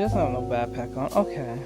he doesn't have no backpack on. Okay.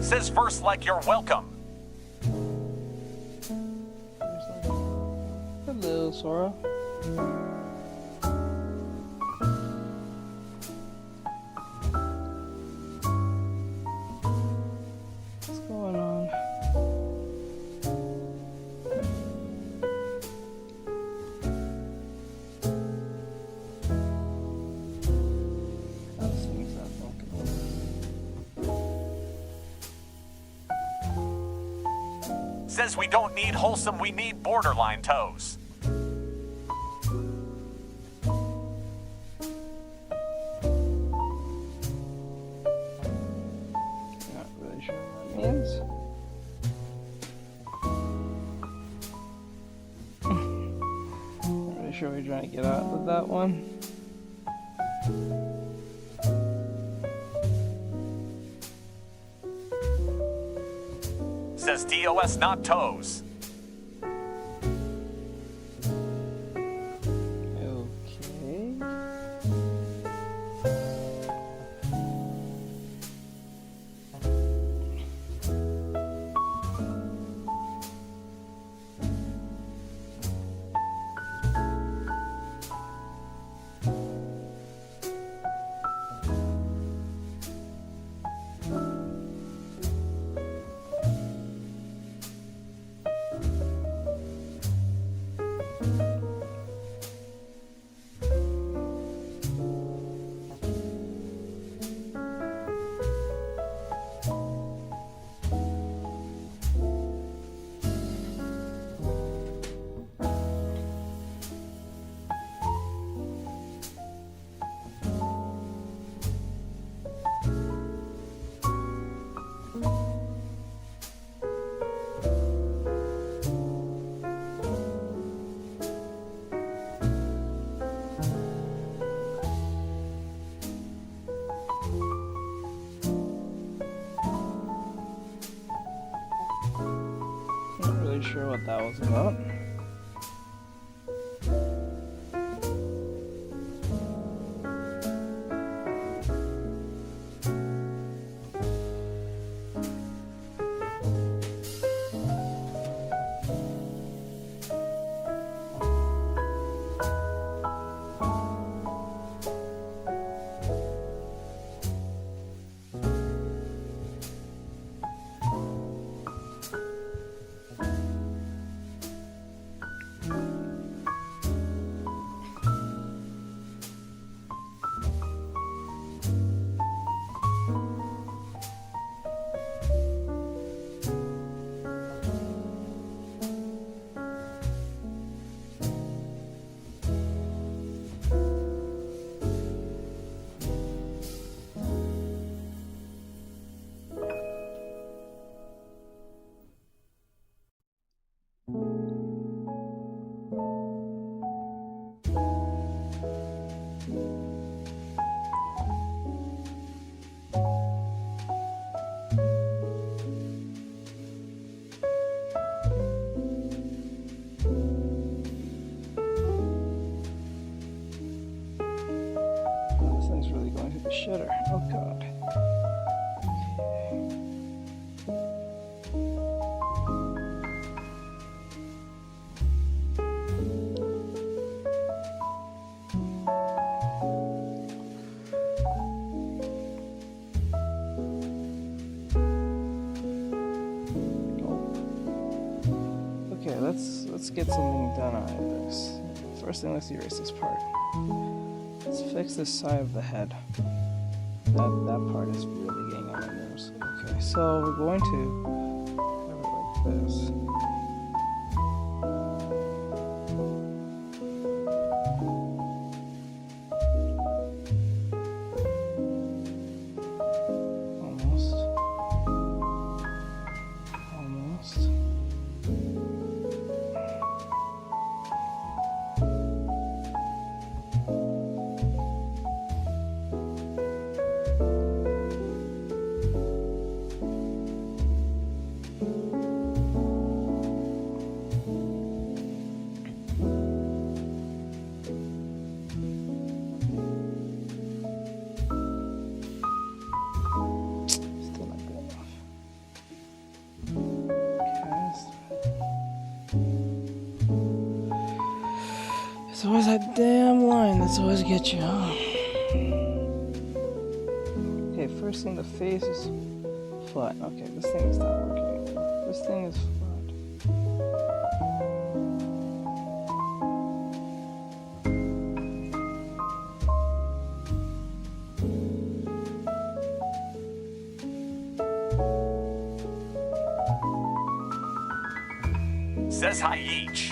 Says first like you're welcome. Hello, Sora. What's going on? Those things are broken. Says we don't need wholesome, we need borderline toes. Not really sure what that means. Not really sure what you're trying to get out with that one. Says DOS, not toes. Okay. Not really sure what that was about. shitter. Oh god. get something done out of this. First thing, let's erase this part. Let's fix this side of the head. That part is really getting on my nerves. Okay, so we're going to have it like this. It's always that damn line that's always get you, huh? Okay, first thing, the face is flat. Okay, this thing is not working anymore. This thing is flat. Says hi each.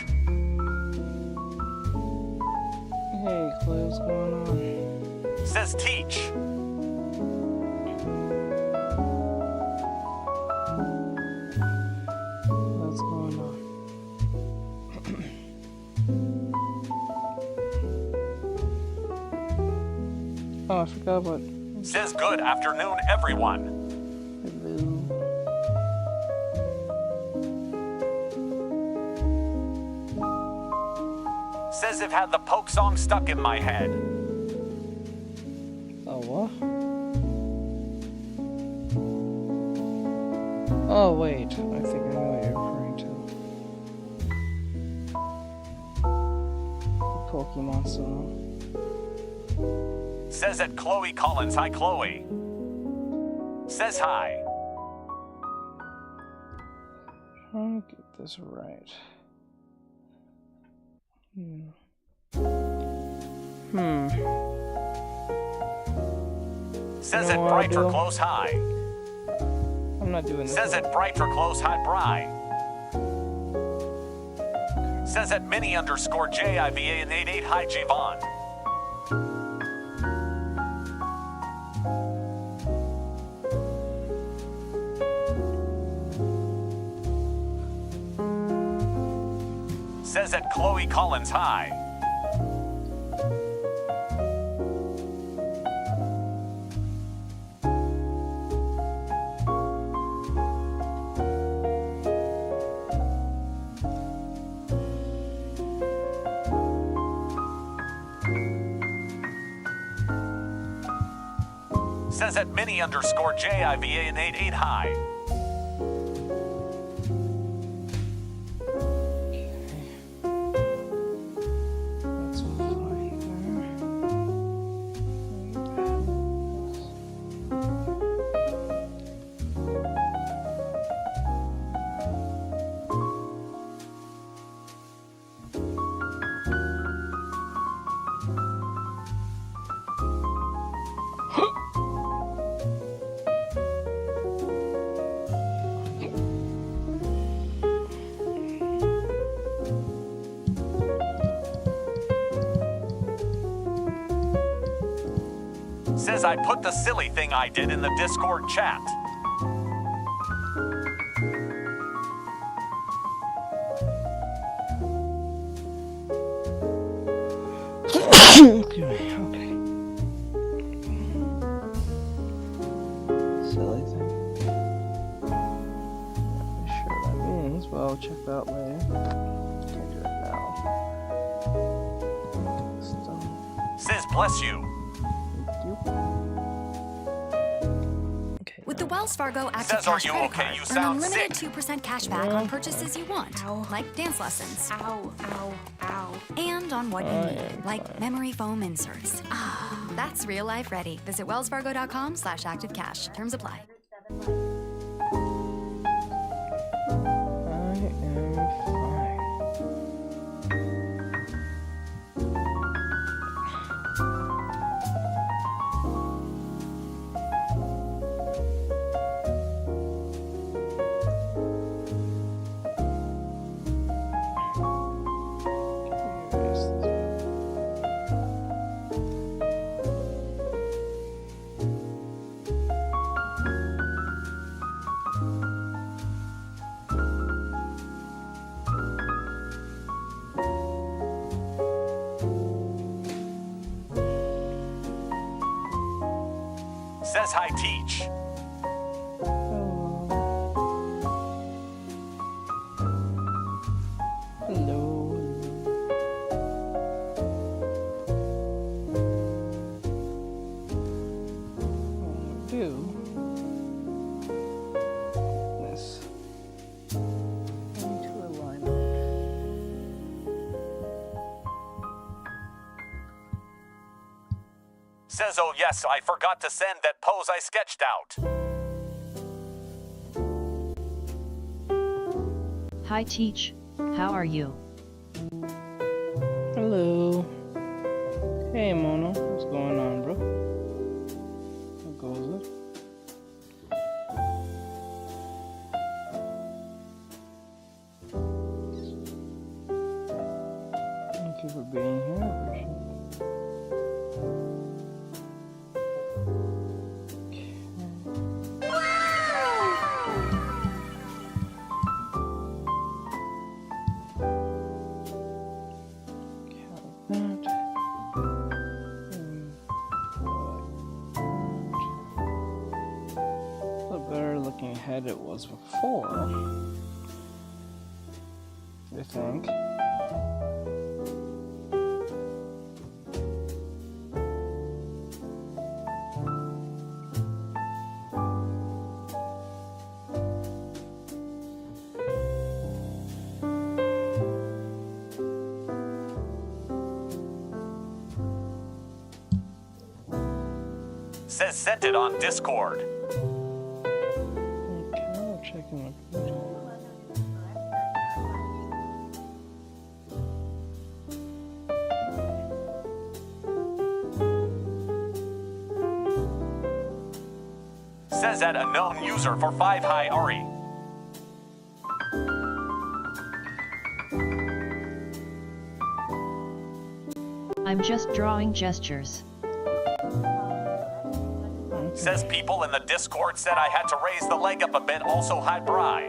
Hey, Clay, what's going on? Says teach. What's going on? Oh, I forgot about... Says good afternoon, everyone. Hello. Says I've had the Poke song stuck in my head. Oh, what? Oh, wait. I think I know what you're referring to. The Pokemon song. Says that Chloe Collins. Hi, Chloe. Says hi. Trying to get this right. Says You it know what bright I'll for do? close high. I'm not doing this. Says it bright for close high bry. Says it mini underscore JIVA and 88 hi Javon. Says that Chloe Collins hi. Says at mini underscore JIVA and 88 hi. That's fine Says I put the silly thing I did in the Discord chat. Excuse me, okay. Silly thing. Not really sure what that means, but I'll check that later. Can't do it now. Stone. Says bless you. Okay. With the Wells Fargo Active Says, are Cash you credit okay? card, You earn sound unlimited sick. 2% cash back on purchases you want, Ow. like dance lessons, Ow, ow, ow. and on what you I need, am like fine. memory foam inserts. Ah, that's real life ready. Visit wellsfargo.com/activecash. Terms apply. I am fine. Says hi, Teach. Hello. Do this into alignment. Says, oh yes, I forgot to send that pose I sketched out. Hi Teach, how are you? Hello. Hey Mono, what's going on, bro? How goes it? Thank you for being here. I appreciate it. Looking ahead it was before, I think. Says sent it on Discord. Checking my page. Says at a known user for 5 Hi Ari. I'm just drawing gestures. Says people in the Discord said I had to raise the leg up a bit, also hi Bri.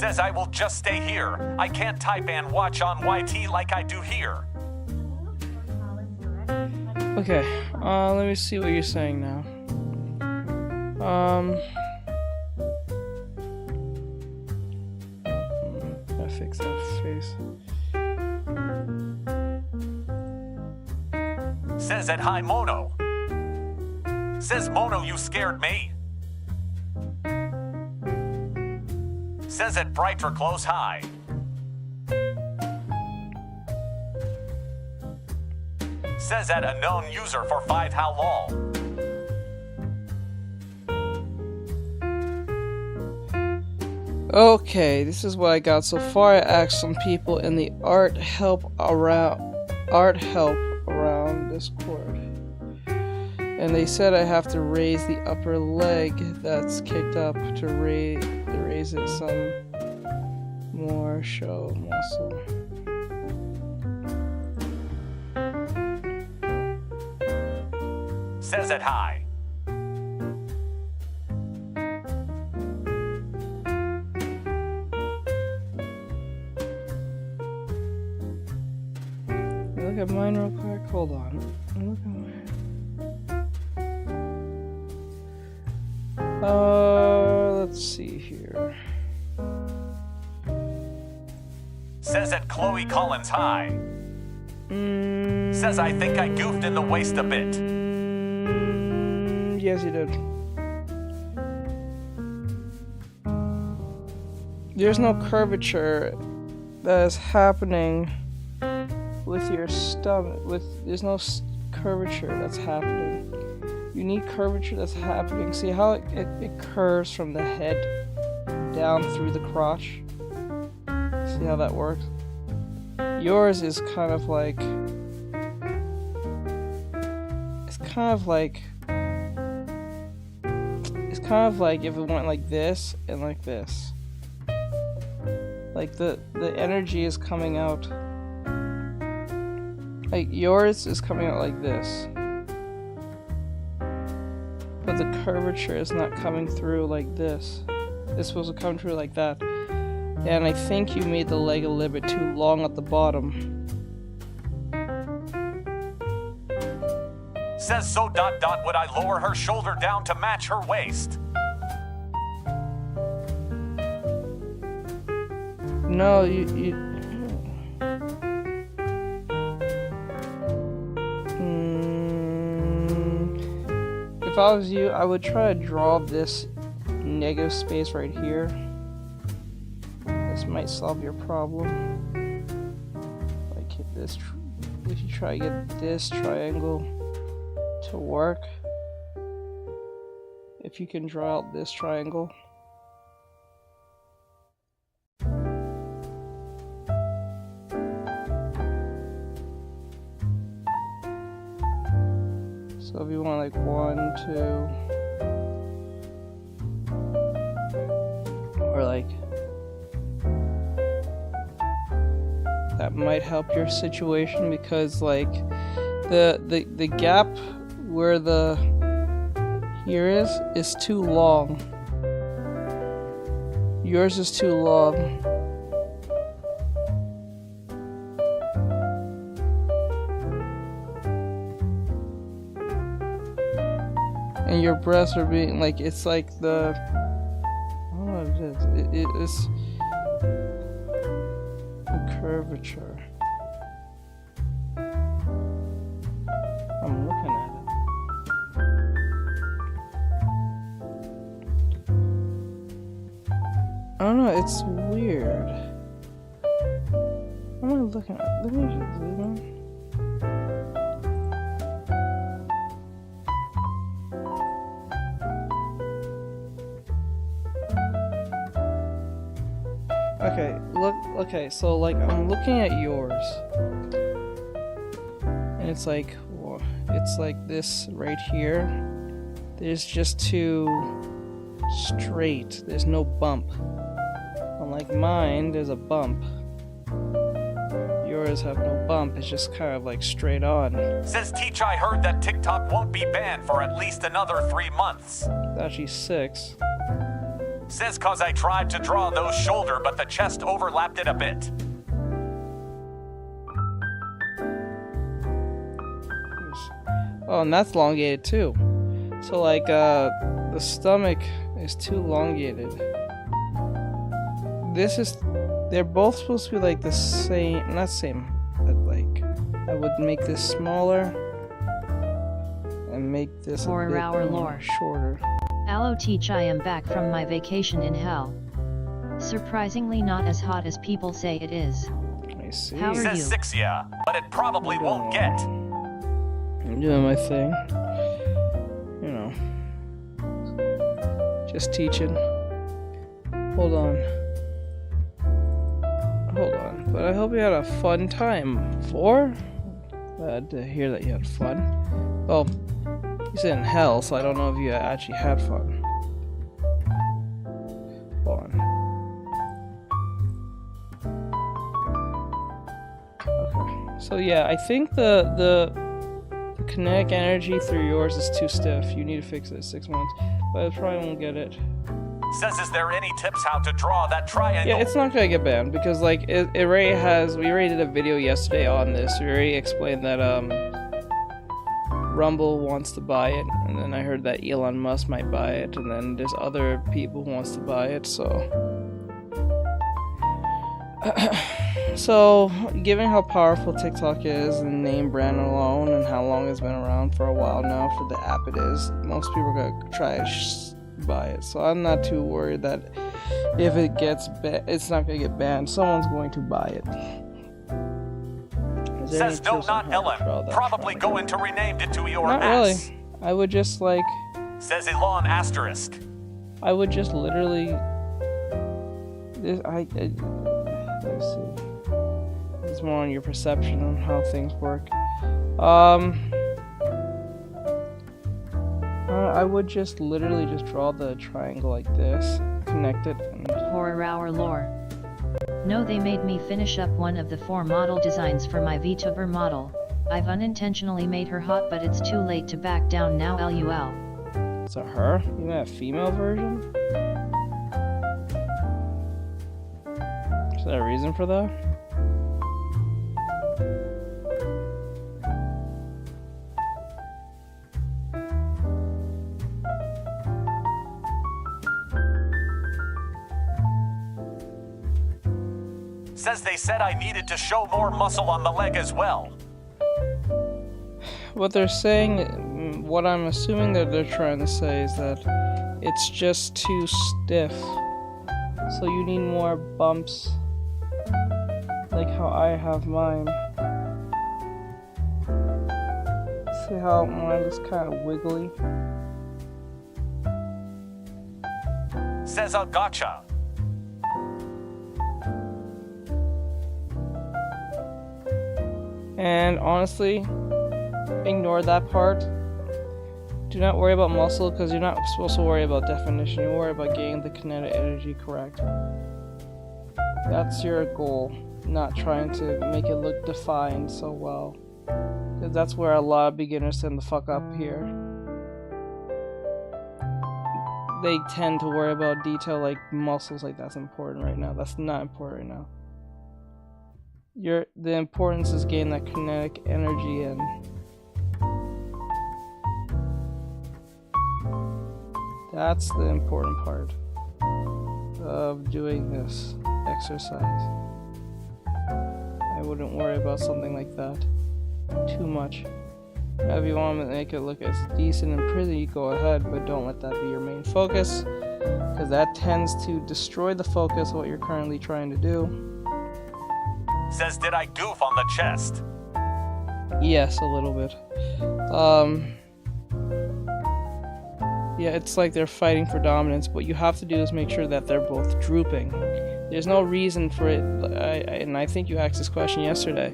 Says I will just stay here. I can't type and watch on YT like I do here. Okay, let me see what you're saying now. Gotta fix that face. Says at hi Mono. Says Mono, you scared me. Says at Brighter Close High. Says at unknown user for 5 how long. Okay, this is what I got so far. I asked some people in the art help around Discord, and they said I have to raise the upper leg that's kicked up to raise it some more. Show muscle. Says at hi. Look at mine real quick. Hold on. Look at mine. Let's see here. Says at Chloe Collins hi. Says I think I goofed in the waist a bit. Yes, you did. There's no curvature that is happening with your stomach. There's no curvature that's happening. You need curvature that's happening. See how it curves from the head down through the crotch? See how that works? Yours is kind of like... It's kind of like if it went like this and like this. Like the energy is coming out. Like yours is coming out like this. But the curvature is not coming through like this. It's supposed to come through like that. And I think you made the leg a little bit too long at the bottom. Says so ... would I lower her shoulder down to match her waist? No, if I was you, I would try to draw this negative space right here. This might solve your problem. Like this, if you try to get this triangle to work, if you can draw out this triangle. So if you want like 1, 2, or like that might help your situation, because like the gap where the here is too long. Yours is too long. And your breasts are being like, it's like the, I don't know what it is. It is the curvature. I'm looking at it. I don't know, it's weird. What am I looking at? Let me just zoom in. Okay, look, okay, so like I'm looking at yours, and it's like this right here. There's just too straight, there's no bump. Unlike mine, there's a bump. Yours have no bump, it's just kind of like straight on. Says Teach, I heard that TikTok won't be banned for at least another 3 months. It's actually 6. Says cause I tried to draw those shoulder, but the chest overlapped it a bit. Oh, and that's elongated too. So like the stomach is too elongated. They're both supposed to be like the same, not same, but like I would make this smaller and make this a bit more shorter. Hello Teach, I am back from my vacation in hell. Surprisingly not as hot as people say it is. I see. How are Says you? 6, yeah, but it probably won't get. I'm doing my thing. You know. Just teaching. Hold on. But I hope you had a fun time. 4? Glad to hear that you had fun. Well, you said in hell, so I don't know if you actually had fun. Hold on. Okay. So yeah, I think the kinetic energy through yours is too stiff. You need to fix it 6 months. But I probably won't get it. Says, is there any tips how to draw that triangle? Yeah, it's not gonna get banned because like it already has. We already did a video yesterday on this. We already explained that Rumble wants to buy it, and then I heard that Elon Musk might buy it, and then there's other people who wants to buy it. So, given how powerful TikTok is and name brand alone, and how long it's been around for a while now for the app it is, most people are gonna try to buy it. So I'm not too worried that if it gets it's not gonna get banned. Someone's going to buy it. Says no, not Ellen. Probably going to rename it to your not ass. Really. I would just like. Says Elon asterisk. I would just literally. Let me see. It's more on your perception on how things work. I would just literally just draw the triangle like this, connect it, and Horror Hour Lore. No, they made me finish up one of the 4 model designs for my VTuber model. I've unintentionally made her hot, but it's too late to back down now, lol. Is that her? You mean a female version? Is there a reason for that? Says they said I needed to show more muscle on the leg as well. What they're saying, what I'm assuming that they're trying to say is that it's just too stiff. So you need more bumps. Like how I have mine. See how mine is kind of wiggly? Says a gotcha. And honestly, ignore that part. Do not worry about muscle because you're not supposed to worry about definition. You worry about getting the kinetic energy correct. That's your goal, not trying to make it look defined so well. Because that's where a lot of beginners tend to fuck up here. They tend to worry about detail like muscles, like that's important right now. That's not important right now. The importance is getting that kinetic energy in. That's the important part of doing this exercise. I wouldn't worry about something like that too much. Now, if you want to make it look as decent and pretty, you go ahead, but don't let that be your main focus, because that tends to destroy the focus of what you're currently trying to do. Says, did I goof on the chest? Yes, a little bit. Yeah, it's like they're fighting for dominance. What you have to do is make sure that they're both drooping. There's no reason for it, and I think you asked this question yesterday,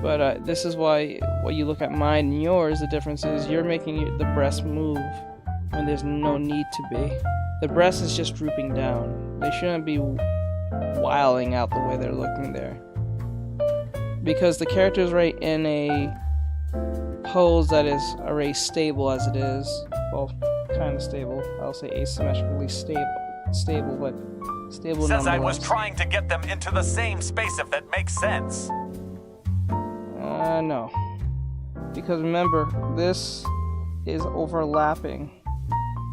but this is why when you look at mine and yours, the difference is you're making the breast move when there's no need to be. The breast is just drooping down. They shouldn't be wilding out the way they're looking there. Because the character is right in a pose that is already stable as it is. Well, kind of stable. I'll say asymmetrically stable. stable, but stable Says I was nonetheless. trying to get them into the same space, if that makes sense. No. Because remember, this is overlapping.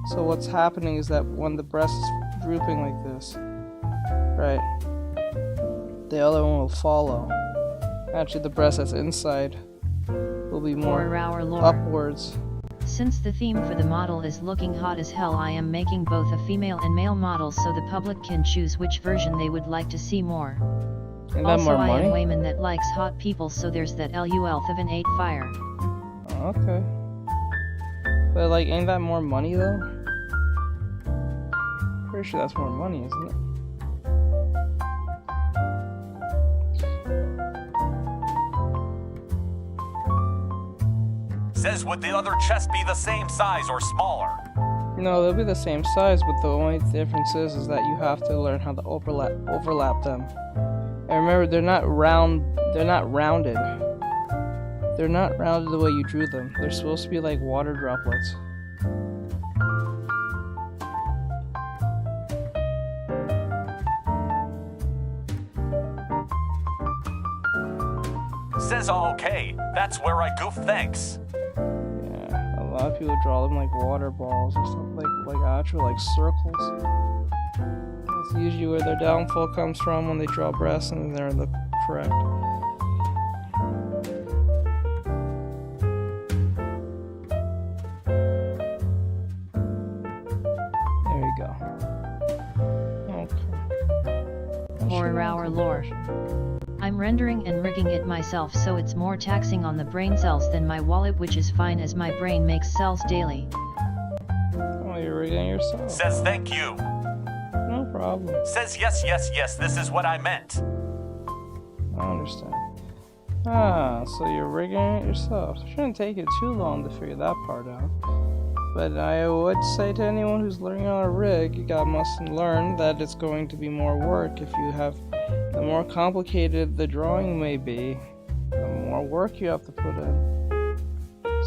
So what's happening is that when the breast is drooping like this, right, the other one will follow. Actually, the breast that's inside will be more Our lore. upwards. Since the theme for the model is looking hot as hell, I am making both a female and male models so the public can choose which version they would like to see more. Ain't that Also, more I am money? Wayman that likes hot people, so there's that LULth of an 8 fire. Oh, okay. But like, ain't that more money though? Pretty sure that's more money, isn't it? Says would the other chest be the same size or smaller? No, they'll be the same size, but the only difference is that you have to learn how to overlap them. And remember, they're not rounded. They're not rounded the way you drew them. They're supposed to be like water droplets. Says okay. That's where I goof, thanks. Yeah, a lot of people draw them like water balls or something, like actual like circles. That's usually where their downfall comes from, when they draw breasts and they're the correct. There you go. Okay. For our lore. I'm rendering and rigging it myself, so it's more taxing on the brain cells than my wallet, which is fine as my brain makes cells daily. Oh, you're rigging yourself. Says thank you. No problem. Says yes, yes, yes, this is what I meant. I understand. Ah, so you're rigging it yourself. It shouldn't take you too long to figure that part out. But I would say to anyone who's learning how to rig, you must learn that it's going to be more work. If you have, the more complicated the drawing may be, the more work you have to put in.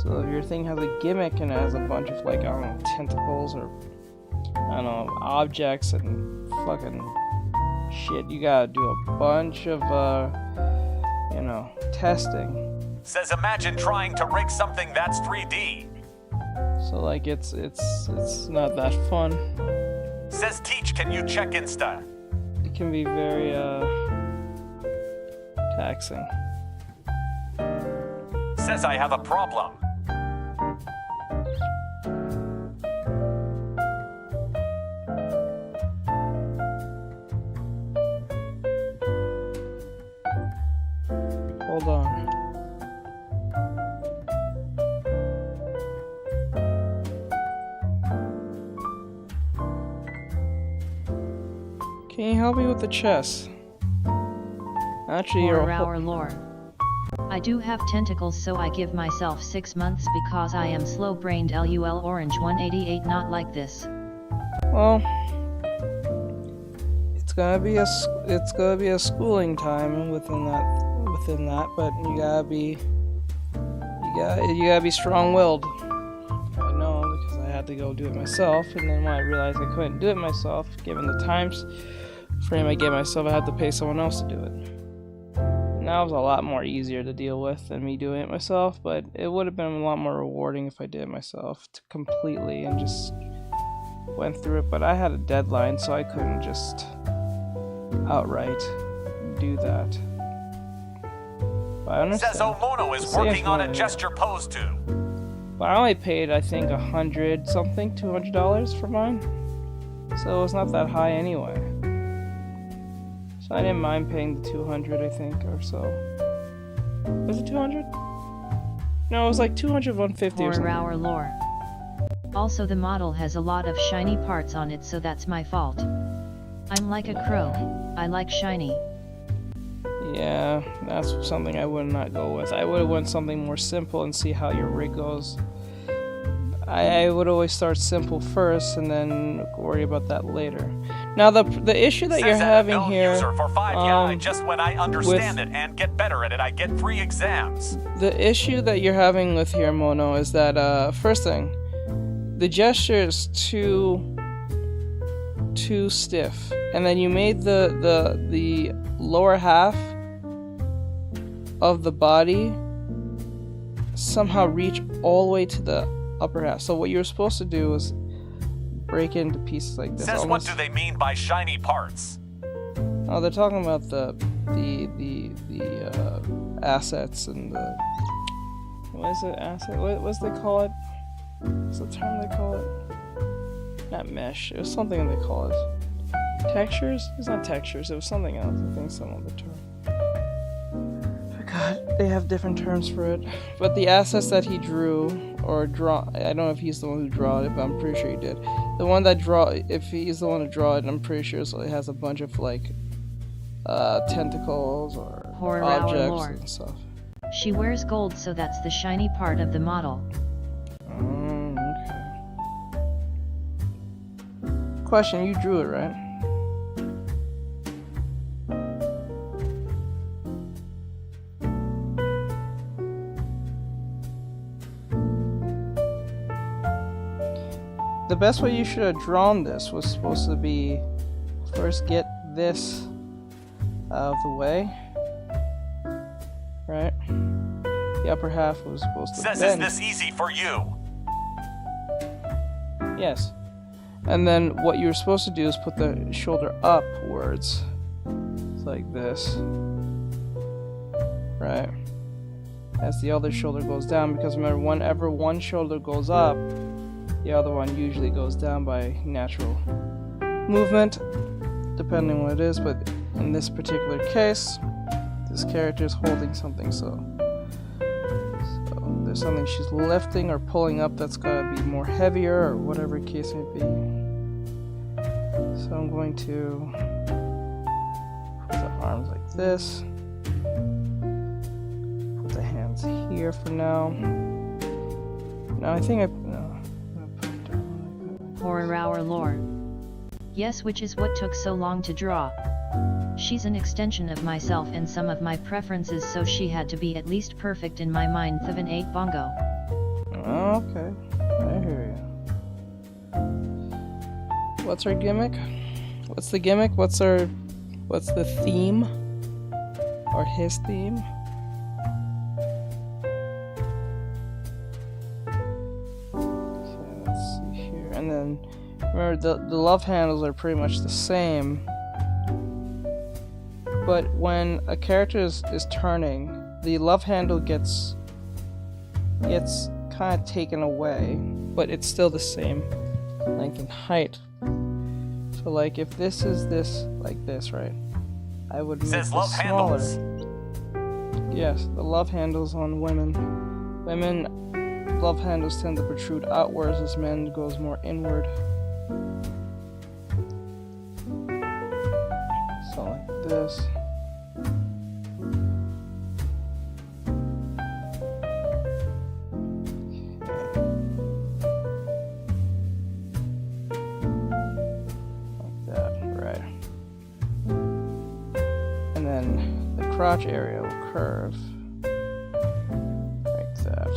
So if your thing has a gimmick and it has a bunch of, like, I don't know, tentacles or, I don't know, objects and fucking shit, you gotta do a bunch of, testing. Says imagine trying to rig something that's 3D. So like it's not that fun. Says teach, can you check Insta? It can be very taxing. Says I have a problem. Hold on. Can you help me with the chess? Actually, you're For a our lore. I do have tentacles, so I give myself 6 months because I am slow-brained. LUL Orange 188, not like this. well. It's gonna be a schooling time within that, but you gotta be strong-willed. I know, because I had to go do it myself, and then when I realized I couldn't do it myself, given the time frame I gave myself, I had to pay someone else to do it. And that was a lot more easier to deal with than me doing it myself, but it would have been a lot more rewarding if I did it myself completely and just went through it. But I had a deadline, so I couldn't just outright do that. But I understand. Says Omono is Saves working on a money. gesture pose too. But I only paid, I think, $200 for mine. So it's not that high anyway. So I didn't mind paying the $200, I think, or so. Was it 200? No, it was like 200, 150 or For something. our lore. Also, the model has a lot of shiny parts on it, so that's my fault. I'm like a crow. I like shiny. Yeah, that's something I would not go with. I would have went something more simple and see how your rig goes. I would always start simple first and then worry about that later. Now the issue that you're Says having known here, user for 5. Yeah, I just when I understand with- it and get better at it, I get free exams. the issue that you're having with here, Mono, is that first thing, the gesture is too too stiff, and then you made the lower half of the body somehow reach all the way to the upper half. So what you're supposed to do is break it into pieces like this. Says almost. what do they mean by shiny parts? Oh, they're talking about the assets and the, what is it, asset? What's they call it? What's the term they call it? Not mesh. It was something they call it. Textures? It's not textures. It was something else. I think some other term. God, they have different terms for it. But the assets that he drew or draw, I don't know if he's the one who drew it, but I'm pretty sure he did. The one that if he's the one who drew it, I'm pretty sure it has a bunch of like tentacles or Horror objects lore. and stuff. She wears gold, so that's the shiny part of the model. Okay. Question, you drew it, right? The best way you should have drawn this was supposed to be first get this out of the way, right? The upper half was supposed to Says bend. is this easy for you? Yes. And then what you're supposed to do is put the shoulder upwards. It's like this. Right? As the other shoulder goes down, because remember, whenever one shoulder goes up, the other one usually goes down by natural movement, depending on what it is, but in this particular case, this character is holding something, so there's something she's lifting or pulling up that's gotta be more heavier, or whatever the case may be. So I'm going to put the arms like this, put the hands here for now. Now I think Horror Hour lore. Yes, which is what took so long to draw. She's an extension of myself and some of my preferences, so she had to be at least perfect in my mind. Thiven 8 bongo. Okay, I hear you. What's our gimmick? What's the gimmick? What's the theme? Or his theme? Okay, let's see here. And then remember, the love handles are pretty much the same. But when a character is turning, the love handle gets kind of taken away, but it's still the same length and height. So like if this is this like this, right? I would make Says this love smaller. handles. Yes, the love handles on women. Women love handles tend to protrude outwards as men goes more inward. So like this. Like that, right. And then the crotch area will curve like that.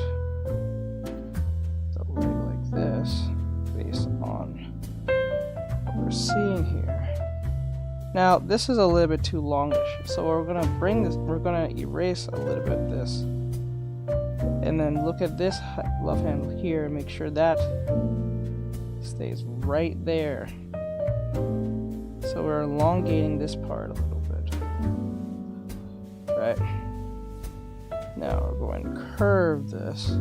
The leg like this, based on what we're seeing here. Now, this is a little bit too longish, so we're gonna erase a little bit this. And then look at this love handle here and make sure that stays right there. So we're elongating this part a little bit. Right. Now we're going to curve this.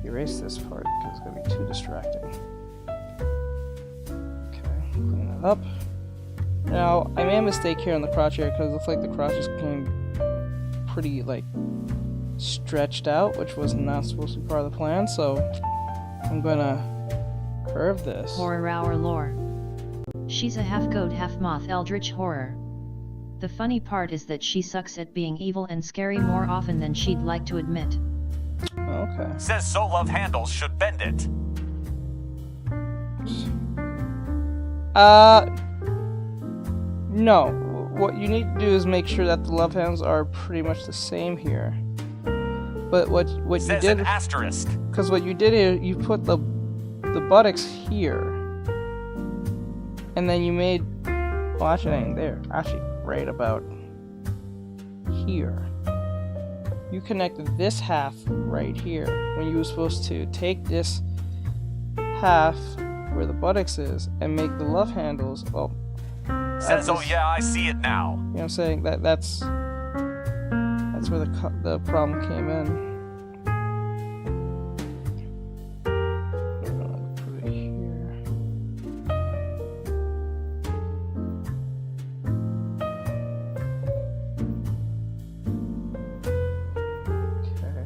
Erase this part because it's going to be too distracting. Okay, clean it up. Now, I made a mistake here on the crotch area because it looks like the crotch just came pretty, like, stretched out, which was not supposed to be part of the plan, so I'm gonna curve this. Horror Hour lore. She's a half goat, half moth eldritch horror. The funny part is that she sucks at being evil and scary more often than she'd like to admit. Okay. Says so love handles should bend it. No. What you need to do is make sure that the love handles are pretty much the same here. But what Says you did, an asterisk. because what you did here, you put the buttocks here, and then you made, well, actually, I ain't there. Actually, right about here. You connected this half right here when you were supposed to take this half where the buttocks is and make the love handles. Well, Says, oh yeah, I see it now. you know what I'm saying? That's where the problem came in. Put it here. Okay.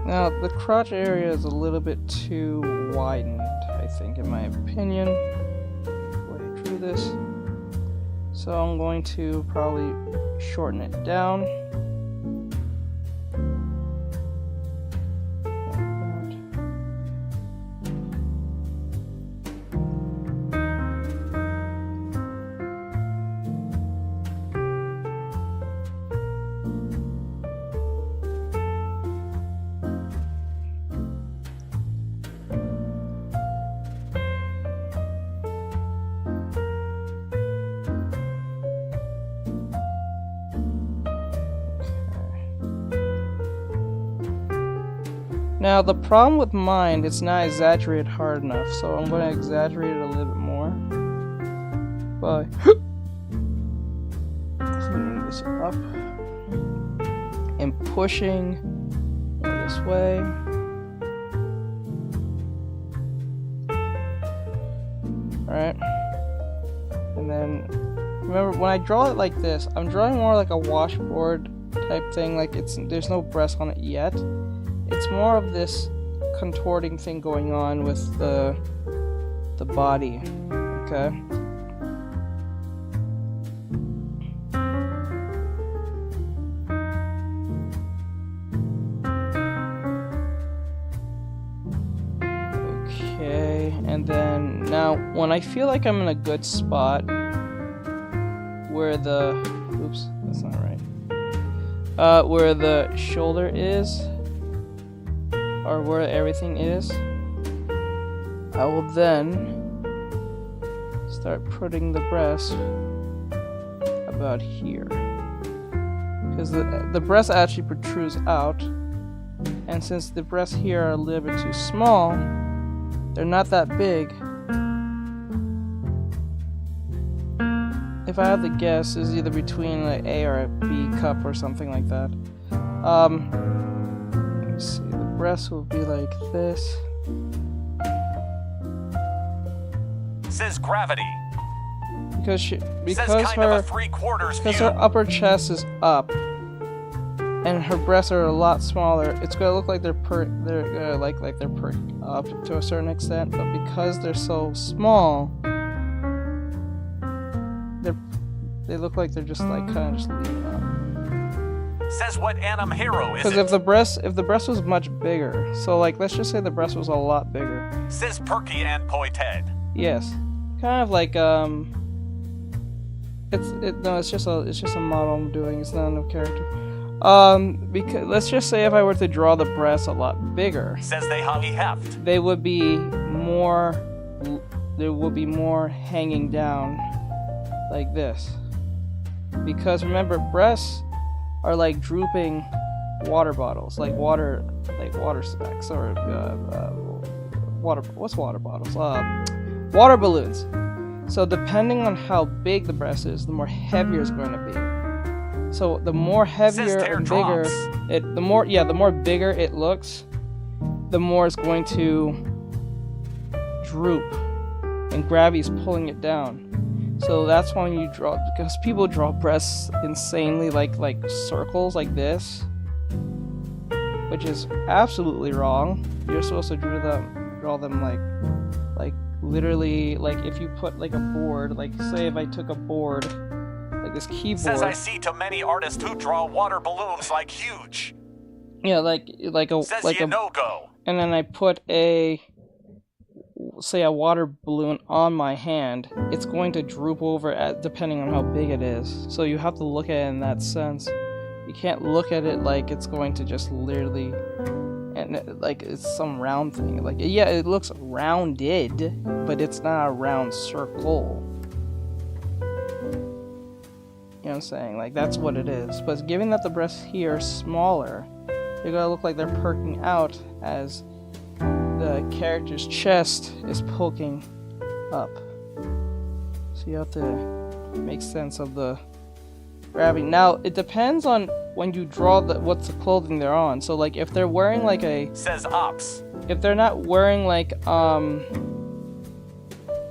Now, the crotch area is a little bit too widened, I think, in my opinion. Way I drew this. So I'm going to probably shorten it down. Now the problem with mine, it's not exaggerated hard enough, so I'm going to exaggerate it a little bit more by cleaning this up and pushing this way. Alright, and then remember when I draw it like this, I'm drawing more like a washboard type thing, like there's no breast on it yet. It's more of this contorting thing going on with the body, okay? Okay, and then now when I feel like I'm in a good spot where the, oops, that's not right, where the shoulder is, or where everything is, I will then start putting the breast about here, because the breast actually protrudes out, and since the breasts here are a little bit too small, they're not that big. If I have to guess, is either between an A or a B cup or something like that. Let me see. Breast will be like this. Says gravity. Because Says kind of a 3/4 because view. her upper chest is up, and her breasts are a lot smaller. It's gonna look like they're perked up to a certain extent, but because they're so small, they look like they're just like kind of just leaning up. Says what anime hero is Because it? if the breast was much bigger, so like let's just say the breast was a lot bigger. Says Perky and Poited. Yes, kind of like it's just a model I'm doing. It's not a character. Because let's just say if I were to draw the breasts a lot bigger, Says they hobby heft. they would be more. There would be more hanging down, like this. Because remember, breasts are like drooping water bottles, like water sacks or what's water bottles? Water balloons. So depending on how big the breast is, the more heavier it's going to be. So the more heavier and bigger the more bigger it looks, the more it's going to droop, and gravity's pulling it down. So that's when you draw, because people draw breasts insanely like circles like this, which is absolutely wrong. You're supposed to draw them like literally, like if you put like a board, like say if I took a board like this keyboard. Says I see too many artists who draw water balloons like huge. Yeah, like a Says like you a no go. and then I put a water balloon on my hand, it's going to droop over depending on how big it is. So you have to look at it in that sense. You can't look at it like it's going to just literally, and like it's some round thing. Like, yeah, it looks rounded, but it's not a round circle. You know what I'm saying? Like, that's what it is. But given that the breasts here are smaller, they're gonna look like they're perking out as the character's chest is poking up. So you have to make sense of the gravity. Now, it depends on when you draw what's the clothing they're on. So, like, if they're wearing like a... Says Ops. If they're not wearing like,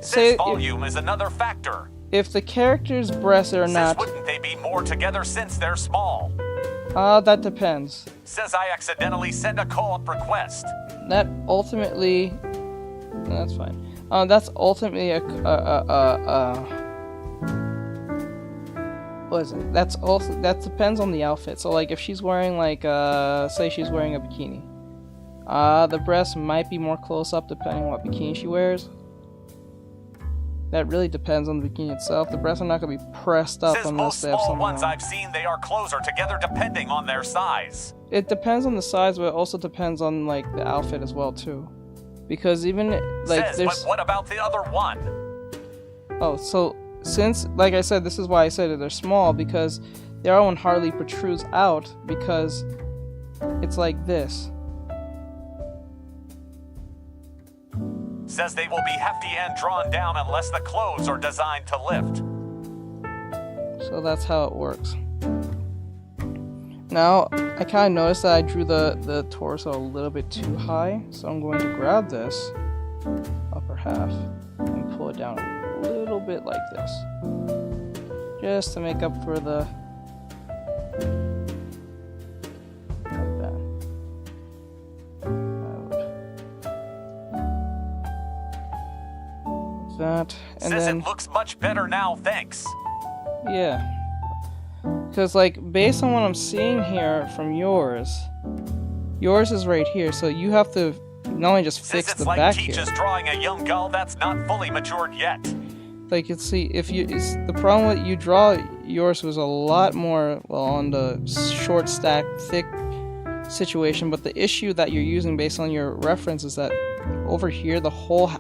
Says volume is another factor. If the character's breasts are not... Says wouldn't they be more together since they're small? That depends. Says I accidentally sent a co-op request. That ultimately... No, that's fine. That's ultimately what is it? That depends on the outfit. So, like, if she's wearing, like, say she's wearing a bikini. The breasts might be more close up depending on what bikini she wears. That really depends on the bikini itself. The breasts are not going to be pressed up Says unless most they have small something ones on. I've seen, they are closer together depending on their size. It depends on the size, but it also depends on, like, the outfit as well, too. Because even, like, Says, there's... but what about the other one? Oh, so, since, like I said, this is why I said that they're small, because the other one hardly protrudes out, because it's like this. Says they will be hefty and drawn down unless the clothes are designed to lift. So that's how it works. Now, I kind of noticed that I drew the torso a little bit too high, so I'm going to grab this upper half and pull it down a little bit like this. Just to make up for the... like that. That, and Says then... it looks much better now, thanks. Yeah. Because, like, based on what I'm seeing here from yours is right here, so you have to not only just fix Says it's the like back Teach here. is drawing a young girl that's not fully matured yet. Like, you see, if you, the problem with you draw yours was a lot more, well, on the short stack, thick situation, but the issue that you're using based on your reference is that over here, the whole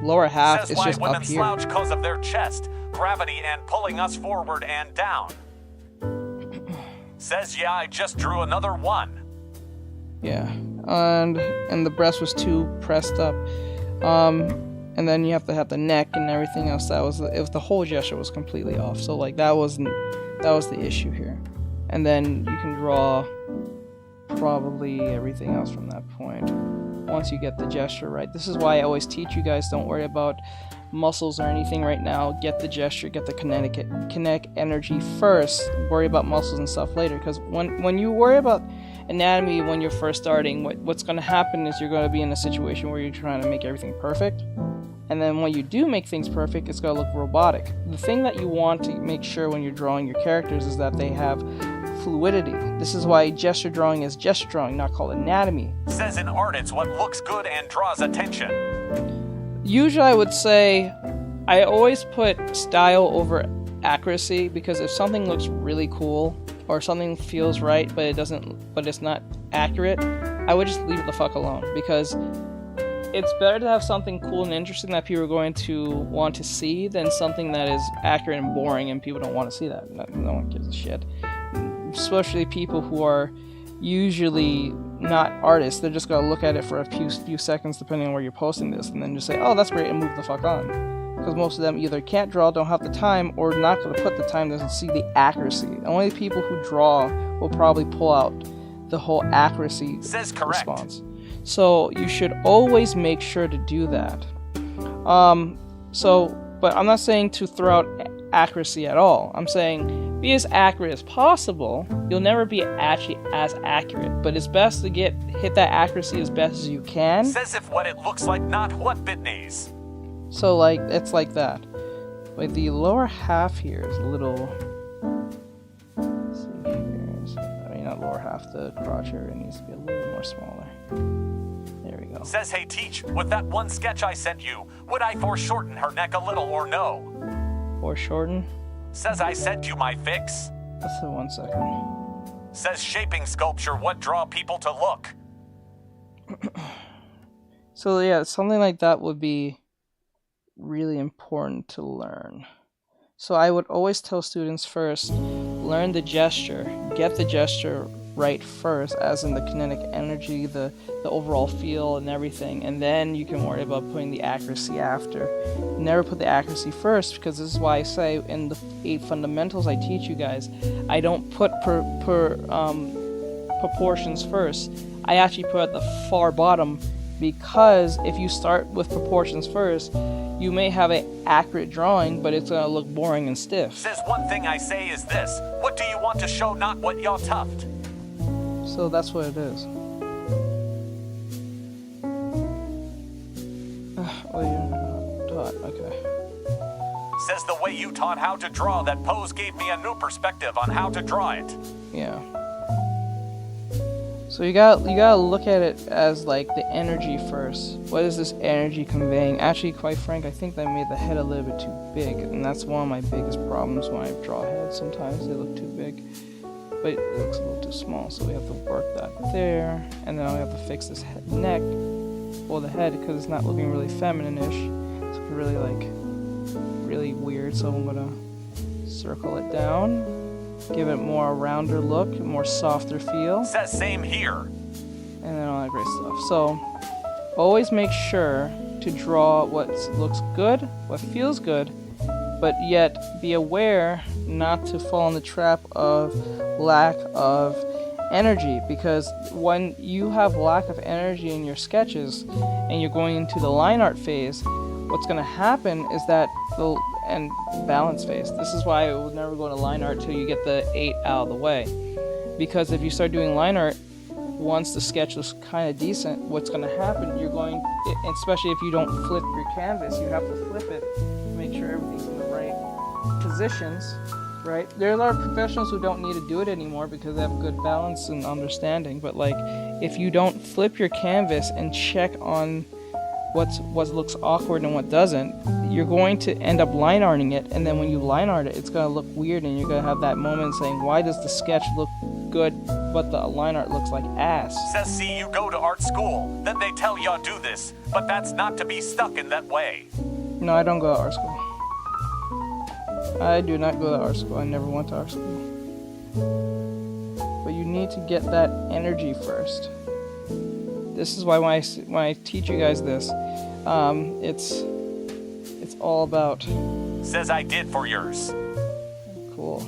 lower half Says is why just women up here. slouch cause of their chest, gravity, and pulling us forward and down. Says, yeah, I just drew another one. Yeah, and the breast was too pressed up. And then you have to have the neck and everything else. The whole gesture was completely off. So, like, that was the issue here. And then you can draw probably everything else from that point once you get the gesture right. This is why I always teach you guys, don't worry about muscles or anything right now. Get the gesture, get the kinetic energy first. Worry about muscles and stuff later. Because when you worry about anatomy when you're first starting, what's going to happen is you're going to be in a situation where you're trying to make everything perfect. And then when you do make things perfect, it's going to look robotic. The thing that you want to make sure when you're drawing your characters is that they have fluidity. This is why gesture drawing is gesture drawing, not called anatomy. Says in art it's what looks good and draws attention. Usually I would say I always put style over accuracy, because if something looks really cool or something feels right but it's not accurate, I would just leave it the fuck alone, because it's better to have something cool and interesting that people are going to want to see than something that is accurate and boring and people don't want to see that. No one gives a shit. Especially people who are usually not artists. They're just going to look at it for a few seconds depending on where you're posting this, and then just say, oh, that's great, and move the fuck on. Because most of them either can't draw, don't have the time, or not going to put the time to see the accuracy. Only people who draw will probably pull out the whole accuracy Says correct. response. So you should always make sure to do that. But I'm not saying to throw out accuracy at all. I'm saying be as accurate as possible. You'll never be actually as accurate, but it's best to hit that accuracy as best as you can. Says if what it looks like, not what Bitney's. So, like, it's like that. But the lower half here is a little... Let's see here. I mean, not lower half, the crotch area needs to be a little more smaller. There we go. Says, hey, Teach, with that one sketch I sent you, would I foreshorten her neck a little or no? Foreshorten? Says I sent you my fix. Let's say 1 second. Says shaping sculpture what draw people to look. So yeah, something like that would be really important to learn. So I would always tell students first, learn the gesture, get the gesture right first, as in the kinetic energy, the overall feel and everything, and then you can worry about putting the accuracy after. Never put the accuracy first, because this is why I say in the 8 fundamentals I teach you guys, I don't put proportions first. I actually put at the far bottom, because if you start with proportions first, you may have an accurate drawing, but it's going to look boring and stiff. Says one thing I say is this. What do you want to show, not what you're tuft? So that's what it is. Well, you're not taught. Okay. Says the way you taught how to draw that pose gave me a new perspective on how to draw it. Yeah. So you gotta look at it as like the energy first. What is this energy conveying? Actually, quite frank, I think that made the head a little bit too big, and that's one of my biggest problems when I draw heads. Sometimes they look too big, but it looks a little too small. So we have to work that there, and then I have to fix this neck or the head because it's not looking really feminine-ish. It's really weird. So I'm gonna circle it down. Give it more rounder look, more softer feel. Says same here. And then all that great stuff. So always make sure to draw what looks good, what feels good, but yet be aware not to fall in the trap of lack of energy, because when you have lack of energy in your sketches and you're going into the line art phase, what's going to happen is that and balance phase. This is why I would never go to line art till you get the 8 out of the way. Because if you start doing line art, once the sketch looks kind of decent, what's going to happen, you're going, especially if you don't flip your canvas, you have to flip it to make sure everything's in the right positions, right? There are a lot of professionals who don't need to do it anymore because they have good balance and understanding, but like, if you don't flip your canvas and check on what looks awkward and what doesn't, you're going to end up line arting it, and then when you line art it, it's going to look weird, and you're going to have that moment saying, why does the sketch look good but the line art looks like ass? Says see you go to art school, then they tell you do this, but that's not to be stuck in that way. No, I don't go to art school. I do not go to art school. I never went to art school. But you need to get that energy first. This is why when I teach you guys this, it's all about. Says I did for yours. Cool.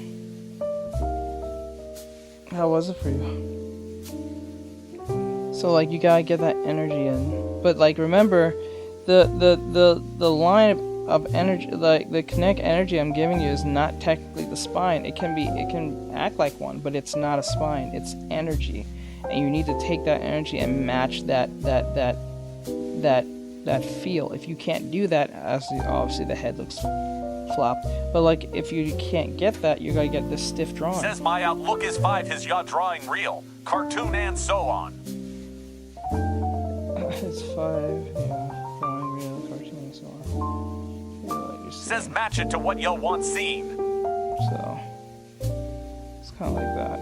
How was it for you? So like you gotta get that energy in, but like remember, the line of energy, like the kinetic energy I'm giving you is not technically the spine. It can act like one, but it's not a spine. It's energy. And you need to take that energy and match that feel. If you can't do that, obviously the head looks flopped. But like if you can't get that, you gotta get this stiff drawing. Says my outlook is 5, his yaw drawing real, cartoon and so on. It's 5, yeah, drawing real, cartoon and so on. Yeah, like says match it to what you want seen. So it's kind of like that.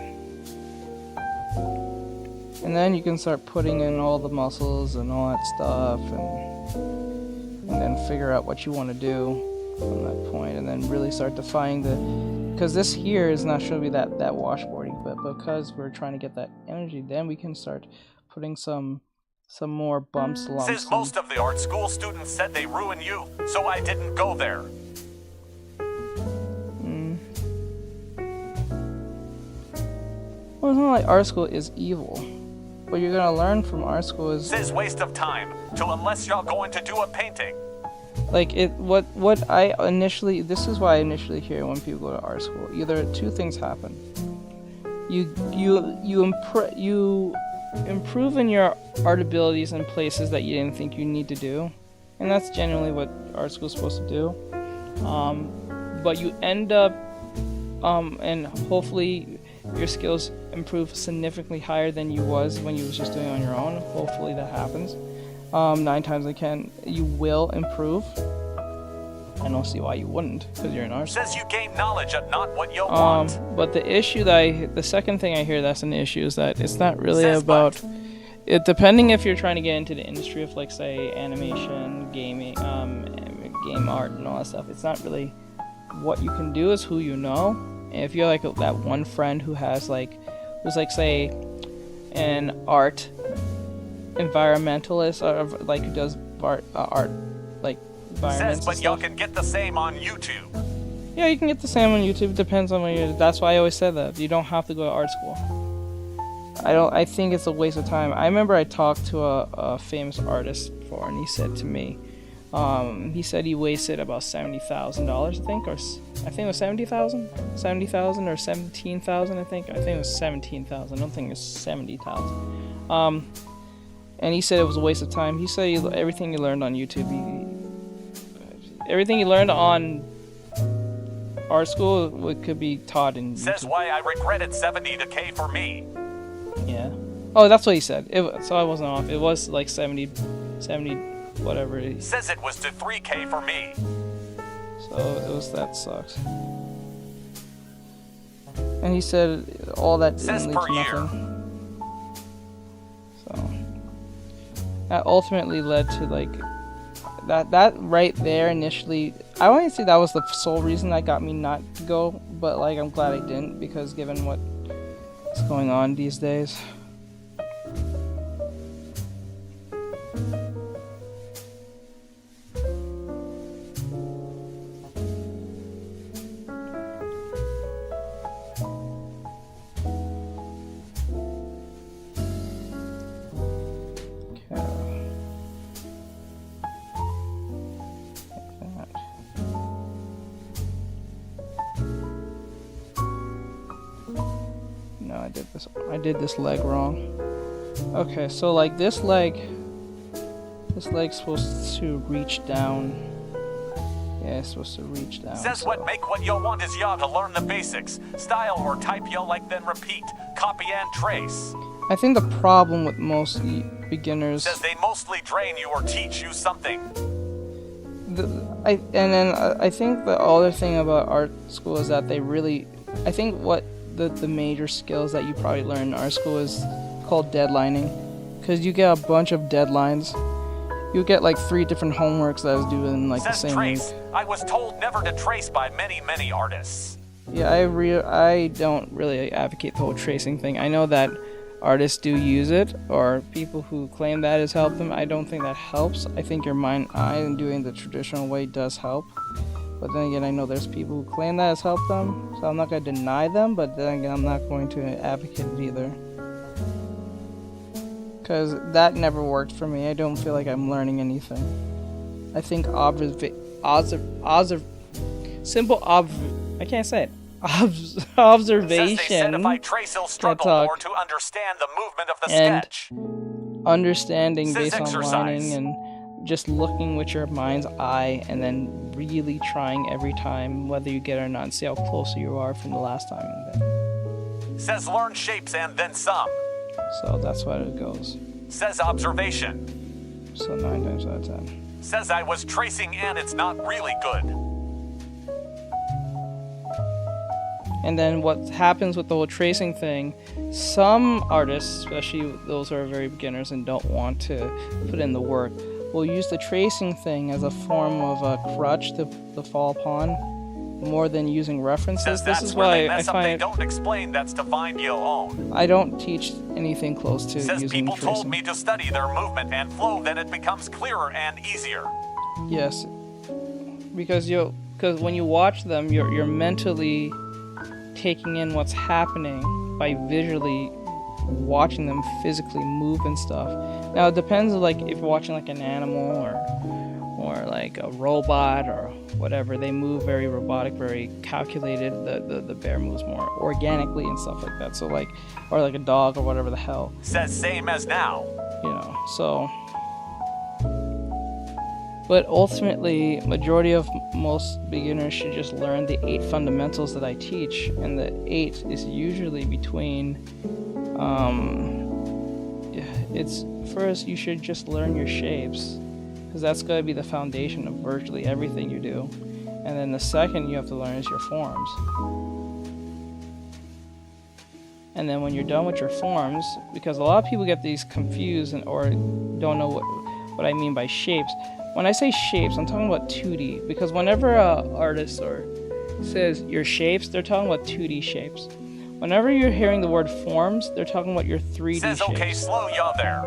And then you can start putting in all the muscles and all that stuff, and then figure out what you want to do from that point, and then really start defining because this here is not showing me that washboarding, but because we're trying to get that energy, then we can start putting some more bumps, lumps. Says most of the art school students said they ruin you, so I didn't go there. Well, it's not like art school is evil. What you're gonna learn from art school is says waste of time, unless y'all going to do a painting. Like what I initially, this is why I initially hear when people go to art school. Either 2 things happen. You improve in your art abilities in places that you didn't think you need to do, and that's generally what art school is supposed to do. But you end up, and hopefully your skills improve significantly higher than you was when you was just doing it on your own. Hopefully that happens. 9 times out of 10 you will improve. I don't see why you wouldn't, because you're in art school. Says you gain knowledge at not what you want. But the issue the second thing I hear that's an issue is that it's not really Says about it. Depending if you're trying to get into the industry of like say animation, gaming, game art, and all that stuff. It's not really what you can do; is who you know. And if you're like that one friend who's like say an art environmentalist, or like who does art like environments. Says, but y'all can get the same on YouTube. Yeah, you can get the same on YouTube. Depends on what you. That's why I always said that you don't have to go to art school. I think it's a waste of time. I remember I talked to a famous artist before, and he said to me, he said he wasted about $70,000, I think, I think it was 70,000 or 17,000. I think it was 17,000. I don't think it was 70,000. And he said it was a waste of time. He said everything he learned on YouTube, everything he learned on art school could be taught in YouTube. Says why I regretted 70 to K for me. Yeah. Oh, that's what he said. So I wasn't off. It was like 70, whatever. Says it was to 3K for me. So it was, that sucks. And he said all that didn't lead to nothing. So that ultimately led to like that right there initially. I wouldn't say that was the sole reason that got me not to go, but like I'm glad I didn't, because given what's going on these days. I did this leg wrong. Okay, so like this leg's supposed to reach down. Yeah, it's supposed to reach down. Says what make what you want is y'all to learn the basics. Style or type y'all like, then repeat. Copy and trace. I think the problem with most beginners. Says they mostly drain you or teach you something. I think the other thing about art school is that I think what the major skills that you probably learn in art school is called deadlining, because you get a bunch of deadlines. You get like 3 different homeworks that is due in like Says the same trace. week. I was told never to trace by many artists. Yeah, I don't really advocate the whole tracing thing. I know that artists do use it, or people who claim that has helped them. I don't think that helps. I think your mind eye doing the traditional way does help. But then again, I know there's people who claim that has helped them, so I'm not going to deny them, but then again, I'm not going to advocate it either. Because that never worked for me. I don't feel like I'm learning anything. I think I can't say it. Observation. Says they said if I trace, he'll struggle more to understand the movement of the and sketch. Understanding Says based on exercise. lining and just looking with your mind's eye and then really trying every time, whether you get it or not, and see how closer you are from the last time. And then. Says learn shapes and then some. So that's what it goes. Says observation. So 9 times out of 10. Says I was tracing and it's not really good. And then what happens with the whole tracing thing, some artists, especially those who are very beginners and don't want to put in the work, will use the tracing thing as a form of a crutch to fall upon, more than using references. Says This that's is where why they I mess up. They find don't explain that's to find your own. I don't teach anything close to Says using people tracing. told me to study their movement and flow, then it becomes clearer and easier. Yes, because when you watch them, you're mentally taking in what's happening by visually watching them physically move and stuff. Now it depends, like if you're watching like an animal or like a robot or whatever, they move very robotic, very calculated. The bear moves more organically and stuff like that. So like, or like a dog or whatever the hell. Says same as now. You know, so. But ultimately, majority of most beginners should just learn the 8 fundamentals that I teach, and the 8 is usually between, it's first you should just learn your shapes, because that's going to be the foundation of virtually everything you do. And then the second you have to learn is your forms. And then when you're done with your forms, because a lot of people get these confused or don't know what I mean by shapes. When I say shapes, I'm talking about 2D, because whenever an artist says your shapes, they're talking about 2D shapes. Whenever you're hearing the word forms, they're talking about your 3D Says shapes. okay, slow ya there.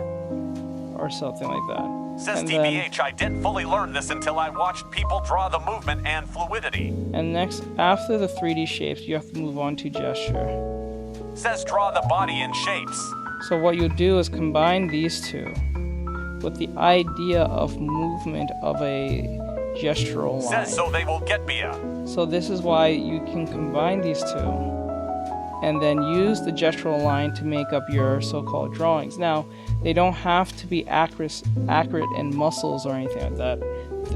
Or something like that. Says And TBH, I didn't fully learn this until I watched people draw the movement and fluidity. And next, after the 3D shapes, you have to move on to gesture. Says draw the body in shapes. So what you do is combine these two with the idea of movement of a gestural line. Says so they will get me ya. So this is why you can combine these two and then use the gestural line to make up your so-called drawings. Now, they don't have to be accurate in muscles or anything like that.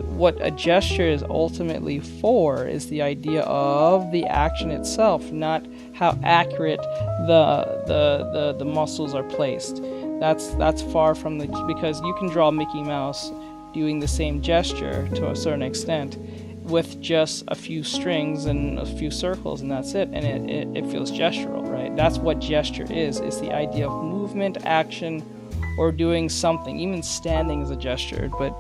What a gesture is ultimately for is the idea of the action itself, not how accurate the muscles are placed. That's far from the, because you can draw Mickey Mouse doing the same gesture to a certain extent with just a few strings and a few circles, and that's it, and it feels gestural, right? That's what gesture is. It's the idea of movement, action, or doing something. Even standing is a gesture, but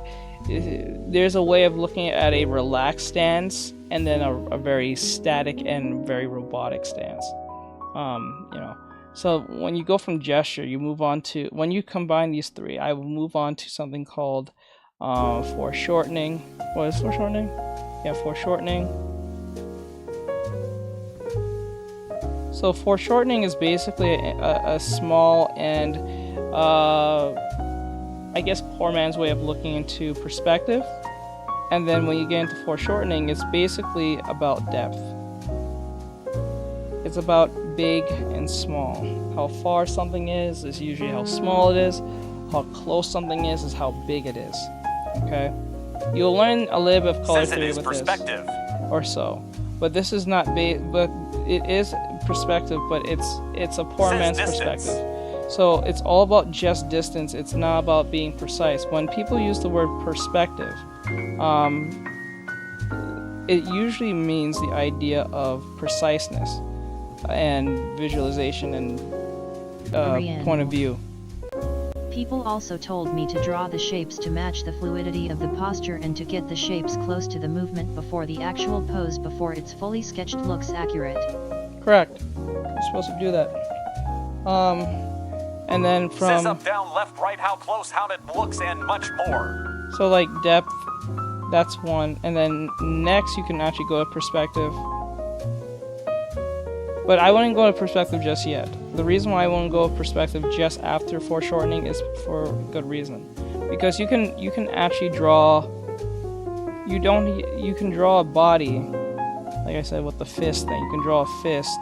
there's a way of looking at a relaxed stance and then a very static and very robotic stance. So when you go from gesture, you move on to, when you combine these three, I will move on to something called foreshortening. What is foreshortening? Yeah, foreshortening. So foreshortening is basically a small and I guess poor man's way of looking into perspective. And then when you get into foreshortening, it's basically about depth. It's about big and small. How far something is usually how small it is. How close something is how big it is. Okay? You'll learn a little bit of color theory with perspective. this, or so. But this is not but it is perspective, but it's a poor man's perspective. So it's all about just distance. It's not about being precise. When people use the word perspective, it usually means the idea of preciseness and visualization and point of view. People also told me to draw the shapes to match the fluidity of the posture and to get the shapes close to the movement before the actual pose before it's fully sketched looks accurate. Correct. You're supposed to do that. And then from... Says up, down, left, right, how close, how it looks, and much more. So like depth, that's one. And then next you can actually go to perspective. But I wouldn't go to perspective just yet. The reason why I won't go to perspective just after foreshortening is for good reason. Because you can actually draw, you can draw a body, like I said with the fist thing, you can draw a fist,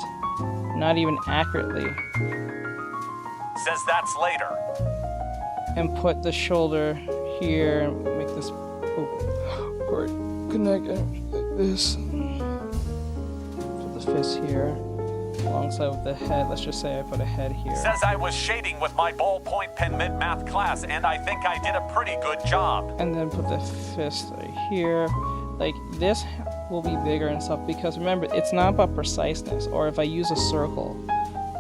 not even accurately. Says that's later. And put the shoulder here, and make this or connect like this. Put the fist here. Alongside with the head, let's just say I put a head here. Says I was shading with my ballpoint pen mid-math class, and I think I did a pretty good job. And then put the fist right here. Like, this will be bigger and stuff, because remember, it's not about preciseness. Or if I use a circle,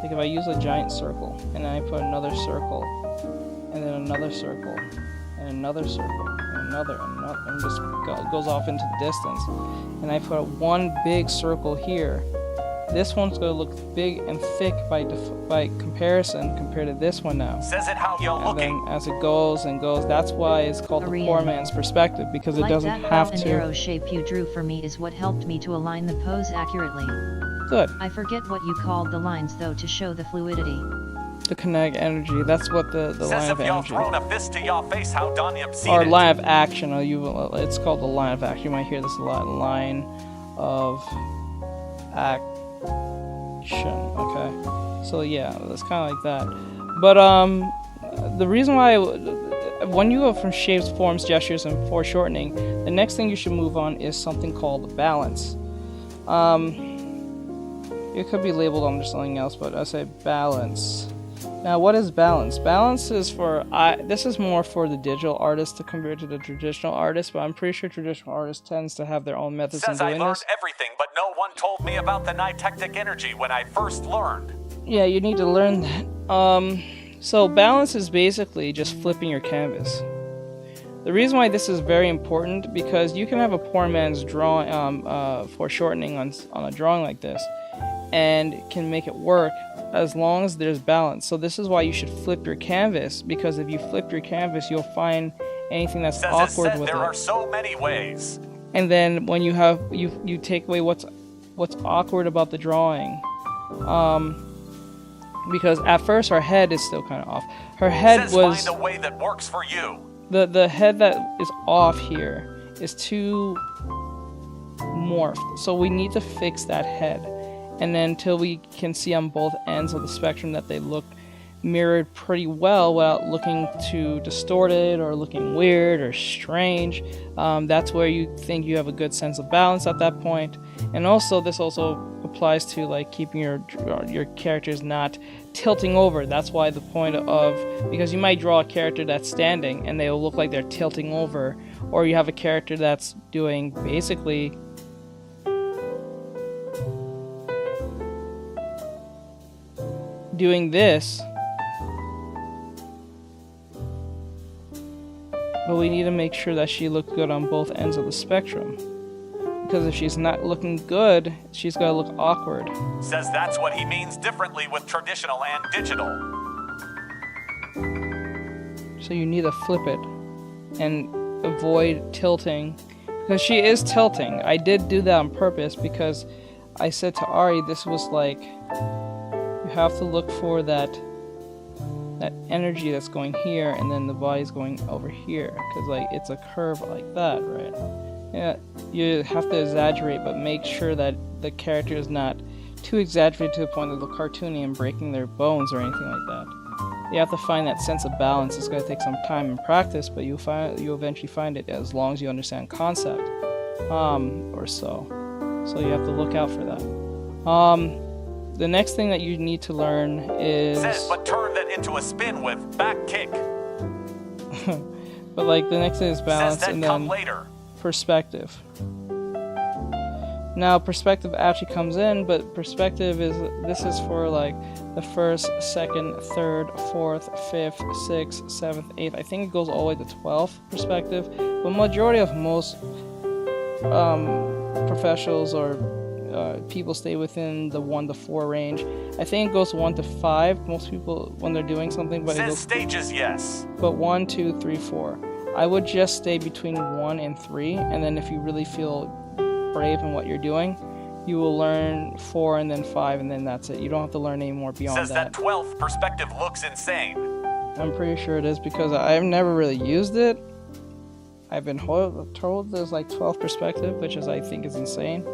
like if I use a giant circle, and then I put another circle, and then another circle, and another circle, and another, and just goes off into the distance. And I put one big circle here. This one's going to look big and thick by comparison compared to this one now. Says it how you're looking. Then as it goes and goes, that's why it's called the poor man's perspective, because it doesn't have Like that to. arrow shape you drew for me is what helped me to align the pose accurately. Good. I forget what you called the lines though to show the fluidity. The kinetic energy. That's what the Says line if of y'all energy. thrown a fist to your face, how done you've seen Or it. line of action. It's called the line of action. You might hear this a lot. Line of action. Okay, so yeah, that's kind of like that. But the reason why when you go from shapes, forms, gestures, and foreshortening, the next thing you should move on is something called balance. It could be labeled under something else, but I say balance. Now, what is balance? Balance is for, this is more for the digital artist to compare to the traditional artist, but I'm pretty sure traditional artists tends to have their own methods in Says I doing learned this. everything, but no one told me about the nitectic energy when I first learned. Yeah, you need to learn that. So balance is basically just flipping your canvas. The reason why this is very important, because you can have a poor man's drawing, foreshortening on a drawing like this, and can make it work as long as there's balance. So this is why you should flip your canvas, because if you flip your canvas, you'll find anything that's awkward with it. There are so many ways. And then when you have you take away what's awkward about the drawing, because at first her head is still kind of off. Her head was find a way that works for you. The head that is off here is too morphed, so we need to fix that head. And then until we can see on both ends of the spectrum that they look mirrored pretty well without looking too distorted or looking weird or strange, that's where you think you have a good sense of balance at that point. And also, this also applies to like keeping your characters not tilting over. That's why the point of, because you might draw a character that's standing and they'll look like they're tilting over, or you have a character that's doing basically doing this, but we need to make sure that she looks good on both ends of the spectrum, because if she's not looking good, she's gonna look awkward. Says that's what he means differently with traditional and digital. So you need to flip it and avoid tilting, because she is tilting. I did do that on purpose, because I said to Ari, this was like, you have to look for that energy that's going here, and then the body's going over here, because like it's a curve like that, right? Yeah, you have to exaggerate, but make sure that the character is not too exaggerated to the point that they're cartoony and breaking their bones or anything like that. You have to find that sense of balance. It's going to take some time and practice, but you'll eventually find it as long as you understand concept, or so. So you have to look out for that. The next thing that you need to learn is... Says, but turn that into a spin with back kick. But like the next thing is balance, and then later. Perspective. Now perspective actually comes in, but perspective this is for like the first, second, third, fourth, fifth, sixth, seventh, eighth. I think it goes all the way to 12th perspective. But majority of most professionals or people stay within the 1 to 4 range. I think it goes 1 to 5. Most people when they're doing something, but says it goes stages, yes. But 1, 2, 3, 4. I would just stay between 1 and 3, and then if you really feel brave in what you're doing, you will learn 4 and then 5, and then that's it. You don't have to learn any more beyond says that. That 12th perspective looks insane. I'm pretty sure it is, because I've never really used it. I've been told there's like 12 perspective, which is I think is insane.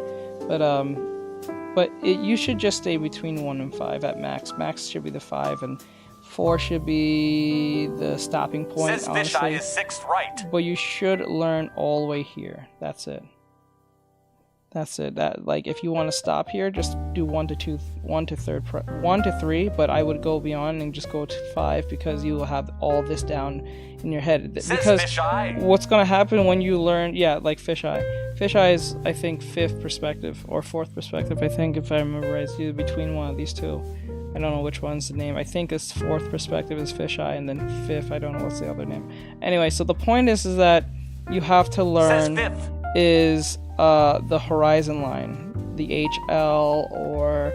But you should just stay between 1 and 5 at max. Max should be the 5, and 4 should be the stopping point. Says honestly. fisheye is 6th right. But you should learn all the way here. That's it. That's it. That like if you want to stop here, just do 1 to 2, 1 to 3. But I would go beyond and just go to 5, because you will have all this down in your head. Says because fisheye. what's gonna happen when you learn? Yeah, like fisheye. Fisheye is I think 5th perspective or 4th perspective. I think if I remember right, it's either between one of these two. I don't know which one's the name. I think it's 4th perspective is fisheye, and then 5th. I don't know what's the other name. Anyway, so the point is that you have to learn is the horizon line, the HL or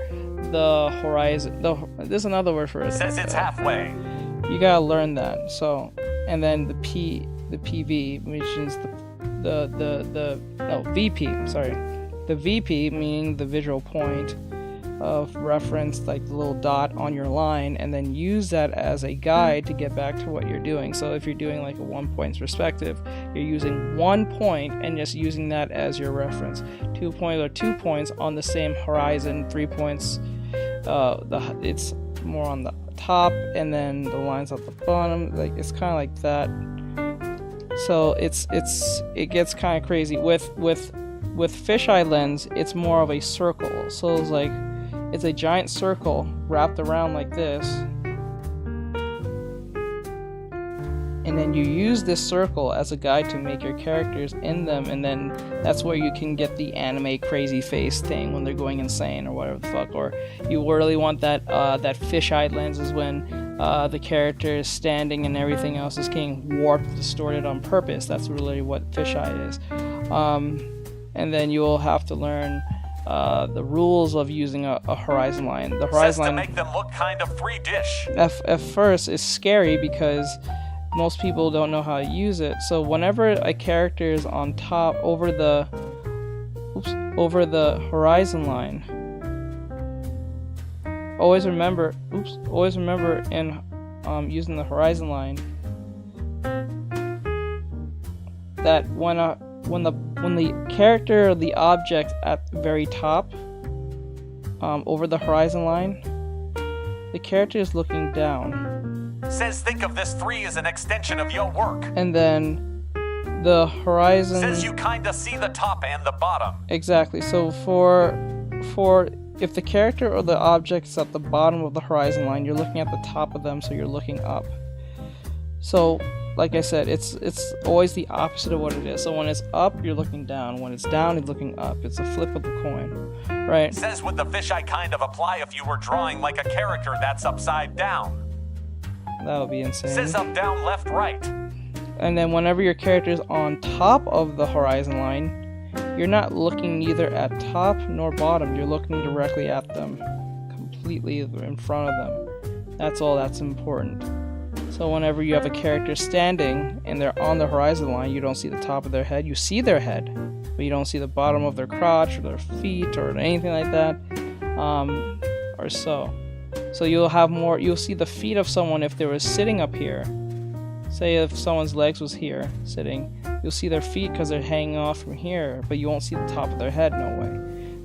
the horizon. There's another word for it. Says it's halfway. You gotta learn that. So, and then the PV, which is VP. Sorry, the VP meaning the visual point of reference, like the little dot on your line, and then use that as a guide to get back to what you're doing. So if you're doing like a 1 point perspective, you're using 1 point and just using that as your reference. 2 points or 2 points on the same horizon. 3 points, it's more on the top, and then the lines at the bottom. Like it's kind of like that. So it gets kind of crazy with fisheye lens. It's more of a circle. So it's like it's a giant circle wrapped around like this, and then you use this circle as a guide to make your characters in them, and then that's where you can get the anime crazy face thing when they're going insane or whatever the fuck. Or you really want that that fisheye lenses when the character is standing and everything else is getting warped, distorted on purpose. That's really what fisheye is. And then you'll have to learn the rules of using a horizon line. The horizon line, to make them look kind of free dish. At first, is scary because most people don't know how to use it. So whenever a character is on top over the horizon line, always remember in using the horizon line that when the character or the object at the very top over the horizon line, the character is looking down. Says think of this 3 as an extension of your work. And then the horizon... Says you kinda see the top and the bottom. Exactly. So for if the character or the object is at the bottom of the horizon line, you're looking at the top of them, so you're looking up. So, like I said, it's always the opposite of what it is. So when it's up, you're looking down. When it's down, you're looking up. It's a flip of the coin, right? Says would the fisheye kind of apply if you were drawing like a character that's upside down? That would be insane. Says up, down, left, right. And then whenever your character is on top of the horizon line, you're not looking neither at top nor bottom. You're looking directly at them, completely in front of them. That's all that's important. So whenever you have a character standing and they're on the horizon line, you don't see the top of their head. You see their head, but you don't see the bottom of their crotch or their feet or anything like that, or so. So you'll see the feet of someone if they were sitting up here. Say if someone's legs was here, sitting, you'll see their feet because they're hanging off from here, but you won't see the top of their head, no way.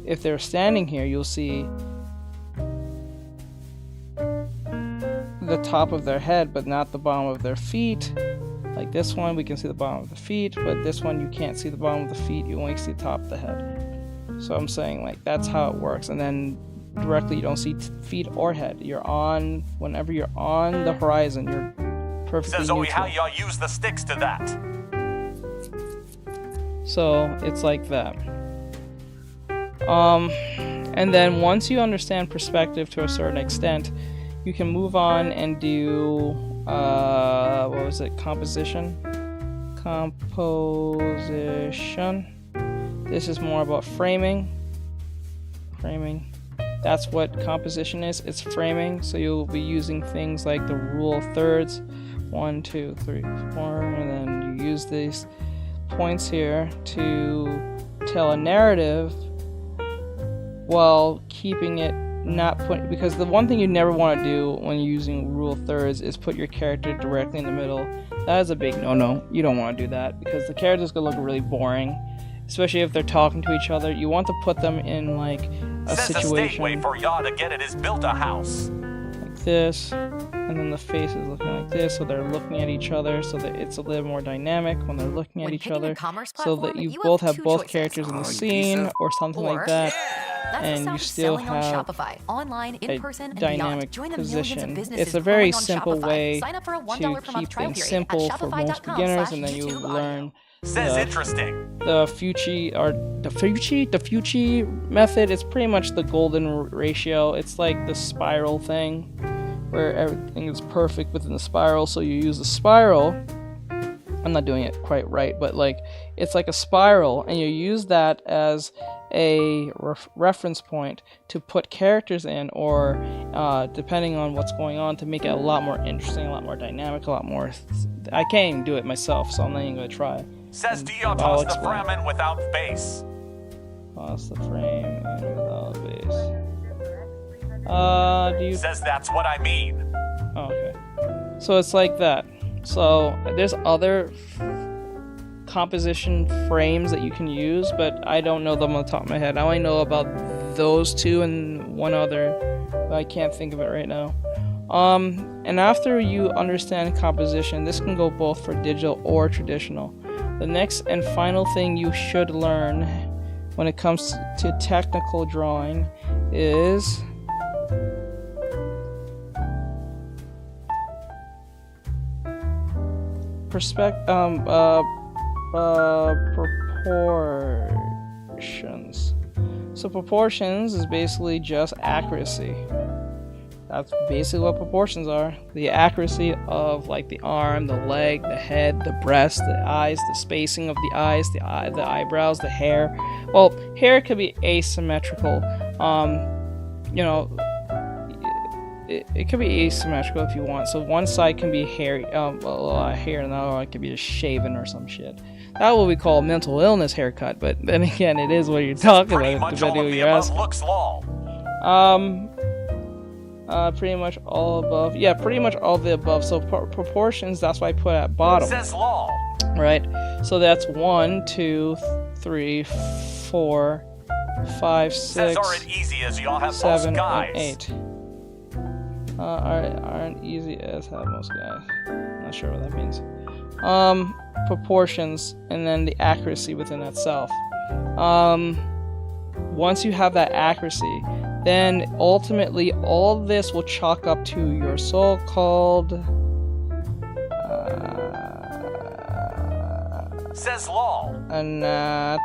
If they're standing here, you'll see the top of their head, but not the bottom of their feet. Like this one, we can see the bottom of the feet, but this one, you can't see the bottom of the feet, you only see the top of the head. So I'm saying, like, that's how it works. And then directly, you don't see feet or head. Whenever you're on the horizon, you're perfectly Says, oh, neutral. how y'all use the sticks to that. So it's like that. And then once you understand perspective to a certain extent, you can move on and do composition. This is more about framing. That's what composition is. It's framing. So you'll be using things like the rule of thirds, 1, 2, 3, 4, and then you use these points here to tell a narrative while keeping it because the one thing you never want to do when you're using rule of thirds is put your character directly in the middle. That is a big no-no. You don't want to do that because the character's gonna look really boring, especially if they're talking to each other. You want to put them in like a situation. A state way for y'all to get it is built a house like this, and then the face is looking like this, so they're looking at each other, so that it's a little more dynamic when they're looking at each other, so that you both have both characters in the scene or something like that. And you still have a dynamic position. It's a very simple way to keep things simple for most beginners, and then you learn the Fuchi method. It's pretty much the golden ratio. It's like the spiral thing, where everything is perfect within the spiral. So you use the spiral. I'm not doing it quite right, but like it's like a spiral, and you use that as a reference point to put characters in, or depending on what's going on, to make it a lot more interesting, a lot more dynamic, a lot more. I can't even do it myself, so I'm not even gonna try. Says do you toss the frame in without base? Toss the frame in without base. Says that's what I mean. Oh, okay. So it's like that. So there's other composition frames that you can use, but I don't know them on the top of my head. I only know about those two and one other, but I can't think of it right now. And after you understand composition, this can go both for digital or traditional. The next and final thing you should learn when it comes to technical drawing is proportions. So proportions is basically just accuracy. That's basically what proportions are. The accuracy of like the arm, the leg, the head, the breast, the eyes, the spacing of the eyes, the eyebrows, the hair. Well, hair could be asymmetrical. You know, it could be asymmetrical if you want. So one side can be hairy, a lot of hair, and the other one could be just shaven or some shit. That's what we call mental illness haircut. But then again, it is what you're talking about, depending on who you're asking. Looks lol. Pretty much all above. Yeah, pretty much all the above. So proportions, that's why I put at bottom. Says lol. Right. So that's 1, 2, 3, 4, 5, 6, Says aren't easy as y'all have 7, most guys. and 8. Aren't easy as have most guys. Not sure what that means. Proportions and then the accuracy within itself. Once you have that accuracy, then ultimately all this will chalk up to your so-called says lol. Anatomy.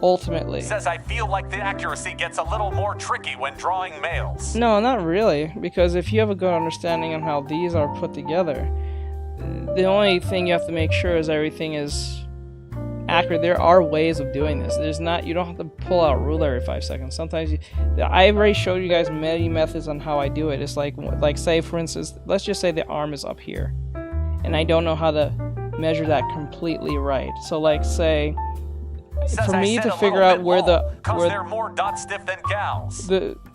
Ultimately. Says I feel like the accuracy gets a little more tricky when drawing males. No, not really, because if you have a good understanding on how these are put together, the only thing you have to make sure is everything is accurate. There are ways of doing this. You don't have to pull out a ruler every 5 seconds. Sometimes I've already showed you guys many methods on how I do it. It's like say for instance, let's just say the arm is up here, and I don't know how to measure that completely right. So like say, for me to figure out where they're more dot stiff than gals.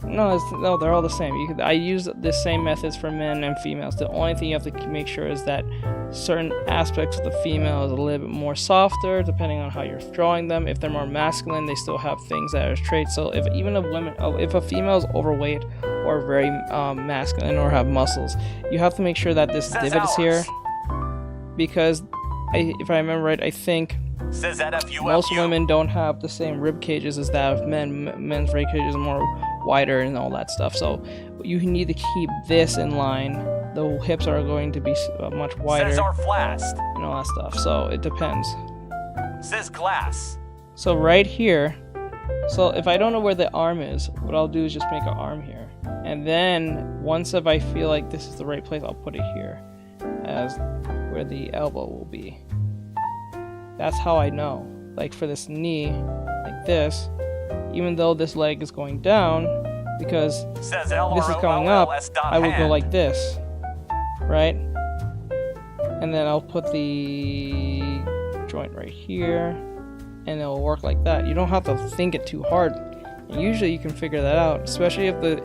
No, they're all the same. I use the same methods for men and females. The only thing you have to make sure is that certain aspects of the female is a little bit more softer, depending on how you're drawing them. If they're more masculine, they still have things that are traits. So if a female is overweight or very masculine or have muscles, you have to make sure that this divot is here, because if I remember right, I think Says that most women don't have the same rib cages as that of men. Men's rib cages are more wider and all that stuff. So you need to keep this in line. The hips are going to be much wider. Says are fast. And all that stuff. So it depends. Says glass. So right here. So if I don't know where the arm is, what I'll do is just make an arm here. And then once if I feel like this is the right place, I'll put it here as where the elbow will be. That's how I know. Like for this knee, like this, even though this leg is going down, because this is coming up, I would go like this, right? And then I'll put the joint right here, and it'll work like that. You don't have to think it too hard. And usually you can figure that out, especially if the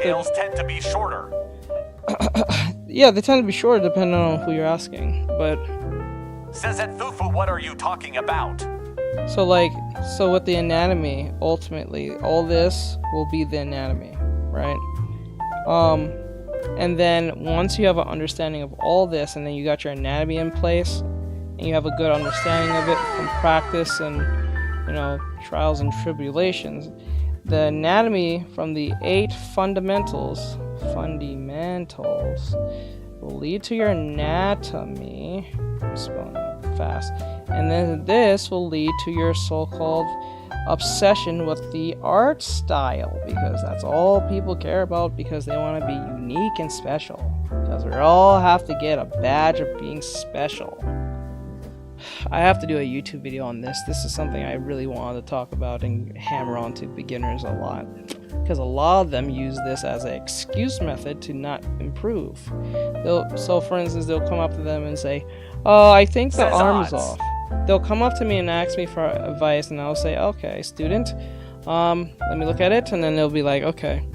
nails tend to be shorter. Yeah, they tend to be shorter depending on who you're asking, but. Says at Fufu, what are you talking about? So with the anatomy, ultimately, all this will be the anatomy, right? And then once you have an understanding of all this, and then you got your anatomy in place, and you have a good understanding of it from practice and, trials and tribulations, the anatomy from the 8 fundamentals will lead to your anatomy. I'm spelling it fast. And then this will lead to your so-called obsession with the art style, because that's all people care about, because they want to be unique and special. Because we all have to get a badge of being special. I have to do a YouTube video on this. This is something I really wanted to talk about and hammer on to beginners a lot. Because a lot of them use this as an excuse method to not improve. So for instance, they'll come up to them and say, "Oh, I think the arm is off." They'll come up to me and ask me for advice, and I'll say, "Okay, student, let me look at it," and then they'll be like, "Okay."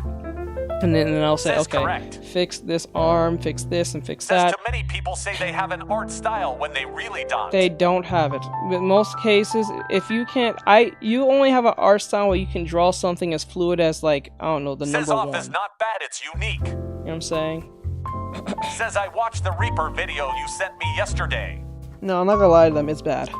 And then I'll say, "Okay, correct. Fix this arm, fix this, and fix that." Too many people say they have an art style when they really don't. They don't have it. In most cases, if you can't, you only have an art style where you can draw something as fluid as, like, I don't know, the number 1. Says off is not bad, it's unique. You know what I'm saying? Says I watched the Reaper video you sent me yesterday. No, I'm not gonna lie to them, it's bad.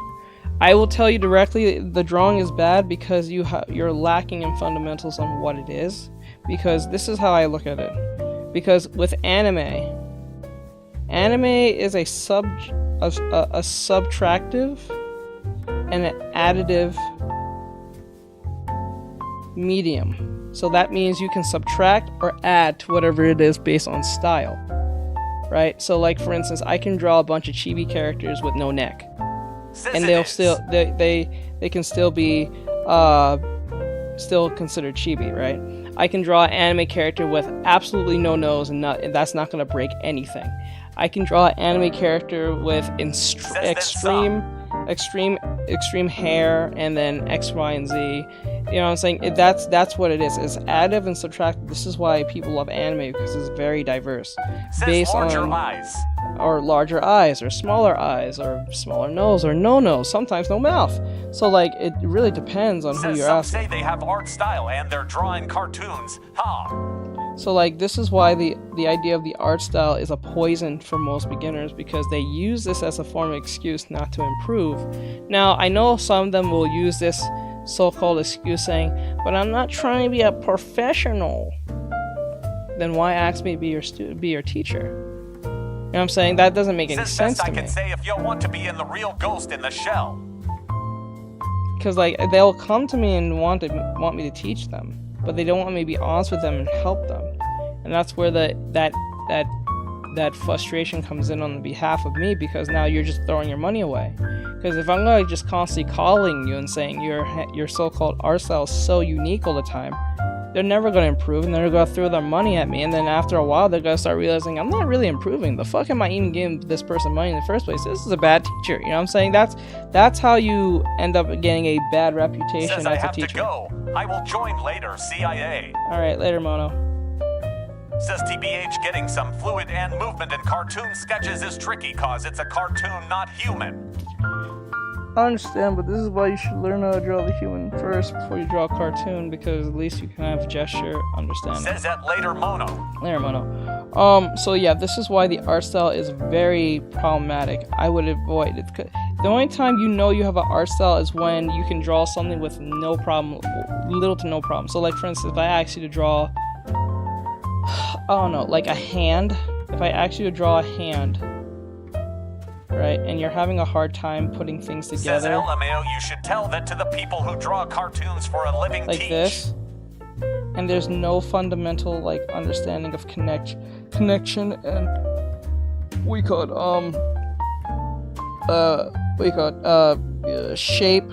I will tell you directly, the drawing is bad because you're lacking in fundamentals on what it is. Because this is how I look at it. Because with anime, Anime is a subtractive and an additive medium. So that means you can subtract or add to whatever it is based on style, right? So like for instance, I can draw a bunch of chibi characters with no neck, and they'll still they can still be still considered chibi, right? I can draw an anime character with absolutely no nose, and that's not going to break anything. I can draw an anime character with extreme hair, and then X, Y, and Z. You know what I'm saying? That's what it is. It's additive and subtractive. This is why people love anime, because it's very diverse. Based on eyes. Or larger eyes, or smaller nose, or no nose, sometimes no mouth. So like it really depends on who you're asking. Some say they have art style and they're drawing cartoons. So like this is why the idea of the art style is a poison for most beginners, because they use this as a form of excuse not to improve. Now I know some of them will use this so-called excuse saying, but I'm not trying to be a professional. Then why ask me to be your teacher? You know what I'm saying? That doesn't make any sense to me. I can say if you want to be in the real Ghost in the Shell. Because like they'll come to me and want me to teach them, but they don't want me to be honest with them and help them. And that's where that frustration comes in on the behalf of me, because now you're just throwing your money away. Because if I'm going to just constantly calling you and saying your so-called art style is so unique all the time, they're never going to improve, and they're going to throw their money at me, and then after a while they're going to start realizing I'm not really improving. The fuck am I even giving this person money in the first place? This is a bad teacher. You know what I'm saying? That's how you end up getting a bad reputation as a teacher. To go. I will join later, CIA. Alright, later, Mono. Says TBH, getting some fluid and movement in cartoon sketches is tricky cause it's a cartoon, not human. I understand, but this is why you should learn how to draw the human first before you draw a cartoon, because at least you can have gesture understanding. Says that later, Mono. Later, Mono. So yeah, this is why the art style is very problematic. I would avoid it. The only time you know you have an art style is when you can draw something with no problem, little to no problem. So like for instance, if I ask you to draw, I don't know, like a hand. If I ask you to draw a hand, right, and you're having a hard time putting things together. Says LMAO, you should tell that to the people who draw cartoons for a living like this, and there's no fundamental like understanding of connection and shape,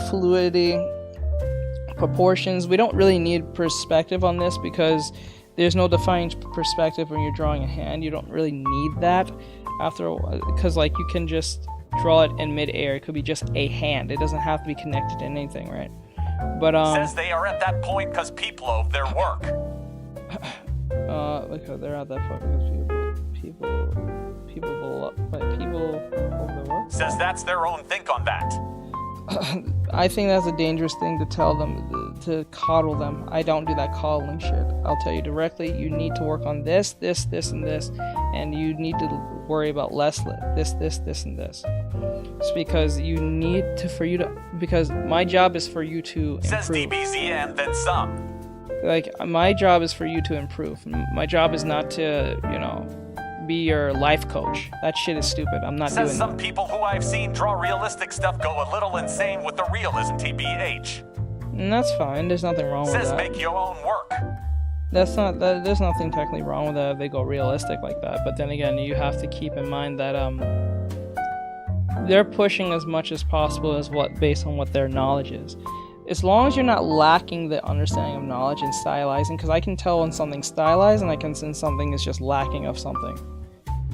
fluidity, proportions. We don't really need perspective on this, because there's no defined perspective when you're drawing a hand. You don't really need that after a while, because like you can just draw it in mid-air. It could be just a hand. It doesn't have to be connected to anything, right? But says they are at that point because people of their work. Look how they're at that point because people of their work. Says that's their own think on that. I think that's a dangerous thing to tell them, to coddle them. I don't do that coddling shit. I'll tell you directly, you need to work on this, and this, and you need to worry about this, and this. It's because you need to, because my job is for you to improve. Says DBZ and then some. Like, my job is for you to improve. My job is not to, be your life coach. That shit is stupid. I'm not doing that. Says some people who I've seen draw realistic stuff go a little insane with the realism, TBH. And that's fine. There's nothing wrong with that. Says make your own work. There's nothing technically wrong with that if they go realistic like that. But then again, you have to keep in mind that they're pushing as much as possible based on what their knowledge is. As long as you're not lacking the understanding of knowledge and stylizing, because I can tell when something's stylized and I can sense something is just lacking of something.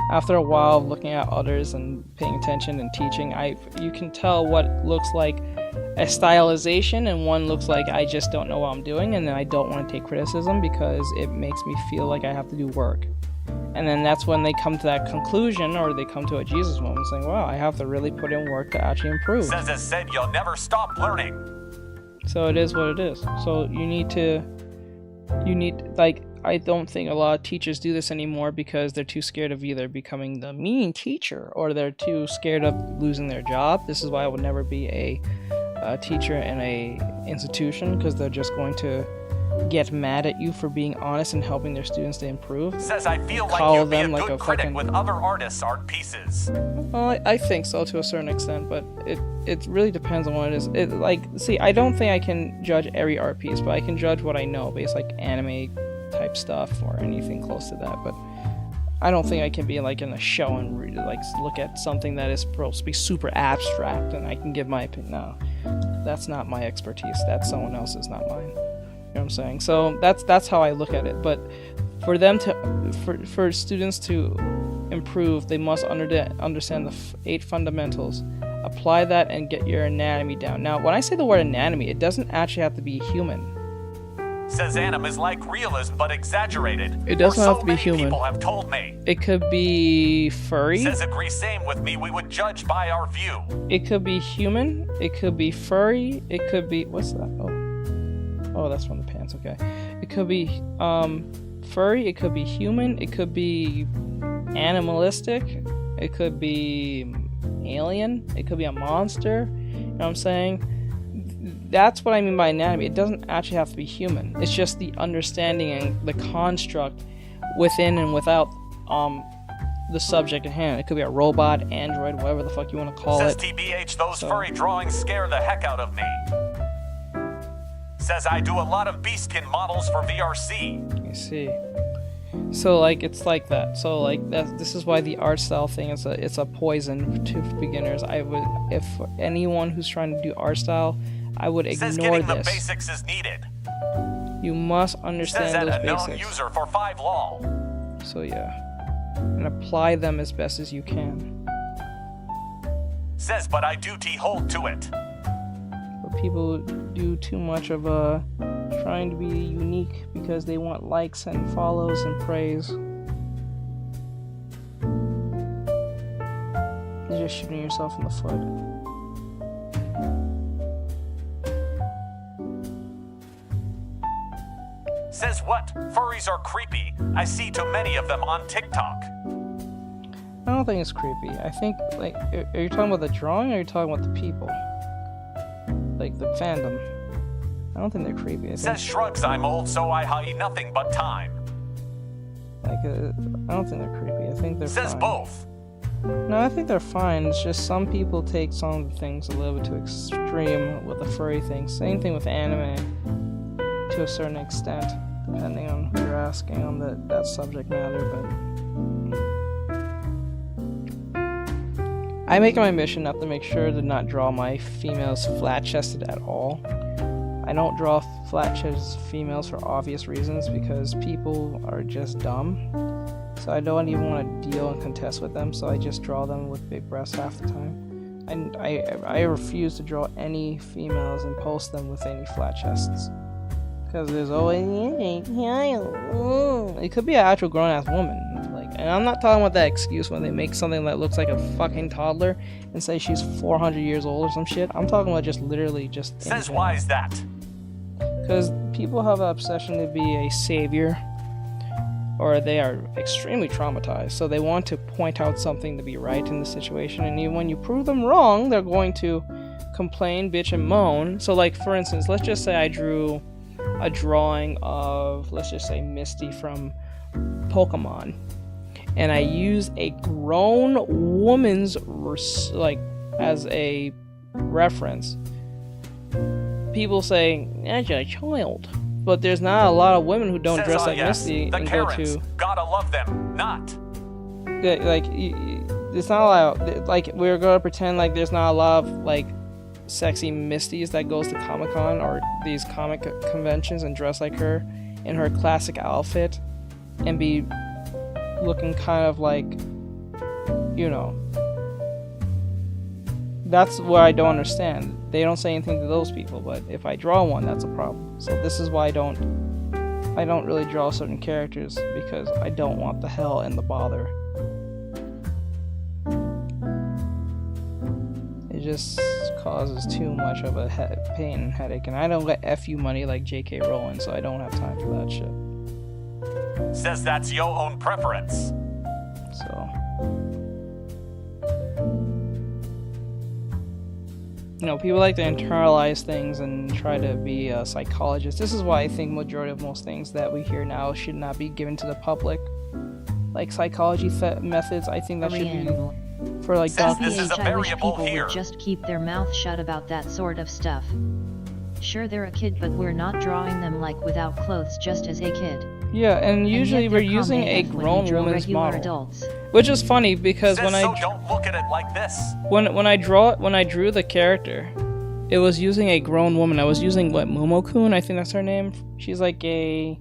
After a while of looking at others and paying attention and teaching, you can tell what looks like a stylization and one looks like I just don't know what I'm doing, and then I don't want to take criticism because it makes me feel like I have to do work. And then that's when they come to that conclusion, or they come to a Jesus moment saying, wow, I have to really put in work to actually improve. Says it said you'll never stop learning. So it is what it is. So I don't think a lot of teachers do this anymore because they're too scared of either becoming the mean teacher or they're too scared of losing their job. This is why I would never be a teacher in a institution, because they're just going to get mad at you for being honest and helping their students to improve. Says I feel like Call you'd be a them like good a critic fucking- with other artists' art pieces. Well, I think so to a certain extent, but it really depends on what it is. See, I don't think I can judge every art piece, but I can judge what I know based like anime type stuff or anything close to that. But I don't think I can be like in a show and look at something that is supposed to be super abstract and I can give my opinion. No, that's not my expertise. That's someone else's, not mine. You know what I'm saying? So that's how I look at it. But for them for students to improve, they must understand the 8 fundamentals, apply that, and get your anatomy down. Now, when I say the word anatomy, it doesn't actually have to be human. Says anime is like realism but exaggerated. It doesn't have to be so many human. People have told me. It could be furry. Says agree same with me. We would judge by our view. It could be human. It could be furry. It could be what's that? Oh, that's from the pants. Okay. It could be furry. It could be human. It could be animalistic. It could be alien. It could be a monster. You know what I'm saying? That's what I mean by anatomy. It doesn't actually have to be human. It's just the understanding and the construct within and without the subject at hand. It could be a robot, android, whatever the fuck you want to call Says it. TBH, those furry drawings scare the heck out of me. Says I do a lot of beastkin models for VRC. You see. So like it's like that. So like this is why the art style thing is it's a poison to beginners. I would, if anyone who's trying to do art style, I would Says ignore getting this. the basics is needed. You must Says understand that those a known basics. user for 5 lol. So yeah, and apply them as best as you can. Says but I do hold to it. But people do too much of trying to be unique because they want likes and follows and praise. You're just shooting yourself in the foot. Says what? Furries are creepy. I see too many of them on TikTok. I don't think it's creepy. I think, like, are you talking about the drawing or are you talking about the people? Like, the fandom. I don't think they're creepy. I think, Says shrugs I'm old so I hide nothing but time. like, I don't think they're creepy. I think they're Says fine. both. No, I think they're fine. It's just some people take some of the things a little bit too extreme with the furry thing. Same thing with anime, to a certain extent, depending on who you're asking on that subject matter. But I make it my mission not to make sure to not draw my females flat-chested at all. I don't draw flat-chested females for obvious reasons because people are just dumb. So I don't even want to deal and contest with them, so I just draw them with big breasts half the time. And I refuse to draw any females and post them with any flat chests. Because there's always... It could be an actual grown-ass woman. And I'm not talking about that excuse when they make something that looks like a fucking toddler and say she's 400 years old or some shit. I'm talking about just literally just... Says why is that? Because people have an obsession to be a savior, or they are extremely traumatized, so they want to point out something to be right in the situation, and even when you prove them wrong, they're going to complain, bitch, and moan. So, like, for instance, let's just say I drew a drawing of, let's just say, Misty from Pokemon, and I use a grown woman's, like, as a reference. People say, that's a child. But there's not a lot of women who don't Says, dress like yes, Misty the and Karens. go to... Gotta love them. Not. Like, it's not a lot... Like, we're gonna pretend like there's not a lot of, like, sexy Misties that goes to Comic-Con or these comic conventions and dress like her in her classic outfit and be looking kind of like, you know... That's what I don't understand. They don't say anything to those people, but if I draw one, that's a problem. So this is why I don't really draw certain characters, because I don't want the hell and the bother. It just causes too much of a pain and headache, and I don't get FU money like J.K. Rowling, so I don't have time for that shit. Says that's your own preference. So... you know, people like to internalize things and try to be a psychologist. This is why I think majority of most things that we hear now should not be given to the public. Like psychology methods, I think that should be for like doctors. This is a I wish variable people here. would just keep their mouth shut about that sort of stuff. Sure, they're a kid, but we're not drawing them like without clothes just as a kid. Yeah, and usually yet we're they're using a competent when we grown draw woman's regular model, adults. which is funny because Says so don't look at it like this. when I drew the character, it was using a grown woman. I was using what, Momo-kun, I think that's her name. She's like a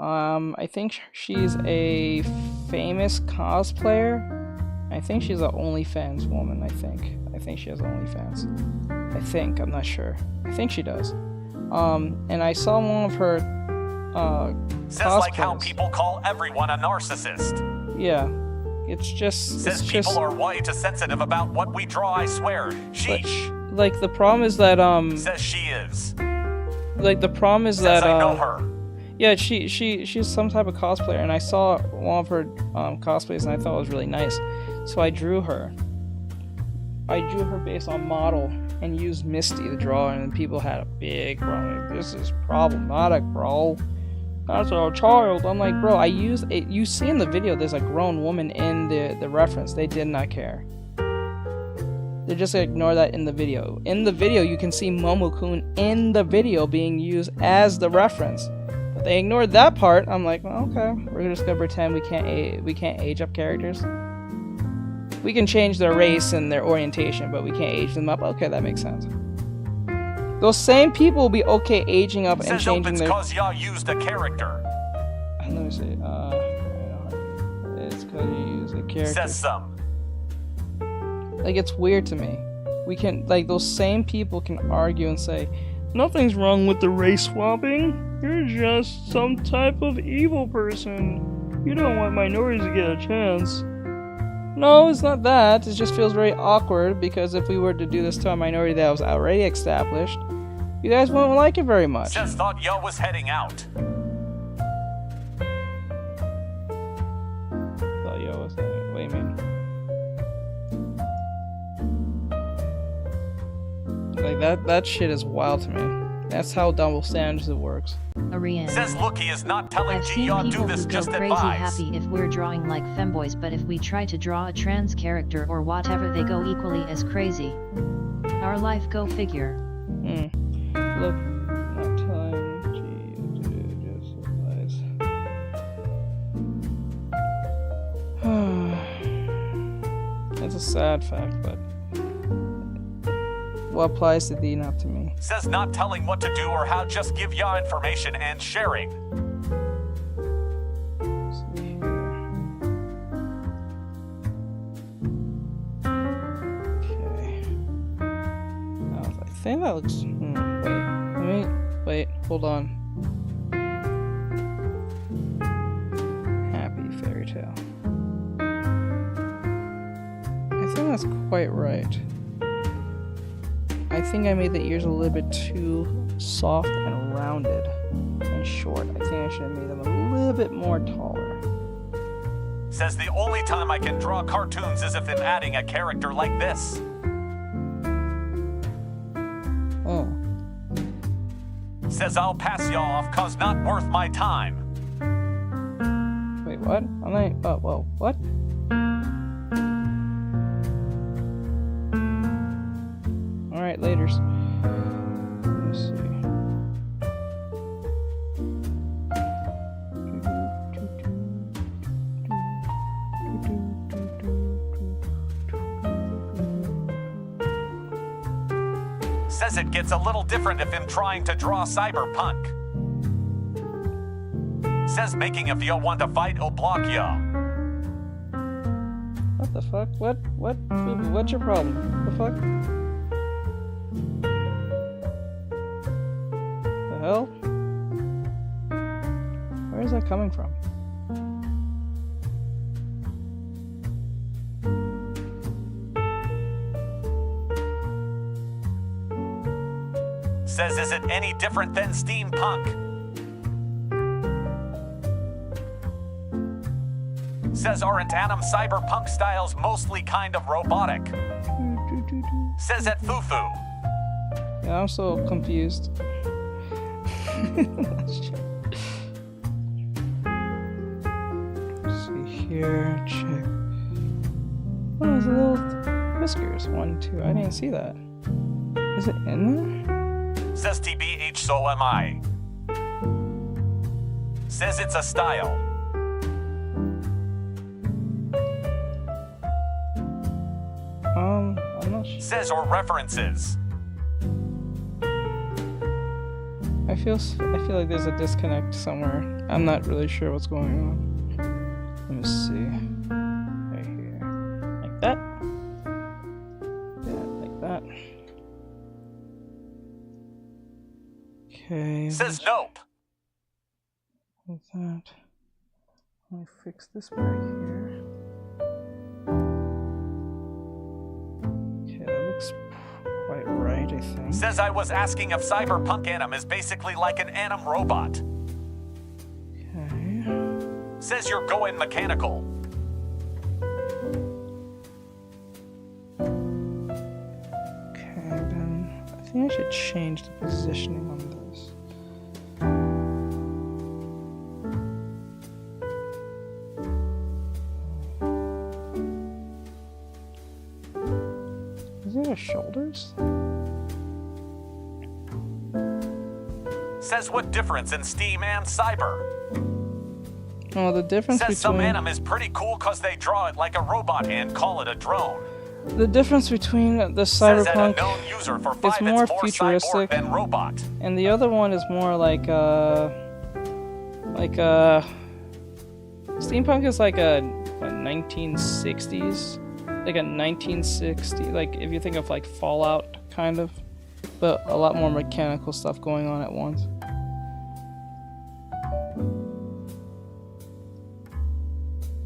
I think she's a famous cosplayer. I think she's an OnlyFans woman. I think she has OnlyFans. I'm not sure. I think she does. And I saw one of her Says cosplays. like how people call everyone a narcissist. Yeah, it's just. Says it's people just, are way too sensitive about what we draw, I swear. Sheesh. like the problem is that Says she is. like the problem is Says that I know her. yeah, she's some type of cosplayer, and I saw one of her cosplays, and I thought it was really nice, so I drew her. I drew her based on model and used Misty to draw, and people had a big problem. Like, this is problematic, bro. That's a child. I'm like, bro, I used it. You see in the video, there's a grown woman in the reference. They did not care. They just ignore that in the video. In the video, you can see Momo-kun in the video being used as the reference. But they ignored that part. I'm like, well, okay, we're just gonna pretend we can't age up characters. We can change their race and their orientation, but we can't age them up. Okay, that makes sense. Those same people will be okay aging up and Says changing it's their. cause y'all used a character. Let me see. It's because you use a character. Says some. Like, it's weird to me. We can, like, those same people can argue and say, nothing's wrong with the race swapping. You're just some type of evil person. You don't want minorities to get a chance. No, it's not that. It just feels very awkward because if we were to do this to a minority that was already established, you guys wouldn't like it very much. Says thought y'all was heading out. Thought you was saying, what do you mean? Like that shit is wild to me. That's how double standards it works. Ariane. Says look, he is not telling I've G seen y'all do people this, who go just crazy advise. happy if we're drawing like femboys, but if we try to draw a trans character or whatever, they go equally as crazy. Our life, go figure. Look, not telling G to do just advise. It's a sad fact, but what applies to D, not to me. Says not telling what to do or how, just give y'all information and sharing. Let's see here. Okay. Now, I think that looks. Wait, hold on. Happy fairy tale. I think that's quite right. I think I made the ears a little bit too soft and rounded and short. I think I should have made them a little bit more taller. Says the only time I can draw cartoons is if I'm adding a character like this. Oh. Says I'll pass y'all off cause not worth my time. Wait, what? I'm not. Oh, whoa, what? Alright, laters. Let's see. Says it gets a little different if I'm trying to draw cyberpunk. Says making if y'all want to fight or block y'all. What the fuck? What? Fubu, what's your problem? The fuck? The hell? Where is that coming from? Says is it any different than steampunk? Says aren't anim cyberpunk styles mostly kind of robotic? Says at Fufu. Yeah, I'm so confused. Let's see here, check. Oh, there's a little whiskers. 1, 2. I didn't see that. Is it in there? Says TBH, so am I. Says it's a style. I'm not sure. Says or references. I feel like there's a disconnect somewhere. I'm not really sure what's going on. Let me see. Right here. Like that. Yeah, like that. Okay. Says nope. Like that. Let me fix this back here. Okay, that looks quite right, I think. Says I was asking if cyberpunk anim is basically like an anim robot. Okay. Says you're going mechanical. Okay, then I think I should change the positioning on this. Is it her shoulders? Says what difference in Steam and Cyber. Oh, the difference Says some between anim is pretty cool cause they draw it like a robot and call it a drone. the difference between the Says that a cyberpunk known user for 5 more it's more futuristic. cyborg than robot. and the other one is more like steampunk is like a 1960s, like a 1960, like if you think of like Fallout kind of, but a lot more mechanical stuff going on at once.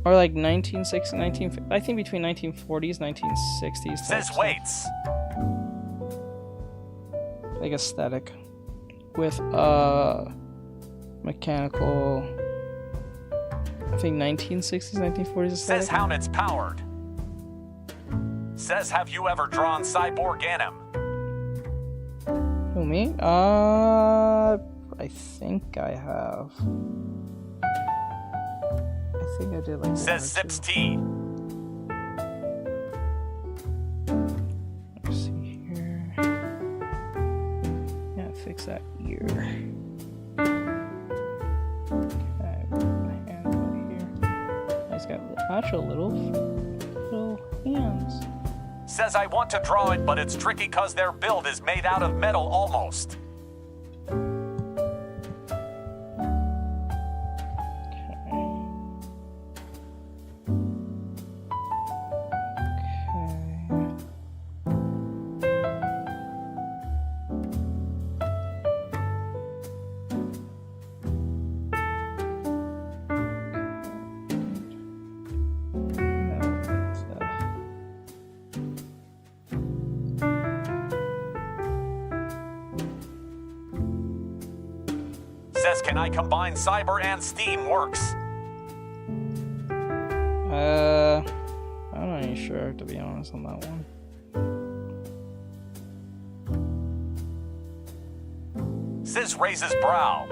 Or like 1960, I think between 1940s, 1960s. Says stuff. weights. Like aesthetic with mechanical, I think 1960s, 1940s aesthetic. Says how it's powered. Says have you ever drawn cyborg anim? Who, me? I think I have. I think I did like. Says sips tea. Let's see here. Yeah, fix that ear. Okay, put my hand right here. He's got actual little hands. Says I want to draw it, but it's tricky cause their build is made out of metal almost. Says can I combine Cyber and Steam works? I'm not even sure, to be honest, on that one. Says raises brow.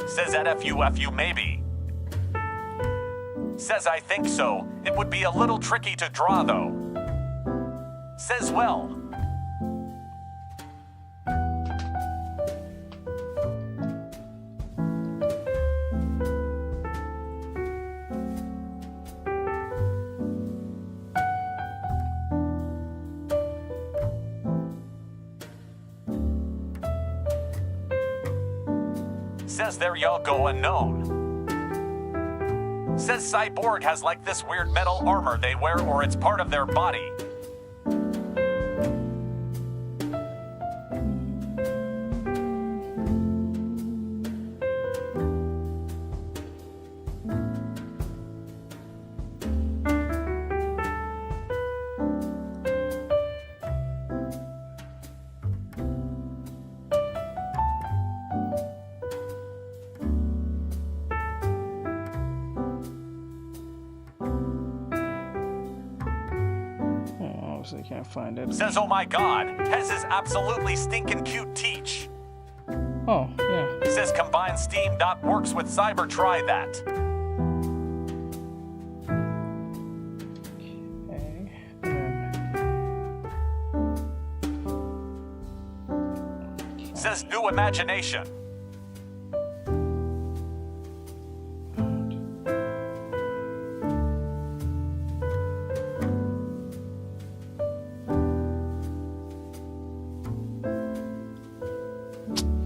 Says at FU maybe. Says I think so. It would be a little tricky to draw though. Says well. Says there y'all go unknown. Says Cyborg has like this weird metal armor they wear or it's part of their body. can't find it. Says, oh my god, Hez is absolutely stinking cute teach. Oh, yeah. Says combine Steam works with Cyber, try that. Okay. Says new imagination.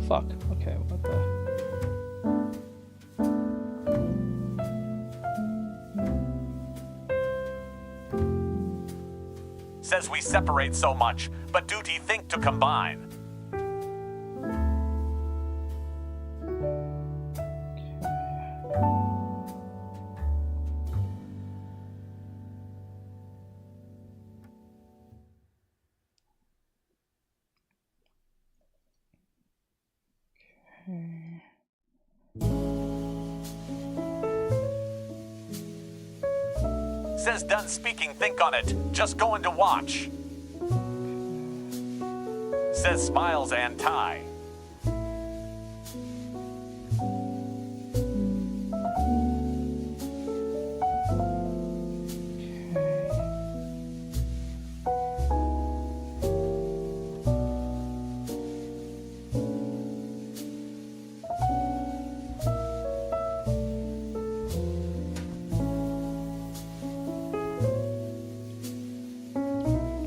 Fuck. Okay, what the? Says we separate so much, but duty think to combine. Says done speaking, think on it. Just going to watch. Says smiles and tie.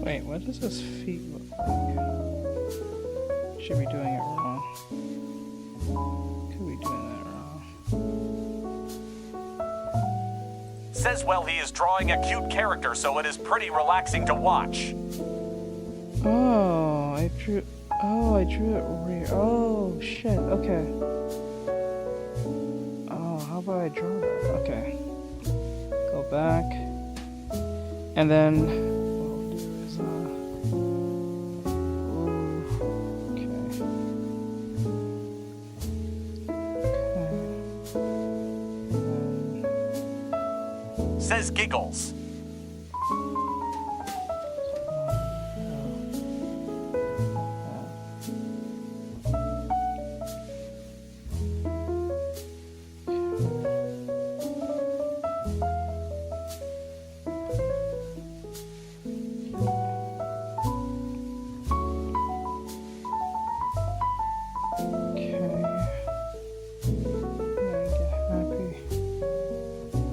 Wait, what does this feet look like? Should be doing it wrong. Could be doing that wrong. Says well he is drawing a cute character, so it is pretty relaxing to watch. Oh, I drew it rear. Oh, shit, okay. Oh, how about I draw that? Okay. Go back. And then what we'll do is, Says giggles.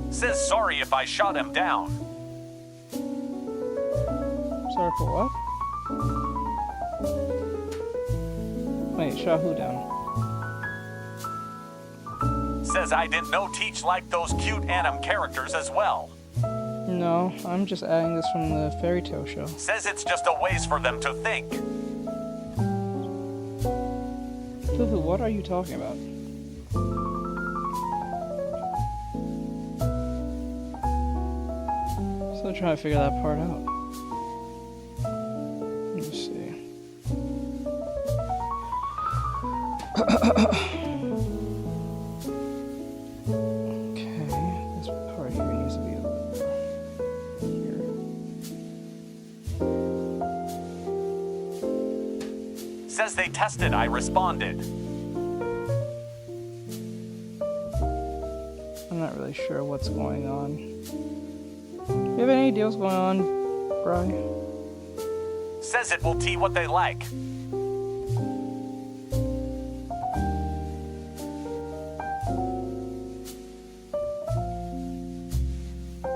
Says sorry if I shot him down. sorry for what? Wait, shot who down? Says I didn't know Teach liked those cute anim characters as well. No, I'm just adding this from the fairy tale show. Says it's just a ways for them to think. Fufu, what are you talking about? Still trying to figure that part out. Let's see. Okay, this part here needs to be a little bit here. Says they tested, I responded. I'm not really sure what's going on. Do you have any idea what's going on, Bri? Says it will tee what they like.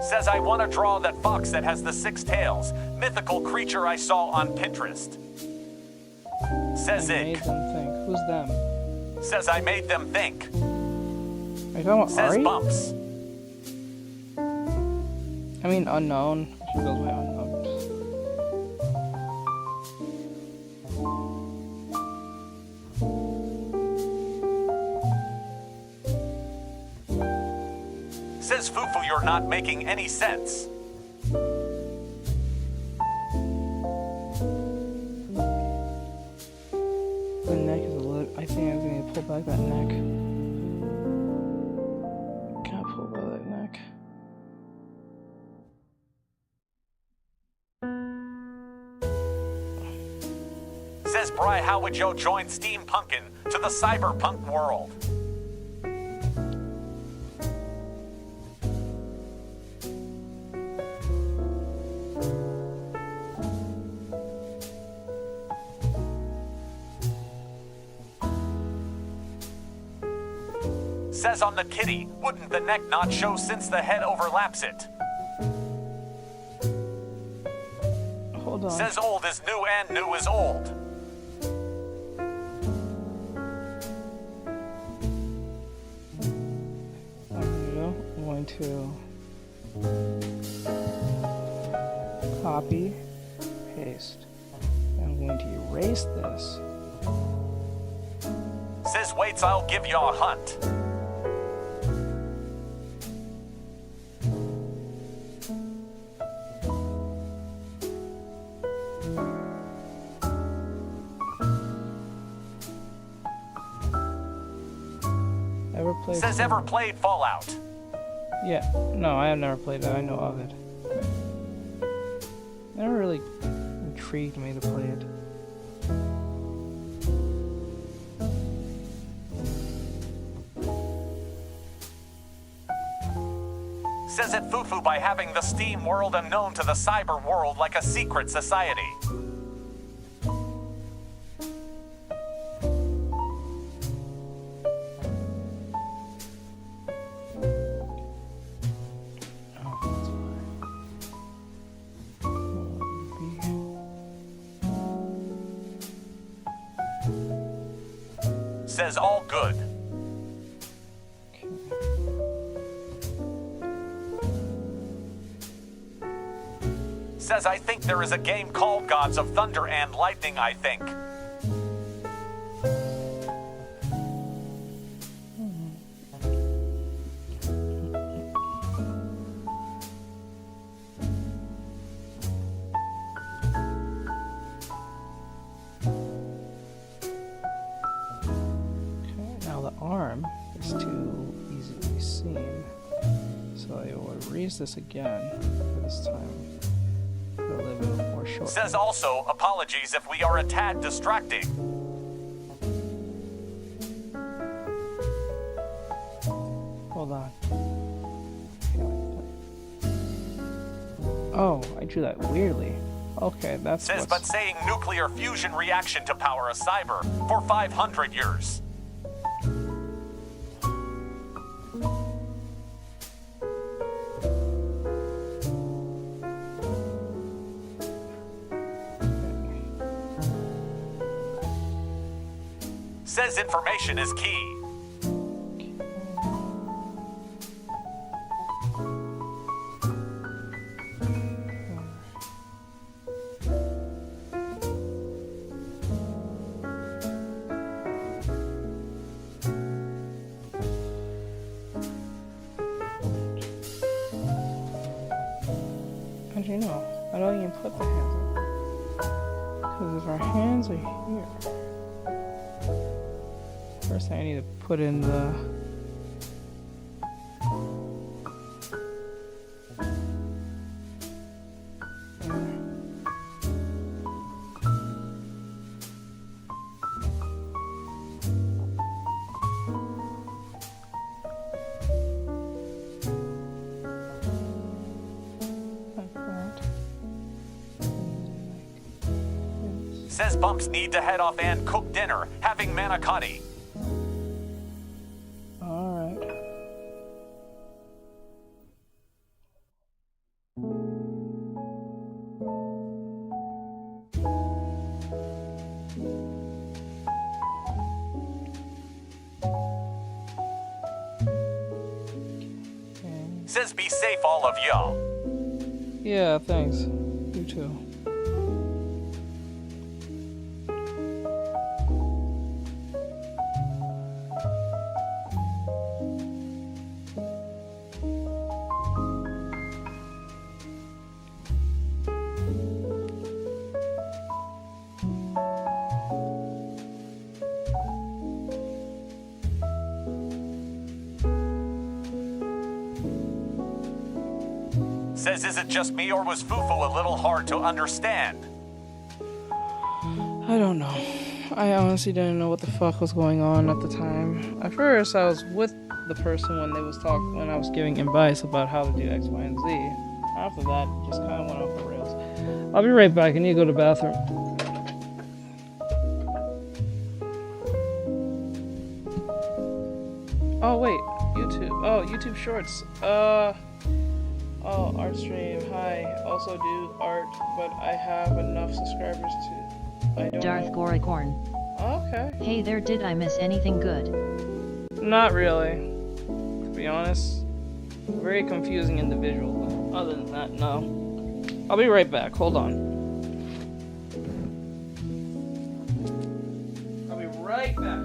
Says I want to draw that fox that has the 6 tails, mythical creature I saw on Pinterest. Says I it. made them think. Who's them? Says I made them think. Are you talking about Says Ari? bumps. I mean unknown. She goes by unknown. Says Fufu, you're not making any sense. The neck is a little. I think I'm going to pull back that neck. Can't pull back that neck. Says Bry, how would yo join steampunkin' to the cyberpunk world? Says on the kitty, wouldn't the neck not show since the head overlaps it? Hold on. Says old is new and new is old. I'm going to copy, paste. I'm going to erase this. Says waits, I'll give you a hunt. Ever played? Says ever played Fallout? Yeah. No, I have never played it. I know of it. Never really intrigued me to play it. Says it foo-foo by having the Steam world unknown to the cyber world like a secret society. Says all good. Says I think there is a game called Gods of Thunder and Lightning, I think. Now the arm is too easily seen, so I will erase this again for this time. A little bit more short. Says also apologies if we are a tad distracting. Hold on. Oh, I drew that weirdly. Okay, that's Says but saying nuclear fusion reaction to power a cyber for 500 years. Says information is key. How'd you know? I don't even put the hands up. Because if our hands are here. First thing I need to put in the like that. Says bumps need to head off and cook dinner, having manicotti. Says be safe, all of y'all. Yeah, thanks. You too. Says is it just me or was Fufu a little hard to understand? I don't know. I honestly didn't know what the fuck was going on at the time. At first, I was with the person when when I was giving advice about how to do X, Y, and Z. After that, it just kind of went off the rails. I'll be right back. I need to go to the bathroom. Oh wait, YouTube. Oh, YouTube Shorts. Oh, art stream. Hi. Also do art, but I have enough subscribers to. I don't Darth know. Goricorn. Okay. Hey there, did I miss anything good? Not really. To be honest, very confusing individual. But other than that, no. I'll be right back. Hold on. I'll be right back.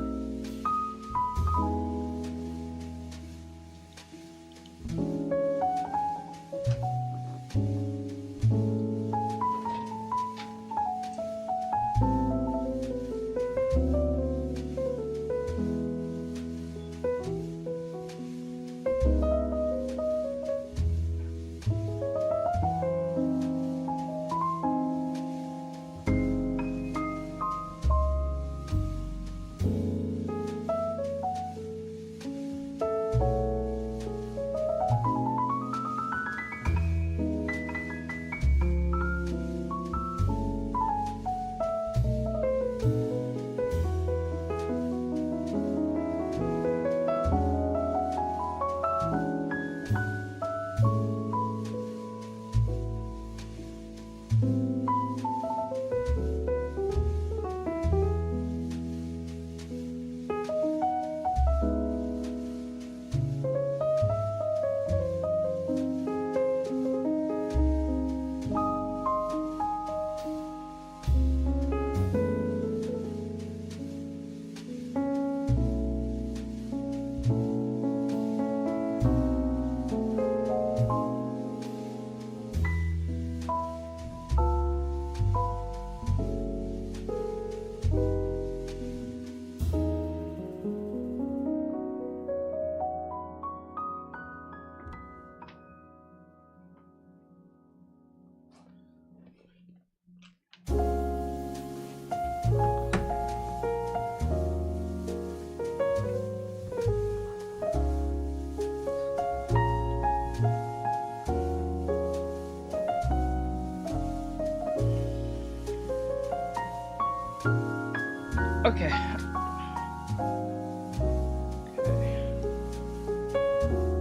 Okay.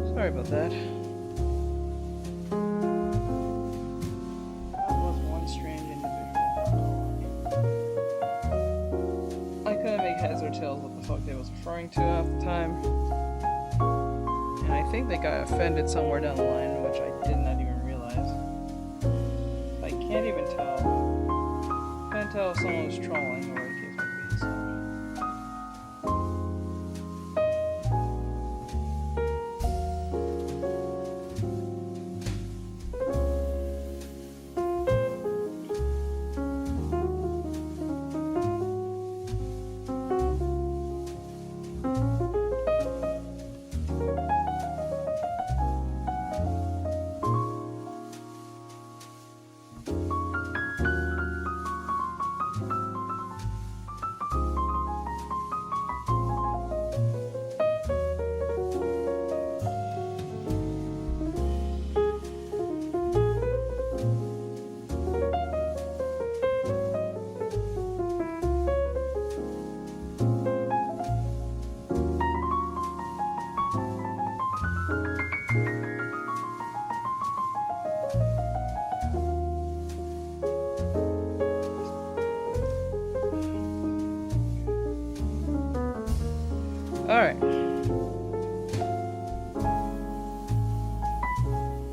Sorry about that. That was one strange individual. I couldn't make heads or tails what the fuck they was referring to at the time. And I think they got offended somewhere down the line, which I did not even realize. I can't even tell. Can't tell if someone was trolling or the case might be. So.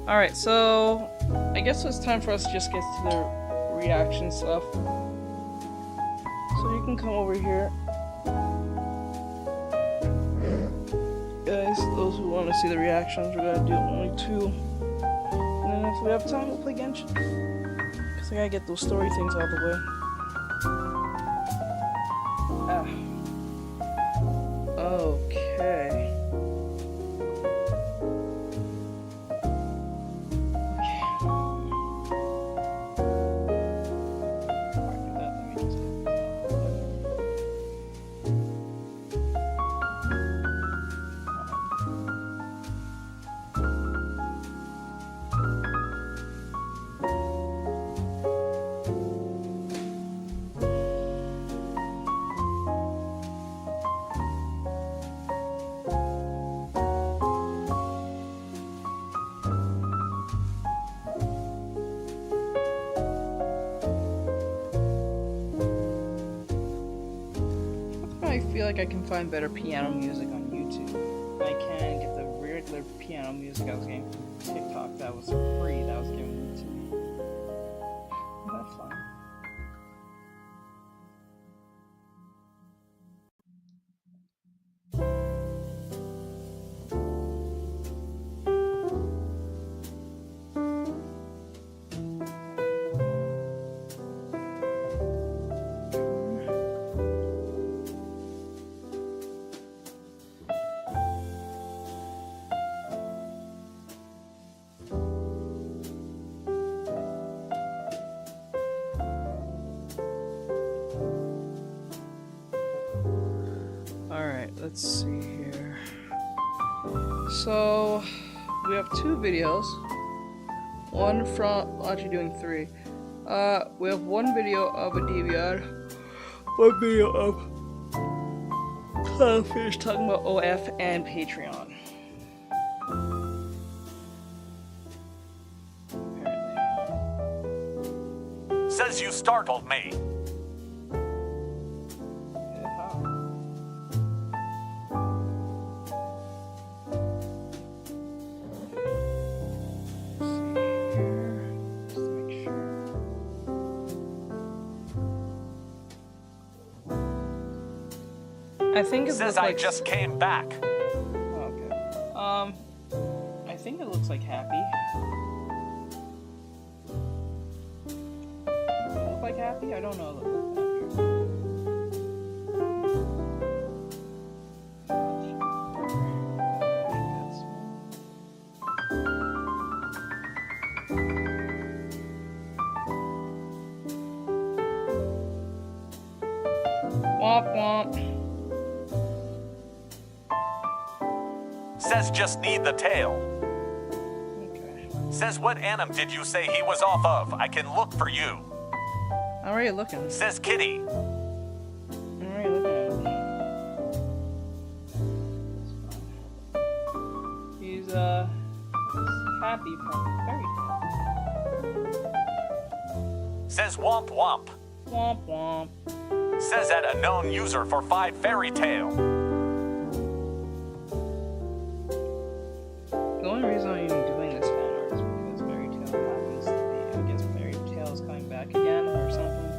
Alright, so I guess it's time for us to just get to the reaction stuff. So you can come over here. Guys, those who want to see the reactions, we're gonna do only 2. And then if we have time, we'll play Genshin. Because I gotta get those story things out of the way. Okay. feel like I can find better piano music on YouTube. I can get the regular piano music I was getting from TikTok that was free, that was given to me. That's fun. Let's see here. So we have 2 videos. One from actually doing 3. We have 1 video of a DVR, 1 video of Clownfish talking about OF and Patreon. Apparently. Says you startled me. I think it says looks I like just came back. Okay. I think it looks like happy. Does it look like happy? I don't know. It looks like happy. Womp womp. Says just need the tail. Okay. Says what anim did you say he was off of? I can look for you. I'm already looking. Says Kitty. I'm already looking at him. He's happy from fairy tale. Says womp womp. Womp womp. Says that a known user for 5 fairy tale. The only reason I'm even doing this fan art is because fairy tale happens to be, I guess fairy tale is coming back again or something.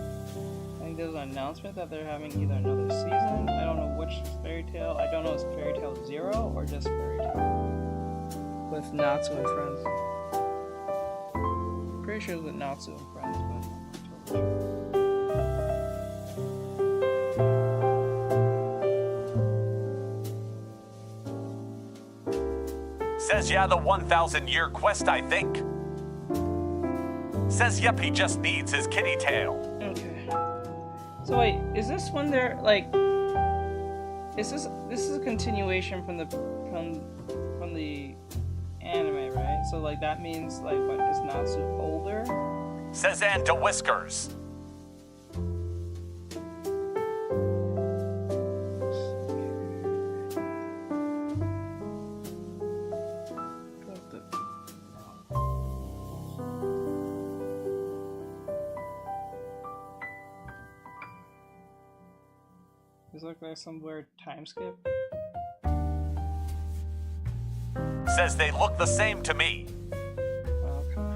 I think there's an announcement that they're having either another season. I don't know which fairy tale. I don't know if it's Fairy Tale 0 or just Fairy Tale with Natsu and friends. Pretty sure it's with Natsu and friends, but I'm not totally sure. Says yeah, the 1,000-year quest, I think. Says yep, he just needs his kitty tail. Okay. So wait, is this when they're like? Is this is a continuation from the anime, right? So like that means like what is Natsu older? Says and to whiskers. Does it look like some weird time skip? Says they look the same to me. Okay.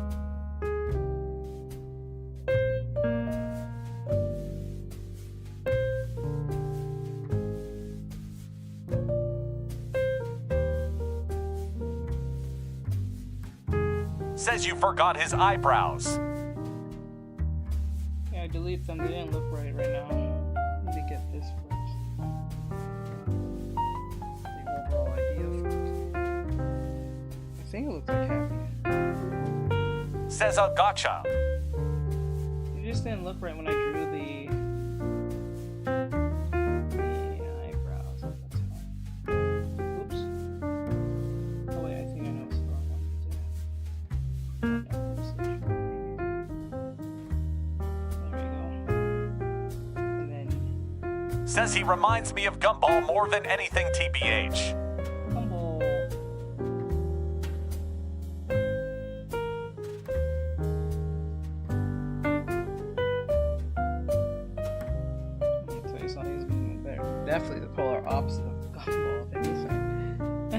Says you forgot his eyebrows. Yeah, I delete them. They didn't look right now. Need to get this first. The overall idea first. I think it looks like happy. Says a gotcha. It just didn't look right when I drew the eyebrows. That's fine. Oops. Oh wait, I think I know what's wrong. There we go. And then Says he reminds me of Gumball more than anything, TBH. humble. Let me tell you something, he's moving better. definitely the polar opposite of Gumball, if anything.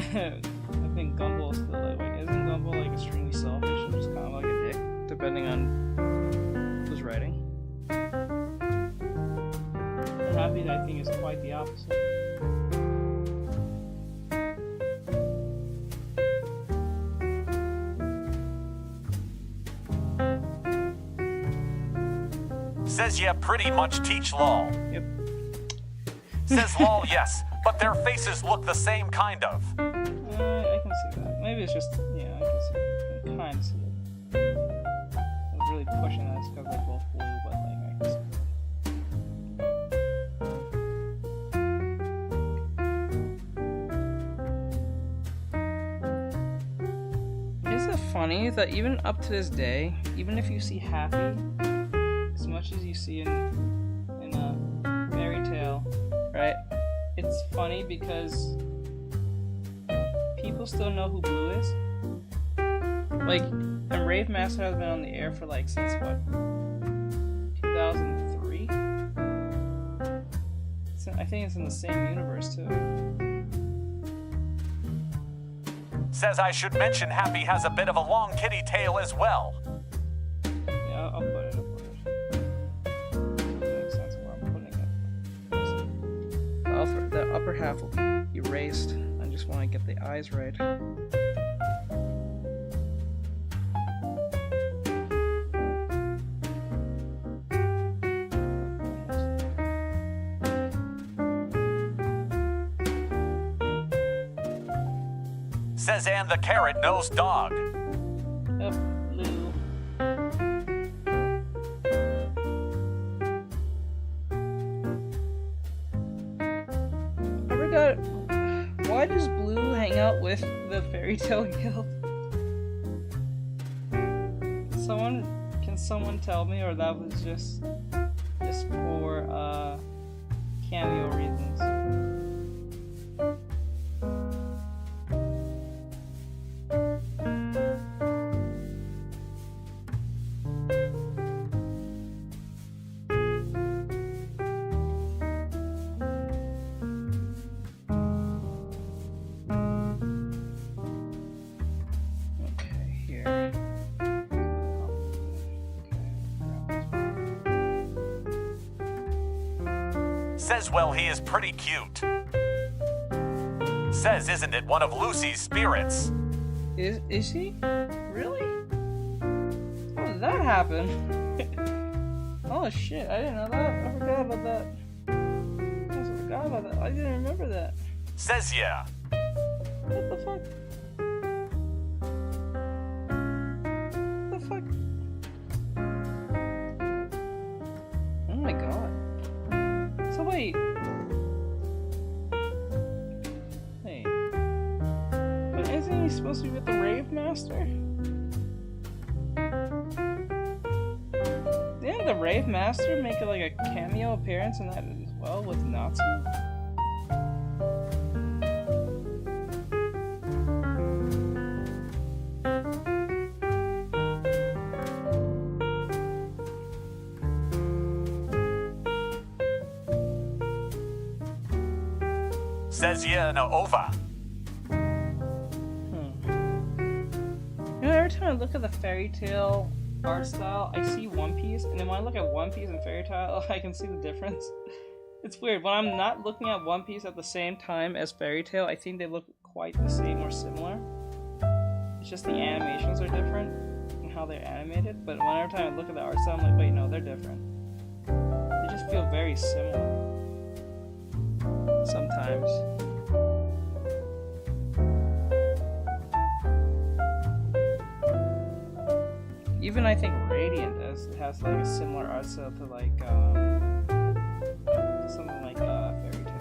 I think Gumball is still like, isn't Gumball like extremely selfish and just kind of like a dick, depending on who's writing? Happy, I think, is quite the opposite. Says you pretty much teach lol. Yep. Says lol, yes, but their faces look the same kind of. I can see that. Maybe it's just, yeah, I can see it. I can kind of see it. I was really pushing that because they're both blue, but like, I can see it. Isn't it funny that even up to this day, even if you see Happy, as much as you see in a fairy tale, right? It's funny because people still know who Blue is. Like, and Rave Master has been on the air for like since what? 2003? I think it's in the same universe too. Says I should mention Happy has a bit of a long kitty tail as well. Yeah, I'll put it. Makes sense where I'm putting it. The upper half will be erased. I just want to get the eyes right. Says and the carrot-nosed dog. Yep, Blue. I forgot. Why does Blue hang out with the Fairy Tale Guild? Can someone tell me, or that was just for cameo reasons? Says, well, he is pretty cute. Says, isn't it one of Lucy's spirits? Is he? Really? How did that happen? Oh shit, I didn't know that. I forgot about that. I didn't remember that. Says, yeah. What the fuck? What the fuck? Oh my god. So wait. But isn't he supposed to be with the Rave Master? Didn't the Rave Master make like a cameo appearance in that as well with Natsu? Says yeah, no over. You know, every time I look at the Fairy Tale art style, I see One Piece, and then when I look at One Piece and Fairy Tale, I can see the difference. It's weird. When I'm not looking at One Piece at the same time as Fairy Tale, I think they look quite the same or similar. It's just the animations are different and how they're animated, but every time I look at the art style, I'm like, wait, no, they're different. They just feel very similar. Sometimes. Even I think Radiant has like a similar art style to like to something like Fairy Tale.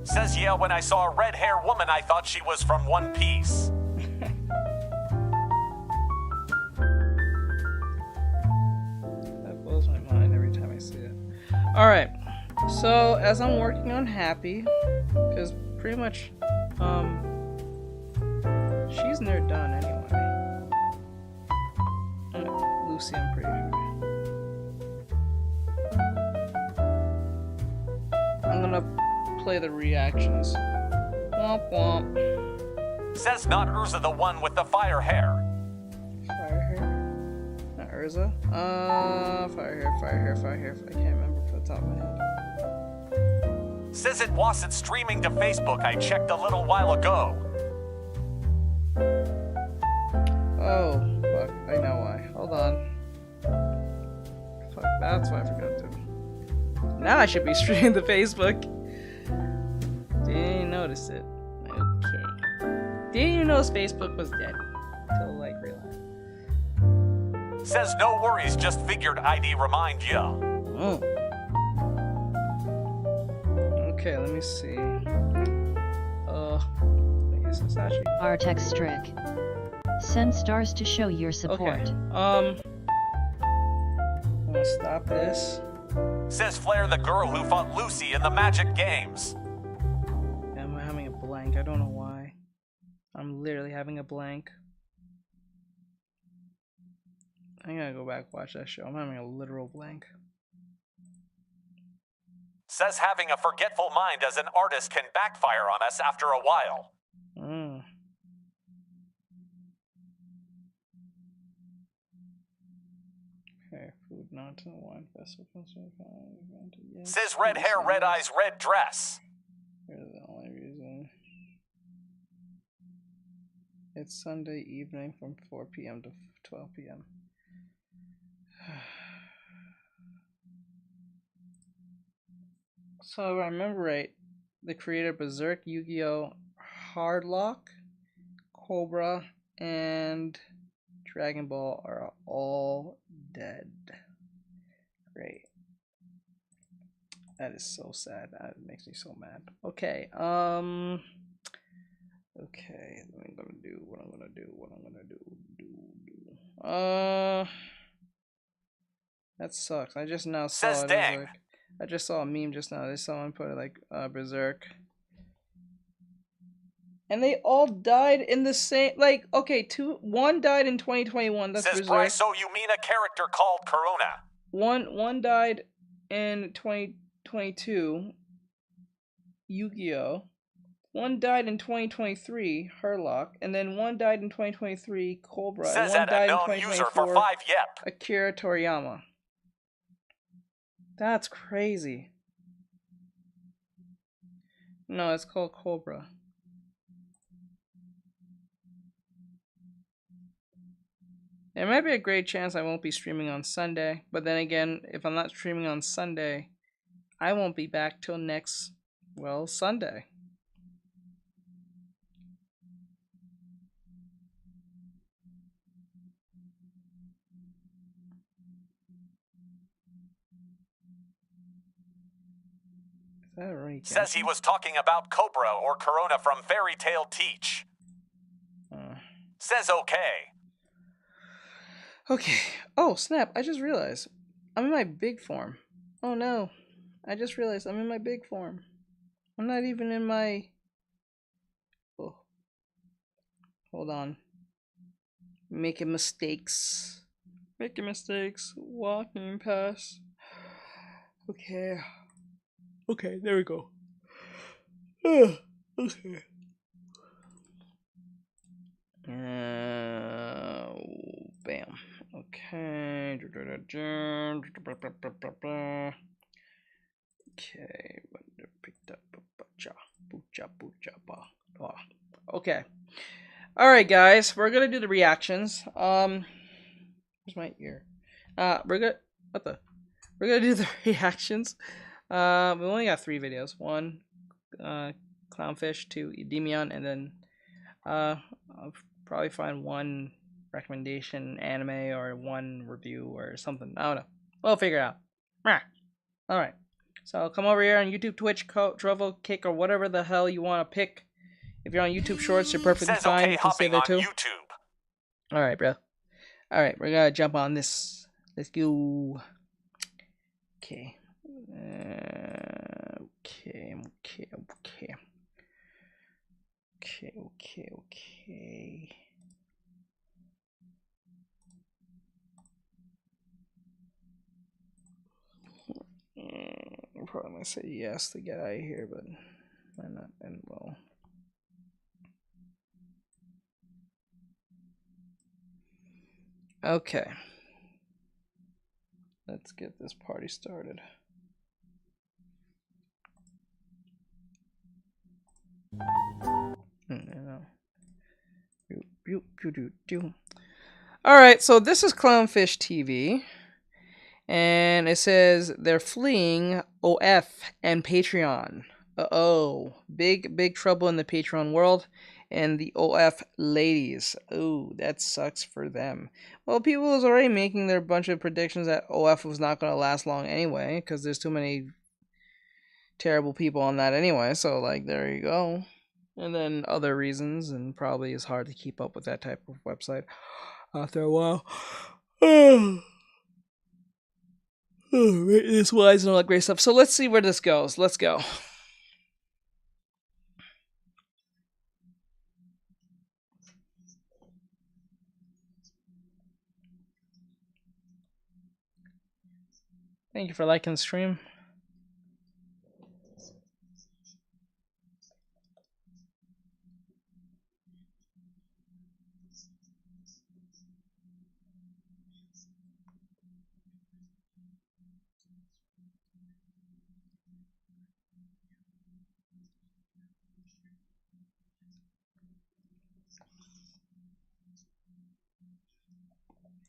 Says yeah, when I saw a red-haired woman, I thought she was from One Piece. That blows my mind Alright, so as I'm working on Happy, because pretty much, she's near done anyway. Lucy, I'm pretty sure. I'm gonna play the reactions. Womp womp. Says not Urza the one with the fire hair. Fire hair? Not Urza? Fire hair. I can't remember off the top of my head. Says it wasn't streaming to Facebook. I checked a little while ago. Oh, fuck. I know why. Hold on. Fuck, that's why I forgot to. Now I should be streaming to Facebook. Didn't notice it. Okay. Didn't even know Facebook was dead. Until, like, realized. Says no worries, just figured ID remind ya. Oh. Okay, let me see. I guess it's actually... Artextric. Send stars to show your support. Okay. I'm gonna stop this. Says Flair the girl who fought Lucy in the Magic Games. I'm having a blank. I don't know why. I'm literally having a blank. I gotta go back and watch that show. I'm having a literal blank. Says having a forgetful mind as an artist can backfire on us after a while. Okay, food not to the wine festival. Yes. Says red hair, red eyes, red dress. Here's the only reason. It's Sunday evening from 4 p.m. to 12 p.m. So if I remember right, the creator Berserk, Yu-Gi-Oh, Hardlock, Cobra, and Dragon Ball are all dead. Great. That is so sad. That makes me so mad. Okay, okay, I'm gonna do what I'm gonna do. That sucks. I just now saw Says it. dang. Like, I just saw a meme just now. There's someone put it like Berserk. And they all died in the same, like, okay, one died in 2021, that's Says Berserk. Bryce, so you mean a character called Corona? One died in 2022, Yu-Gi-Oh. One died in 2023, Herlock, and then one died in 2023, Cobra, Says and one that died in unknown user 2024, for 5 yep. Akira Toriyama. That's crazy. No, it's called Cobra. There might be a great chance I won't be streaming on Sunday, but then again, if I'm not streaming on Sunday, I won't be back till next, well, Sunday. Says he was talking about Cobra or Corona from Fairy Tale Teach. Says okay. Okay. Oh, snap. I just realized. I'm in my big form. Oh, no. I just realized I'm in my big form. I'm not even in my... Oh. Hold on. Making mistakes. Making mistakes. Walking past. Okay. Okay, there we go. Okay. Bam. Okay. Okay. All right, guys. We're gonna do the reactions. Where's my ear? We're gonna do the reactions. We only got 3 videos. 1, Clownfish, 2, Edemion, and then I'll probably find 1 recommendation anime or 1 review or something. I don't know. We'll figure it out. Alright. So come over here on YouTube, Twitch, Trovo, Kick, or whatever the hell you want to pick. If you're on YouTube Shorts, you're perfectly Says fine. okay, You can stay hopping there on too. YouTube. Alright, bro. Alright, we're gonna jump on this. Let's go. Okay. Okay. I'm probably gonna say yes to get out of here, but why not? And well, okay. Let's get this party started. Alright, so this is Clownfish TV. And it says they're fleeing OF and Patreon. Uh-oh. Big trouble in the Patreon world. And the OF ladies. Oh, that sucks for them. Well, people was already making their bunch of predictions that OF was not going to last long anyway. Because there's too many terrible people on that anyway. So, like, there you go. And then other reasons. And probably it's hard to keep up with that type of website after a while. This wise and all that great stuff. So let's see where this goes. Let's go. Thank you for liking the stream.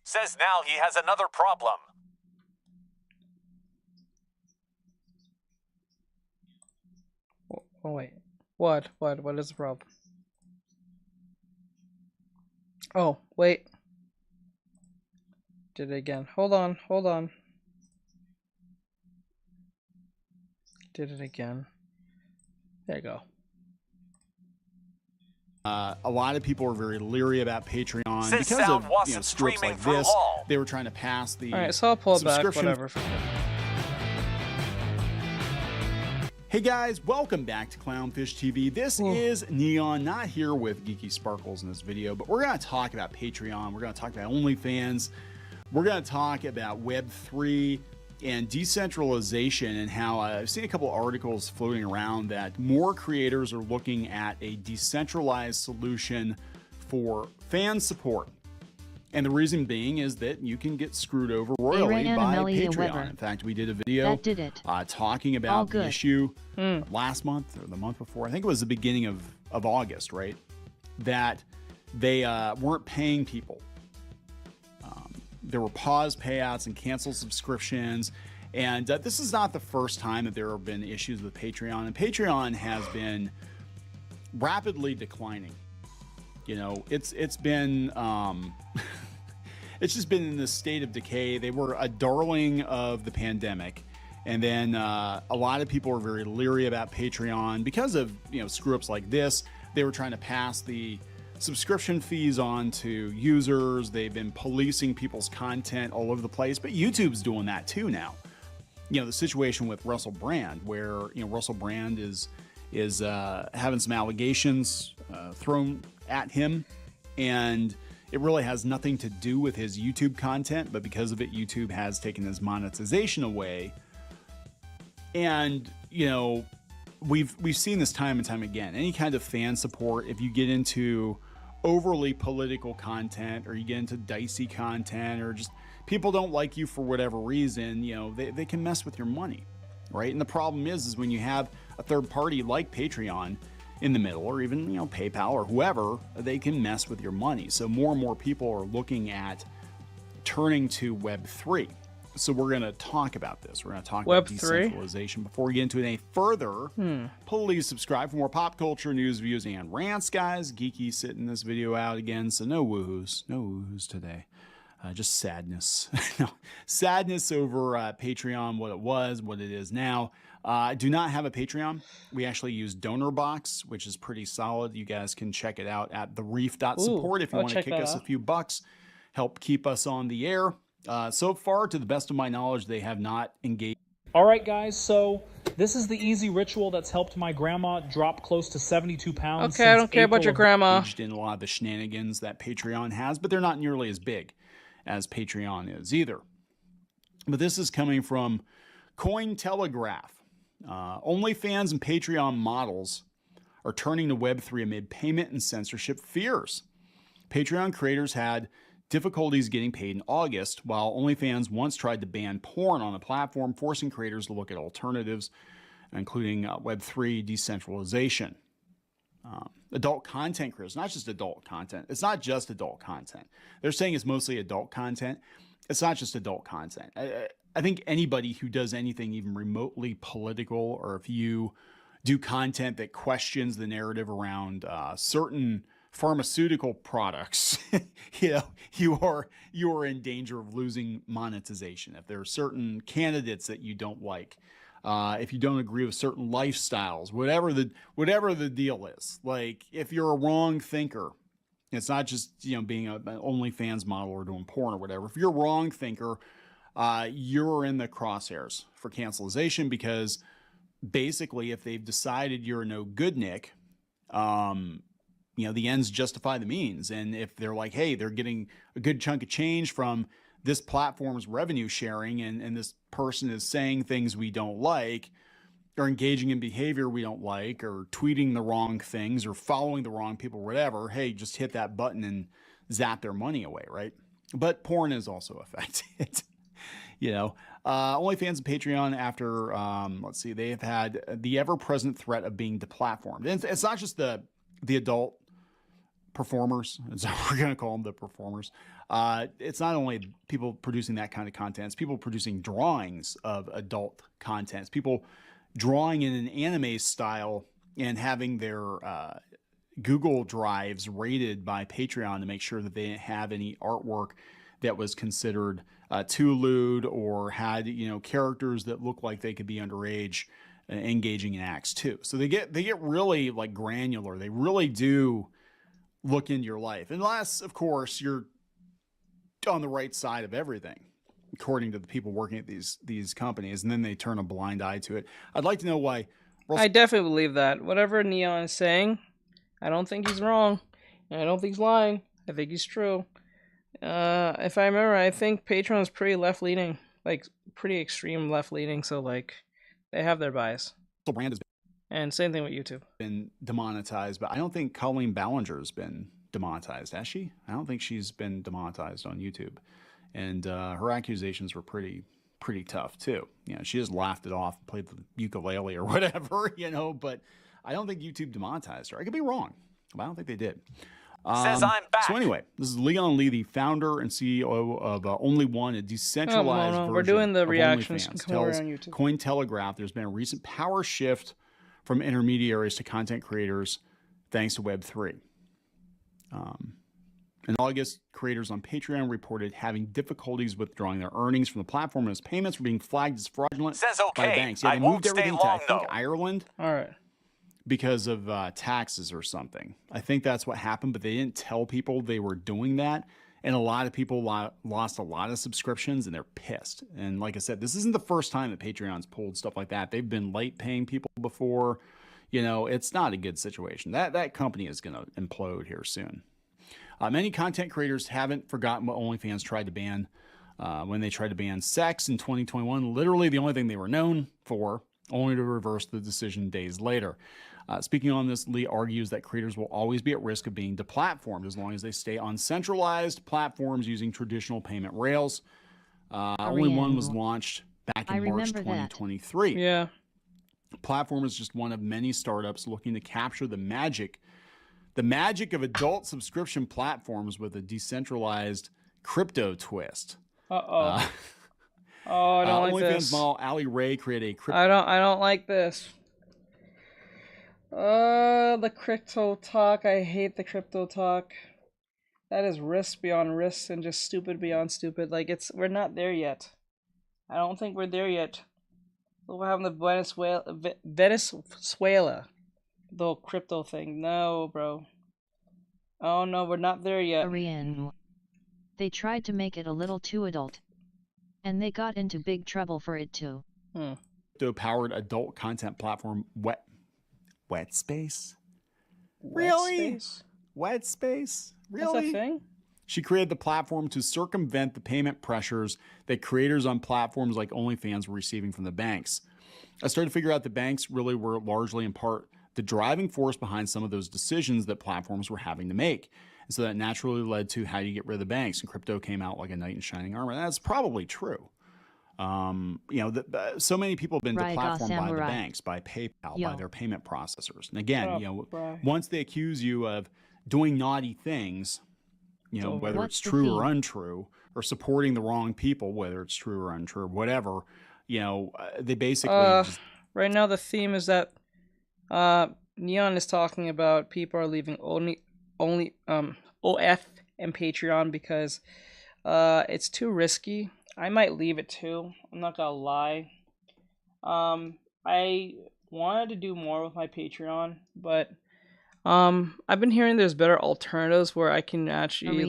Says now he has another problem. Oh wait. What is the problem? Oh, wait. Did it again. Hold on. Did it again. There you go. A lot of people are very leery about Patreon Says because sound of wasn't scripts streaming like through this. all. They were trying to pass the Alright, so I'll pull it back, subscription. whatever. Hey guys, welcome back to Clownfish TV. This is Neon, not here with Geeky Sparkles in this video, but we're going to talk about Patreon. We're going to talk about OnlyFans. We're going to talk about Web3 and decentralization, and how I've seen a couple articles floating around that more creators are looking at a decentralized solution for fan support. And the reason being is that you can get screwed over royally by Patreon. In fact, we did a video talking about the issue last month or the month before. I think it was the beginning of August, right? That they weren't paying people. There were paused payouts and canceled subscriptions. And this is not the first time that there have been issues with Patreon. And Patreon has been rapidly declining. You know, it's been it's just been in this state of decay. They were a darling of the pandemic, and then a lot of people are very leery about Patreon because of screw ups like this. They were trying to pass the subscription fees on to users. They've been policing people's content all over the place, but YouTube's doing that too now. The situation with Russell Brand, where Russell Brand is having some allegations thrown at him, and it really has nothing to do with his YouTube content, but because of it, YouTube has taken his monetization away. And we've seen this time and time again. Any kind of fan support, if you get into overly political content, or you get into dicey content, or just people don't like you for whatever reason, they can mess with your money, right? And the problem is when you have a third party like Patreon in the middle, or even PayPal or whoever, they can mess with your money. So more and more people are looking at turning to Web3. So we're going to talk about this. We're going to talk about decentralization. Before we get into it any further, please subscribe for more pop culture news, views, and rants, guys. Geeky sitting this video out again, so no woohoos today. Just sadness. No, sadness over Patreon, what it was, what it is now. I do not have a Patreon. We actually use DonorBox, which is pretty solid. You guys can check it out at thereef.support if you want to kick us a few bucks, help keep us on the air. So far, to the best of my knowledge, they have not engaged. Alright guys, so this is the easy ritual that's helped my grandma drop close to 72 pounds. Okay, I don't care about your grandma. Engaged in a lot of the shenanigans that Patreon has, but they're not nearly as big as Patreon is either. But this is coming from Cointelegraph. OnlyFans and Patreon models are turning to Web3 amid payment and censorship fears. Patreon creators had difficulties getting paid in August, while OnlyFans once tried to ban porn on the platform, forcing creators to look at alternatives, including Web3 decentralization. Adult content creators, not just adult content. It's not just adult content. They're saying it's mostly adult content. It's not just adult content. I think anybody who does anything even remotely political, or if you do content that questions the narrative around certain pharmaceutical products, you are in danger of losing monetization. If there are certain candidates that you don't like, if you don't agree with certain lifestyles, whatever the deal is, like if you're a wrong thinker, it's not just being an OnlyFans model or doing porn or whatever. If you're a wrong thinker, you're in the crosshairs for cancelization, because basically if they've decided you're a no good Nick, the ends justify the means. And if they're like, hey, they're getting a good chunk of change from this platform's revenue sharing, and this person is saying things we don't like, or engaging in behavior we don't like, or tweeting the wrong things, or following the wrong people, whatever, hey, just hit that button and zap their money away, right? But porn is also affected. OnlyFans and Patreon, after, let's see, they have had the ever-present threat of being deplatformed. And it's not just the adult performers, so we're going to call them the performers. It's not only people producing that kind of content, it's people producing drawings of adult content. It's people drawing in an anime style and having their Google Drives rated by Patreon to make sure that they didn't have any artwork that was considered too lewd, or had characters that look like they could be underage, engaging in acts too. So they get really like granular. They really do look into your life, unless of course you're on the right side of everything, according to the people working at these companies, and then they turn a blind eye to it. I'd like to know why. I definitely believe that. Whatever Neon is saying, I don't think he's wrong. I don't think he's lying. I think he's true. If I remember, I think Patreon is pretty left-leaning, like pretty extreme left-leaning, so like they have their bias. The brand has And same thing with YouTube. been demonetized, but I don't think Colleen Ballinger's been demonetized, has she? I don't think she's been demonetized on YouTube. And her accusations were pretty tough too. She just laughed it off, played the ukulele or whatever, but I don't think YouTube demonetized her. I could be wrong, but I don't think they did. Says I'm back. So anyway, this is Leon Lee, the founder and CEO of Only One, a decentralized version We're doing the of reactions. OnlyFans. Come over Tells on YouTube. Cointelegraph there's been a recent power shift from intermediaries to content creators thanks to Web3. In August, creators on Patreon reported having difficulties withdrawing their earnings from the platform as payments were being flagged as fraudulent Says by okay. banks. Yeah, I they won't moved stay everything to, I long, think, though. Ireland All right. because of taxes or something. I think that's what happened, but they didn't tell people they were doing that. And a lot of people lost a lot of subscriptions, and they're pissed. And like I said, this isn't the first time that Patreon's pulled stuff like that. They've been late paying people before. It's not a good situation. That company is going to implode here soon. Many content creators haven't forgotten what OnlyFans tried to ban when they tried to ban sex in 2021. Literally the only thing they were known for, only to reverse the decision days later. Speaking on this, Lee argues that creators will always be at risk of being deplatformed as long as they stay on centralized platforms using traditional payment rails. Only One was launched back in March 2023. Yeah. The platform is just one of many startups looking to capture the magic of adult subscription platforms with a decentralized crypto twist. I don't like this. OnlyFans model Ali Ray created a crypto. I don't like this. The crypto talk. I hate the crypto talk. That is risk beyond risk and just stupid beyond stupid. Like we're not there yet. I don't think we're there yet. We're having the Venezuela, the whole crypto thing. No, bro. Oh no, we're not there yet. Korean. They tried to make it a little too adult. And they got into big trouble for it too. crypto-powered adult content platform Wetspace. Wetspace? Wetspace? Really? That's a thing? She created the platform to circumvent the payment pressures that creators on platforms like OnlyFans were receiving from the banks. I started to figure out the banks really were largely in part the driving force behind some of those decisions that platforms were having to make. And so that naturally led to how do you get rid of the banks, and crypto came out like a knight in shining armor. That's probably true. So many people have been deplatformed by the banks, by PayPal, by their payment processors. And again, once they accuse you of doing naughty things, whether it's true or untrue, or supporting the wrong people, whether it's true or untrue, whatever, they basically just... Right now the theme is that Neon is talking about people are leaving only OF and Patreon because it's too risky. I might leave it too. I'm not gonna lie. I wanted to do more with my Patreon, but I've been hearing there's better alternatives where I can actually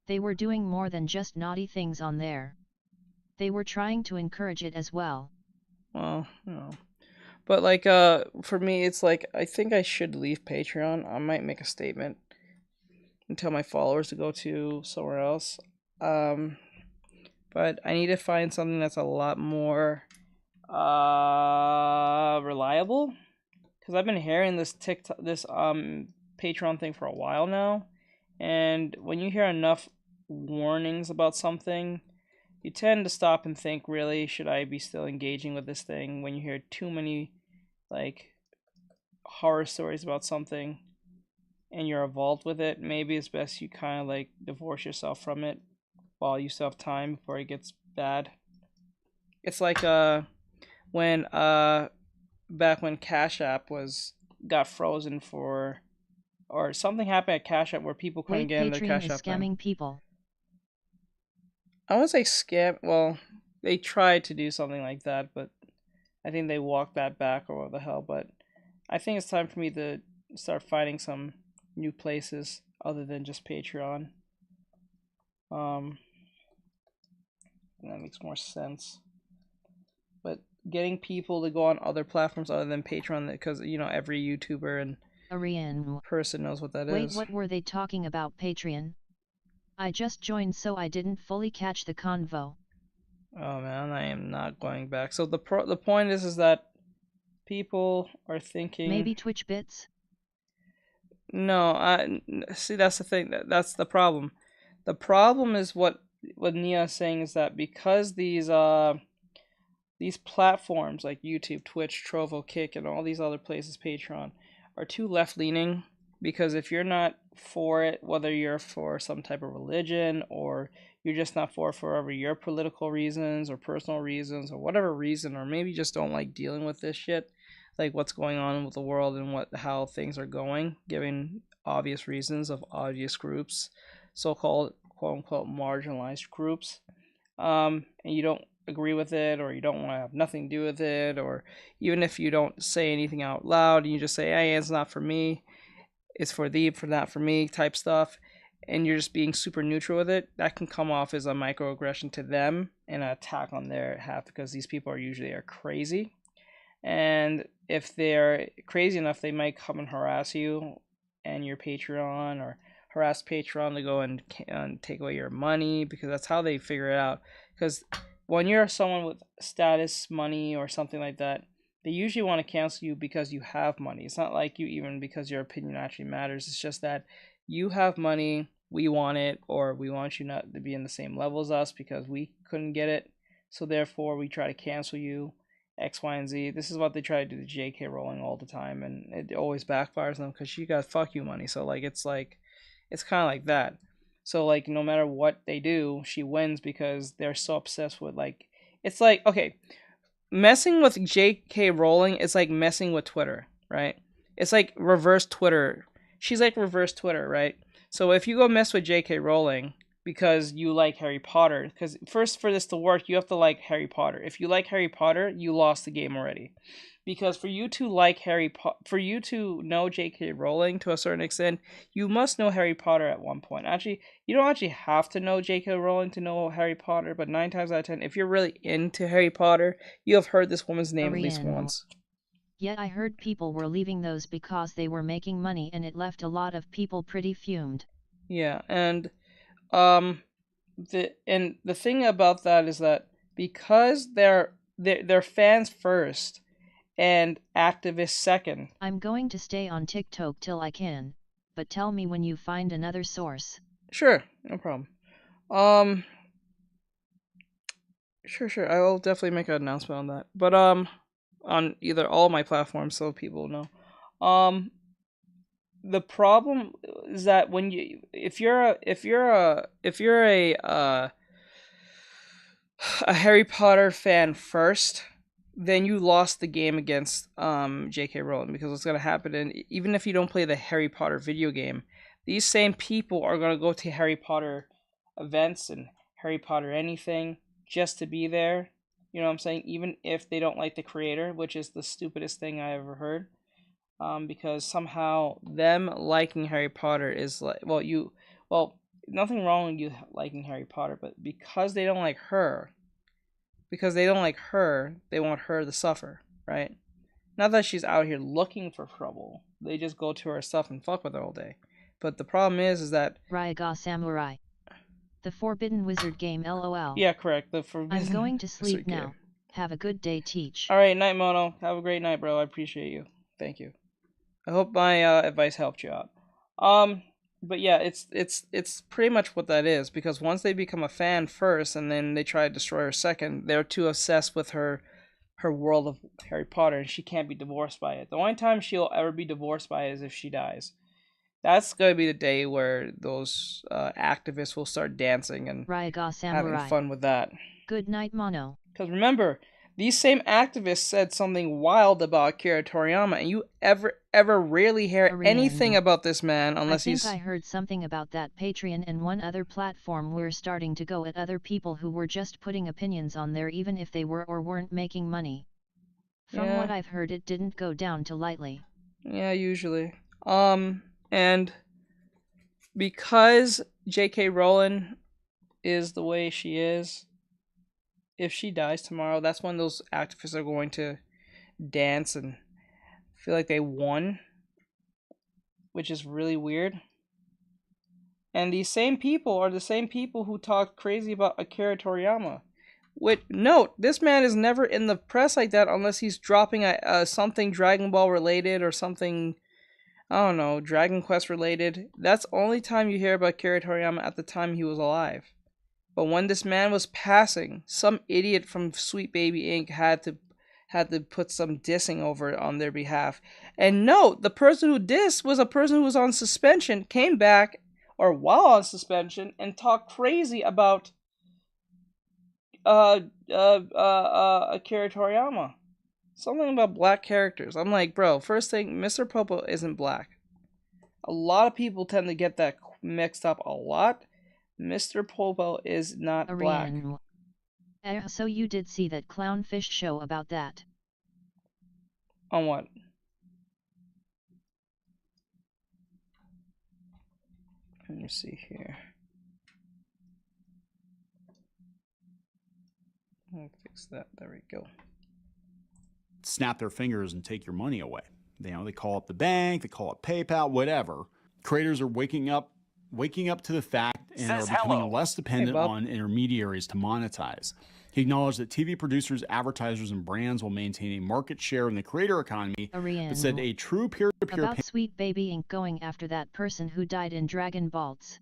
They were doing more than just naughty things on there. They were trying to encourage it as well. Well, but for me, it's like I think I should leave Patreon. I might make a statement and tell my followers to go to somewhere else. But I need to find something that's a lot more reliable, because I've been hearing this Patreon thing for a while now, and when you hear enough warnings about something, you tend to stop and think, really, should I be still engaging with this thing? When you hear too many horror stories about something and you're involved with it, maybe it's best you kind of divorce yourself from it while you still have time before it gets bad. It's like when back when Cash App got frozen or something happened at Cash App where people couldn't get into Cash App. Scamming people. I wouldn't say scam. Well, they tried to do something like that, but I think they walked that back or what the hell. But I think it's time for me to start finding some new places other than just Patreon. That makes more sense. But getting people to go on other platforms other than Patreon, because every YouTuber and person knows what that is. Wait, what were they talking about? Patreon? I just joined, so I didn't fully catch the convo. Oh man, I am not going back. So the point is that people are thinking maybe Twitch bits. No, see, that's the thing. That's the problem. The problem is what Nia is saying is that because these platforms like YouTube, Twitch, Trovo, Kick, and all these other places, Patreon, are too left-leaning. Because if you're not for it, whether you're for some type of religion or you're just not for whatever your political reasons or personal reasons or whatever reason, or maybe just don't like dealing with this shit, like what's going on with the world and how things are going, giving obvious reasons of obvious groups, so-called quote-unquote marginalized groups, and you don't agree with it, or you don't want to have nothing to do with it, or even if you don't say anything out loud and you just say, hey, it's not for me, it's for thee, for that, for me type stuff, and you're just being super neutral with it, that can come off as a microaggression to them and an attack on their behalf, because these people are usually crazy. And if they're crazy enough, they might come and harass you and your Patreon, or harass Patreon to go and take away your money, because that's how they figure it out. Because when you're someone with status, money, or something like that, they usually want to cancel you because you have money. It's not like you even because your opinion actually matters. It's just that you have money, we want it, or we want you not to be in the same level as us because we couldn't get it. So therefore, we try to cancel you, X, Y, and Z. This is what they try to do to J.K. Rowling all the time, and it always backfires on them because she got fuck you money. So it's kind of like that. So no matter what they do, she wins because they're so obsessed with it's like, okay, messing with J.K. Rowling is like messing with Twitter, right? It's like reverse Twitter. She's like reverse Twitter, right? So if you go mess with J.K. Rowling, because you like Harry Potter. Because first, for this to work, you have to like Harry Potter. If you like Harry Potter, you lost the game already. Because for you to like for you to know J.K. Rowling to a certain extent, you must know Harry Potter at one point. Actually, you don't actually have to know J.K. Rowling to know Harry Potter, but 9 times out of 10, if you're really into Harry Potter, you have heard this woman's name at least once. Yet I heard people were leaving those because they were making money, and it left a lot of people pretty fumed. Yeah, and the thing about that is that because they're fans first and activists second. I'm going to stay on TikTok till I can, but tell me when you find another source. Sure, no problem. Sure. I will definitely make an announcement on that. But on either all my platforms so people know. The problem is that when if you're a Harry Potter fan first, then you lost the game against J.K. Rowling, because what's going to happen, and even if you don't play the Harry Potter video game, these same people are going to go to Harry Potter events and Harry Potter anything just to be there. You know what I'm saying? Even if they don't like the creator, which is the stupidest thing I ever heard. Because somehow them liking Harry Potter is like, nothing wrong with you liking Harry Potter, but because they don't like her, they want her to suffer, right? Not that she's out here looking for trouble. They just go to her stuff and fuck with her all day. But the problem is that Ryaga Samurai. The Forbidden Wizard game, LOL. Yeah, correct. The Forbidden I'm going to sleep Wizard now. game. Have a good day, Teach. Alright, night, Mono. Have a great night, bro. I appreciate you. Thank you. I hope my advice helped you out. But yeah, it's pretty much what that is, because once they become a fan first and then they try to destroy her second, they're too obsessed with her world of Harry Potter, and she can't be divorced by it. The only time she'll ever be divorced by it is if she dies. That's gonna be the day where those activists will start dancing and having fun with that. Good night, Mono. Because remember, these same activists said something wild about Akira Toriyama, and you ever rarely hear anything about this man unless he's... I think I heard something about that. Patreon and one other platform were starting to go at other people who were just putting opinions on there, even if they were or weren't making money. From what I've heard, it didn't go down too lightly. Yeah, usually. And because J.K. Rowling is the way she is, if she dies tomorrow, that's when those activists are going to dance and feel like they won, which is really weird. And these same people are the same people who talked crazy about Akira Toriyama. Note, this man is never in the press like that unless he's dropping something Dragon Ball related or something, I don't know, Dragon Quest related. That's the only time you hear about Akira Toriyama at the time he was alive. But when this man was passing, some idiot from Sweet Baby Inc. had to put some dissing over on their behalf. And note, the person who dissed was a person who was on suspension, came back, or while on suspension, and talked crazy about Akira Toriyama. Something about black characters. I'm like, bro, first thing, Mr. Popo isn't black. A lot of people tend to get that mixed up a lot. Mr. Popo is not black. So you did see that Clownfish show about that? On what? Let me see here. I'll fix that. There we go. Snap their fingers and take your money away. They call up the bank, they call up PayPal, whatever. Creators are waking up to the fact and are becoming less dependent on intermediaries to monetize. He acknowledged that TV producers, advertisers, and brands will maintain a market share in the creator economy, but said a true peer-to-peer... About Sweet Baby Inc. going after that person who died in Dragon Balls.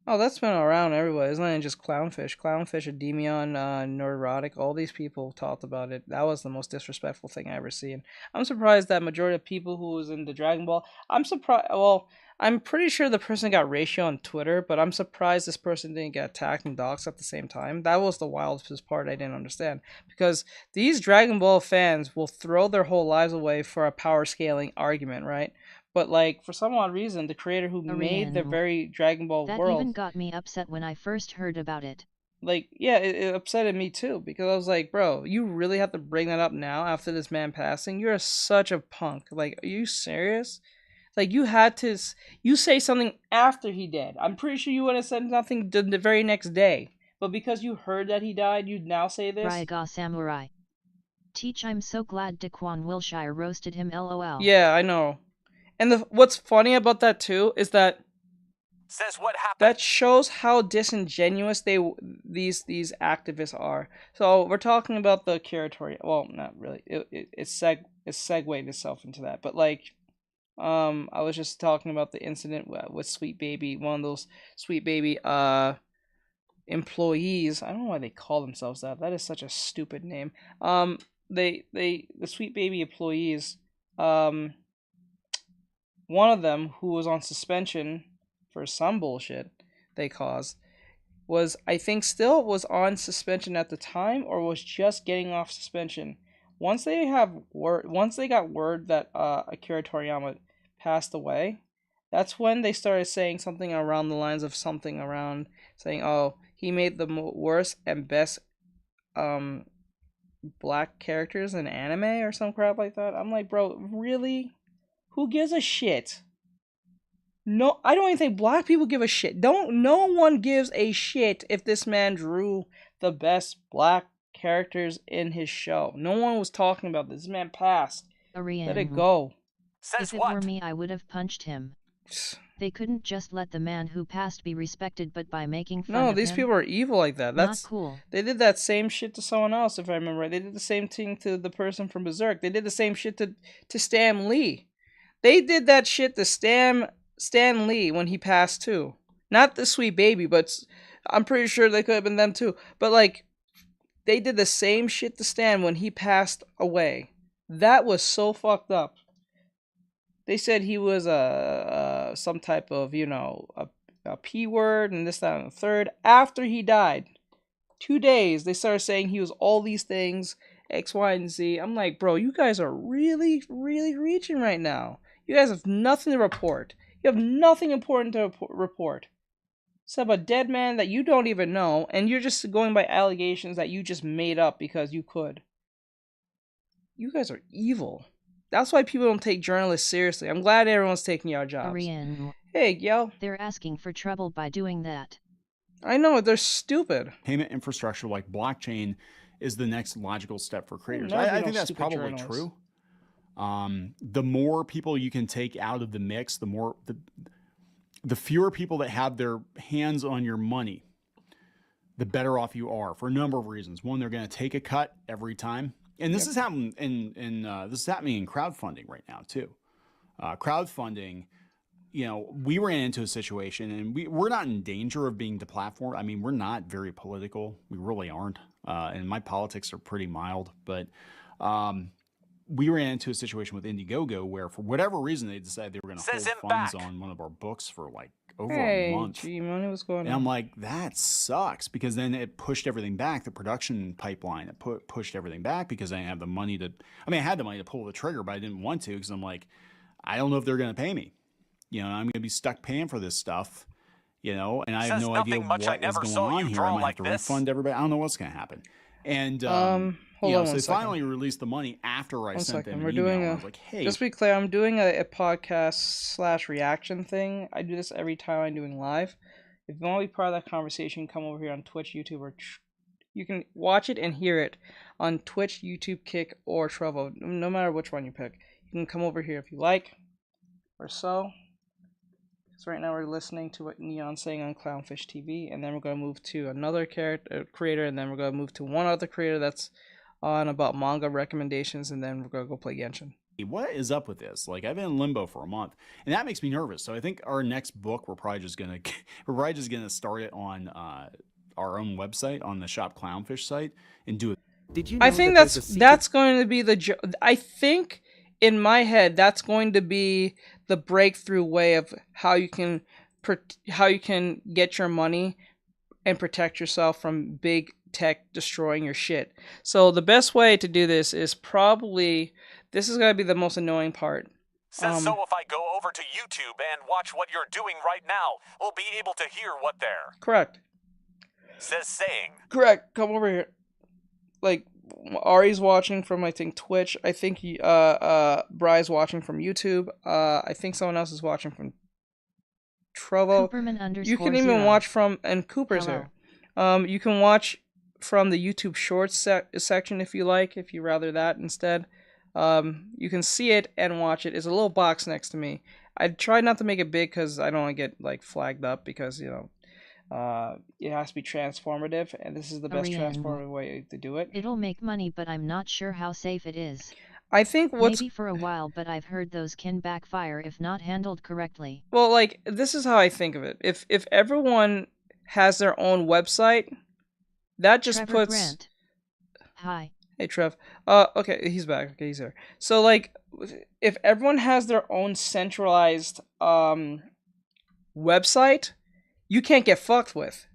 Oh, that's been around everywhere. It's not even just Clownfish. Clownfish, Demion, Neurotic, all these people talked about it. That was the most disrespectful thing I ever seen. I'm surprised that majority of people who was into Dragon Ball... I'm surprised... Well, I'm pretty sure the person got ratio on Twitter, but I'm surprised this person didn't get attacked and doxxed at the same time. That was the wildest part I didn't understand. Because these Dragon Ball fans will throw their whole lives away for a power scaling argument, right? But like for some odd reason, the creator who made the very Dragon Ball That world, even got me upset when I first heard about it. like yeah, it upsetted me too because I was like, bro, you really have to bring that up now after this man passing? You're such a punk. Like, are you serious? Like you had to, you say something after he died. I'm pretty sure you would have said nothing the very next day. But because you heard that he died, you'd now say this? Ryaga Samurai. Teach, I'm so glad Daquan Wilshire roasted him, lol. Yeah, I know. And what's funny about that too is that Says what happened. that shows how disingenuous these activists are. So we're talking about the curatorial. Well, not really. It's segued itself into that. But like, I was just talking about the incident with Sweet Baby, one of those Sweet Baby employees. I don't know why they call themselves that. That is such a stupid name. The Sweet Baby employees. One of them who was on suspension for some bullshit they caused was, I think, still was on suspension at the time or was just getting off suspension. Once they got word that Akira Toriyama passed away, that's when they started saying something around the lines of something around saying, oh, he made the worst and best black characters in anime or some crap like that. I'm like, bro, really? Who gives a shit? No, I don't even think black people give a shit. No one gives a shit if this man drew the best black characters in his show. No one was talking about this. This man passed. Arian. Let it go. Says If it what? were me, I would have punched him. They couldn't just let the man who passed be respected, but by making fun of him. No, these people are evil like that. That's not cool. They did that same shit to someone else, if I remember right. They did the same thing to the person from Berserk. They did the same shit to Stan Lee. They did that shit to Stan Lee when he passed too. Not the Sweet Baby, but I'm pretty sure they could have been them too. But like, they did the same shit to Stan when he passed away. That was so fucked up. They said he was some type of, a P word and this, that, and the third. After he died, 2 days, they started saying he was all these things, X, Y, and Z. I'm like, bro, you guys are really, really reaching right now. You guys have nothing to report. You have nothing important to report. Except a dead man that you don't even know, and you're just going by allegations that you just made up because you could. You guys are evil. That's why people don't take journalists seriously. I'm glad everyone's taking your jobs. Arian. Hey, yo. They're asking for trouble by doing that. I know, they're stupid. Payment infrastructure like blockchain is the next logical step for creators. Never I be think no that's stupid probably journalists. true. The more people you can take out of the mix, the fewer people that have their hands on your money, the better off you are for a number of reasons. One, they're going to take a cut every time. And this is happening this is happening in crowdfunding right now too. Crowdfunding, we ran into a situation, and we're not in danger of being deplatformed. I mean, we're not very political. We really aren't. And my politics are pretty mild, but we ran into a situation with Indiegogo where, for whatever reason, they decided they were going to hold funds on one of our books for like over a month. Hey, G-Money, what's going on? And I'm like, that sucks, because then it pushed everything back. The production pipeline, it pushed everything back because I didn't have the money to. I mean, I had the money to pull the trigger, but I didn't want to because I'm like, I don't know if they're going to pay me. I'm going to be stuck paying for this stuff. And I have no idea what is going on here. I might have to refund everybody. I don't know what's going to happen. And hold on so they one second. finally released the money after I sent them an We're email. I was like, hey, just to be clear, I'm doing a podcast / reaction thing. I do this every time I'm doing live. If you want to be part of that conversation, come over here on Twitch, YouTube, or you can watch it and hear it on Twitch, YouTube, Kick, or Trovo. No matter which one you pick, you can come over here if you like, or so. So right now we're listening to what Neon's saying on Clownfish TV, and then we're going to move to another creator, and then we're going to move to one other creator that's on about manga recommendations, and then we're going to go play Genshin. What is up with this? Like, I've been in limbo for a month, and that makes me nervous. So I think our next book, we're probably just gonna start it on our own website, on the Shop Clownfish site, and do it. Did you know I think that that's going to be I think in my head that's going to be the breakthrough way of how you can get your money and protect yourself from big tech destroying your shit. So the best way to do this is probably, this is going to be the most annoying part. Says so if I go over to YouTube and watch what you're doing right now, we'll be able to hear what they're. Correct. Says saying. Correct. Come over here. Like, Ari's watching from, I think, Twitch. I think Bry's watching from YouTube. I think someone else is watching from Trovo. You can even watch from, and Cooper's here. You can watch from the YouTube Shorts section if you like, if you rather that instead. You can see it and watch it. There's a little box next to me. I try not to make it big because I don't want to get like flagged up because, you know, it has to be transformative, and this is the best transformative way to do it. It'll make money, but I'm not sure how safe it is. I think maybe for a while, but I've heard those can backfire if not handled correctly. Well, like, this is how I think of it. If everyone has their own website, that just Trevor puts. Grant. Hi. Hey, Trev. Okay, he's back. Okay, he's here. So, like, if everyone has their own centralized website, you can't get fucked with,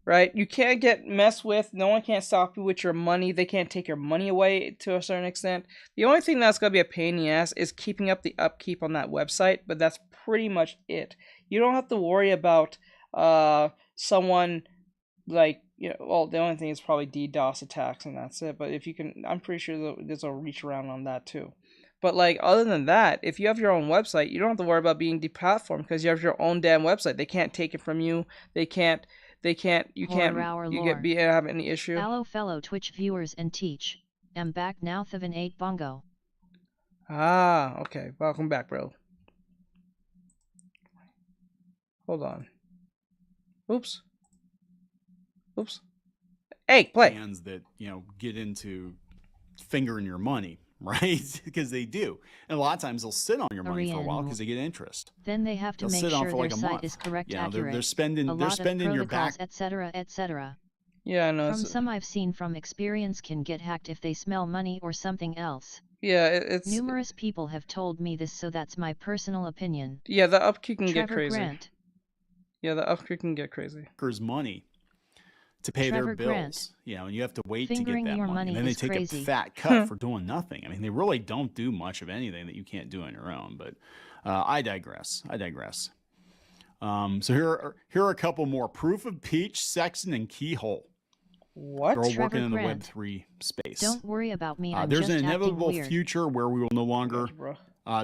right? You can't get messed with. No one can't stop you with your money. They can't take your money away to a certain extent. The only thing that's gonna be a pain in the ass is keeping up the upkeep on that website, but that's pretty much it. You don't have to worry about someone like, you know, well, the only thing is probably DDoS attacks and that's it. But if you can, I'm pretty sure there's a reach around on that too. But like, other than that, if you have your own website, you don't have to worry about being deplatformed because you have your own damn website. They can't take it from you. You can't have any issue. Hello, fellow Twitch viewers and teach. I'm back now, Thiven 8 Bongo. Ah, okay. Welcome back, bro. Hold on. Oops. Hey, play. Fans that, you know, get into fingering your money, right? Because they do. And a lot of times they'll sit on your money for a while because they get interest. Then they have to make sure their site is correct, accurate. They're spending your back, etc., etc. Yeah, I know. From some I've seen from experience can get hacked if they smell money or something else. Yeah, it's numerous people have told me this, so that's my personal opinion. Yeah, the upkeep can Trevor get crazy. Grant. Yeah, the upkeep can get crazy. Money to pay Trevor their bills, Grant. you know, and you have to wait Fingering to get that your money. And then they take crazy. a fat cut for doing nothing. I mean, they really don't do much of anything that you can't do on your own. But I digress. So here are a couple more. Proof of Peach, Sexton, and Keyhole. What? They're all Trevor working in the Grant. Web3 space. Don't worry about me. I'm there's just an inevitable acting weird. future where we will no longer.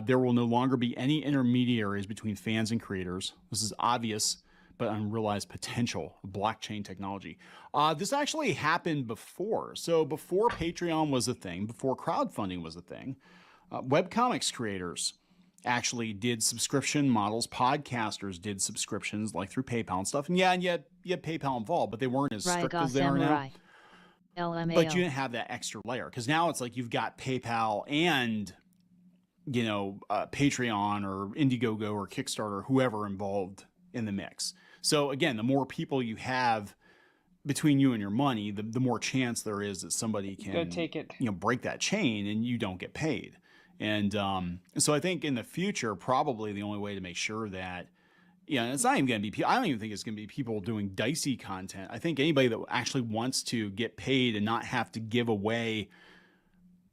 There will no longer be any intermediaries between fans and creators. This is obvious but unrealized potential of blockchain technology. This actually happened before. So before Patreon was a thing, before crowdfunding was a thing, webcomics creators actually did subscription models. Podcasters did subscriptions like through PayPal and stuff. And yeah, you had PayPal involved, but they weren't as strict as they are now. LMAO. But you didn't have that extra layer because now it's like you've got PayPal and, you know, Patreon or Indiegogo or Kickstarter, whoever involved in the mix. So again, the more people you have between you and your money, the more chance there is that somebody can take it, you know, break that chain and you don't get paid. And so I think in the future, probably the only way to make sure that, you know, it's not even going to be, I don't even think it's going to be people doing dicey content. I think anybody that actually wants to get paid and not have to give away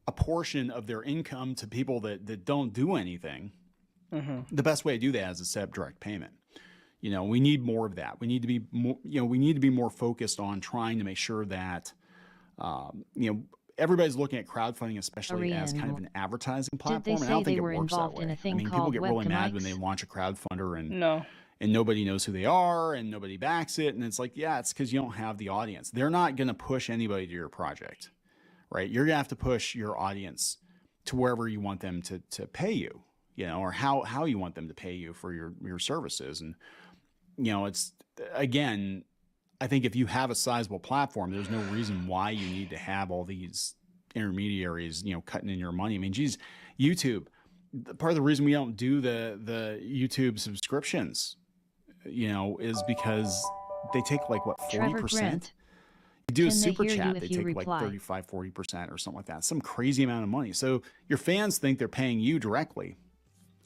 a portion of their income to people that don't do anything, the best way to do that is to set up direct payment. You know, we need more of that. We need to be more, you know, we need to be more focused on trying to make sure that, you know, everybody's looking at crowdfunding, especially as kind of an advertising platform. And I don't think it works that way. I mean, people get really mad when they launch a crowdfunder and nobody knows who they are and nobody backs it. And it's like, yeah, it's because you don't have the audience. They're not going to push anybody to your project, right? You're going to have to push your audience to wherever you want them to pay you, you know, or how you want them to pay you for your services. And, you know, it's, again, I think if you have a sizable platform, there's no reason why you need to have all these intermediaries, you know, cutting in your money. I mean, geez, YouTube, part of the reason we don't do the YouTube subscriptions, you know, is because they take like, what, 40%? You do a super chat, they take like 35, 40% or something like that. Some crazy amount of money. So your fans think they're paying you directly.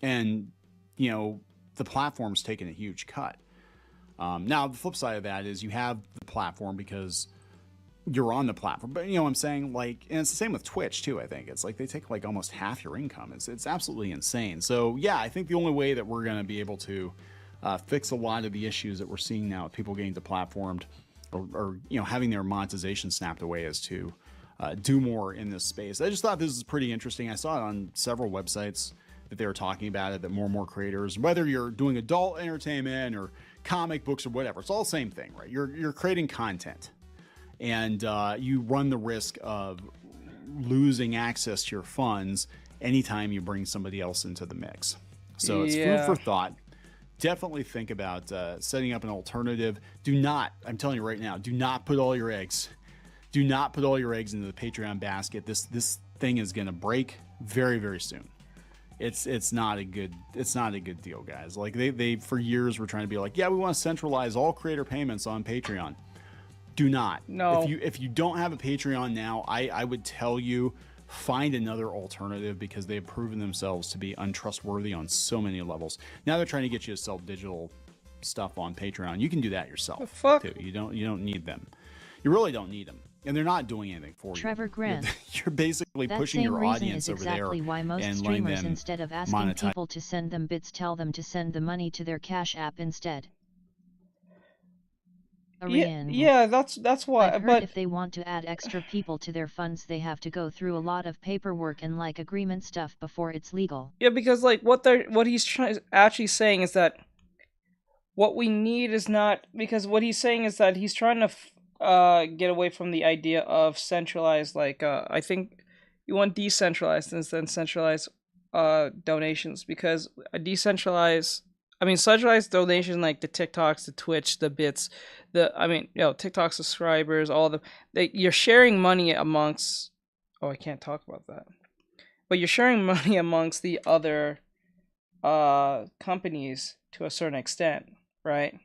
And, you know, the platform's taking a huge cut. Now, the flip side of that is you have the platform because you're on the platform. But you know what I'm saying? Like, and it's the same with Twitch too, I think. It's like they take like almost half your income. It's absolutely insane. So yeah, I think the only way that we're going to be able to fix a lot of the issues that we're seeing now with people getting deplatformed or you know, having their monetization snapped away is to do more in this space. I just thought this was pretty interesting. I saw it on several websites that they were talking about it, that more and more creators, whether you're doing adult entertainment or comic books or whatever, it's all the same thing, right? You're creating content, and you run the risk of losing access to your funds anytime you bring somebody else into the mix. So it's food for thought. Definitely think about setting up an alternative. Do not, I'm telling you right now, do not put all your eggs. Do not put all your eggs into the Patreon basket. This thing is going to break very, very soon. It's not a good deal, guys. Like they for years were trying to be like, yeah, we want to centralize all creator payments on Patreon. Do not. No. If you don't have a Patreon now, I would tell you, find another alternative, because they've proven themselves to be untrustworthy on so many levels. Now they're trying to get you to sell digital stuff on Patreon. You can do that yourself. The fuck? Too. You don't need them. You really don't need them. And they're not doing anything for Trevor you. Grant. You're basically That pushing same your reason audience is over there exactly why most and letting streamers, them instead of asking monetize. people to send them bits, tell them to send the money to their Cash App instead. Yeah, that's why. I've heard But if they want to add extra people to their funds, they have to go through a lot of paperwork and like agreement stuff before it's legal. yeah, because like what he's actually saying is that what we need is not, because what he's saying is that he's trying to get away from the idea of centralized, like I think you want decentralized instead of centralized donations, because a centralized donations like the TikToks, the Twitch, the bits, TikTok subscribers, you're sharing money amongst. Oh, I can't talk about that. But you're sharing money amongst the other companies to a certain extent, right?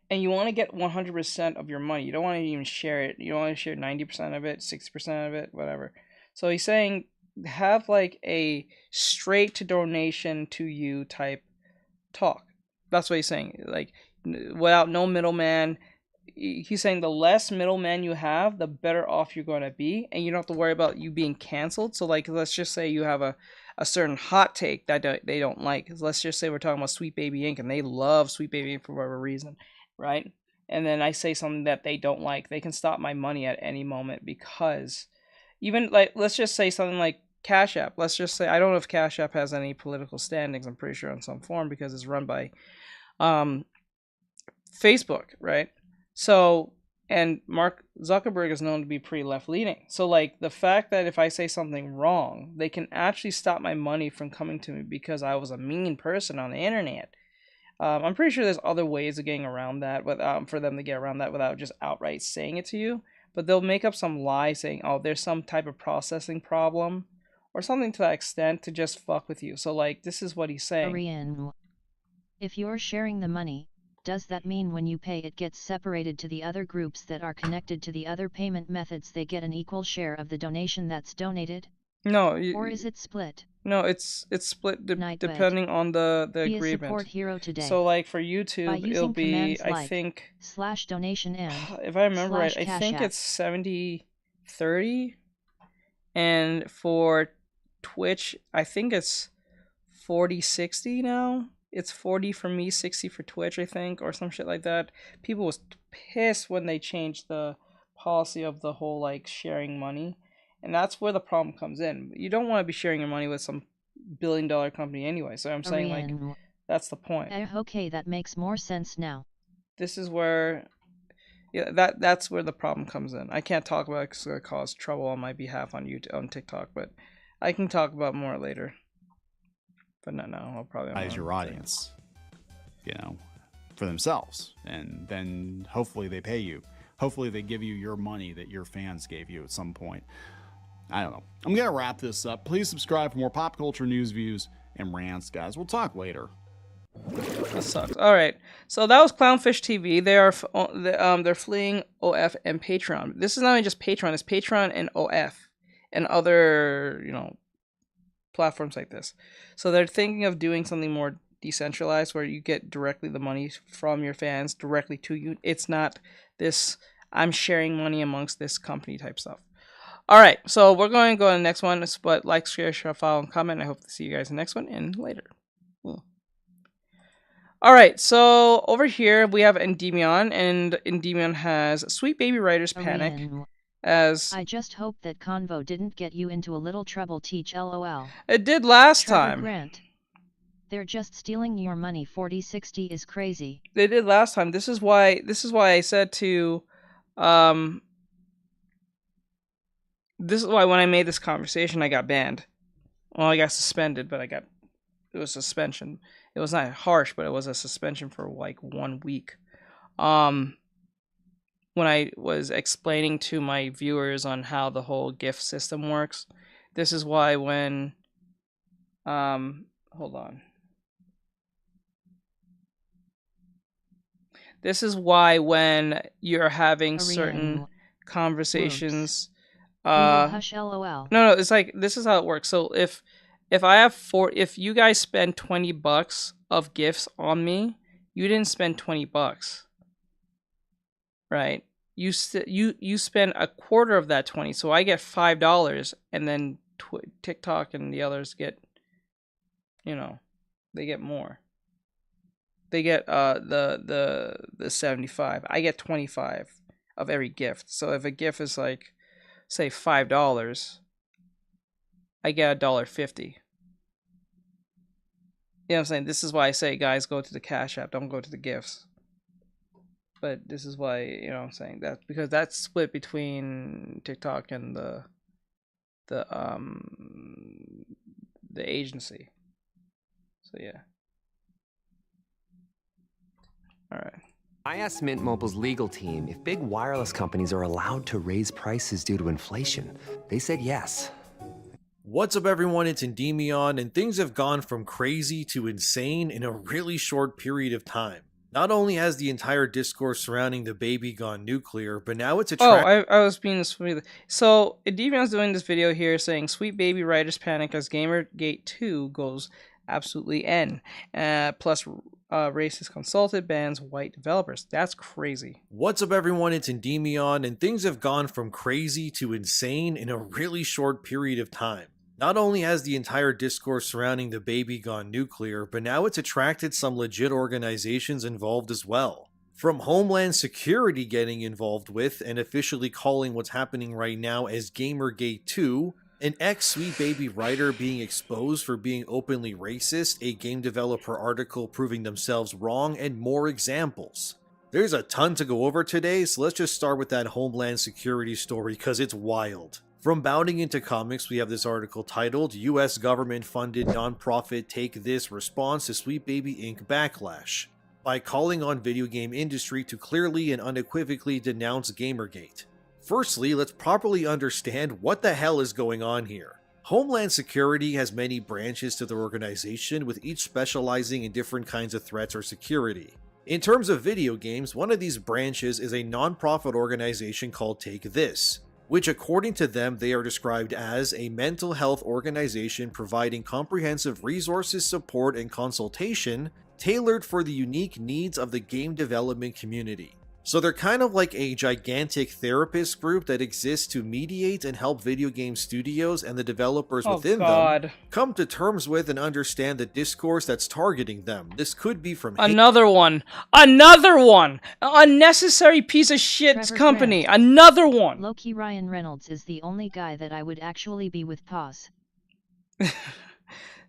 And you want to get 100% of your money. You don't want to even share it. You don't want to share 90% of it, 60% of it, whatever. So he's saying have like a straight to donation to you type talk. That's what he's saying. Like without no middleman. He's saying the less middleman you have, the better off you're going to be, and you don't have to worry about you being canceled. So like, let's just say you have a certain hot take that they don't like. Let's just say we're talking about Sweet Baby Inc. and they love Sweet Baby Inc. for whatever reason, right? And then I say something that they don't like. They can stop my money at any moment, because even like, let's just say something like Cash App. Let's just say, I don't know if Cash App has any political standings. I'm pretty sure in some form, because it's run by Facebook, right? So, and Mark Zuckerberg is known to be pretty left-leaning. So, like, the fact that if I say something wrong, they can actually stop my money from coming to me because I was a mean person on the internet. I'm pretty sure there's other ways of getting around that, for them to get around that without just outright saying it to you. But they'll make up some lie saying, oh, there's some type of processing problem or something to that extent to just fuck with you. So, like, this is what he's saying. If you're sharing the money, does that mean when you pay it gets separated to the other groups that are connected to the other payment methods, they get an equal share of the donation that's donated? No. Or is it split? No, it's split depending on the Be agreement. a support hero today. So like for YouTube, it'll be, I like think, /donation and if I remember right, I think App. it's 70-30. And for Twitch, I think it's 40-60 now. It's 40 for me, 60 for Twitch, I think, or some shit like that. People was pissed when they changed the policy of the whole, like, sharing money. And that's where the problem comes in. You don't want to be sharing your money with some billion-dollar company anyway. So I'm saying, like, that's the point. Okay, that makes more sense now. This is where, yeah, that's where the problem comes in. I can't talk about it because it's going to cause trouble on my behalf on YouTube, on TikTok, but I can talk about more later. But not now. I'll probably as your audience, for themselves, and then hopefully they pay you. Hopefully they give you your money that your fans gave you at some point. I don't know. I'm gonna wrap this up. Please subscribe for more pop culture news, views, and rants, guys. We'll talk later. That sucks. All right. So that was Clownfish TV. They're fleeing OF and Patreon. This is not even just Patreon. It's Patreon and OF and other platforms like this. So they're thinking of doing something more decentralized where you get directly the money from your fans directly to you. It's not this I'm sharing money amongst this company type stuff. All right, so we're going to go to the next one. But like, share, follow, and comment. I hope to see you guys in the next one and later. All right, so over here we have Endymion, and Endymion has Sweet Baby Writer's Panic. As I just hope that convo didn't get you into a little trouble. Teach LOL. It did last Trevor time. Grant. They're just stealing your money. 4060 is crazy. They did last time. This is why I said to this is why when I made this conversation I got banned. Well, I got suspended, but it was suspension. It was not harsh, but it was a suspension for like 1 week. When I was explaining to my viewers on how the whole gift system works. This is why when hold on. This is why when you're having certain conversations, hush LOL. No, it's like this is how it works. So if I have if you guys spend $20 of gifts on me, you didn't spend $20, right? You spend a quarter of that 20, so I get $5, and then TikTok and the others get, they get more. They get the 75. I get 25 of every gift. So if a gift is like, say $5, I get $1.50. You know what I'm saying? This is why I say, guys, go to the Cash App. Don't go to the gifts. But this is why, I'm saying that, because that's split between TikTok and the agency. So yeah. All right. I asked Mint Mobile's legal team if big wireless companies are allowed to raise prices due to inflation. They said yes. What's up, everyone? It's Endymion, and things have gone from crazy to insane in a really short period of time. Not only has the entire discourse surrounding the baby gone nuclear, but now it's I was being smooth. So Endymion's doing this video here saying Sweet Baby Writer's Panic as Gamergate 2 goes absolutely N. Plus racist consulted bans white developers. That's crazy. What's up, everyone? It's Endymion, and things have gone from crazy to insane in a really short period of time. Not only has the entire discourse surrounding the baby gone nuclear, but now it's attracted some legit organizations involved as well. From Homeland Security getting involved with and officially calling what's happening right now as Gamergate 2, an ex-Sweet Baby writer being exposed for being openly racist, a game developer article proving themselves wrong, and more examples. There's a ton to go over today, so let's just start with that Homeland Security story because it's wild. From Bounding Into Comics, we have this article titled, US Government-Funded Nonprofit Take This Response to Sweet Baby Inc. Backlash, by calling on video game industry to clearly and unequivocally denounce Gamergate. Firstly, let's properly understand what the hell is going on here. Homeland Security has many branches to their organization, with each specializing in different kinds of threats or security. In terms of video games, one of these branches is a non-profit organization called Take This, which according to them they are described as a mental health organization providing comprehensive resources, support, and consultation tailored for the unique needs of the game development community. So they're kind of like a gigantic therapist group that exists to mediate and help video game studios and the developers within them come to terms with and understand the discourse that's targeting them. This could be from Another one! Unnecessary piece of shit Trevor company! Grant. Another one! Low-key Ryan Reynolds is the only guy that I would actually be with. Pause.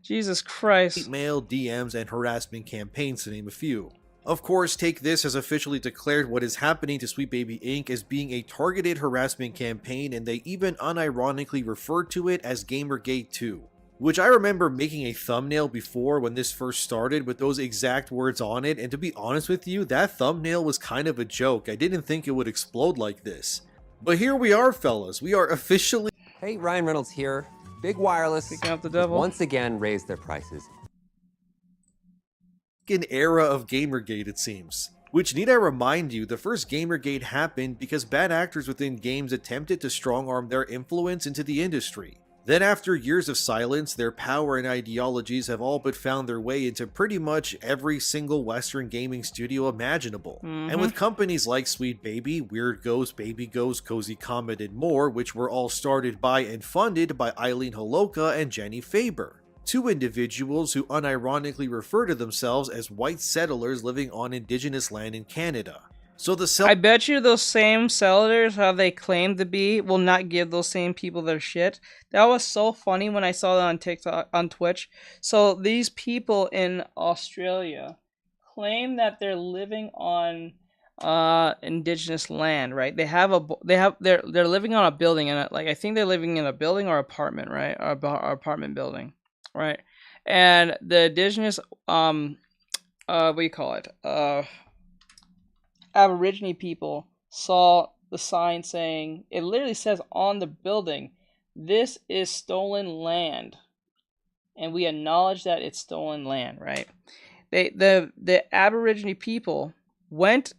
Jesus Christ. mail, DMs, and harassment campaigns, to name a few. Of course, Take This has officially declared what is happening to Sweet Baby Inc. as being a targeted harassment campaign, and they even unironically referred to it as Gamergate 2. Which I remember making a thumbnail before when this first started with those exact words on it, and to be honest with you, that thumbnail was kind of a joke. I didn't think it would explode like this. But here we are, fellas. We are officially... Hey, Ryan Reynolds here. Big Wireless Picking up the devil. once again raised their prices. an era of Gamergate, it seems. Which, need I remind you, the first Gamergate happened because bad actors within games attempted to strong-arm their influence into the industry. Then after years of silence, their power and ideologies have all but found their way into pretty much every single Western gaming studio imaginable. And with companies like Sweet Baby, Weird Ghost, Baby Ghost, Cozy Comet, and more, which were all started by and funded by Eileen Holoka and Jenny Faber, two individuals who unironically refer to themselves as white settlers living on indigenous land in Canada. So I bet you those same settlers, how they claim to be, will not give those same people their shit. That was so funny when I saw that on TikTok, on Twitch. So these people in Australia claim that they're living on indigenous land, right? They're living on a building, and like I think they're living in a building or apartment, right? Or apartment building, right? And the indigenous what do you call it? Aborigine people saw the sign saying, it literally says on the building, "This is stolen land," and we acknowledge that it's stolen land, right? The Aborigine people went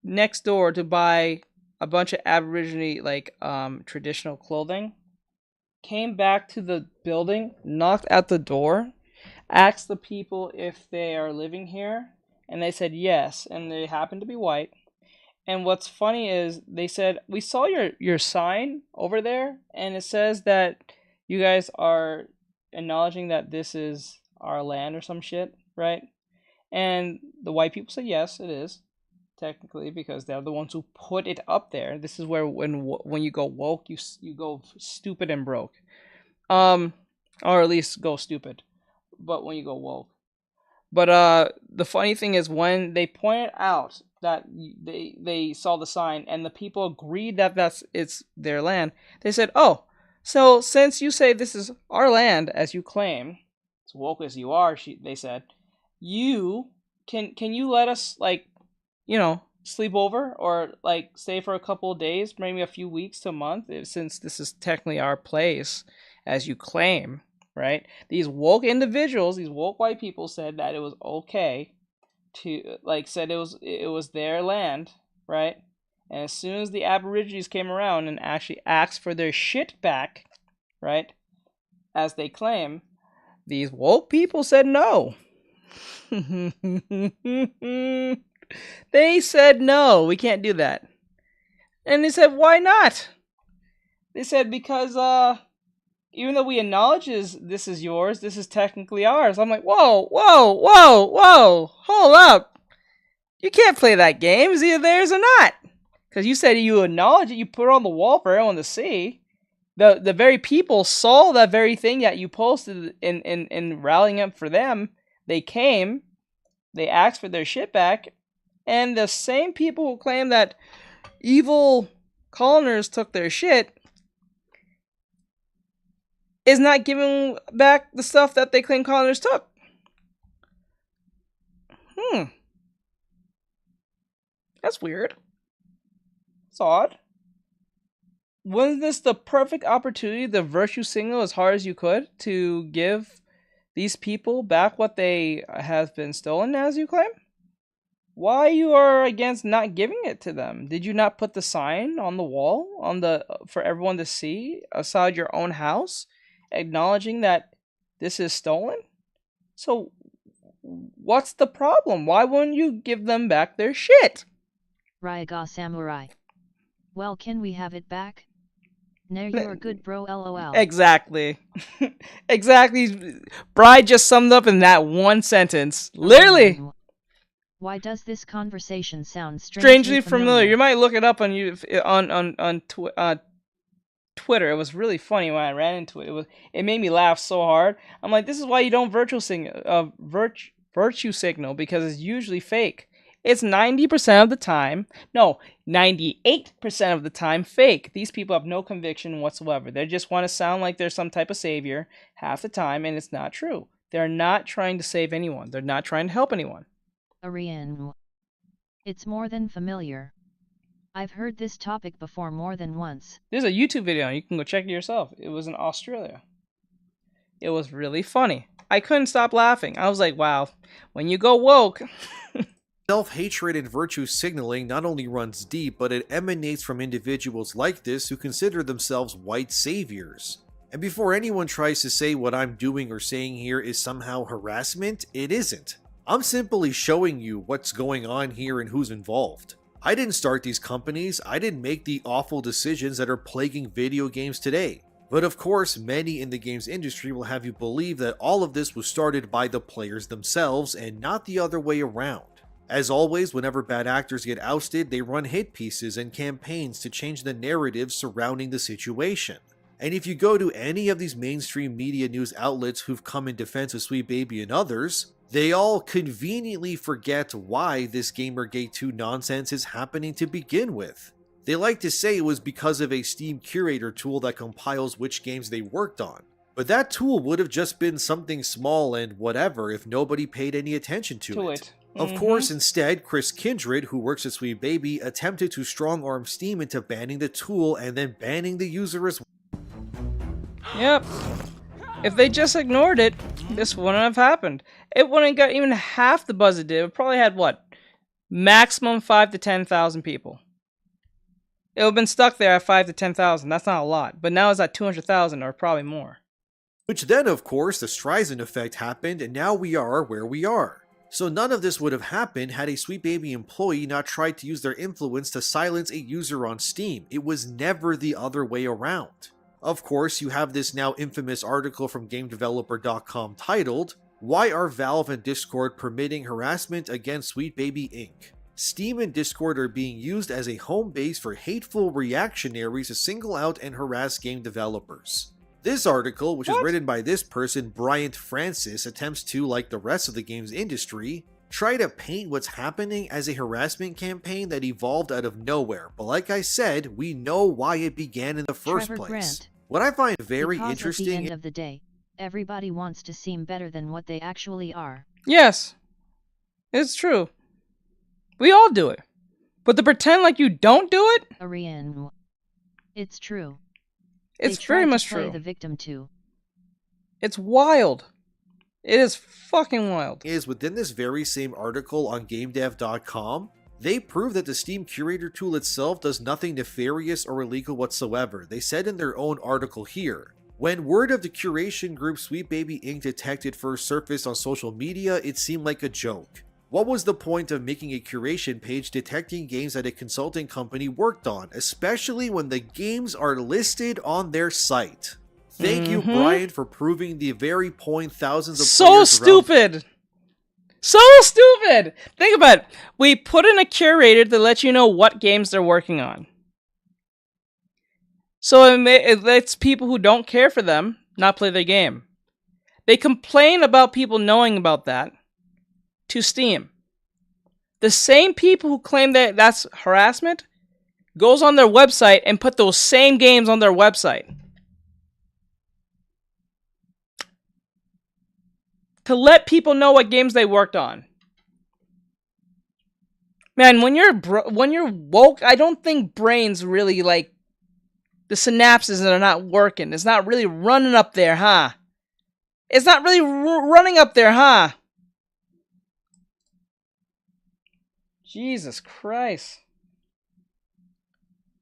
next door to buy a bunch of Aborigine traditional clothing, came back to the building, knocked at the door, asked the people if they are living here. And they said yes, and they happened to be white. And what's funny is they said, "We saw your sign over there, and it says that you guys are acknowledging that this is our land or some shit, right?" And the white people said, "Yes, it is, technically, because they're the ones who put it up there. This is where when you go woke, you go stupid and broke, or at least go stupid. But when you go woke." But the funny thing is, when they pointed out that they saw the sign and the people agreed that it's their land, they said, "Oh, so since you say this is our land, as you claim, as woke as you are," they said, "you can you let us sleep over or stay for a couple of days, maybe a few weeks to a month, since this is technically our place, as you claim." Right? These woke individuals, these woke white people said that it was okay to said it was their land, right? And as soon as the Aborigines came around and actually asked for their shit back, right, as they claim, these woke people said no. They said no, we can't do that. And they said, "Why not?" They said, "Because even though we acknowledge this is yours, this is technically ours." I'm like, whoa, hold up. You can't play that game. It's either theirs or not. Because you said you acknowledge it, you put it on the wall for everyone to see. The very people saw that very thing that you posted in rallying up for them. They came, they asked for their shit back, and the same people who claim that evil coloners took their shit is not giving back the stuff that they claim coloners took. That's weird. It's odd. Wasn't this the perfect opportunity to virtue signal as hard as you could to give these people back what they have been stolen, as you claim? Why you are against not giving it to them? Did you not put the sign on the wall for everyone to see outside your own house, acknowledging that this is stolen? So what's the problem? Why wouldn't you give them back their shit? Ryaga Samurai. Well, can we have it back? No, you're good, bro, lol. Exactly. Exactly. Bride just summed up in that one sentence. Literally. Why does this conversation sound strangely familiar? You might look it up on Twitter. It was really funny when I ran into it. It made me laugh so hard. I'm like, this is why you don't virtue signal, because it's usually fake. It's 90% of the time, no, 98% of the time fake. These people have no conviction whatsoever. They just want to sound like they're some type of savior half the time, and it's not true. They're not trying to save anyone. They're not trying to help anyone. Ariane. It's more than familiar. I've heard this topic before more than once. There's a YouTube video. You can go check it yourself. It was in Australia. It was really funny. I couldn't stop laughing. I was like, wow, when you go woke... Self-hatred and virtue signaling not only runs deep, but it emanates from individuals like this who consider themselves white saviors. And before anyone tries to say what I'm doing or saying here is somehow harassment, it isn't. I'm simply showing you what's going on here and who's involved. I didn't start these companies, I didn't make the awful decisions that are plaguing video games today. But of course, many in the games industry will have you believe that all of this was started by the players themselves and not the other way around. As always, whenever bad actors get ousted, they run hit pieces and campaigns to change the narrative surrounding the situation. And if you go to any of these mainstream media news outlets who've come in defense of Sweet Baby and others, they all conveniently forget why this Gamergate 2 nonsense is happening to begin with. They like to say it was because of a Steam curator tool that compiles which games they worked on. But that tool would have just been something small and whatever if nobody paid any attention to it. Of course, instead, Chris Kindred, who works at Sweet Baby, attempted to strong-arm Steam into banning the tool and then banning the user as well. Yep. If they just ignored it, this wouldn't have happened. It wouldn't got even half the buzz it did. It probably had, what, maximum 5 to 10,000 people. It would have been stuck there at 5 to 10,000. That's not a lot. But now it's at 200,000 or probably more. Which then, of course, the Streisand effect happened, and now we are where we are. So none of this would have happened had a Sweet Baby employee not tried to use their influence to silence a user on Steam. It was never the other way around. Of course, you have this now infamous article from GameDeveloper.com titled, "Why Are Valve and Discord Permitting Harassment Against Sweet Baby Inc.? Steam and Discord are being used as a home base for hateful reactionaries to single out and harass game developers." This article, which is written by this person, Bryant Francis, attempts to, like the rest of the games industry, try to paint what's happening as a harassment campaign that evolved out of nowhere. But like I said, we know why it began in the first Trevor place. Grant. What I find very Because interesting at the end of the day, everybody wants to seem better than what they actually are. Yes. It's true. We all do it. But to pretend like you don't do it? Ariane. It's true. It's They very tried much to play true. the victim too. It's wild. It is fucking wild. is within this very same article on GameDev.com, they prove that the Steam Curator tool itself does nothing nefarious or illegal whatsoever. They said in their own article here, "When word of the curation group Sweet Baby Inc. detected first surfaced on social media, it seemed like a joke. What was the point of making a curation page detecting games that a consulting company worked on, especially when the games are listed on their site?" Thank you, Brian, for proving the very point thousands of So players around- stupid! So stupid! Think about it. We put in a curator to let you know what games they're working on. So it lets people who don't care for them not play their game. They complain about people knowing about that to Steam. The same people who claim that that's harassment goes on their website and put those same games on their website to let people know what games they worked on. Man, when you're woke, I don't think brains really, like, the synapses are not working. It's not really running up there, huh? It's not really running up there, huh? Jesus Christ.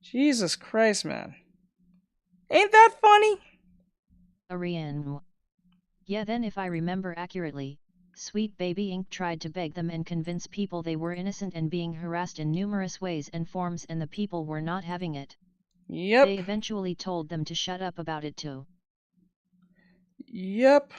Jesus Christ, man. Ain't that funny? Ariane. Yeah, then if I remember accurately, Sweet Baby Inc. tried to beg them and convince people they were innocent and being harassed in numerous ways and forms, and the people were not having it. Yep. They eventually told them to shut up about it too. Yep.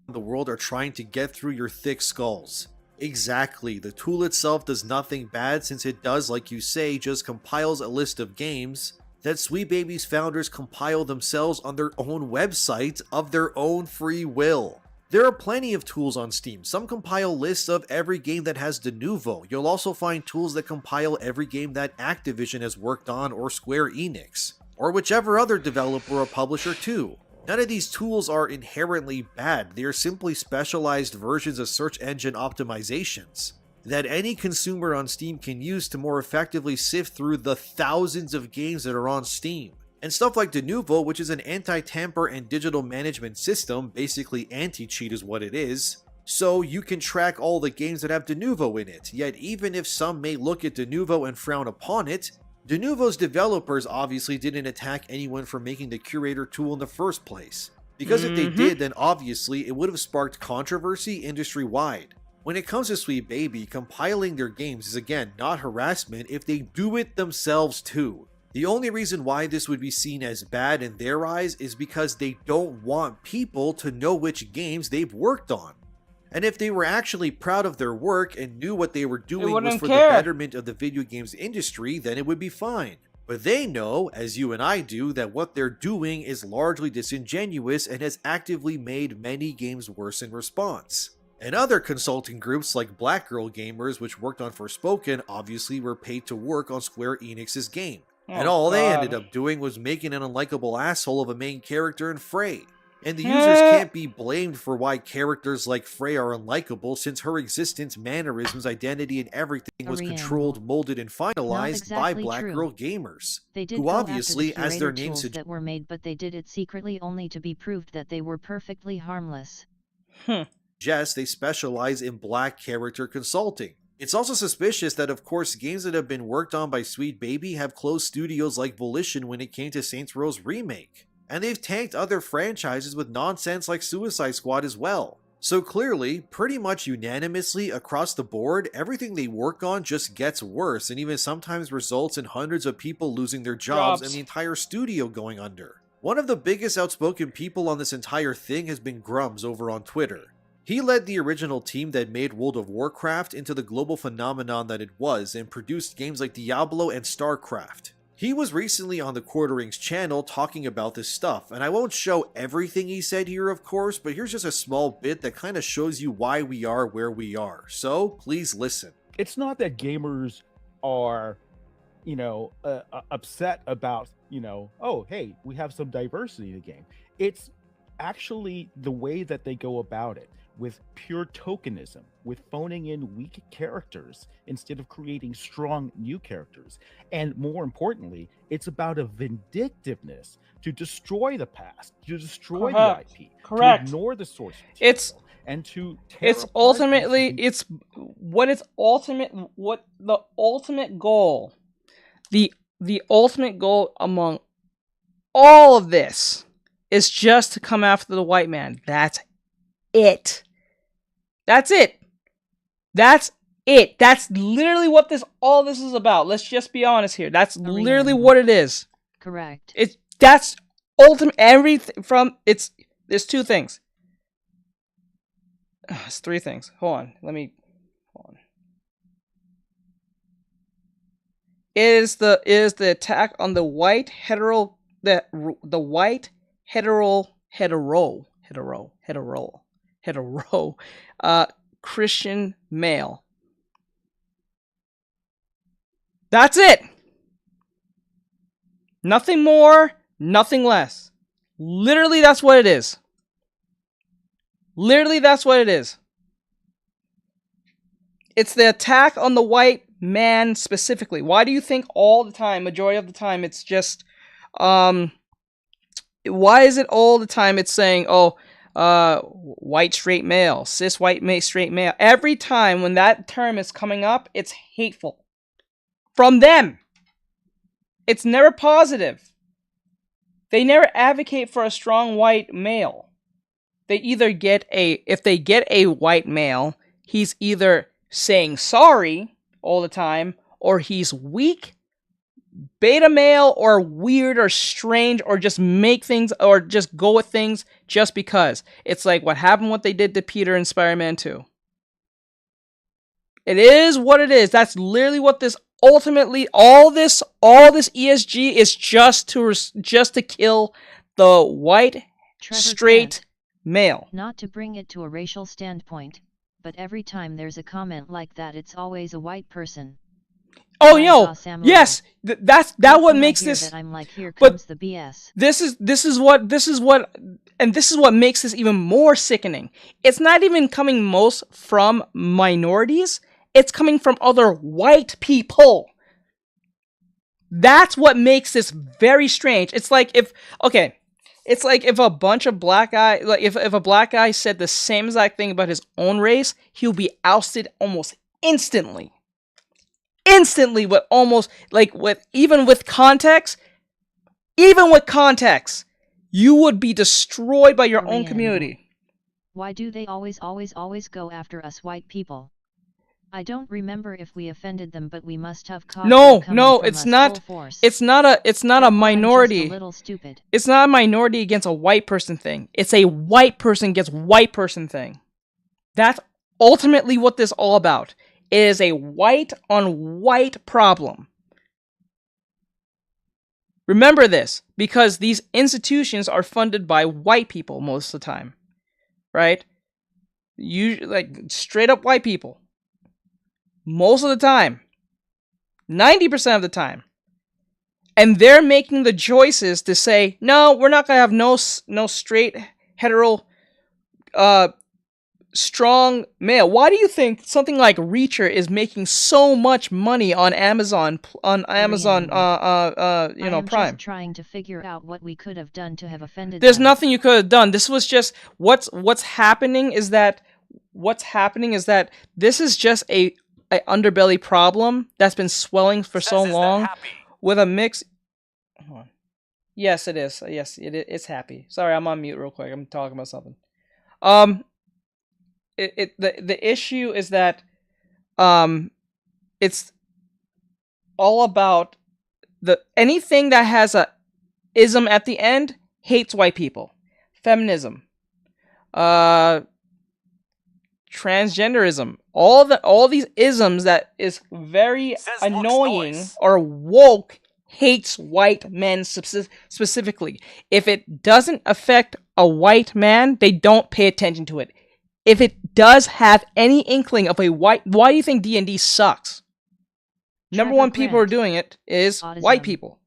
The world are trying to get through your thick skulls. Exactly, the tool itself does nothing bad, since it does, like you say, just compiles a list of games that Sweet Baby's founders compile themselves on their own website of their own free will. There are plenty of tools on Steam. Some compile lists of every game that has de novo. You'll also find tools that compile every game that Activision has worked on, or Square Enix, or whichever other developer or publisher too. None of these tools are inherently bad. They are simply specialized versions of search engine optimizations that any consumer on Steam can use to more effectively sift through the thousands of games that are on Steam. And stuff like Denuvo, which is an anti-tamper and digital management system, basically anti-cheat is what it is, so you can track all the games that have Denuvo in it. Yet even if some may look at Denuvo and frown upon it, Denuvo's developers obviously didn't attack anyone for making the curator tool in the first place, because if they did, then obviously it would have sparked controversy industry-wide. When it comes to Sweet Baby, compiling their games is again not harassment if they do it themselves too. The only reason why this would be seen as bad in their eyes is because they don't want people to know which games they've worked on. And if they were actually proud of their work and knew what they were doing was for the betterment of the video games industry, then it would be fine. But they know, as you and I do, that what they're doing is largely disingenuous and has actively made many games worse in response. And other consulting groups like Black Girl Gamers, which worked on Forspoken, obviously were paid to work on Square Enix's game. And all they ended up doing was making an unlikable asshole of a main character in Frey. And the users can't be blamed for why characters like Frey are unlikable, since her existence, mannerisms, identity, and everything was controlled, molded, and finalized by Black Girl Gamers, They did who obviously, as their name suggests, that were made, but they did it secretly only to be proved that they were perfectly harmless. They specialize in black character consulting. It's also suspicious that, of course, games that have been worked on by Sweet Baby have closed studios like Volition when it came to Saints Row's remake. And they've tanked other franchises with nonsense like Suicide Squad as well. So clearly, pretty much unanimously across the board, everything they work on just gets worse and even sometimes results in hundreds of people losing their jobs and the entire studio going under. One of the biggest outspoken people on this entire thing has been Grums over on Twitter. He led the original team that made World of Warcraft into the global phenomenon that it was and produced games like Diablo and StarCraft. He was recently on the Quartering's channel talking about this stuff, and I won't show everything he said here of course, but here's just a small bit that kind of shows you why we are where we are, so please listen. It's not that gamers are, upset about, oh, hey, we have some diversity in the game. It's actually the way that they go about it, with pure tokenism, with phoning in weak characters instead of creating strong new characters. And more importantly, it's about a vindictiveness to destroy the past, to destroy the IP, to ignore the source material, and to tear it's ultimately it's what the ultimate goal, the ultimate goal among all of this is just to come after the white man. That's it. That's it. That's it. That's literally what all this is about. Let's just be honest here. That's literally what it is. Correct. That's ultimate everything from there's two things. It's three things. Hold on. It is the attack on the white hetero Christian male. That's it. Nothing more, nothing less. Literally, that's what it is. Literally, that's what it is. It's the attack on the white man specifically. Why do you think all the time, majority of the time, it's just, why is it all the time it's saying, white straight male, cis white straight male? Every time when that term is coming up, it's hateful. From them. It's never positive. They never advocate for a strong white male. If they get a white male, he's either saying sorry all the time, or he's weak, beta male, or weird, or strange, or just make things, or just go with things just because. It's like what happened, what they did to Peter in Spider-Man 2. It is what it is. That's literally what this ultimately, all this ESG is just to kill the white straight male. Not to bring it to a racial standpoint, but every time there's a comment like that, it's always a white person. Oh, yes, that's what makes this. I'm like, here comes the BS. This is what makes this even more sickening. It's not even coming most from minorities. It's coming from other white people. That's what makes this very strange. It's like if a bunch of black guys, like if a black guy said the same exact thing about his own race, he'll be ousted almost instantly. instantly with almost like with even with context, you would be destroyed by your own community. Why do they always go after us white people? I don't remember if we offended them, but we must have caught No, them no, from it's us not. full force. It's not a Or I'm minority. just a little stupid. It's not a minority against a white person thing. It's a white person against white person thing. That's ultimately what this is all about. It is a white on white problem. Remember this, because these institutions are funded by white people most of the time, right? Like straight up white people. Most of the time. 90% of the time. And they're making the choices to say, no, we're not going to have no straight, hetero, strong male. Why do you think something like Reacher is making so much money on Amazon, I'm Prime? Just trying to figure out what we could have done to have offended There's them. nothing you could have done. This was just, what's happening is that this is just a underbelly problem that's been swelling for so long with a mix. Hold on. Yes, it is. Yes, it's happy. Sorry, I'm on mute real quick. I'm talking about something. The issue is that it's all about anything that has a ism at the end hates white people. Feminism, transgenderism, all these isms that is very annoying or woke hates white men specifically. If it doesn't affect a white man, they don't pay attention to it. If it does have any inkling of a white, why do you think D&D sucks? Number one people who are doing it is white people.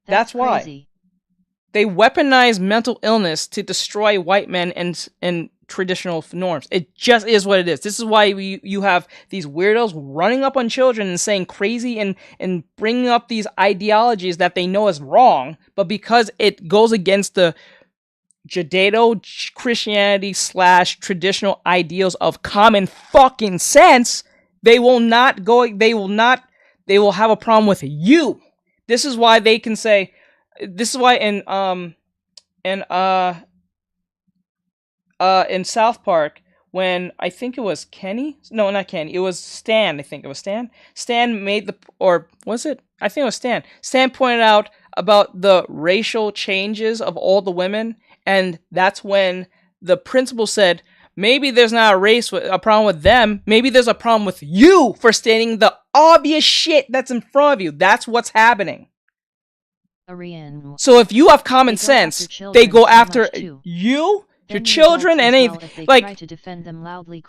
That's why. Crazy. They weaponize mental illness to destroy white men and traditional norms. It just is what it is. This is why you have these weirdos running up on children and saying crazy and bringing up these ideologies that they know is wrong, but because it goes against the Judeo-Christianity / traditional ideals of common fucking sense, they will have a problem with you. This is why they can say, this is why in South Park, when I think it was Kenny, no, not Kenny, it was Stan. I think it was Stan. Stan made or was it? I think it was Stan. Stan pointed out about the racial changes of all the women, and that's when the principal said, maybe there's not a problem with them. Maybe there's a problem with you for stating the obvious shit that's in front of you. That's what's happening. So if you have common sense, they go after you, your children, and anything. Like,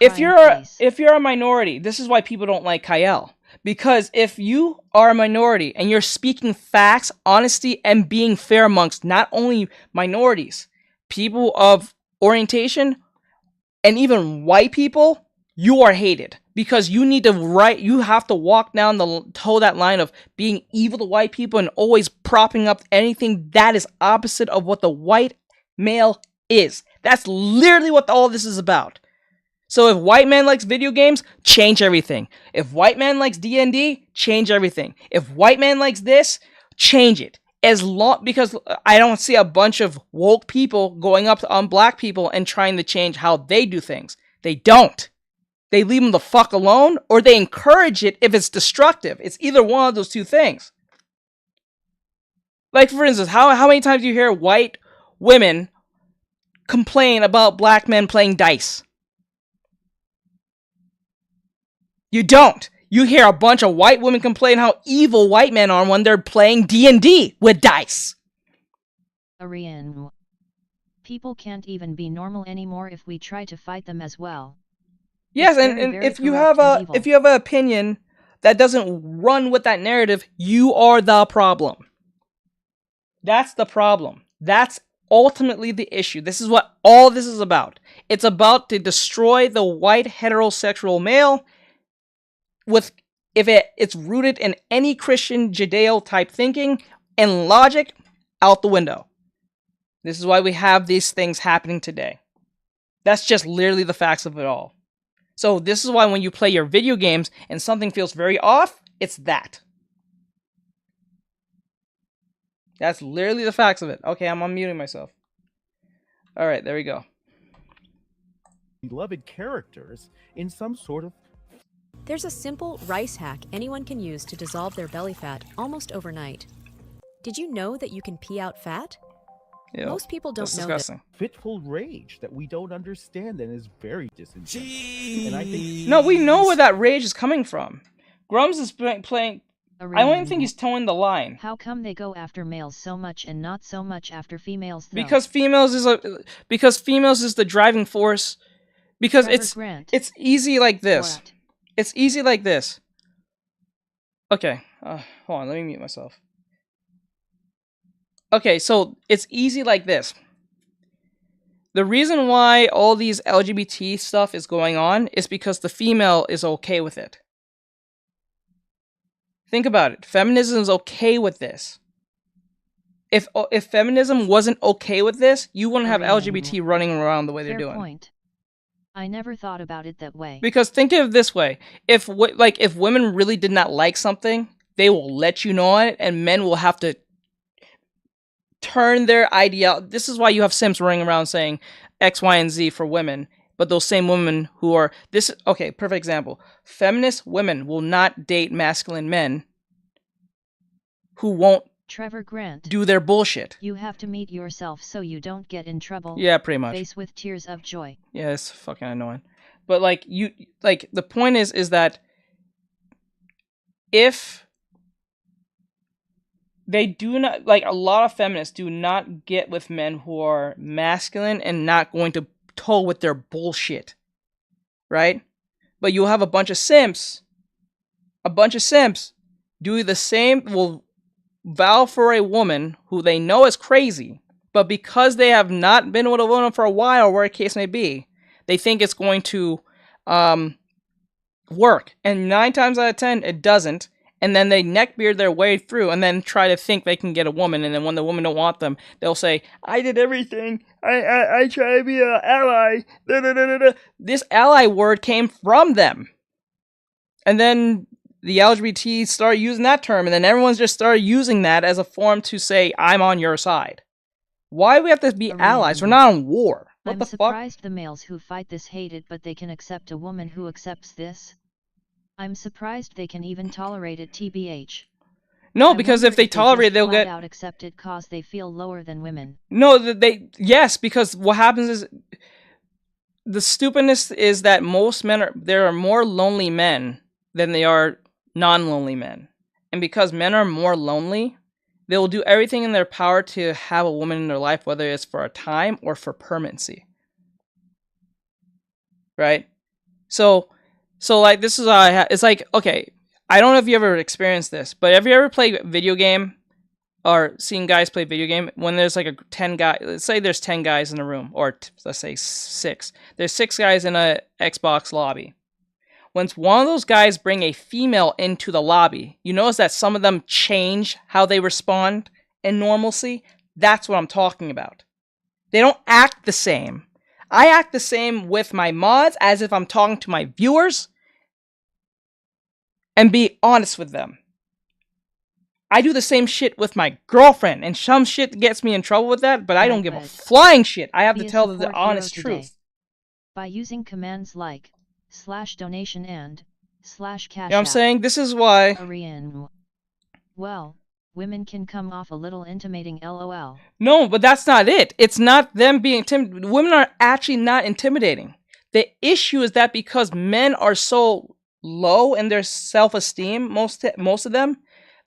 if you're a minority, this is why people don't like Kyle. Because if you are a minority and you're speaking facts, honesty, and being fair amongst not only minorities, people of orientation, and even white people, you are hated. Because you have to walk down that line of being evil to white people and always propping up anything that is opposite of what the white male is. That's literally what all this is about. So if white man likes video games, change everything. If white man likes D&D, change everything. If white man likes this, change it. Because I don't see a bunch of woke people going up on black people and trying to change how they do things. They don't. They leave them the fuck alone, or they encourage it if it's destructive. It's either one of those two things. Like, for instance, how many times do you hear white women complain about black men playing dice? You don't. You hear a bunch of white women complain how evil white men are when they're playing D&D with dice. People can't even be normal anymore if we try to fight them as well. Yes, and if you have an opinion that doesn't run with that narrative, you are the problem. That's the problem. That's ultimately the issue. This is what all this is about. It's about to destroy the white heterosexual male it's rooted in any Christian Judeo type thinking and logic out the window. This is why we have these things happening today. That's just literally the facts of it all. So this is why when you play your video games and something feels very off, it's that. That's literally the facts of it. Okay, I'm unmuting myself. All right, there we go. Beloved characters in some sort of. There's a simple rice hack anyone can use to dissolve their belly fat almost overnight. Did you know that you can pee out fat? Ew, most people don't know disgusting. that. Fitful rage that we don't understand and is very disingenuous. And I think no, we know where that rage is coming from. Grums is playing. I don't even think he's towing the line. How come they go after males so much and not so much after females, though? Because females is the driving force. Because it's easy like this. What? It's easy like this. Okay, hold on, let me mute myself. Okay, so it's easy like this. The reason why all these LGBT stuff is going on is because the female is okay with it. Think about it. Feminism is okay with this. If feminism wasn't okay with this, you wouldn't have LGBT running around the way they're doing. Point. I never thought about it that way. Because think of it this way: if women really did not like something, they will let you know it, and men will have to turn their ideology. This is why you have simps running around saying X, Y, and Z for women. But those same women who are okay, perfect example. Feminist women will not date masculine men who won't Trevor Grant, do their bullshit. You have to meet yourself so you don't get in trouble. Yeah, pretty much. Face with tears of joy. Yeah, it's fucking annoying. But the point is that if they do not, a lot of feminists do not get with men who are masculine and not going to toe with their bullshit, right? But you'll have a bunch of simps do the same, will vow for a woman who they know is crazy, but because they have not been with a woman for a while, where a case may be, they think it's going to work. And 9 times out of 10, it doesn't. And then they neckbeard their way through and then try to think they can get a woman. And then when the woman don't want them, they'll say, I did everything. I try to be an ally. Da, da, da, da, da. This ally word came from them. And then the LGBT started using that term. And then everyone's just started using that as a form to say, I'm on your side. Why do we have to be allies? We're not on war. What the fuck? I'm surprised the males who fight this hate it, but they can accept a woman who accepts this. I'm surprised they can even tolerate it, TBH. No, because if they tolerate it, they'll get out accepted cause they feel lower than women. No, yes, because what happens is the stupidness is that there are more lonely men than they are non-lonely men. And because men are more lonely, they will do everything in their power to have a woman in their life, whether it's for a time or for permanency. Right? So this is how it's okay, I don't know if you ever experienced this, but have you ever played a video game or seen guys play video game when there's 10 guys, let's say there's 10 guys in a room, or let's say 6. There's 6 guys in a Xbox lobby. Once one of those guys bring a female into the lobby, you notice that some of them change how they respond in normalcy? That's what I'm talking about. They don't act the same. I act the same with my mods as if I'm talking to my viewers and be honest with them. I do the same shit with my girlfriend, and some shit gets me in trouble with that, but I don't give a flying shit. I have to tell the honest truth. By using commands like /donation and /cash. You know what I'm saying? This is why. Well, women can come off a little intimidating, lol. No, but that's not it. It's not them being intimidating. Women are actually not intimidating. The issue is that because men are so low in their self-esteem, most of them,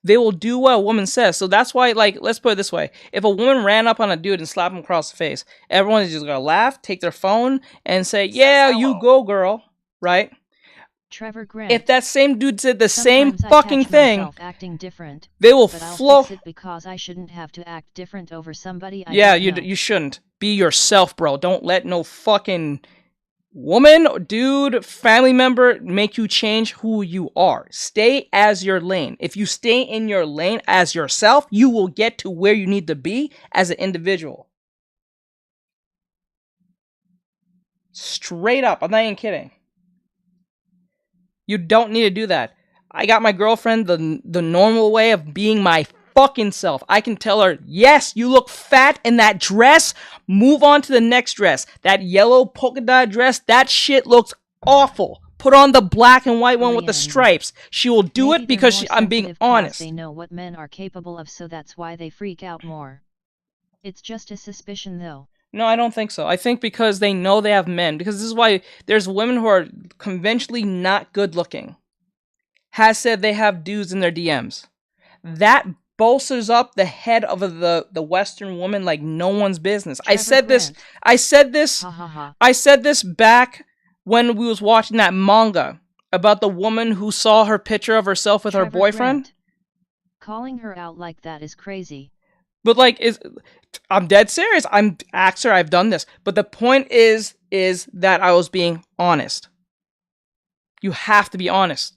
they will do what a woman says. So that's why, let's put it this way. If a woman ran up on a dude and slapped him across the face, everyone is just going to laugh, take their phone, and say, yeah, you go, girl. Right? Trevor Grant. If that same dude did the same fucking thing, acting different, they will flow. Fix it because I shouldn't have to act different over somebody I Yeah, don't know. you shouldn't. Be yourself, bro. Don't let no fucking woman, dude, family member make you change who you are. Stay as your lane. If you stay in your lane as yourself, you will get to where you need to be as an individual. Straight up. I'm not even kidding. You don't need to do that. I got my girlfriend the normal way of being my fucking self. I can tell her, yes, you look fat in that dress. Move on to the next dress. That yellow polka dot dress, that shit looks awful. Put on the black and white one with the stripes. She will do Maybe it because they're more I'm being sensitive 'cause honest. They know what men are capable of, so that's why they freak out more. It's just a suspicion though. No, I don't think so. I think because they know they have men. Because this is why there's women who are conventionally not good looking. Has said they have dudes in their DMs. That bolsters up the head of the Western woman like no one's business. I said this back when we was watching that manga about the woman who saw her picture of herself with her boyfriend. Grant. Calling her out like that is crazy. But like, I'm dead serious. I've done this. But the point is that I was being honest. You have to be honest.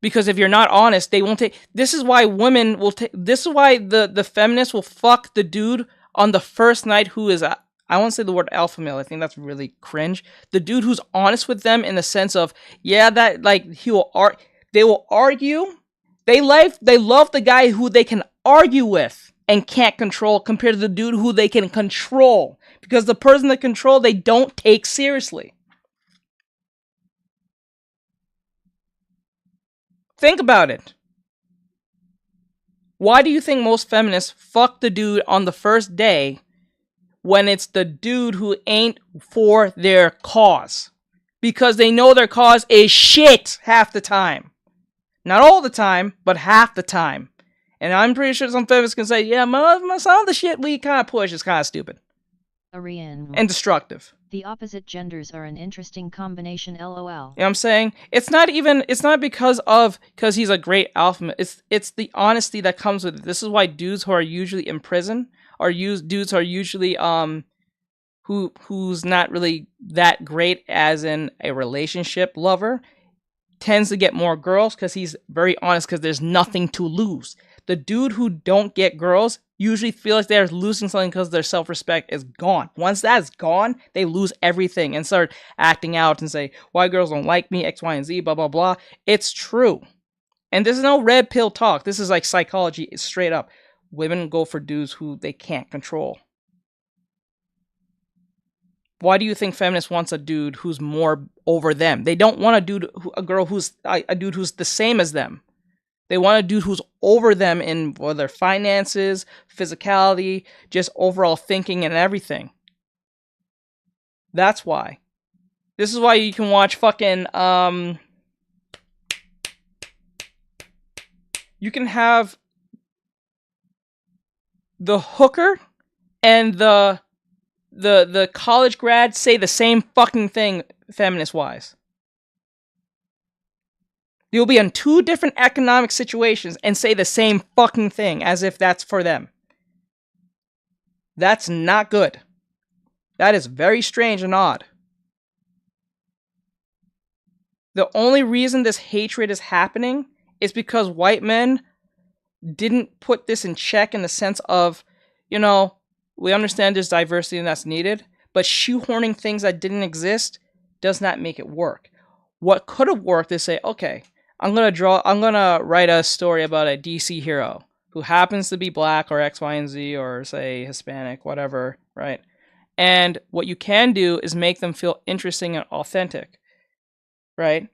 Because if you're not honest, they won't take... This is why women will take... This is why the feminists will fuck the dude on the first night who is... I won't say the word alpha male. I think that's really cringe. The dude who's honest with them in the sense of, yeah, that, like, they will argue. They love the guy who they can argue with and can't control compared to the dude who they can control. Because the person they control, they don't take seriously. Think about it. Why do you think most feminists fuck the dude on the first day when it's the dude who ain't for their cause? Because they know their cause is shit half the time. Not all the time, but half the time. And I'm pretty sure some feminists can say, yeah, some of the shit we kind of push is kind of stupid. And destructive. The opposite genders are an interesting combination, lol. You know what I'm saying? It's not because he's a great alpha male. It's the honesty that comes with it. This is why dudes who are usually in prison dudes who are usually who's not really that great as in a relationship lover tends to get more girls because he's very honest because there's nothing to lose. The dude who don't get girls usually feel like they're losing something because their self-respect is gone. Once that's gone, they lose everything and start acting out and say, why girls don't like me, X, Y, and Z, blah, blah, blah. It's true. And this is no red pill talk. This is like psychology. It's straight up. Women go for dudes who they can't control. Why do you think feminists wants a dude who's more over them? They don't want a dude who's the same as them. They want a dude who's over them in their finances, physicality, just overall thinking and everything. That's why. This is why you can watch fucking, you can have the hooker and the college grad say the same fucking thing feminist-wise. You'll be in two different economic situations and say the same fucking thing as if that's for them. That's not good. That is very strange and odd. The only reason this hatred is happening is because white men didn't put this in check in the sense of, you know, we understand there's diversity and that's needed, but shoehorning things that didn't exist does not make it work. What could have worked is say, okay, I'm gonna write a story about a DC hero who happens to be black or X, Y, and Z or say Hispanic, whatever, right? And what you can do is make them feel interesting and authentic, right?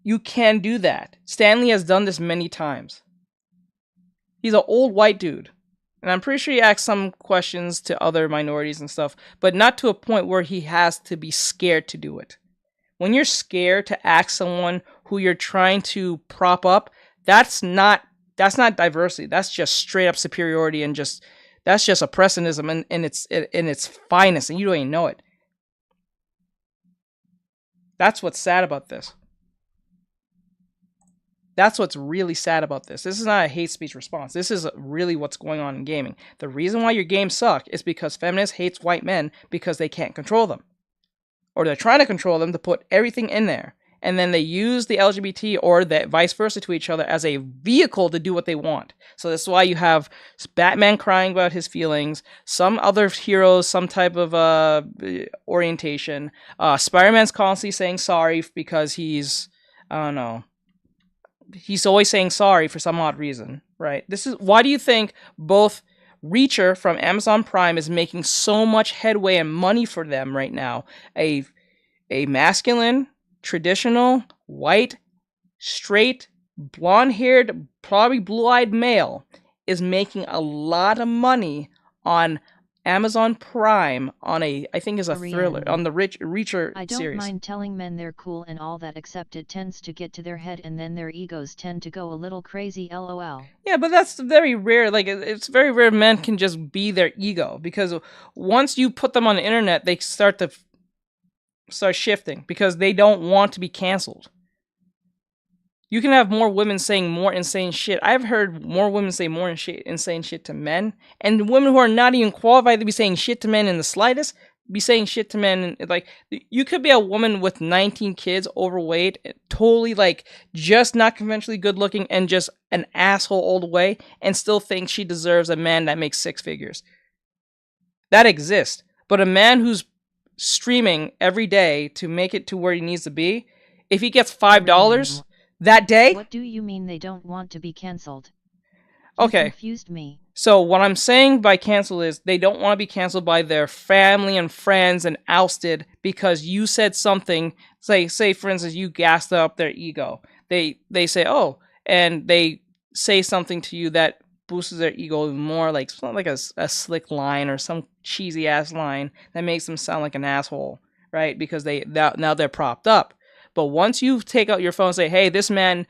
You can do that. Stanley has done this many times. He's an old white dude. And I'm pretty sure he asked some questions to other minorities and stuff, but not to a point where he has to be scared to do it. When you're scared to ask someone who you're trying to prop up, that's not diversity. That's just straight up superiority and that's just oppressionism in its finest, and you don't even know it. That's what's sad about this. That's what's really sad about this. This is not a hate speech response. This is really what's going on in gaming. The reason why your games suck is because feminists hates white men because they can't control them. Or they're trying to control them to put everything in there. And then they use the LGBT or the vice versa to each other as a vehicle to do what they want. So that's why you have Batman crying about his feelings, some other heroes, some type of orientation. Spider-Man's constantly saying sorry because he's I don't know. He's always saying sorry for some odd reason, right? This is why do you think both Reacher from Amazon Prime is making so much headway and money for them right now? A masculine, traditional, white, straight, blonde-haired, probably blue-eyed male is making a lot of money on Amazon Prime on I think is a thriller, on the Reacher I don't series. mind telling men they're cool and all that, except it tends to get to their head and then their egos tend to go a little crazy, lol. Yeah, but that's very rare. Like, it's very rare men can just be their ego, because once you put them on the internet, they start shifting because they don't want to be canceled. You can have more women saying more insane shit. I've heard more women say more insane shit to men, and women who are not even qualified to be saying shit to men in the slightest be saying shit to men. Like, you could be a woman with 19 kids, overweight, totally like just not conventionally good looking, and just an asshole all the way, and still think she deserves a man that makes 6 figures. That exists. But a man who's streaming every day to make it to where he needs to be, if he gets $5 that day. What do you mean they don't want to be cancelled? Okay. Confused me. So what I'm saying by cancel is they don't want to be canceled by their family and friends and ousted because you said something. Say for instance, you gassed up their ego. They say, oh, and they say something to you that boosts their ego even more, like it's not like a slick line or some cheesy ass line that makes them sound like an asshole, right? Because now they're propped up. But once you take out your phone and say, hey, this man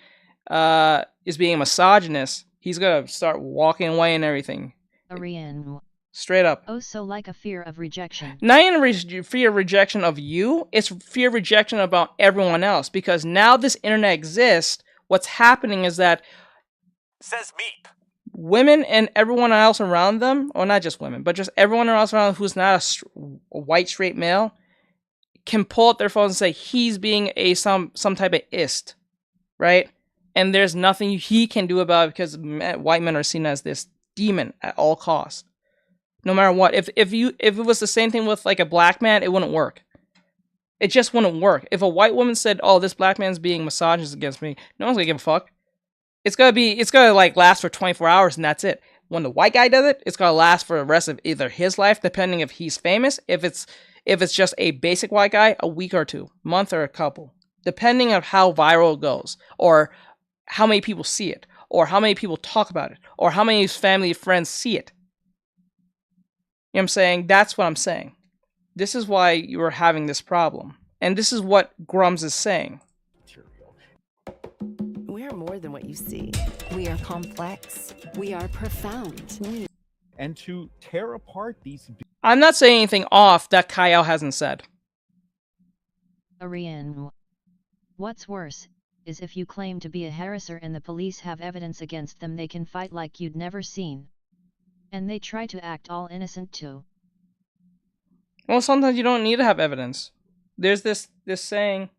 is being a misogynist, he's going to start walking away and everything. Ariane. Straight up. Oh, so like a fear of rejection. Not even fear of rejection of you, it's fear of rejection about everyone else. Because now this internet exists, what's happening is that Says Meep. women and everyone else around them, or not just women, but just everyone else around who's not a white straight male, can pull up their phones and say he's being some type of ist, right? And there's nothing he can do about it because white men are seen as this demon at all costs. No matter what. If it was the same thing with like a black man, it wouldn't work. It just wouldn't work. If a white woman said, "Oh, this black man's being misogynist against me," no one's gonna give a fuck. It's gonna like last for 24 hours and that's it. When the white guy does it, it's gonna last for the rest of either his life, depending if he's famous. If it's just a basic white guy, a week or 2, month or a couple, depending on how viral it goes, or how many people see it, or how many people talk about it, or how many of his family and friends see it. You know what I'm saying? That's what I'm saying. This is why you are having this problem. And this is what Grums is saying. We are more than what you see. We are complex. We are profound. And to tear apart these... I'm not saying anything off that Kyle hasn't said. Ariane. What's worse is if you claim to be a harasser and the police have evidence against them, they can fight like you'd never seen. And they try to act all innocent too. Well, sometimes you don't need to have evidence. There's this saying.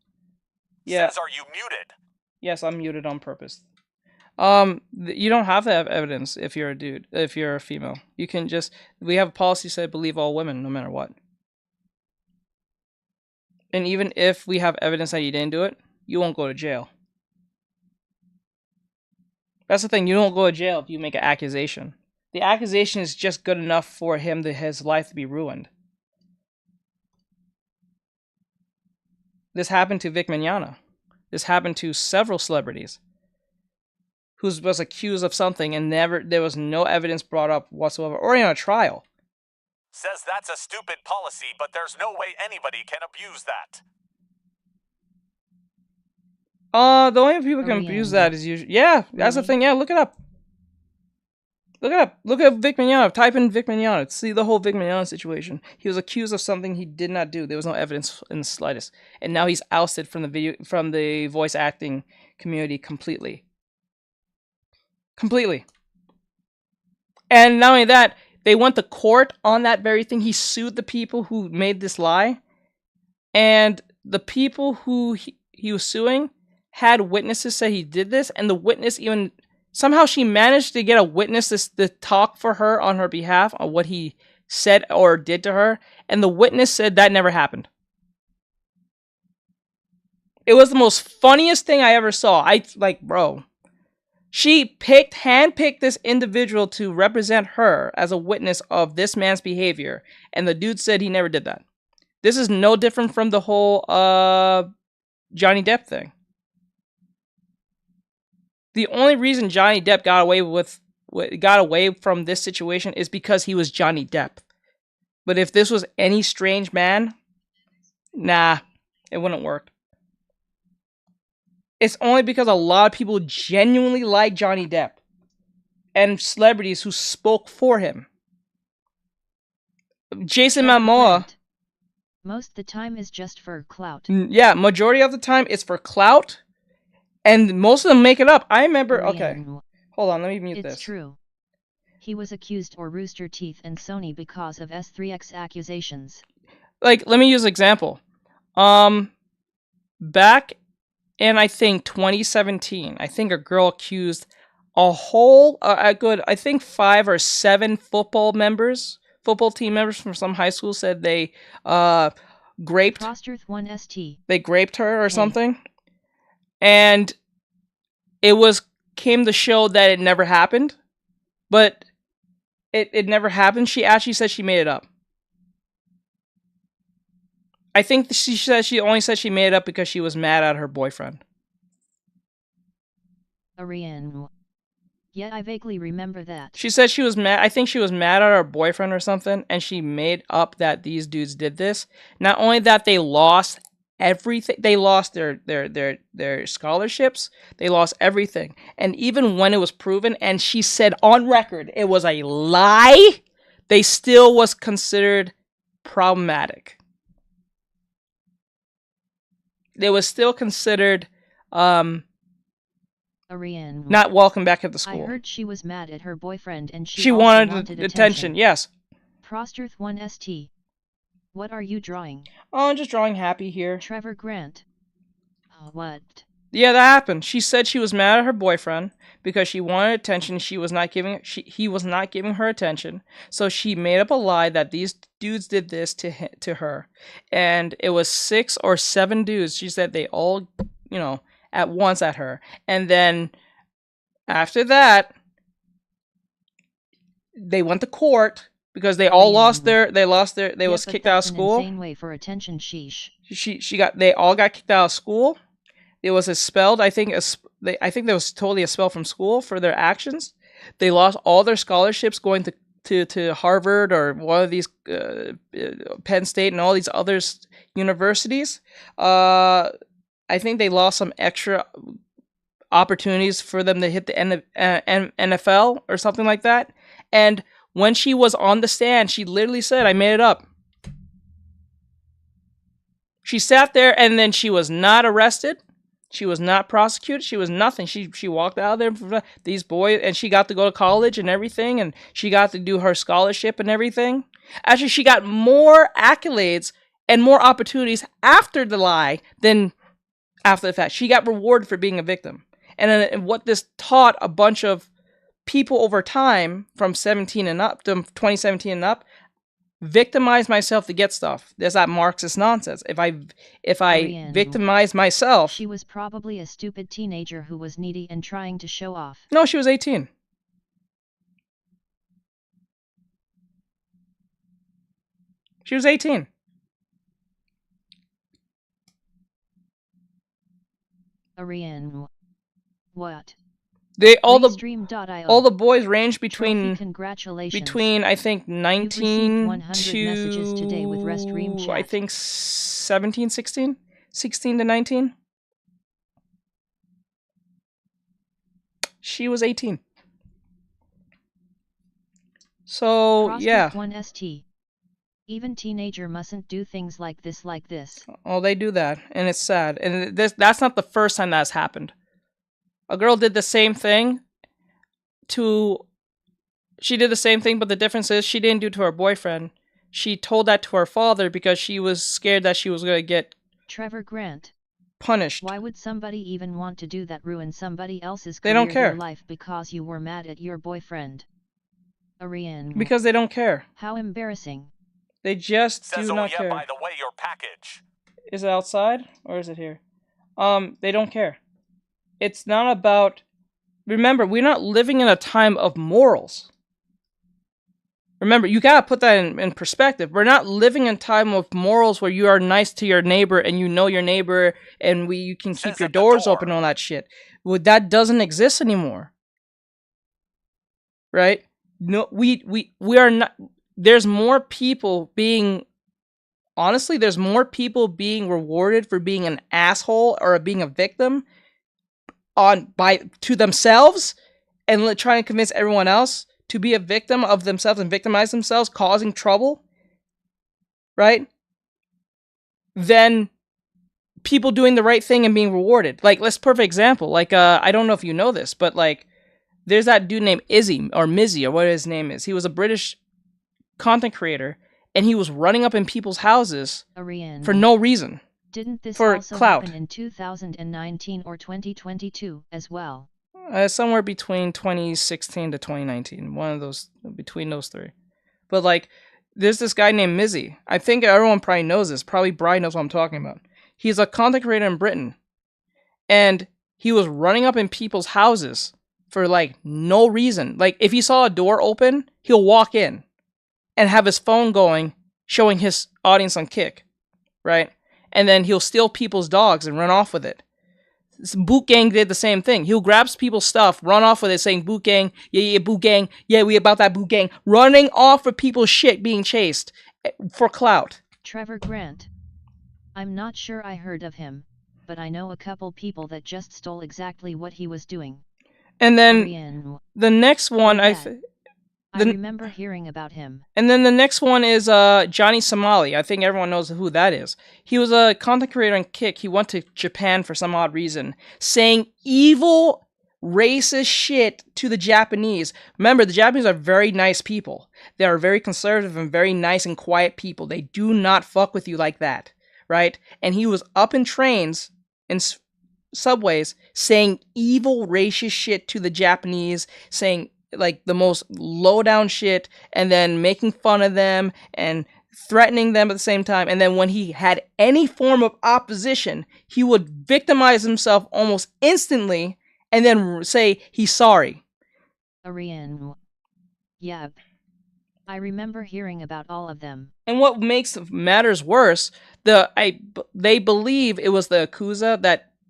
Yeah. Says, are you muted? Yes, I'm muted on purpose. You don't have to have evidence if you're a dude, if you're a female. You can just, we have a policy that says believe all women no matter what. And even if we have evidence that you didn't do it, you won't go to jail. That's the thing, you don't go to jail if you make an accusation. The accusation is just good enough for his life to be ruined. This happened to Vic Mignogna. This happened to several celebrities who was accused of something and there was no evidence brought up whatsoever, or in a trial. Says that's a stupid policy, but there's no way anybody can abuse that. The only people can abuse that is usually... Yeah, that's the thing. Yeah, look it up. Look it up. Look at Vic Mignogna. Type in Vic Mignogna. See the whole Vic Mignogna situation. He was accused of something he did not do. There was no evidence in the slightest. And now he's ousted from the voice acting community completely. Completely. And not only that, they went to court on that very thing. He sued the people who made this lie. And the people who he was suing had witnesses say he did this. And the witness even... Somehow she managed to get a witness to talk for her on her behalf on what he said or did to her. And the witness said that never happened. It was the most funniest thing I ever saw. I like, bro. She handpicked this individual to represent her as a witness of this man's behavior, and the dude said he never did that. This is no different from the whole Johnny Depp thing. The only reason Johnny Depp got away from this situation is because he was Johnny Depp. But if this was any strange man, nah, it wouldn't work. It's only because a lot of people genuinely like Johnny Depp and celebrities who spoke for him. Jason Momoa. Most the time is just for clout. Yeah, majority of the time it's for clout, and most of them make it up. I remember. Okay, hold on, let me mute this. It's true. He was accused or Rooster Teeth and Sony because of S3X accusations. Like, let me use an example. Back in, I think, 2017, I think a girl accused a whole, I think 5 or 7 football team members from some high school said they raped. They raped her or something. And it came to show that it never happened. But it never happened. She actually said she made it up. I think she only said she made it up because she was mad at her boyfriend. Ariane. Yeah, I vaguely remember that. She said she was mad. I think she was mad at her boyfriend or something, and she made up that these dudes did this. Not only that, they lost everything. They lost their scholarships. They lost everything. And even when it was proven, and she said on record it was a lie, they still was considered problematic. They was still considered Ariane. Not welcome back at the school. I heard she was mad at her boyfriend and she wanted attention. Yes. Prostruth 1ST. What are you drawing? Oh, I'm just drawing happy here. Trevor Grant. What? Yeah, that happened. She said she was mad at her boyfriend because she wanted attention. He was not giving her attention. So she made up a lie that these dudes did this to her, and it was 6 or 7 dudes. She said they all, at once at her, and then after that, they went to court because they all lost their. They was kicked out of school. Insane way for attention. Sheesh. They all got kicked out of school. It was expelled. I think there was totally expelled from school for their actions. They lost all their scholarships going to Harvard or one of these Penn State and all these other universities. I think they lost some extra opportunities for them to hit the NFL or something like that. And when she was on the stand, she literally said, "I made it up." She sat there and then she was not arrested. She was not prosecuted. She was nothing. She walked out of there, these boys, and she got to go to college and everything, and she got to do her scholarship and everything. Actually, she got more accolades and more opportunities after the lie than after the fact. She got rewarded for being a victim. And what this taught a bunch of people over time from 17 and up, to 2017 and up, victimize myself to get stuff. There's that Marxist nonsense. If I victimize myself... She was probably a stupid teenager who was needy and trying to show off. No, she was 18. She was 18. Ariane. What? All the boys range between I think 19 to today with I think 17, 16 to 19. She was 18. So yeah. 1ST. Even teenager mustn't do things like this. Oh, they do that, and it's sad. And that's not the first time that's happened. A girl did the same thing she did the same thing, but the difference is she didn't do it to her boyfriend. She told that to her father because she was scared that she was going to get Trevor Grant punished. Why would somebody even want to do that? Ruin somebody else's career, they don't care. Or life because you were mad at your boyfriend. Ariane. Because they don't care. How embarrassing. They just do not care. By the way, your package. Is it outside or is it here? They don't care. It's not about. Remember, we're not living in a time of morals. Remember, you gotta put that in perspective. We're not living in a time of morals where you are nice to your neighbor and you know your neighbor and you can keep your doors open and all that shit. Well, that doesn't exist anymore. Right? No, we are not. There's more people being. Honestly, there's more people being rewarded for being an asshole or being a victim to themselves and trying to convince everyone else to be a victim of themselves and victimize themselves, causing trouble, right? Than people doing the right thing and being rewarded. Like, let's perfect example. Like, I don't know if you know this, but like, there's that dude named Izzy or Mizzy or what his name is. He was a British content creator, and he was running up in people's houses for no reason. Didn't this for also clout. happen in 2019 or 2022 as well? Somewhere between 2016 to 2019. One of those, between those three. But like, there's this guy named Mizzy. I think everyone probably knows this. Probably Brian knows what I'm talking about. He's a content creator in Britain. And he was running up in people's houses for like no reason. Like, if he saw a door open, he'll walk in and have his phone going, showing his audience on Kick, right? And then he'll steal people's dogs and run off with it. Boot Gang did the same thing. He'll grab people's stuff, run off with it, saying, Boot Gang, yeah, Boot Gang, yeah, we about that Boot Gang. Running off with people's shit being chased for clout. Trevor Grant. I'm not sure I heard of him, but I know a couple people that just stole exactly what he was doing. And then the next one, I remember hearing about him. And then the next one is Johnny Somali. I think everyone knows who that is. He was a content creator on Kick. He went to Japan for some odd reason, saying evil, racist shit to the Japanese. Remember, the Japanese are very nice people. They are very conservative and very nice and quiet people. They do not fuck with you like that, right? And he was up in trains and subways saying evil, racist shit to the Japanese, saying like the most low down shit, and then making fun of them and threatening them at the same time. And then when he had any form of opposition, he would victimize himself almost instantly and then say he's sorry. Yeah, I remember hearing about all of them. And what makes matters worse, they believe it was the Yakuza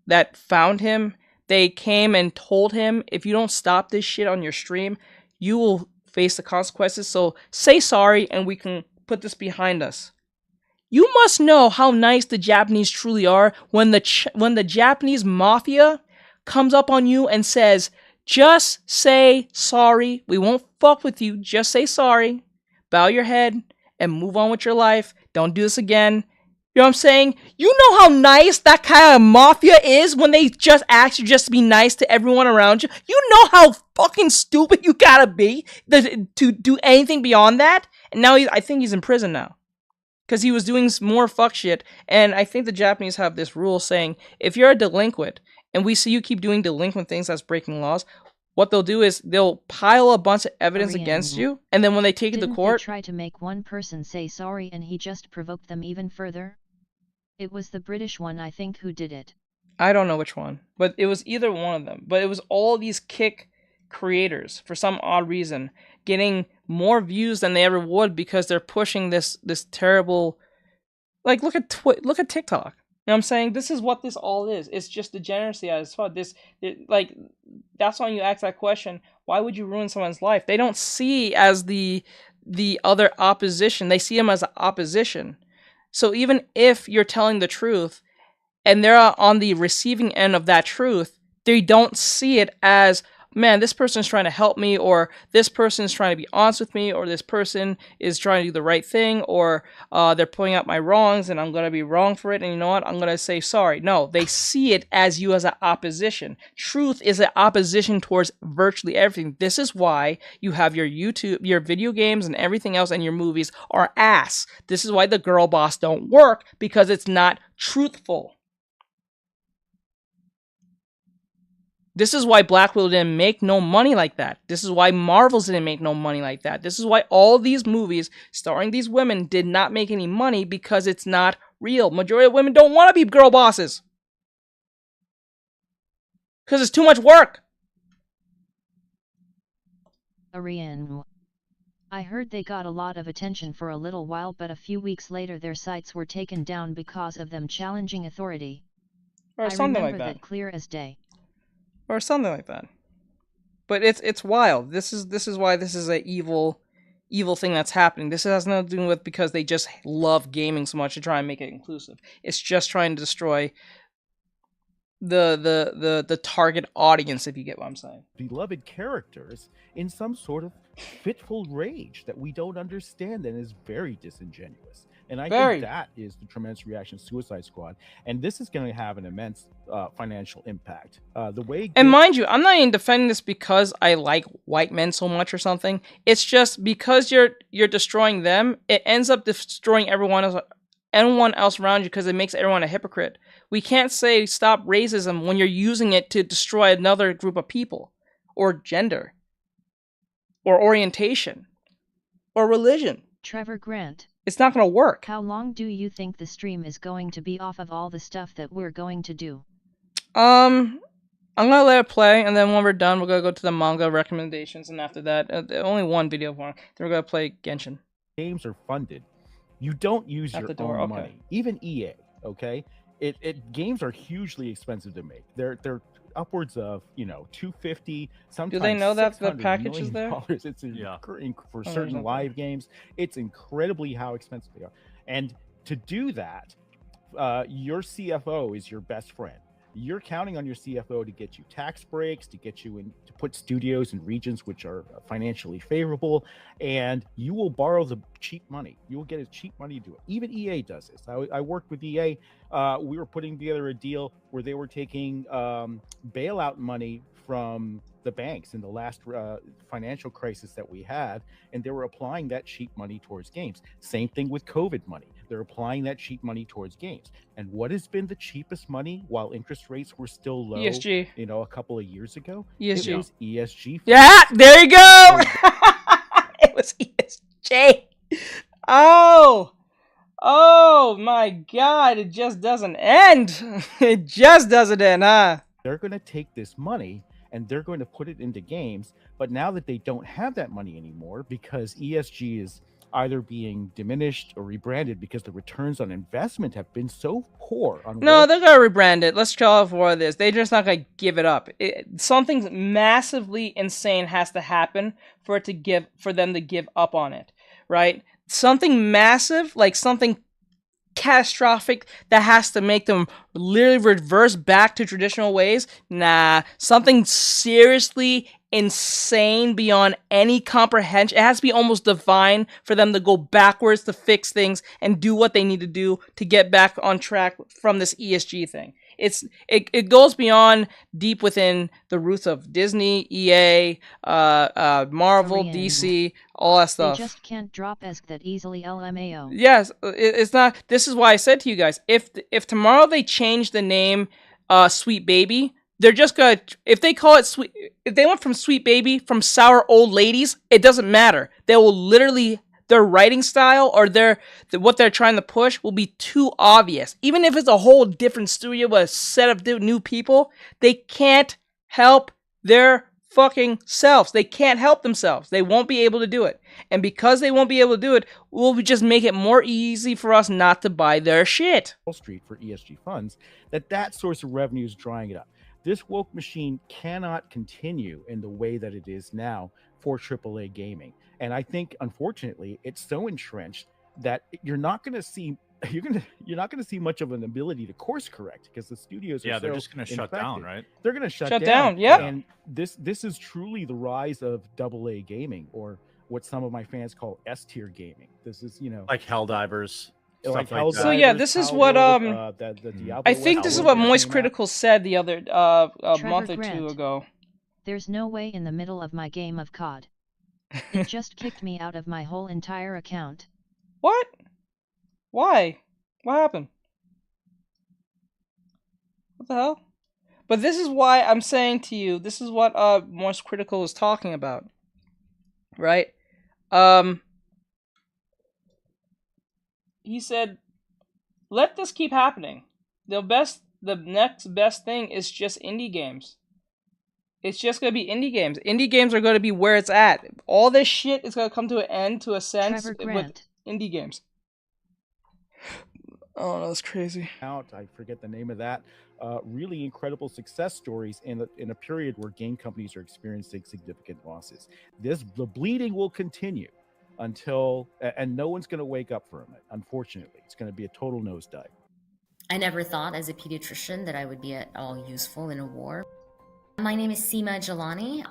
that found him. They came and told him, if you don't stop this shit on your stream, you will face the consequences. So say sorry and we can put this behind us. You must know how nice the Japanese truly are when the Japanese mafia comes up on you and says, just say sorry. We won't fuck with you. Just say sorry. Bow your head and move on with your life. Don't do this again. You know what I'm saying? You know how nice that kind of mafia is when they just ask you just to be nice to everyone around you? You know how fucking stupid you gotta be to do anything beyond that? And now I think he's in prison now. Because he was doing more fuck shit. And I think the Japanese have this rule saying, if you're a delinquent, and we see you keep doing delinquent things that's breaking laws, what they'll do is they'll pile a bunch of evidence against you, and then when they take it to court... Didn't they try to make one person say sorry and he just provoked them even further? It was the British one, I think, who did it. I don't know which one, but it was either one of them. But it was all these Kick creators, for some odd reason, getting more views than they ever would because they're pushing this terrible... Like, look at TikTok. You know what I'm saying? This is what this all is. It's just degeneracy as fuck. That's why you ask that question. Why would you ruin someone's life? They don't see as the other opposition. They see them as opposition. So even if you're telling the truth and they're on the receiving end of that truth, they don't see it as, man, this person is trying to help me, or this person is trying to be honest with me, or this person is trying to do the right thing, or they're pointing out my wrongs and I'm going to be wrong for it. And you know what? I'm going to say sorry. No, they see it as you as an opposition. Truth is an opposition towards virtually everything. This is why you have your YouTube, your video games and everything else, and your movies are ass. This is why the girl boss don't work, because it's not truthful. This is why Black Widow didn't make no money like that. This is why Marvels didn't make no money like that. This is why all these movies starring these women did not make any money, because it's not real. Majority of women don't want to be girl bosses. Because it's too much work. Ariane. I heard they got a lot of attention for a little while, but a few weeks later their sites were taken down because of them challenging authority. Or I something remember like that. clear as day. Or something like that. But it's wild. This is why this is a evil thing that's happening. This has nothing to do with because they just love gaming so much to try and make it inclusive. It's just trying to destroy the target audience, if you get what I'm saying. Beloved characters in some sort of fitful rage that we don't understand and is very disingenuous. And I think that is the tremendous reaction to Suicide Squad. And this is going to have an immense financial impact. And mind you, I'm not even defending this because I like white men so much or something. It's just because you're destroying them, it ends up destroying everyone else around you because it makes everyone a hypocrite. We can't say stop racism when you're using it to destroy another group of people, or gender, or orientation, or religion. Trevor Grant. It's not going to work. How long do you think the stream is going to be off of all the stuff that we're going to do? I'm gonna let it play, and then when we're done, we're gonna go to the manga recommendations, and after that, only one video for. Then we're gonna play Genshin. Games are funded. You don't use your own money. Even EA, okay? Games are hugely expensive to make. They're upwards of $250. Sometimes do they know that the $600 package is there? It's for certain live games. It's incredibly how expensive they are. And to do that, your CFO is your best friend. You're counting on your CFO to get you tax breaks, to get you in, to put studios in regions which are financially favorable, and you will borrow the cheap money. You will get as cheap money to do it. Even EA does this. I worked with EA. We were putting together a deal where they were taking bailout money from the banks in the last financial crisis that we had, and they were applying that cheap money towards games. Same thing with COVID money. They're applying that cheap money towards games. And what has been the cheapest money while interest rates were still low? ESG. A couple of years ago. ESG. It was ESG. Yeah, there you go. It was ESG. Oh my God! It just doesn't end. It just doesn't end, huh? They're going to take this money and they're going to put it into games. But now that they don't have that money anymore because ESG is either being diminished or rebranded because the returns on investment have been so poor. No, they're going to rebrand it. Let's call it for what it is. They're just not going to give it up. Something massively insane has to happen for them to give up on it, right? Something massive, like something catastrophic that has to make them literally reverse back to traditional ways. Nah, something seriously insane beyond any comprehension. It has to be almost divine for them to go backwards to fix things and do what they need to do to get back on track from this ESG thing. It goes beyond deep within the roots of Disney, EA, Marvel, DC, all that stuff. They just can't drop ESG that easily, LMAO. Yes, it's not. This is why I said to you guys, if tomorrow they change the name Sweet Baby, they're just gonna, if they call it Sweet, if they went from Sweet Baby from Sour Old Ladies, it doesn't matter. They will literally, their writing style or what they're trying to push will be too obvious. Even if it's a whole different studio with a set of new people, they can't help their fucking selves. They can't help themselves. They won't be able to do it. And because they won't be able to do it, we'll just make it more easy for us not to buy their shit. Wall Street for ESG funds, that source of revenue is drying it up. This woke machine cannot continue in the way that it is now for AAA gaming. And I think, unfortunately, it's so entrenched that you're not going to see much of an ability to course correct because the studios are they're just going to shut down, right? They're going to shut down. Yeah. And this is truly the rise of AA gaming, or what some of my fans call S tier gaming. This is like Helldivers. Like so yeah, this is what I think this is what Moist Critical said the other a month or two ago. There's no way in the middle of my game of COD. It just kicked me out of my whole entire account. What? Why? What happened? What the hell? But this is why I'm saying to you, this is what Moist Critical is talking about. Right? He said, let this keep happening. The next best thing is just indie games. It's just gonna be indie games. Indie games are gonna be where it's at. All this shit is gonna come to an end, to a sense, Trevor with Grant. indie games. Oh, that's crazy. I forget the name of that. Really incredible success stories in a period where game companies are experiencing significant losses. The bleeding will continue until, and no one's going to wake up from it. Unfortunately, it's going to be a total nosedive. I never thought as a pediatrician that I would be at all useful in a war. My name is Seema Jelani.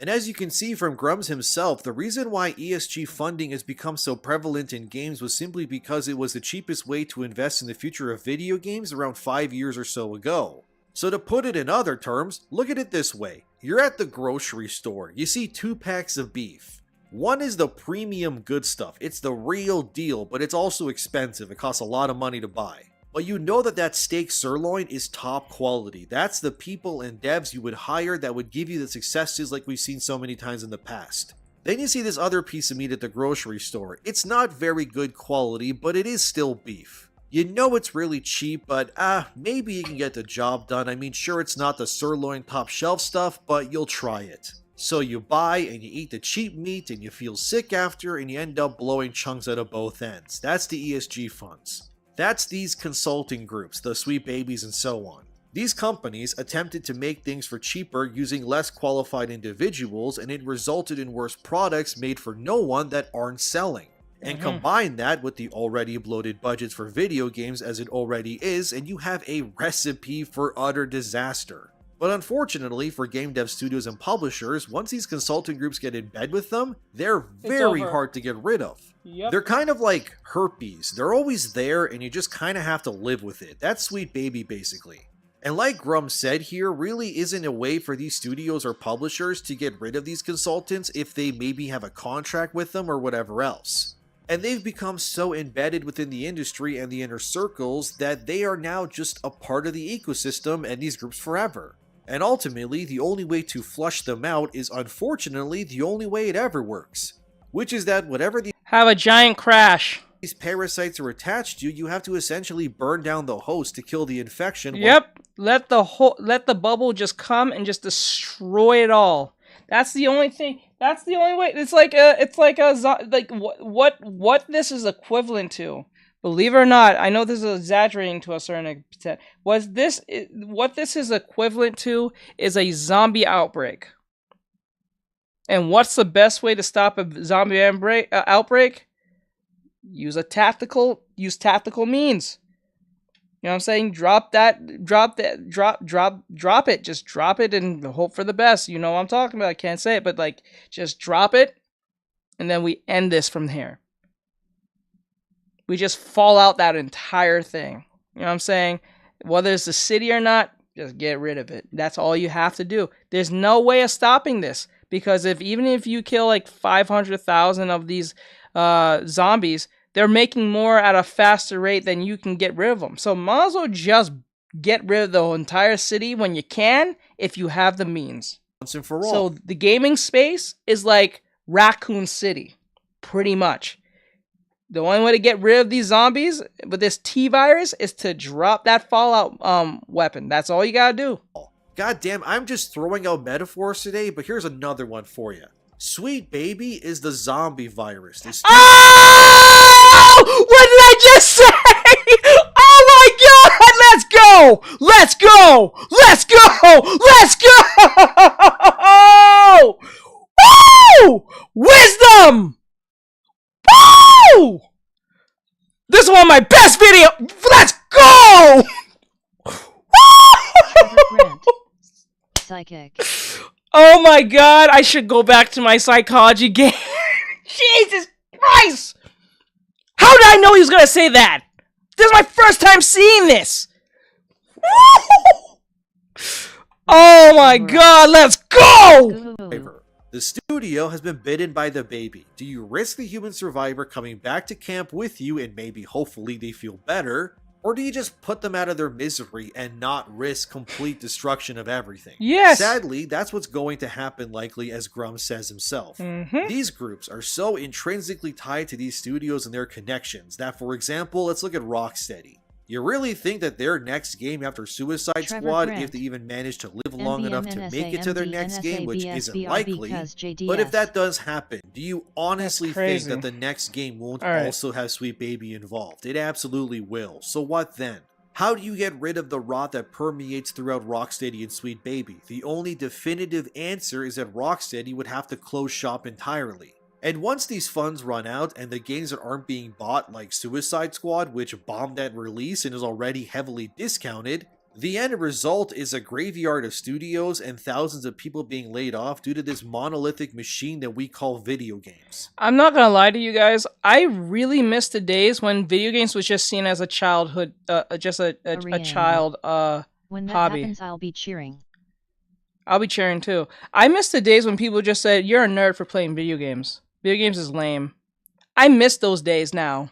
And as you can see from Grums himself, the reason why ESG funding has become so prevalent in games was simply because it was the cheapest way to invest in the future of video games around 5 years or so ago. So to put it in other terms, look at it this way. You're at the grocery store, you see 2 packs of beef. One is the premium good stuff, it's the real deal, but it's also expensive, it costs a lot of money to buy. But you know that steak sirloin is top quality. That's the people and devs you would hire that would give you the successes like we've seen so many times in the past. Then you see this other piece of meat at the grocery store. It's not very good quality, but it is still beef. You know it's really cheap, but maybe you can get the job done. I mean, sure, it's not the sirloin top shelf stuff, but you'll try it. So you buy and you eat the cheap meat and you feel sick after and you end up blowing chunks out of both ends. That's the ESG funds. That's these consulting groups, the Sweet Babies and so on. These companies attempted to make things for cheaper using less qualified individuals, and it resulted in worse products made for no one that aren't selling. And combine that with the already bloated budgets for video games as it already is, and you have a recipe for utter disaster. But unfortunately for game dev studios and publishers, once these consulting groups get in bed with them, they're very hard to get rid of. Yep. They're kind of like herpes. They're always there and you just kind of have to live with it. That's Sweet Baby basically. And like Grum said here, really isn't a way for these studios or publishers to get rid of these consultants if they maybe have a contract with them or whatever else. And they've become so embedded within the industry and the inner circles that they are now just a part of the ecosystem and these groups forever. And ultimately, the only way to flush them out is unfortunately the only way it ever works. Which is that whatever have a giant crash. These parasites are attached to, you have to essentially burn down the host to kill the infection. Yep. Let the bubble just come and just destroy it all. That's the only thing. That's the only way. It's like what this is equivalent to. Believe it or not, I know this is exaggerating to a certain extent. What this is equivalent to is a zombie outbreak. And what's the best way to stop a zombie outbreak? Use tactical means. You know what I'm saying? Drop it. Just drop it and hope for the best. You know what I'm talking about. I can't say it, but like, just drop it. And then we end this from here. We just fall out that entire thing. You know what I'm saying? Whether it's the city or not, just get rid of it. That's all you have to do. There's no way of stopping this. Because even if you kill like 500,000 of these zombies, they're making more at a faster rate than you can get rid of them. So might as well just get rid of the entire city when you can, if you have the means. Once and for all. So the gaming space is like Raccoon City, pretty much. The only way to get rid of these zombies with this T-virus is to drop that Fallout weapon. That's all you gotta do. God damn, I'm just throwing out metaphors today, but here's another one for you. Sweet Baby is the zombie virus. Oh! What did I just say? Oh my god! Let's go! Let's go! Let's go! Let's go! Woo! Wisdom! Woo! This is one of my best videos! Let's go! Psychic. Oh my god, I should go back to my psychology game. Jesus Christ! How did I know he was gonna say that? This is my first time seeing this! Oh my god, let's go! The studio has been bitten by the baby. Do you risk the human survivor coming back to camp with you and maybe hopefully they feel better? Or do you just put them out of their misery and not risk complete destruction of everything? Yes! Sadly, that's what's going to happen likely, as Grum says himself. These groups are so intrinsically tied to these studios and their connections that, for example, let's look at Rocksteady. You really think that their next game after Suicide Trevor Squad, Grant. if they even manage to live long enough to NBN, make it to their next game, which isn't likely, because but if JDS. that does happen, do you honestly think crazy. that the next game won't All right. also have Sweet Baby involved? It absolutely will. So what then? How do you get rid of the rot that permeates throughout Rocksteady and Sweet Baby? The only definitive answer is that Rocksteady would have to close shop entirely. And once these funds run out and the games that aren't being bought, like Suicide Squad, which bombed at release and is already heavily discounted, the end result is a graveyard of studios and thousands of people being laid off due to this monolithic machine that we call video games. I'm not gonna lie to you guys. I really miss the days when video games was just seen as a childhood, just a child When that hobby. happens, I'll be cheering. I'll be cheering too. I miss the days when people just said, "You're a nerd for playing video games. Video games is lame." I miss those days now,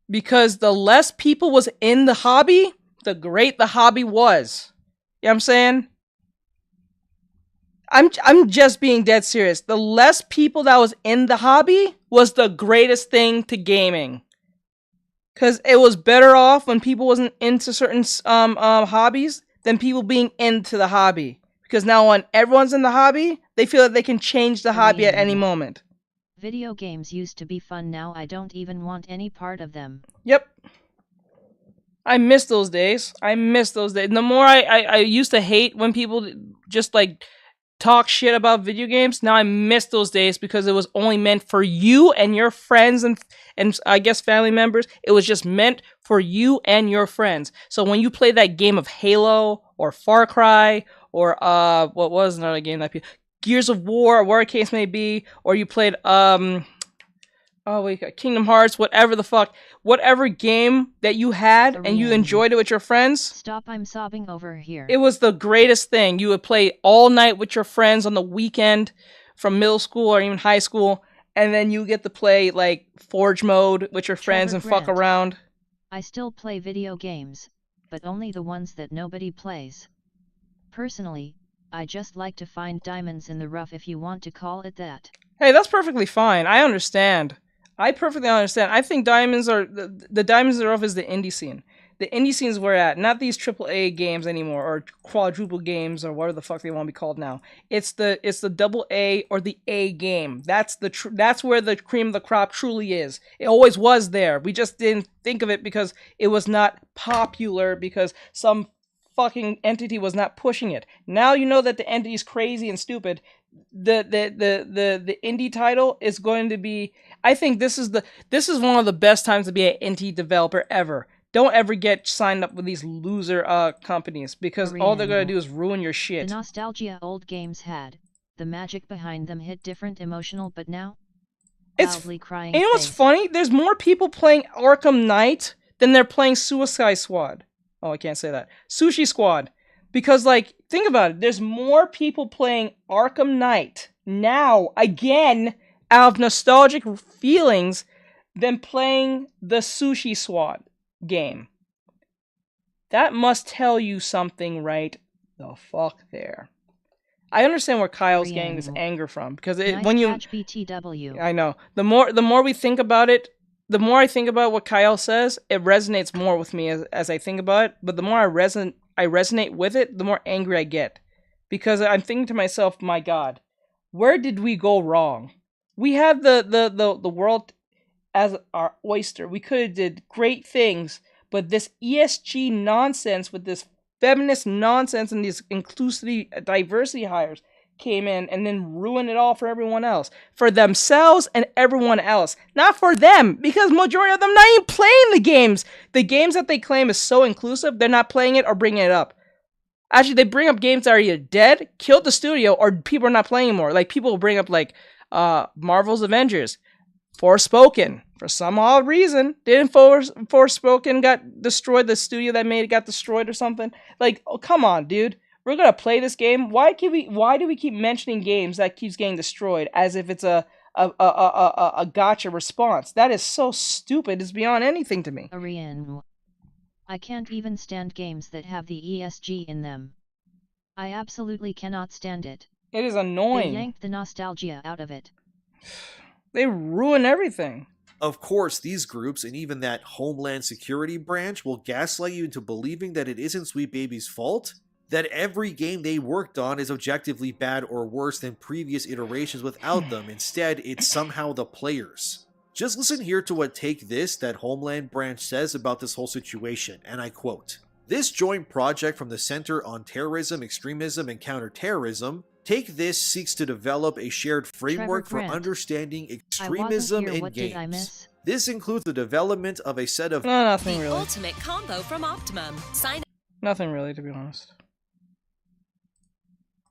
because the less people was in the hobby, the great the hobby was. You know what I'm saying? I'm just being dead serious. The less people that was in the hobby was the greatest thing to gaming. Cause it was better off when people wasn't into certain hobbies than people being into the hobby. Because now when everyone's in the hobby, they feel that they can change the hobby at any moment. Video games used to be fun, now I don't even want any part of them. Yep. I miss those days. I miss those days. The more I used to hate when people just like talk shit about video games, now I miss those days because it was only meant for you and your friends and I guess family members. It was just meant for you and your friends. So when you play that game of Halo or Far Cry or what was another game that Gears of War or whatever case may be, or you played Kingdom Hearts, whatever the fuck, whatever game that you had and you enjoyed it with your friends. Stop, I'm sobbing over here. It was the greatest thing. You would play all night with your friends on the weekend from middle school or even high school, and then you get to play like Forge mode with your friends Trevor and fuck Grant. around. I still play video games, but only the ones that nobody plays. Personally, I just like to find diamonds in the rough, if you want to call it that. Hey, that's perfectly fine. I understand. I perfectly understand. I think diamonds are the diamonds in the rough is the indie scene. The indie scene is where we're at, not these AAA games anymore or quadruple games or whatever the fuck they want to be called now. It's the double A or the A game. That's where the cream of the crop truly is. It always was there. We just didn't think of it because it was not popular because some fucking entity was not pushing it. Now you know that the entity is crazy and stupid. The indie title is going to be. I think this is one of the best times to be an indie developer ever. Don't ever get signed up with these loser companies because all they're gonna do is ruin your shit. The nostalgia old games had, the magic behind them hit different emotional, but now It's loudly crying. And you know what's face. funny? There's more people playing Arkham Knight than they're playing Suicide Squad. Oh, I can't say that. Sushi Squad. Because, like, think about it. There's more people playing Arkham Knight now, again, out of nostalgic feelings, than playing the Sushi Squad game. That must tell you something right the fuck there. I understand where Kyle's getting this anger from. Because Nice when you... catch, BTW. I know. The more we think about it, the more I think about what Kyle says, it resonates more with me as I think about it. But the more I resonate with it, the more angry I get. Because I'm thinking to myself, my God, where did we go wrong? We had the world as our oyster. We could have did great things, but this ESG nonsense with this feminist nonsense and these inclusivity, diversity hires came in and then ruined it all for everyone else. For themselves and everyone else. Not for them, because majority of them not even playing the games. The games that they claim is so inclusive, they're not playing it or bringing it up. Actually, they bring up games that are either dead, killed the studio, or people are not playing anymore. Like, people will bring up, like, Marvel's Avengers. Forspoken. For some odd reason, didn't Forspoken got destroyed? The studio that made it got destroyed or something? Like, oh, come on, dude. We're gonna play this game. Why do we keep mentioning games that keeps getting destroyed as if it's a gotcha response? That is so stupid. It's beyond anything to me. Arian. I can't even stand games that have the ESG in them. I absolutely cannot stand it. It is annoying. They yanked the nostalgia out of it. They ruin everything. Of course, these groups and even that Homeland Security branch will gaslight you into believing that it isn't Sweet Baby's fault, that every game they worked on is objectively bad or worse than previous iterations without them. Instead, it's somehow the players. Just listen here to what Take This, that Homeland branch, says about this whole situation, and I quote, "This joint project from the Center on Terrorism, Extremism, and Counterterrorism, Take This seeks to develop a shared framework for Grant. understanding I wasn't extremism here. in What did I games. miss? This includes the development of a set of Nothing really. Ultimate combo from Optimum. Sign Nothing really, to be honest.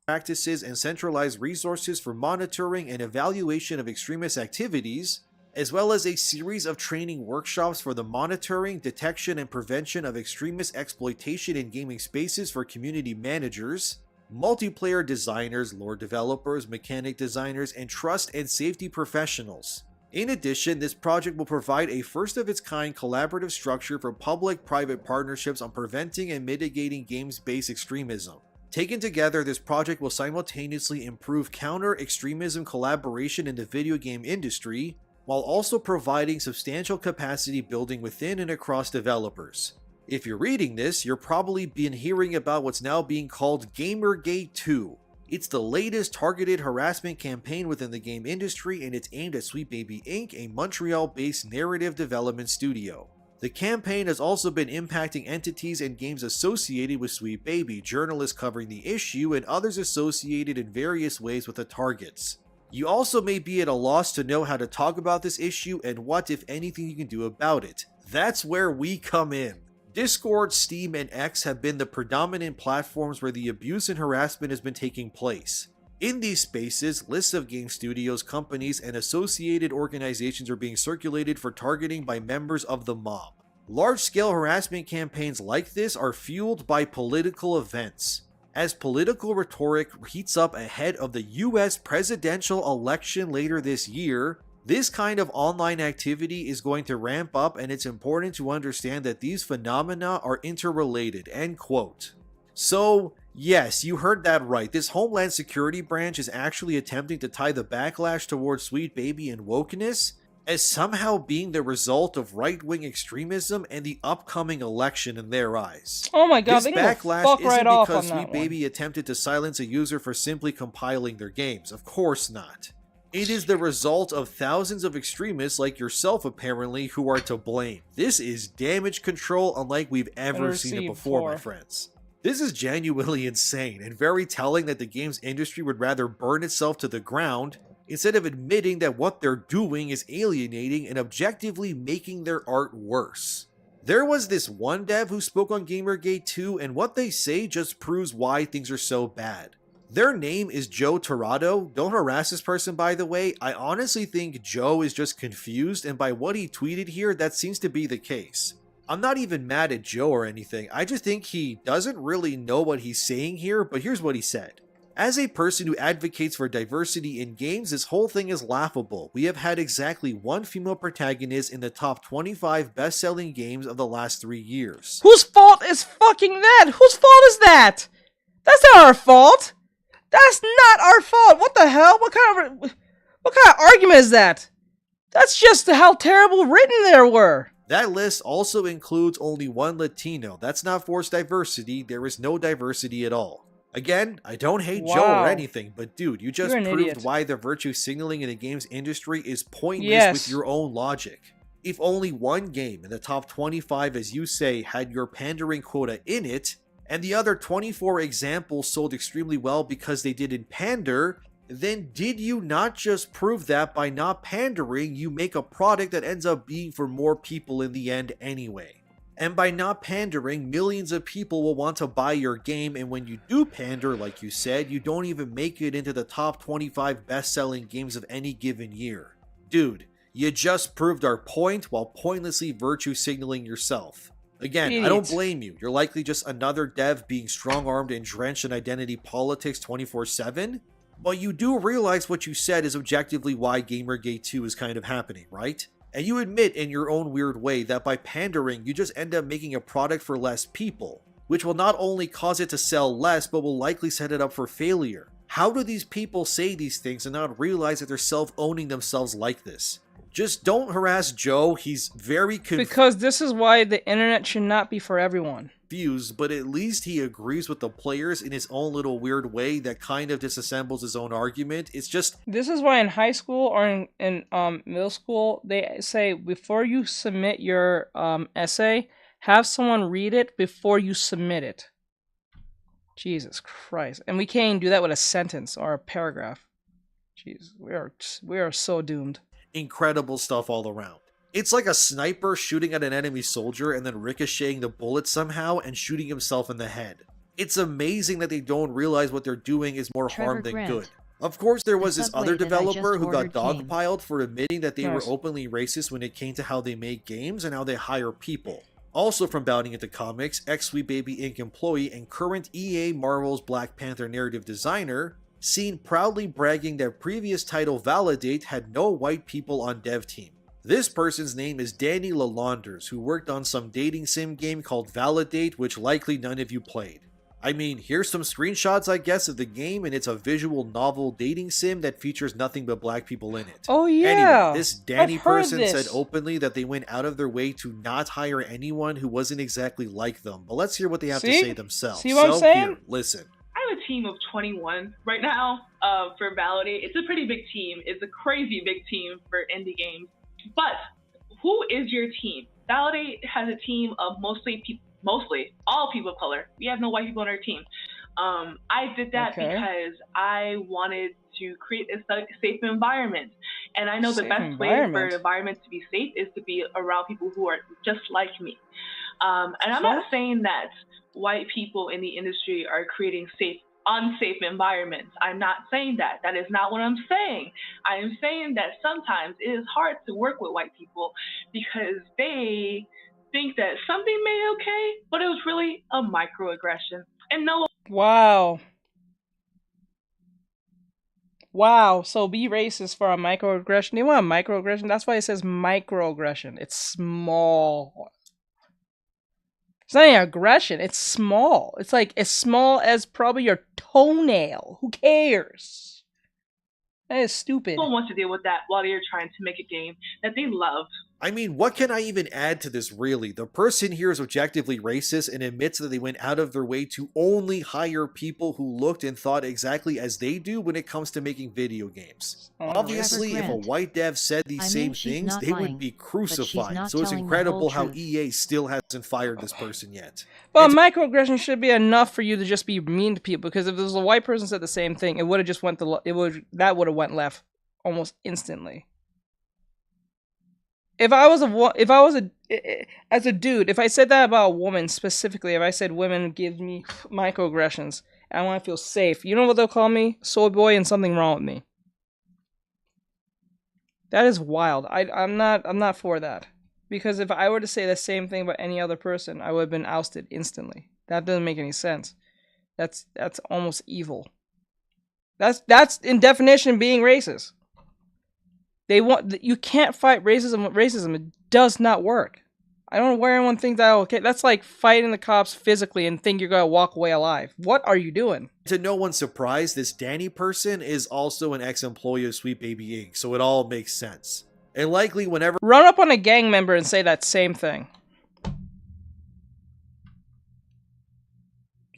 practices and centralized resources for monitoring and evaluation of extremist activities, as well as a series of training workshops for the monitoring, detection, and prevention of extremist exploitation in gaming spaces for community managers, multiplayer designers, lore developers, mechanic designers, and trust and safety professionals. In addition, this project will provide a first-of-its-kind collaborative structure for public-private partnerships on preventing and mitigating games-based extremism. Taken together, this project will simultaneously improve counter-extremism collaboration in the video game industry, while also providing substantial capacity building within and across developers. If you're reading this, you're probably been hearing about what's now being called Gamergate 2. It's the latest targeted harassment campaign within the game industry, and it's aimed at Sweet Baby Inc., a Montreal-based narrative development studio. The campaign has also been impacting entities and games associated with Sweet Baby, journalists covering the issue, and others associated in various ways with the targets. You also may be at a loss to know how to talk about this issue and what, if anything, you can do about it. That's where we come in. Discord, Steam, and X have been the predominant platforms where the abuse and harassment has been taking place. In these spaces, lists of game studios, companies, and associated organizations are being circulated for targeting by members of the mob. Large-scale harassment campaigns like this are fueled by political events. As political rhetoric heats up ahead of the US presidential election later this year, this kind of online activity is going to ramp up, and it's important to understand that these phenomena are interrelated, end quote. So, yes, you heard that right. This Homeland Security branch is actually attempting to tie the backlash towards Sweet Baby and wokeness as somehow being the result of right-wing extremism and the upcoming election in their eyes. Oh my god, this they can backlash fuck isn't right off on because that Sweet one. Baby attempted to silence a user for simply compiling their games. Of course not. It is the result of thousands of extremists like yourself, apparently, who are to blame. This is damage control unlike we've ever seen it before, my friends. This is genuinely insane and very telling that the games industry would rather burn itself to the ground instead of admitting that what they're doing is alienating and objectively making their art worse. There was this one dev who spoke on Gamergate 2, and what they say just proves why things are so bad. Their name is Joe Torado. Don't harass this person, by the way. I honestly think Joe is just confused, and by what he tweeted here, that seems to be the case. I'm not even mad at Joe or anything. I just think he doesn't really know what he's saying here, but here's what he said. As a person who advocates for diversity in games, this whole thing is laughable. We have had exactly one female protagonist in the top 25 best-selling games of the last 3 years. Whose fault is fucking that? Whose fault is that? That's not our fault. That's not our fault. What the hell? What kind of argument is that? That's just how terrible written they were. That list also includes only one Latino. That's not forced diversity. There is no diversity at all. Again, I don't hate Joe or anything, but dude, you just proved idiot. why the virtue signaling in the games industry is pointless with your own logic. If only one game in the top 25, as you say, had your pandering quota in it, and the other 24 examples sold extremely well because they didn't pander, then did you not just prove that by not pandering, you make a product that ends up being for more people in the end anyway? And by not pandering, millions of people will want to buy your game, and when you do pander, like you said, you don't even make it into the top 25 best-selling games of any given year. Dude, you just proved our point while pointlessly virtue signaling yourself. Again, I don't blame you. You're likely just another dev being strong-armed and drenched in identity politics 24/7, but you do realize what you said is objectively why Gamergate 2 is kind of happening, right? And you admit in your own weird way that by pandering, you just end up making a product for less people, which will not only cause it to sell less, but will likely set it up for failure. How do these people say these things and not realize that they're self-owning themselves like this? Just don't harass Joe. He's very Because this is why the internet should not be for everyone. confused, but at least he agrees with the players in his own little weird way that kind of disassembles his own argument. It's just... This is why in high school or in middle school, they say before you submit your essay, have someone read it before you submit it. Jesus Christ. And we can't even do that with a sentence or a paragraph. Jeez, we are so doomed. Incredible stuff all around. It's like a sniper shooting at an enemy soldier and then ricocheting the bullet somehow and shooting himself in the head. It's amazing that they don't realize what they're doing is more harm than good. Of course, there was this other developer who got dogpiled for admitting that they were openly racist when it came to how they make games and how they hire people. Also from bounding into comics, ex-Sweet Baby Inc. employee and current EA Marvel's Black Panther narrative designer, seen proudly bragging that previous title Validate had no white people on dev team. This person's name is Danny Lalonders, who worked on some dating sim game called Validate, which likely none of you played. I mean, here's some screenshots I guess of the game, and it's a visual novel dating sim that features nothing but black people in it. Oh yeah! Anyway, this Danny person said openly that they went out of their way to not hire anyone who wasn't exactly like them, but let's hear what they have to say themselves. See what I'm saying? Here, listen. I have a team of 21 right now for Validate. It's a pretty big team. It's a crazy big team for indie games. But who is your team? Validate has a team of mostly all people of color. We have no white people on our team. I did that because I wanted to create a safe environment. And I know the best way for an environment to be safe is to be around people who are just like me. And I'm not saying that white people in the industry are creating unsafe environments. I'm not saying that. That is not what I'm saying. I am saying that sometimes it is hard to work with white people because they think that something made it okay, but it was really a microaggression. And no. Wow. Wow. So be racist for a microaggression. You want a microaggression? That's why it says microaggression. It's small. It's not even aggression. It's small. It's like as small as probably your toenail. Who cares? That is stupid. People want to deal with that while they're trying to make a game that they love. I mean, what can I even add to this, really? The person here is objectively racist and admits that they went out of their way to only hire people who looked and thought exactly as they do when it comes to making video games. Obviously, if a white dev said these same things, they would be crucified. So it's incredible how EA still hasn't fired this person yet. Well, microaggression should be enough for you to just be mean to people, because if there was a white person said the same thing, it would have just went that would have went left almost instantly. If I was as a dude, if I said that about a woman specifically, if I said women give me microaggressions, and I want to feel safe, you know what they'll call me? Soy boy and something wrong with me. That is wild. I'm not for that. Because if I were to say the same thing about any other person, I would have been ousted instantly. That doesn't make any sense. That's almost evil. That's in definition being racist. You can't fight racism with racism. It does not work. I don't know where anyone thinks that, okay, that's like fighting the cops physically and think you're going to walk away alive. What are you doing? To no one's surprise, this Danny person is also an ex-employee of Sweet Baby Inc., so it all makes sense. And likely whenever... Run up on a gang member and say that same thing.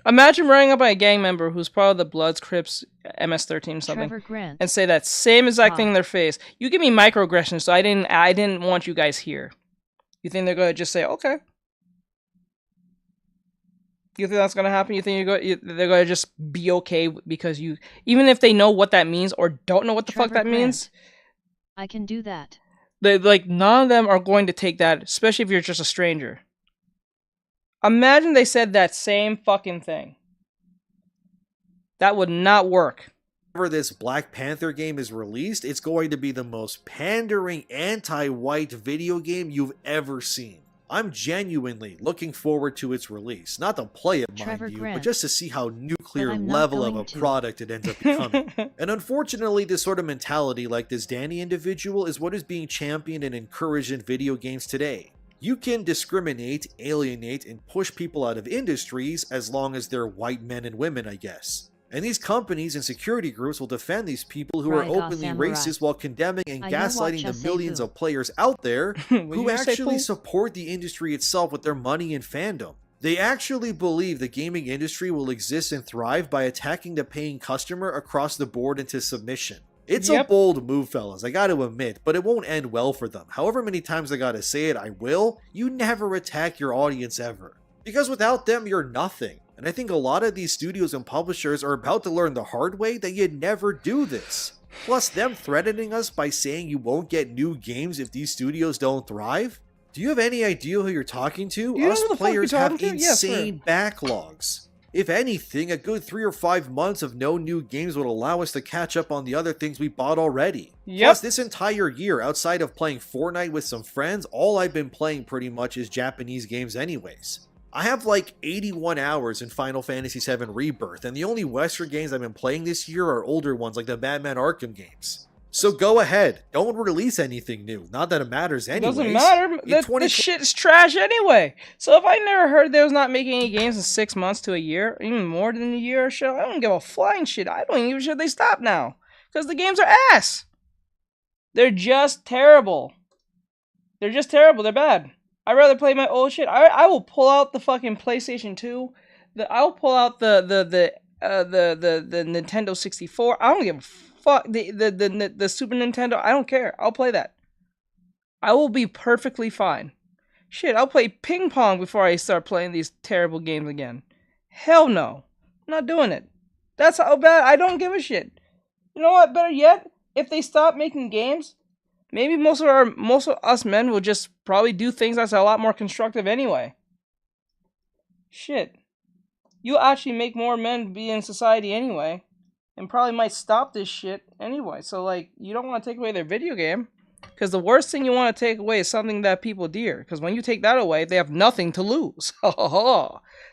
Imagine running up on a gang member who's part of the Bloods, Crips, MS-13 something, and say that same exact thing in their face. You give me microaggressions, so I didn't want you guys here. You think they're gonna just say okay? You think that's gonna happen? You think they're gonna just be okay because you, even if they know what that means or don't know what the fuck that means? I can do that. None of them are going to take that, especially if you're just a stranger. Imagine they said that same fucking thing. That would not work. Whenever this Black Panther game is released, it's going to be the most pandering anti-white video game you've ever seen. I'm genuinely looking forward to its release. Not to play it, mind you, but just to see how nuclear level of a product it ends up becoming. And unfortunately, this sort of mentality like this Danny individual is what is being championed and encouraged in video games today. You can discriminate, alienate, and push people out of industries as long as they're white men and women, I guess. And these companies and security groups will defend these people who are Raiga openly Samurai. racist while condemning and I know gaslighting what the you millions say, of players out there What who you say, actually Pooh? support the industry itself with their money and fandom. They actually believe the gaming industry will exist and thrive by attacking the paying customer across the board into submission. It's a bold move, fellas, I gotta admit, but it won't end well for them. However many times I gotta say it, I will. You never attack your audience ever. Because without them, you're nothing. And I think a lot of these studios and publishers are about to learn the hard way that you'd never do this. Plus, them threatening us by saying you won't get new games if these studios don't thrive? Do you have any idea who you're talking to? You know Us who the fuck players you're have talking to? Yes, sir. insane backlogs. If anything, a good 3 or 5 months of no new games would allow us to catch up on the other things we bought already. Plus, this entire year, outside of playing Fortnite with some friends, all I've been playing pretty much is Japanese games anyways. I have like 81 hours in Final Fantasy VII Rebirth, and the only Western games I've been playing this year are older ones like the Batman Arkham games. So go ahead, don't release anything new. Not that it matters It anyways. doesn't matter. This shit is trash anyway. So if I never heard they was not making any games in 6 months to a year, even more than a year or so, I don't give a flying shit. I don't even sure they stop now. Because the games are ass. They're just terrible. They're just terrible. They're bad. I'd rather play my old shit. I will pull out the fucking PlayStation 2. I'll pull out the Nintendo 64. I don't give a fuck. The Super Nintendo. I don't care. I'll play that. I will be perfectly fine. Shit, I'll play ping pong before I start playing these terrible games again. Hell no. I'm not doing it. That's how bad. I don't give a shit. You know what? Better yet, if they stop making games, maybe most of us men will just probably do things that's a lot more constructive anyway. Shit. You'll actually make more men be in society anyway. And probably might stop this shit anyway. So, like, you don't want to take away their video game. Because the worst thing you want to take away is something that people dear. Because when you take that away, they have nothing to lose.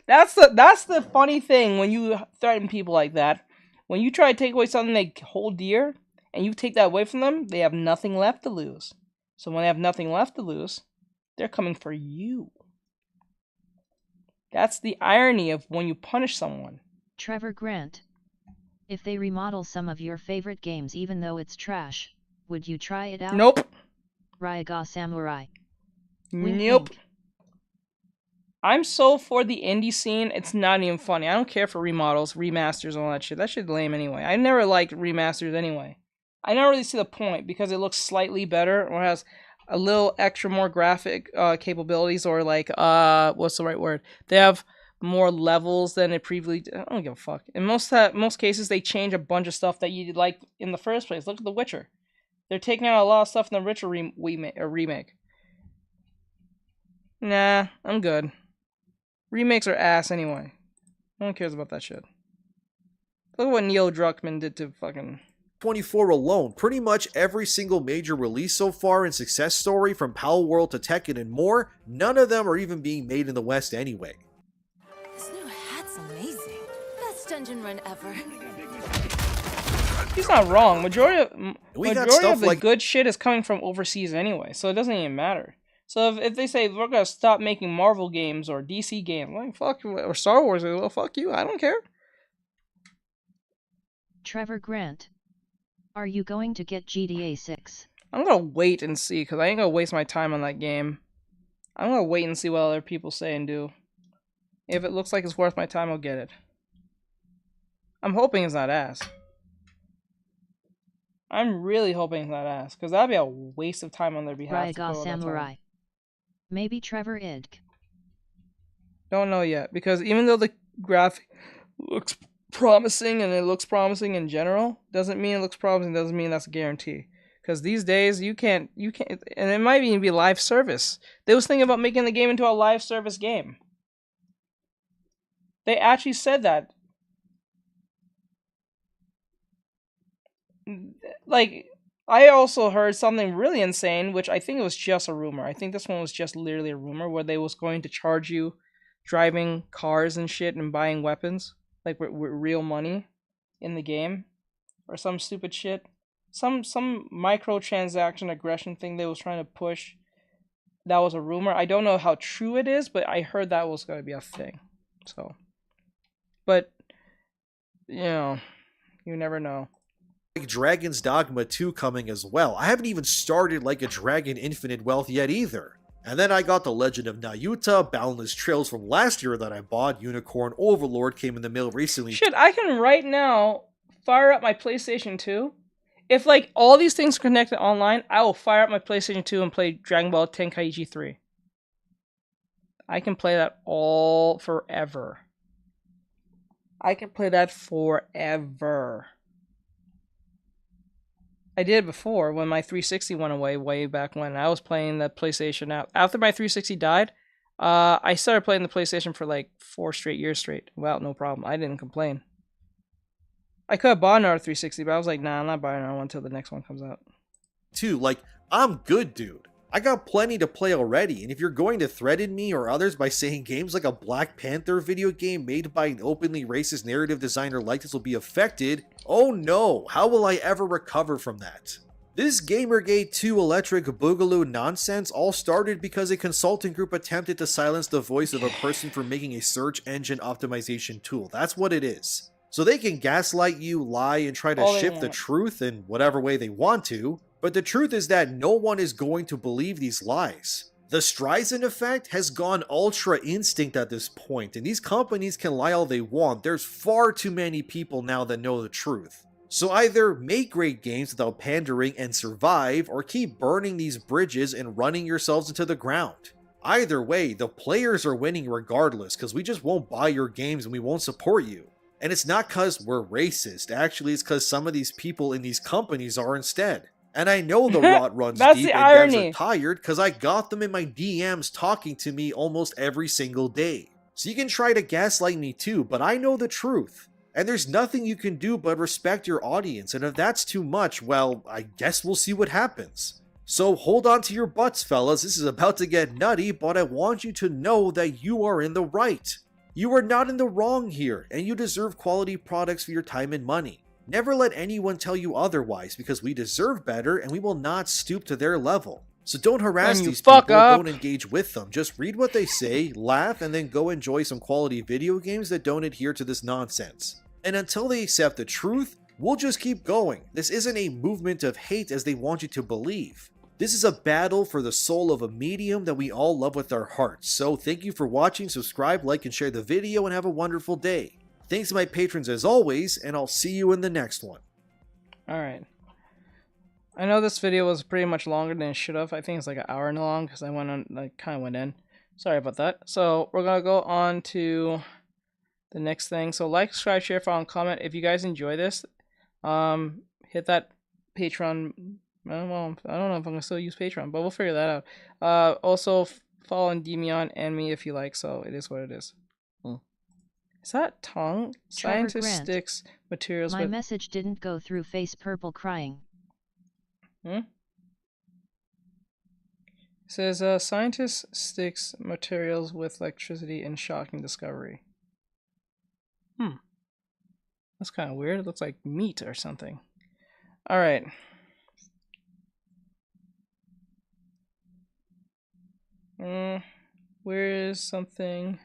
That's the funny thing when you threaten people like that. When you try to take away something they hold dear, and you take that away from them, they have nothing left to lose. So when they have nothing left to lose, they're coming for you. That's the irony of when you punish someone. Trevor Grant. If they remodel some of your favorite games even though it's trash, would you try it out? Nope. Raiga Samurai. Wink, Nope. wink. I'm so for the indie scene, it's not even funny. I don't care for remodels, remasters, all that shit. That shit's lame anyway. I never liked remasters anyway. I never really see the point because it looks slightly better or has a little extra more graphic capabilities or like, what's the right word? They have more levels than it previously. I don't give a fuck. In most cases, they change a bunch of stuff that you liked in the first place. Look at The Witcher. They're taking out a lot of stuff in the Witcher remake. Nah, I'm good. Remakes are ass anyway. No one cares about that shit. Look at what Neil Druckmann did to fucking... 24 alone, pretty much every single major release so far and success story from Pal World to Tekken and more, none of them are even being made in the West anyway. This new hat's amazing. Best dungeon run ever. He's not wrong. Majority of the like good shit is coming from overseas anyway, so it doesn't even matter. So if they say we're gonna stop making Marvel games or DC games, like fuck, or Star Wars, well fuck you, I don't care. Trevor Grant. Are you going to get GTA 6? I'm gonna wait and see, because I ain't gonna waste my time on that game. I'm gonna wait and see what other people say and do. If it looks like it's worth my time, I'll get it. I'm hoping it's not ass. I'm really hoping it's not ass, because that'd be a waste of time on their behalf. Raiga Samurai. Maybe Trevor Idk. Don't know yet, because even though the graphic looks promising and it looks promising in general, doesn't mean it looks promising, doesn't mean that's a guarantee. Because these days you can't, and it might even be live service. They was thinking about making the game into a live service game. They actually said that. Like, I also heard something really insane, which I think it was just a rumor. I think this one was just literally a rumor where they was going to charge you driving cars and shit and buying weapons, like with real money in the game, or some stupid shit. Some microtransaction aggression thing they was trying to push. That was a rumor. I don't know how true it is, but I heard that was going to be a thing. So, but you know, you never know. Like Dragon's Dogma 2 coming as well. I haven't even started Like a Dragon Infinite Wealth yet either. And then I got The Legend of Nayuta, Boundless Trails from last year that I bought, Unicorn Overlord came in the mail recently. Shit, I can right now fire up my PlayStation 2. If like all these things connected online, I will fire up my PlayStation 2 and play Dragon Ball Tenkaichi 3. I can play that all forever. I can play that forever. I did before when my 360 went away way back when. I was playing the PlayStation out. After my 360 died, I started playing the PlayStation for like 4 straight years straight. Well, no problem. I didn't complain. I could have bought another 360, but I was like, nah, I'm not buying another one until the next one comes out. Too, like, I'm good, dude. I got plenty to play already, and if you're going to threaten me or others by saying games like a Black Panther video game made by an openly racist narrative designer like this will be affected, oh no, how will I ever recover from that? This Gamergate 2 Electric Boogaloo nonsense all started because a consulting group attempted to silence the voice of a person for making a search engine optimization tool. That's what it is. So they can gaslight you, lie, and try to shift the truth in whatever way they want to, but the truth is that no one is going to believe these lies. The Streisand effect has gone ultra instinct at this point, and these companies can lie all they want. There's far too many people now that know the truth. So either make great games without pandering and survive, or keep burning these bridges and running yourselves into the ground. Either way, the players are winning regardless, because we just won't buy your games and we won't support you. And it's not because we're racist, actually it's because some of these people in these companies are instead. And I know the rot runs deep and devs are tired because I got them in my DMs talking to me almost every single day. So you can try to gaslight me too, but I know the truth. And there's nothing you can do but respect your audience, and if that's too much, well, I guess we'll see what happens. So hold on to your butts, fellas, this is about to get nutty, but I want you to know that you are in the right. You are not in the wrong here, and you deserve quality products for your time and money. Never let anyone tell you otherwise, because we deserve better and we will not stoop to their level. So don't harass these people, don't engage with them. Just read what they say, laugh, and then go enjoy some quality video games that don't adhere to this nonsense. And until they accept the truth, we'll just keep going. This isn't a movement of hate as they want you to believe. This is a battle for the soul of a medium that we all love with our hearts. So thank you for watching, subscribe, like, and share the video, and have a wonderful day. Thanks to my patrons as always, and I'll see you in the next one. Alright. I know this video was pretty much longer than it should have. I think it's like an hour long because I kind of went in. Sorry about that. So we're going to go on to the next thing. So like, subscribe, share, follow, and comment. If you guys enjoy this, hit that Patreon. Well, I don't know if I'm going to still use Patreon, but we'll figure that out. Also, follow and DM me on and me if you like. So it is what it is. Is that tongue? Scientist sticks materials My message didn't go through. Face purple crying. It says, scientist sticks materials with electricity in shocking discovery. That's kind of weird. It looks like meat or something. Alright. Where is something?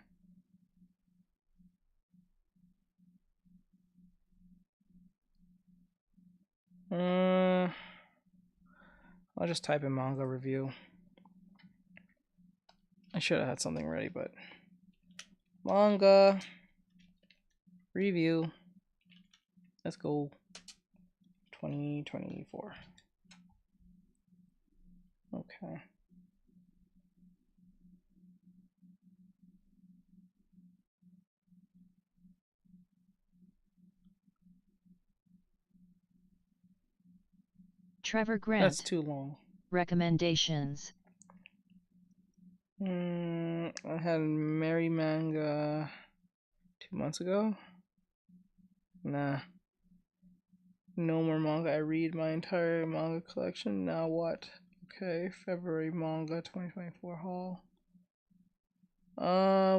I'll just type in manga review. I should have had something ready, but manga review. Let's go. 2024. Okay. Trevor Grant. That's too long. Recommendations. I had Mary manga 2 months ago. Nah. No more manga. I read my entire manga collection. Now what? Okay, February manga 2024 haul.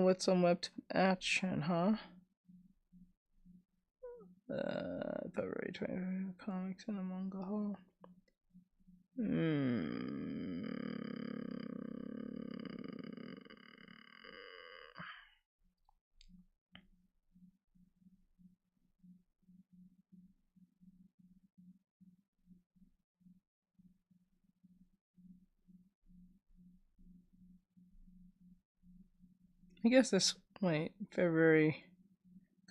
With some web action, huh? February 2024 comics and a manga haul. I guess this, wait, February,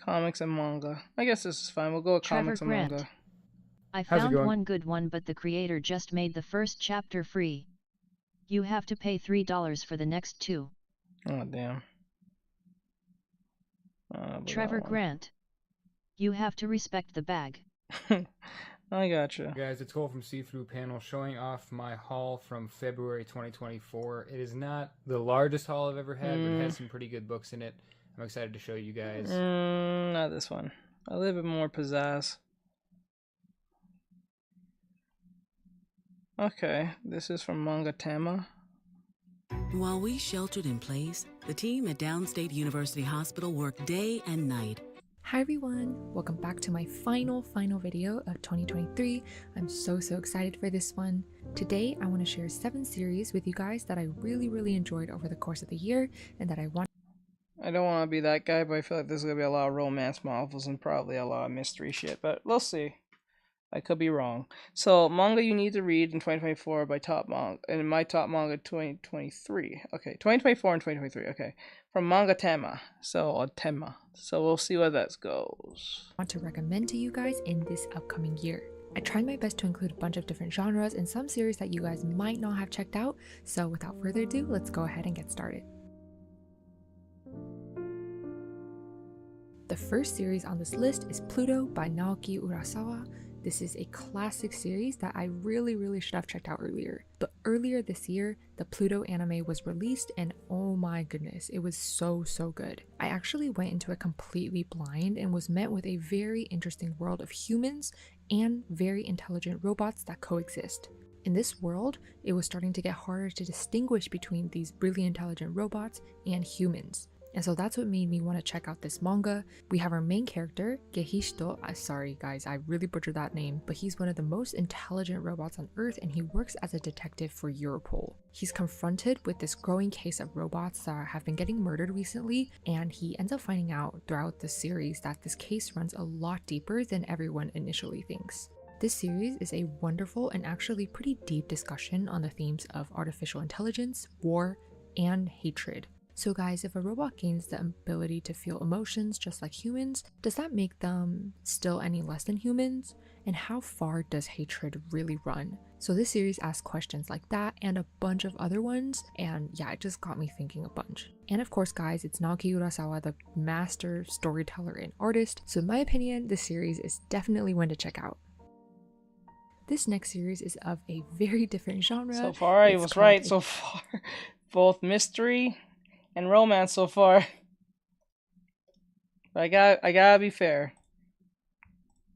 comics and manga. I guess this is fine. We'll go with Trevor comics and Grant. manga. I found one good one, but the creator just made the first chapter free. You have to pay $3 for the next 2. Oh, damn. Trevor Grant. You have to respect the bag. I gotcha. Guys, it's Cole from See-Through Panel showing off my haul from February 2024. It is not the largest haul I've ever had, but it has some pretty good books in it. I'm excited to show you guys. Not this one. A little bit more pizzazz. Okay, this is from Manga Tama. While we sheltered in place, the team at Downstate University Hospital worked day and night. Hi everyone, welcome back to my final video of 2023. I'm so excited for this one. Today I want to share 7 series with you guys that I really enjoyed over the course of the year and that I want. I don't want to be that guy, but I feel like there's going to be a lot of romance novels and probably a lot of mystery shit, but we'll see. I could be wrong. So, manga you need to read in 2024 by Top Manga, and my Top Manga 2023. Okay, 2024 and 2023. Okay, from Manga Tama. So we'll see where that goes. Want to recommend to you guys in this upcoming year. I tried my best to include a bunch of different genres and some series that you guys might not have checked out. So, without further ado, let's go ahead and get started. The first series on this list is Pluto by Naoki Urasawa. This is a classic series that I really should have checked out earlier. But earlier this year, the Pluto anime was released and oh my goodness, it was so good. I actually went into it completely blind and was met with a very interesting world of humans and very intelligent robots that coexist. In this world, it was starting to get harder to distinguish between these really intelligent robots and humans. And so that's what made me want to check out this manga. We have our main character, Gehishto. Sorry guys, I really butchered that name, but he's one of the most intelligent robots on Earth and he works as a detective for Europol. He's confronted with this growing case of robots that have been getting murdered recently, and he ends up finding out throughout the series that this case runs a lot deeper than everyone initially thinks. This series is a wonderful and actually pretty deep discussion on the themes of artificial intelligence, war, and hatred. So guys, if a robot gains the ability to feel emotions just like humans, does that make them still any less than humans? And how far does hatred really run? So this series asks questions like that and a bunch of other ones, and yeah, it just got me thinking a bunch. And of course guys, it's Naoki Urasawa, the master storyteller and artist, so in my opinion, this series is definitely one to check out. This next series is of a very different genre. So far, I was right so far. Both mystery and romance so far. But I gotta be fair.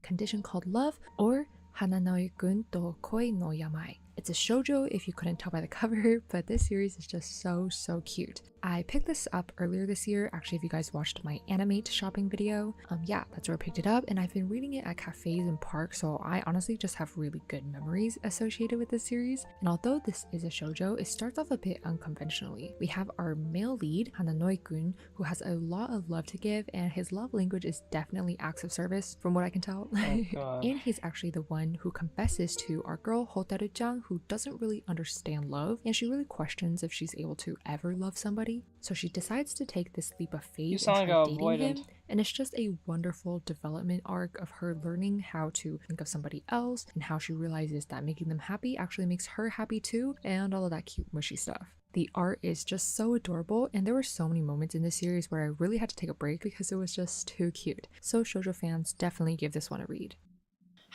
Condition called Love, or Hananoi-kun to Koi no Yamai. It's a shoujo if you couldn't tell by the cover, but this series is just so cute. I picked this up earlier this year. Actually, if you guys watched my animeart shopping video, yeah, that's where I picked it up, and I've been reading it at cafes and parks, so I honestly just have really good memories associated with this series. And although this is a shoujo, it starts off a bit unconventionally. We have our male lead, Hananoi-kun, who has a lot of love to give, and his love language is definitely acts of service, from what I can tell. Oh, and he's actually the one who confesses to our girl, Hotaru-chan, who doesn't really understand love, and she really questions if she's able to ever love somebody. So she decides to take this leap of faith and try dating him, and it's just a wonderful development arc of her learning how to think of somebody else and how she realizes that making them happy actually makes her happy too, and all of that cute mushy stuff. The art is just so adorable, and there were so many moments in this series where I really had to take a break because it was just too cute. So shoujo fans, definitely give this one a read.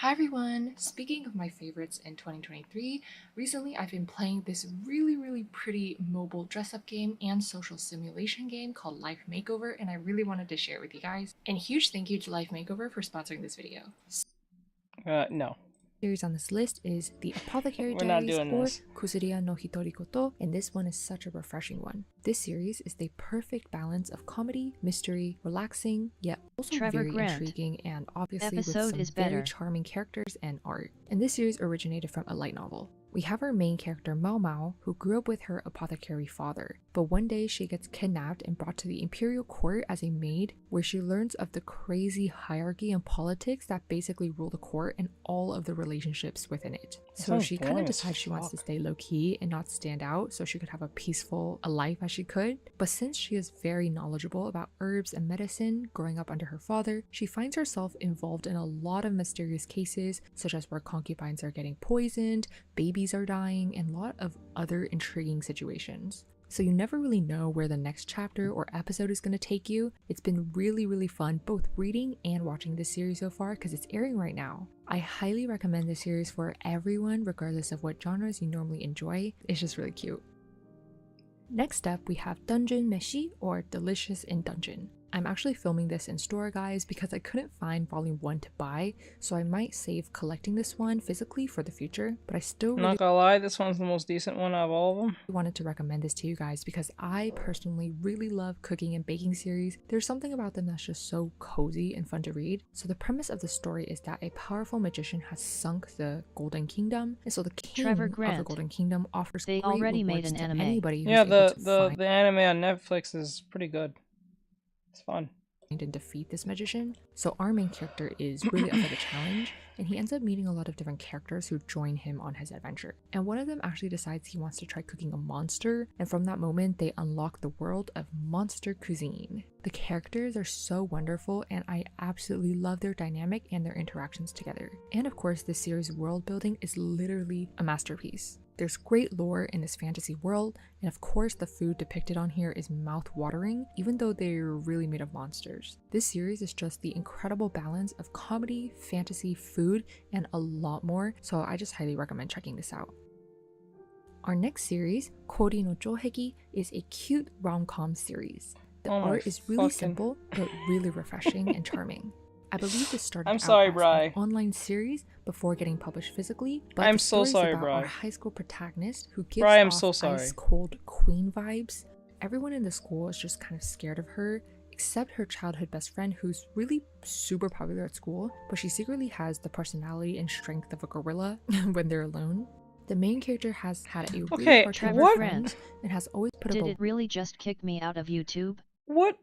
Hi everyone! Speaking of my favorites in 2023, recently I've been playing this really pretty mobile dress-up game and social simulation game called Life Makeover, and I really wanted to share it with you guys. And huge thank you to Life Makeover for sponsoring this video. No. Series on this list is The Apothecary Diaries or Kusuriya no Hitorikoto, and this one is such a refreshing one. This series is the perfect balance of comedy, mystery, relaxing, yet also very intriguing, and obviously with some very charming characters and art. And this series originated from a light novel. We have our main character Mao Mao, who grew up with her apothecary father, but one day she gets kidnapped and brought to the imperial court as a maid, where she learns of the crazy hierarchy and politics that basically rule the court and all of the relationships within it. So she kind of decides she wants to stay low-key and not stand out so she could have a peaceful life as she could, but since she is very knowledgeable about herbs and medicine growing up under her father, she finds herself involved in a lot of mysterious cases, such as where concubines are getting poisoned, babies are dying, and a lot of other intriguing situations. So you never really know where the next chapter or episode is going to take you. It's been really fun both reading and watching this series so far because it's airing right now. I highly recommend this series for everyone regardless of what genres you normally enjoy. It's just really cute. Next up, we have Dungeon Meshi, or Delicious in Dungeon. I'm actually filming this in store, guys, because I couldn't find volume 1 to buy, so I might save collecting this one physically for the future, but I still really Not gonna lie, this one's the most decent one out of all of them. wanted to recommend this to you guys because I personally really love cooking and baking series. There's something about them that's just so cozy and fun to read. So the premise of the story is that a powerful magician has sunk the Golden Kingdom, and so the king of the Golden Kingdom offers They great already made rewards an to anime. anybody who's Yeah, able to the anime on Netflix is pretty good. It's fun. and defeat this magician. So our main character is really up for the challenge, and he ends up meeting a lot of different characters who join him on his adventure. And one of them actually decides he wants to try cooking a monster, and from that moment they unlock the world of monster cuisine. The characters are so wonderful, and I absolutely love their dynamic and their interactions together. And of course, this series' world building is literally a masterpiece. There's great lore in this fantasy world, and of course the food depicted on here is mouth-watering, even though they're really made of monsters. This series is just the incredible balance of comedy, fantasy, food, and a lot more, so I just highly recommend checking this out. Our next series, Kori no Joheki, is a cute rom-com series. The art is really simple, but really refreshing and charming. I believe this started out as an online series before getting published physically, but the story is about our high school protagonist who gives off ice-cold queen vibes. Everyone in the school is just kind of scared of her, except her childhood best friend who's really super popular at school, but she secretly has the personality and strength of a gorilla when they're alone. The main character has had a really hard time with friends and has always put up a— Did it really just kick me out of YouTube? What's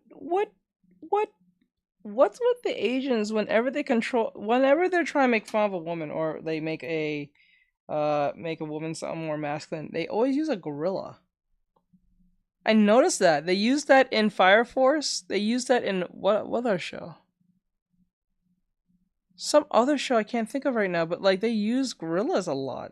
with the Asians whenever they're trying to make fun of a woman or they make a woman something more masculine, they always use a gorilla. I noticed that. They used that in Fire Force. They used that in what other show? Some other show I can't think of right now, but like they use gorillas a lot.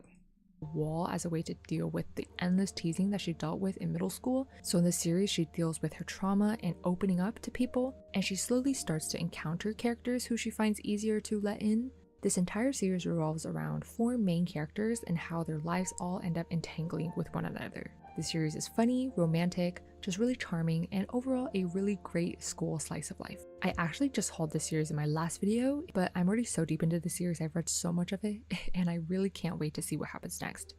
Wall as a way to deal with the endless teasing that she dealt with in middle school. So in the series, she deals with her trauma and opening up to people, and she slowly starts to encounter characters who she finds easier to let in. This entire series revolves around 4 main characters and how their lives all end up entangling with one another. The series is funny, romantic, just really charming, and overall a really great school slice of life. I actually just hauled this series in my last video, but I'm already so deep into the series, I've read so much of it, and I really can't wait to see what happens next.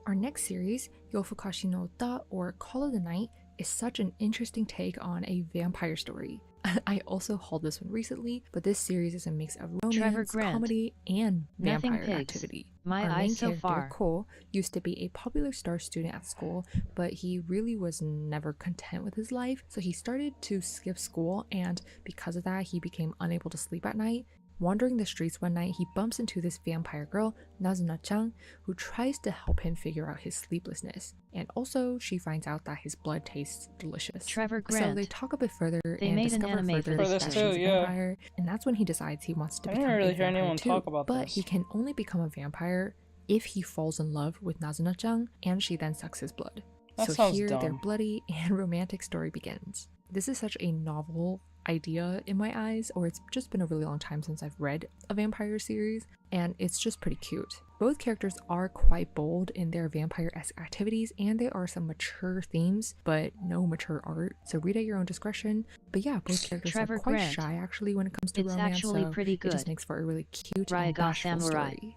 Our next series, Yofukashi no Da, or Call of the Night, is such an interesting take on a vampire story. I also hauled this one recently, but this series is a mix of romance, comedy, and vampire activity. My Our main eyes so character, far. Cole, used to be a popular star student at school, but he really was never content with his life, so he started to skip school, and because of that, he became unable to sleep at night. Wandering the streets one night, he bumps into this vampire girl, Nazuna-chan, who tries to help him figure out his sleeplessness. And also, she finds out that his blood tastes delicious. Trevor So Grant. they talk a bit further They and made an discover anime further for that this she's too, a vampire, and that's when he decides he wants to I become didn't really a hear vampire anyone too. talk about but this. he can only become a vampire if he falls in love with Nazuna-chan, and she then sucks his blood. That So sounds here, their dumb. bloody and romantic story begins. This is such a novel idea in my eyes, or it's just been a really long time since I've read a vampire series, and it's just pretty cute. Both characters are quite bold in their vampire-esque activities, and there are some mature themes, but no mature art, so read at your own discretion. But yeah, both characters Trevor are quite Grant. shy actually when it comes to It's romance, actually so pretty it just good. makes for a really cute and Raiga bashful Samurai. story.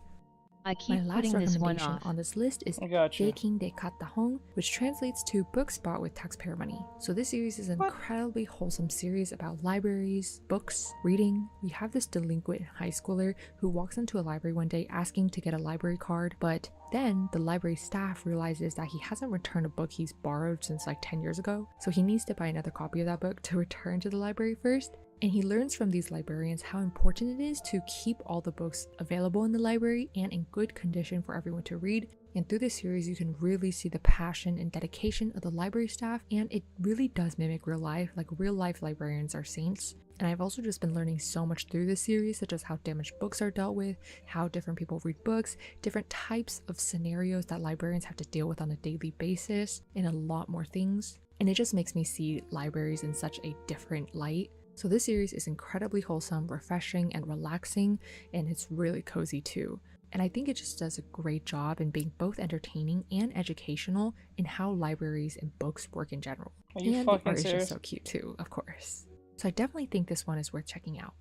I keep My last putting this one recommendation off. on this list is King de Katahong, which translates to books bought with taxpayer money. So this series is an incredibly wholesome series about libraries, books, reading. We have this delinquent high schooler who walks into a library one day asking to get a library card, but then the library staff realizes that he hasn't returned a book he's borrowed since like 10 years ago, so he needs to buy another copy of that book to return to the library first. And he learns from these librarians how important it is to keep all the books available in the library and in good condition for everyone to read. And through this series, you can really see the passion and dedication of the library staff, and it really does mimic real life. Like, real life librarians are saints. And I've also just been learning so much through this series, such as how damaged books are dealt with, how different people read books, different types of scenarios that librarians have to deal with on a daily basis, and a lot more things. And it just makes me see libraries in such a different light. So this series is incredibly wholesome, refreshing, and relaxing, and it's really cozy too. And I think it just does a great job in being both entertaining and educational in how libraries and books work in general. Are you and fucking the art is serious? just so cute too, of course. So I definitely think this one is worth checking out.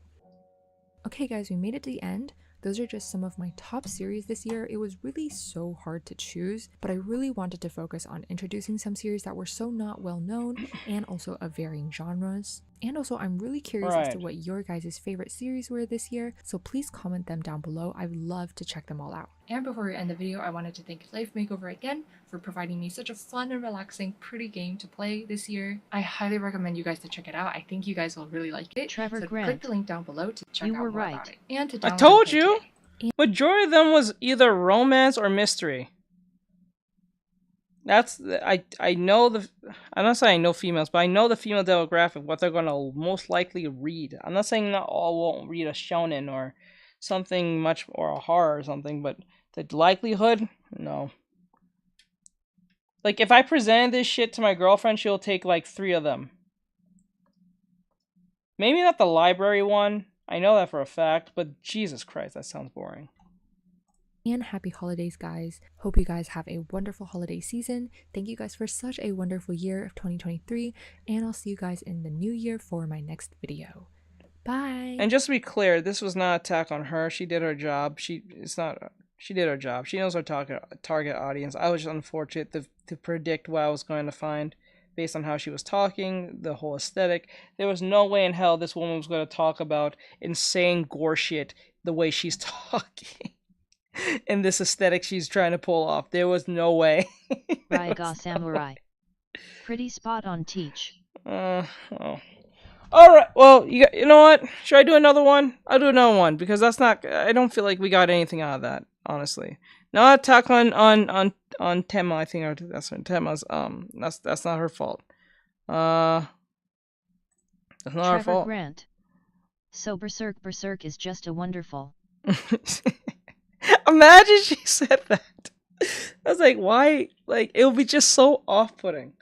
Okay guys, we made it to the end. Those are just some of my top series this year. It was really so hard to choose, but I really wanted to focus on introducing some series that were so not well known and also of varying genres. And also, I'm really curious as to what your guys' favorite series were this year, so please comment them down below. I'd love to check them all out. And before we end the video, I wanted to thank Life Makeover again for providing me such a fun and relaxing, pretty game to play this year. I highly recommend you guys to check it out. I think you guys will really like it. Trevor so Grant, click the link down below to check out more about it. And to I download told and play you! today. Majority of them was either romance or mystery. That's I know the I'm not saying I know females, but I know the female demographic, what they're gonna most likely read. I'm not saying not all won't read a shonen or something much or a horror or something, but the likelihood, no. Like if I presented this shit to my girlfriend, she'll take like 3 of them. Maybe not the library one. I know that for a fact, but Jesus Christ, that sounds boring. And happy holidays, guys. Hope you guys have a wonderful holiday season. Thank you guys for such a wonderful year of 2023, and I'll see you guys in the new year for my next video. Bye. And just to be clear, this was not an attack on her. She did her job. She did her job. She knows her target audience. I was just unfortunate to predict what I was going to find based on how she was talking, the whole aesthetic. There was no way in hell this woman was going to talk about insane gore shit the way she's talking. And this aesthetic she's trying to pull off. There was no way. Raiga Samurai. Pretty spot on teach. Oh. Alright, well, you know what? Should I do another one? I'll do another one, because that's not... I don't feel like we got anything out of that, honestly. Not attack on Tema, I think that's Tema's, that's not her fault. That's not her fault. Grant. So Berserk is just a wonderful... Imagine she said that. I was like, why? Like, it would be just so off-putting.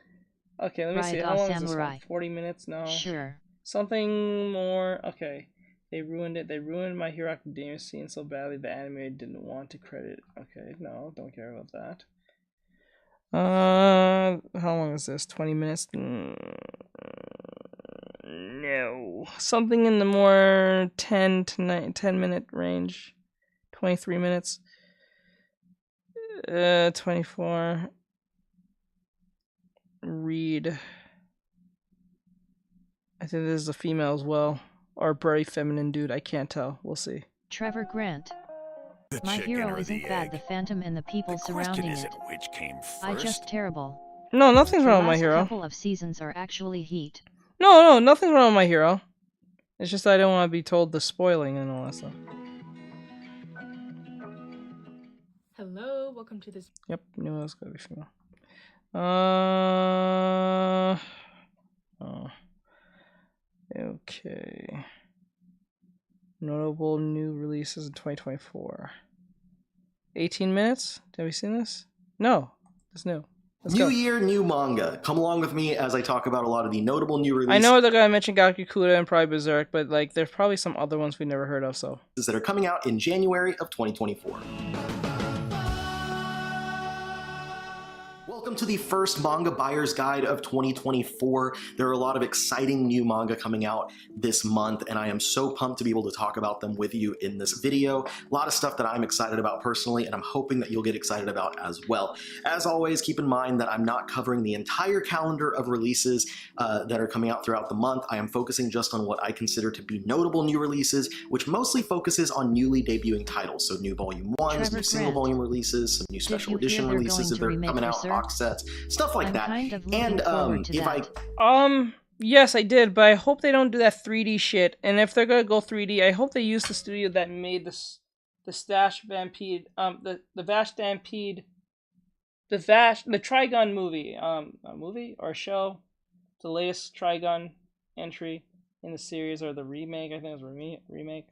Okay, let me see. How long is this one? 40 minutes? No. Sure. Something more. Okay. They ruined it. They ruined My Hero Academia scene so badly the anime didn't want to credit. Okay, no, don't care about that. How long is this? 20 minutes? No. Something in the more 10 minute range. 23 minutes. 24. Read. I think this is a female as well. Or a very feminine dude. I can't tell. We'll see. Trevor Grant. My hero isn't bad. The Phantom and the people surrounding it. Which came first. I just terrible. No, nothing's wrong with My Hero. The last couple of seasons are actually heat. No, nothing's wrong with My Hero. It's just I don't want to be told the spoiling and all that stuff. Hello, welcome to this. Yep, knew it was gonna be female. Okay. Notable new releases in 2024. 18 minutes? Have we seen this? No, it's new. Let's New go. year, new manga. Come along with me as I talk about a lot of the notable new releases. I know they're gonna mention Gakukuda and probably Berserk, but like there's probably some other ones we never heard of. So that are coming out in January of 2024. Welcome Welcome to the first manga buyer's guide of 2024. There are a lot of exciting new manga coming out this month, and I am so pumped to be able to talk about them with you in this video. A lot of stuff that I'm excited about personally, and I'm hoping that you'll get excited about as well. As always, keep in mind that I'm not covering the entire calendar of releases that are coming out throughout the month. I am focusing just on what I consider to be notable new releases, which mostly focuses on newly debuting titles. So new volume 1s, new single volume releases, some new special edition releases that they're coming out, box sets, stuff like that. And if yes, I did, but I hope they don't do that 3D shit. And if they're gonna go 3D, I hope they use the studio that made this, the Stampede, the Vash Stampede, the Trigun movie, a movie or a show, the latest Trigun entry in the series, or the remake. I think it was remake.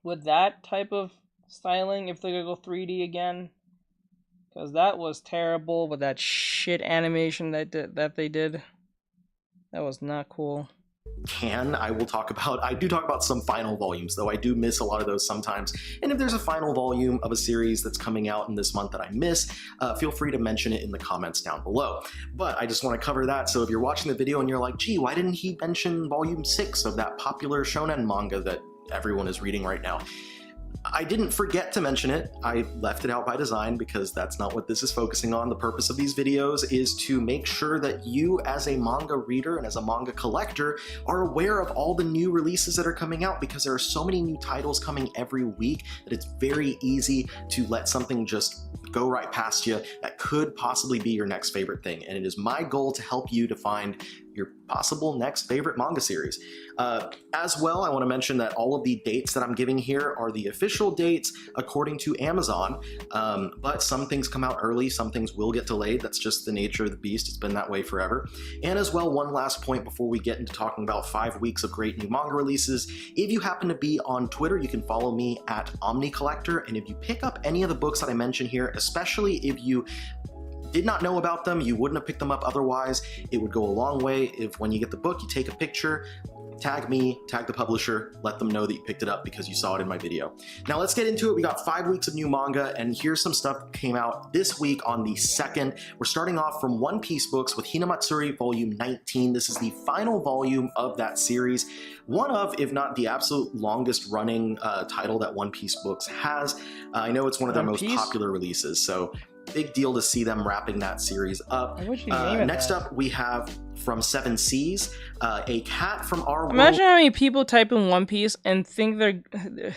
With that type of styling, if they're gonna go 3D again. Because that was terrible with that shit animation that they did. That was not cool. I do talk about some final volumes, though I do miss a lot of those sometimes. And if there's a final volume of a series that's coming out in this month that I miss, feel free to mention it in the comments down below. But I just want to cover that, so if you're watching the video and you're like, gee, why didn't he mention volume 6 of that popular shonen manga that everyone is reading right now? I didn't forget to mention it. I left it out by design because that's not what this is focusing on. The purpose of these videos is to make sure that you as a manga reader and as a manga collector are aware of all the new releases that are coming out, because there are so many new titles coming every week that it's very easy to let something just go right past you that could possibly be your next favorite thing. And it is my goal to help you to find your possible next favorite manga series. As well, I want to mention that all of the dates that I'm giving here are the official dates according to Amazon, but some things come out early, some things will get delayed. That's just the nature of the beast. It's been that way forever. And as well, one last point before we get into talking about 5 weeks of great new manga releases. If you happen to be on Twitter, you can follow me at OmniCollector, and if you pick up any of the books that I mention here, especially if you did not know about them, you wouldn't have picked them up otherwise, it would go a long way if when you get the book, you take a picture, tag me, tag the publisher, let them know that you picked it up because you saw it in my video. Now let's get into it. We got 5 weeks of new manga, and here's some stuff that came out this week on the 2nd. We're starting off from One Piece books with Hinamatsuri volume 19. This is the final volume of that series. One of, if not the absolute longest running title that One Piece books has. I know it's one of their most popular releases, so big deal to see them wrapping that series up. Next up, we have from Seven Seas, a cat from our world. Imagine how many people type in One Piece and think they're...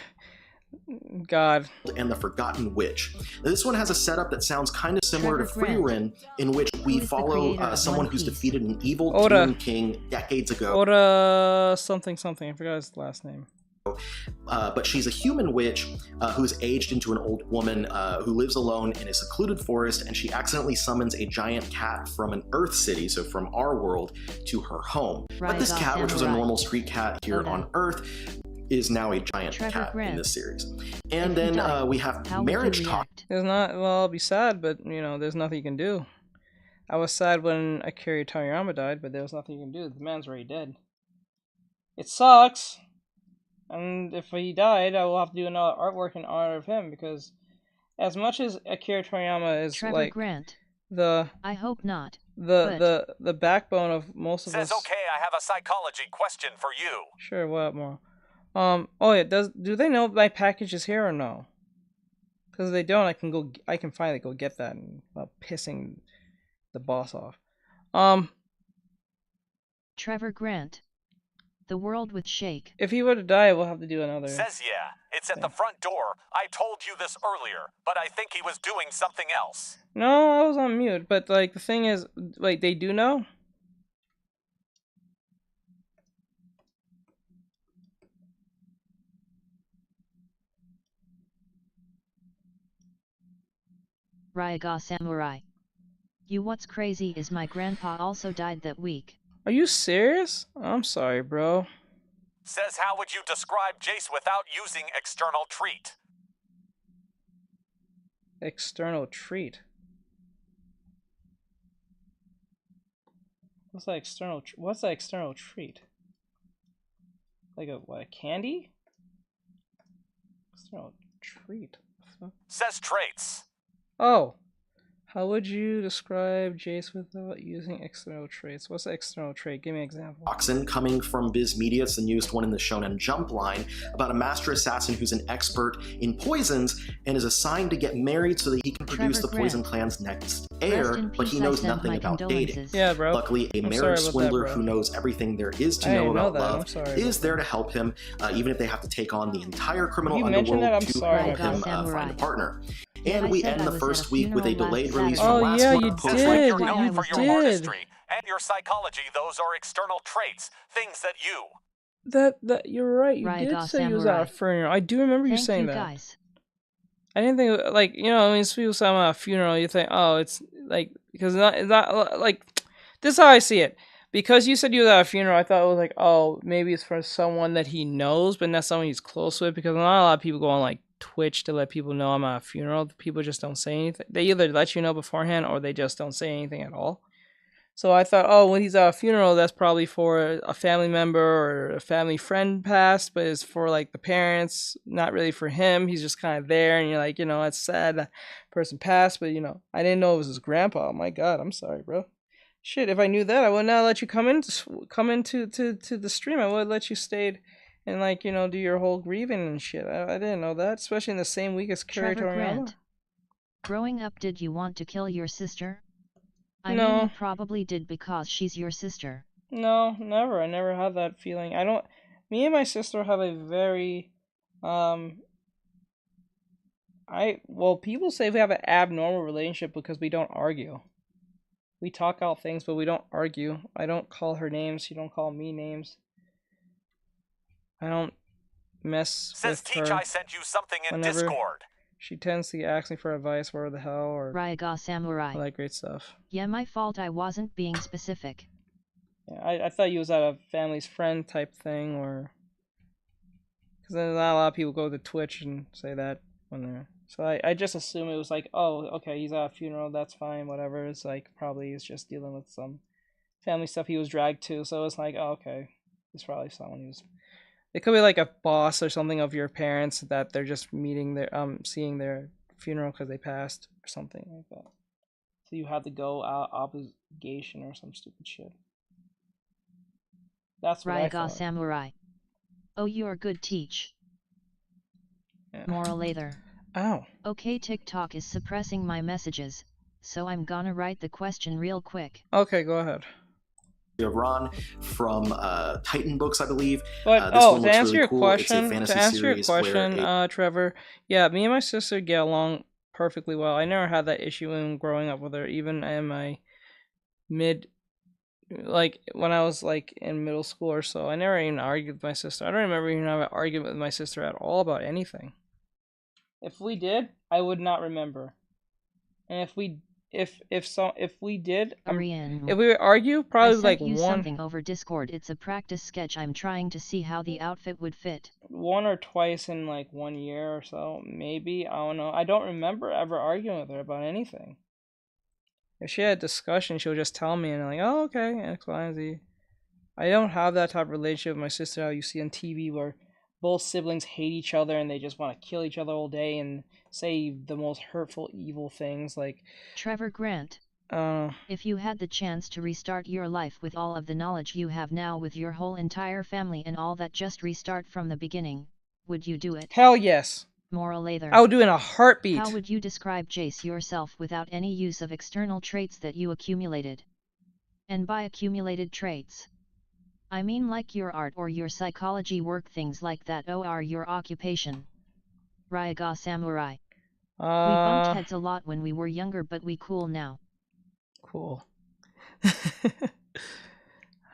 God. And the Forgotten Witch. Now, this one has a setup that sounds kind of similar to Frieren, in which we follow someone who's defeated an evil demon king decades ago. Oda something. I forgot his last name. But she's a human witch who's aged into an old woman who lives alone in a secluded forest, and she accidentally summons a giant cat from an Earth city, so from our world, to her home. But this cat, which was a normal street cat here on Earth, is now a giant cat in this series. And then we have Marriage Talk. There's not, well, I'll be sad, but you know, there's nothing you can do. I was sad when Akira Toriyama died, but there was nothing you can do. The man's already dead. It sucks. And if he died, I will have to do another artwork in honor of him, because as much as Akira Toriyama is Trevor like Grant. I hope not. The backbone of most of us. Says, okay, I have a psychology question for you. Sure, what more? Oh yeah, do they know my package is here or no? Because if they don't, I can finally go get that without pissing the boss off. Trevor Grant. The world with Shake. If he were to die, we'll have to do another. Says yeah. It's at the front door. I told you this earlier, but I think he was doing something else. No, I was on mute, but like the thing is, like they do know? Ryaga Samurai. You what's crazy is my grandpa also died that week. Are you serious? I'm sorry, bro. Says how would you describe Jace without using external treat? External treat? What's that external treat? Like a candy? External treat. Says traits. Oh. How would you describe Jace without using external traits? What's the external trait? Give me an example. Toxin, coming from Viz Media, it's the newest one in the Shonen Jump line, about a master assassin who's an expert in poisons and is assigned to get married so that he can produce the Poison Clan's next heir, but he knows nothing about dating. Yeah, bro. Luckily, a marriage swindler who knows everything there is to know about love is there to help him, even if they have to take on the entire criminal underworld to help him find a partner. And we end the first week with a delayed release from last month. You're known for your artistry and your psychology. Those are external traits, things that you. That you're right. You did say you was at a funeral. I do remember you saying that. Guys. I didn't think like when people say I'm at a funeral, you think it's like because it's not like this is how I see it. Because you said you was at a funeral, I thought it was like maybe it's for someone that he knows, but not someone he's close with. Because not a lot of people go on like Twitch to let people know I'm at a funeral. People just don't say anything. They either let you know beforehand or they just don't say anything at all. So I thought, when he's at a funeral, that's probably for a family member or a family friend passed, but it's for like the parents, not really for him. He's just kind of there, and you're like, it's sad that person passed, but I didn't know it was his grandpa. Oh my God, I'm sorry, bro. Shit, if I knew that, I would not let you come into the stream. I would let you stay and do your whole grieving and shit. I didn't know that, especially in the same week as Carrie Toriyama. Growing up, did you want to kill your sister? I No. mean, you probably did because she's your sister. No, never. I never had that feeling. Me and my sister have a very, people say we have an abnormal relationship because we don't argue. We talk out things, but we don't argue. I don't call her names. She don't call me names. I don't mess Says with her. Teach I sent you something in Discord. She tends to ask me for advice, where the hell, or Raiga Samurai. all that great stuff. Yeah, my fault. I wasn't being specific. Yeah, I thought you was at a family's friend type thing, or because not a lot of people go to Twitch and say that when they're. So I just assume it was like, okay, he's at a funeral, that's fine, whatever. It's like probably he's just dealing with some family stuff he was dragged to. So it's like, okay, it's probably someone who's. It could be like a boss or something of your parents that they're just meeting their seeing their funeral because they passed or something like that. So you have to go out obligation or some stupid shit. That's what I thought. Samurai. Oh, you're good, Teach. Yeah. Moral either. Ow. Okay, TikTok is suppressing my messages, so I'm gonna write the question real quick. Okay, go ahead. of Ron from Titan Books, I believe. But this one to looks answer really your cool. question, It's a fantasy Trevor, yeah, me and my sister get along perfectly well. I never had that issue in growing up with her, even in my when I was in middle school or so. I never even argued with my sister. I don't remember even having an argument with my sister at all about anything. If we did, I would not remember. And if we did, if we would argue, probably I sent you one. something over Discord. It's a practice sketch. I'm trying to see how the outfit would fit. One or twice in 1 year or so, maybe. I don't know. I don't remember ever arguing with her about anything. If she had a discussion, she would just tell me, and I'm like, oh, okay, X, Y, and Z. I don't have that type of relationship with my sister how you see on TV where both siblings hate each other and they just want to kill each other all day and say the most hurtful, evil things Trevor Grant. If you had the chance to restart your life with all of the knowledge you have now with your whole entire family and all that, just restart from the beginning, would you do it? Hell yes. Moral either. I would do it in a heartbeat. How would you describe Jace yourself without any use of external traits that you accumulated? And by accumulated traits, I mean like your art or your psychology work, things like that, or your occupation. Ryaga Samurai. We bumped heads a lot when we were younger, but we cool now. Cool.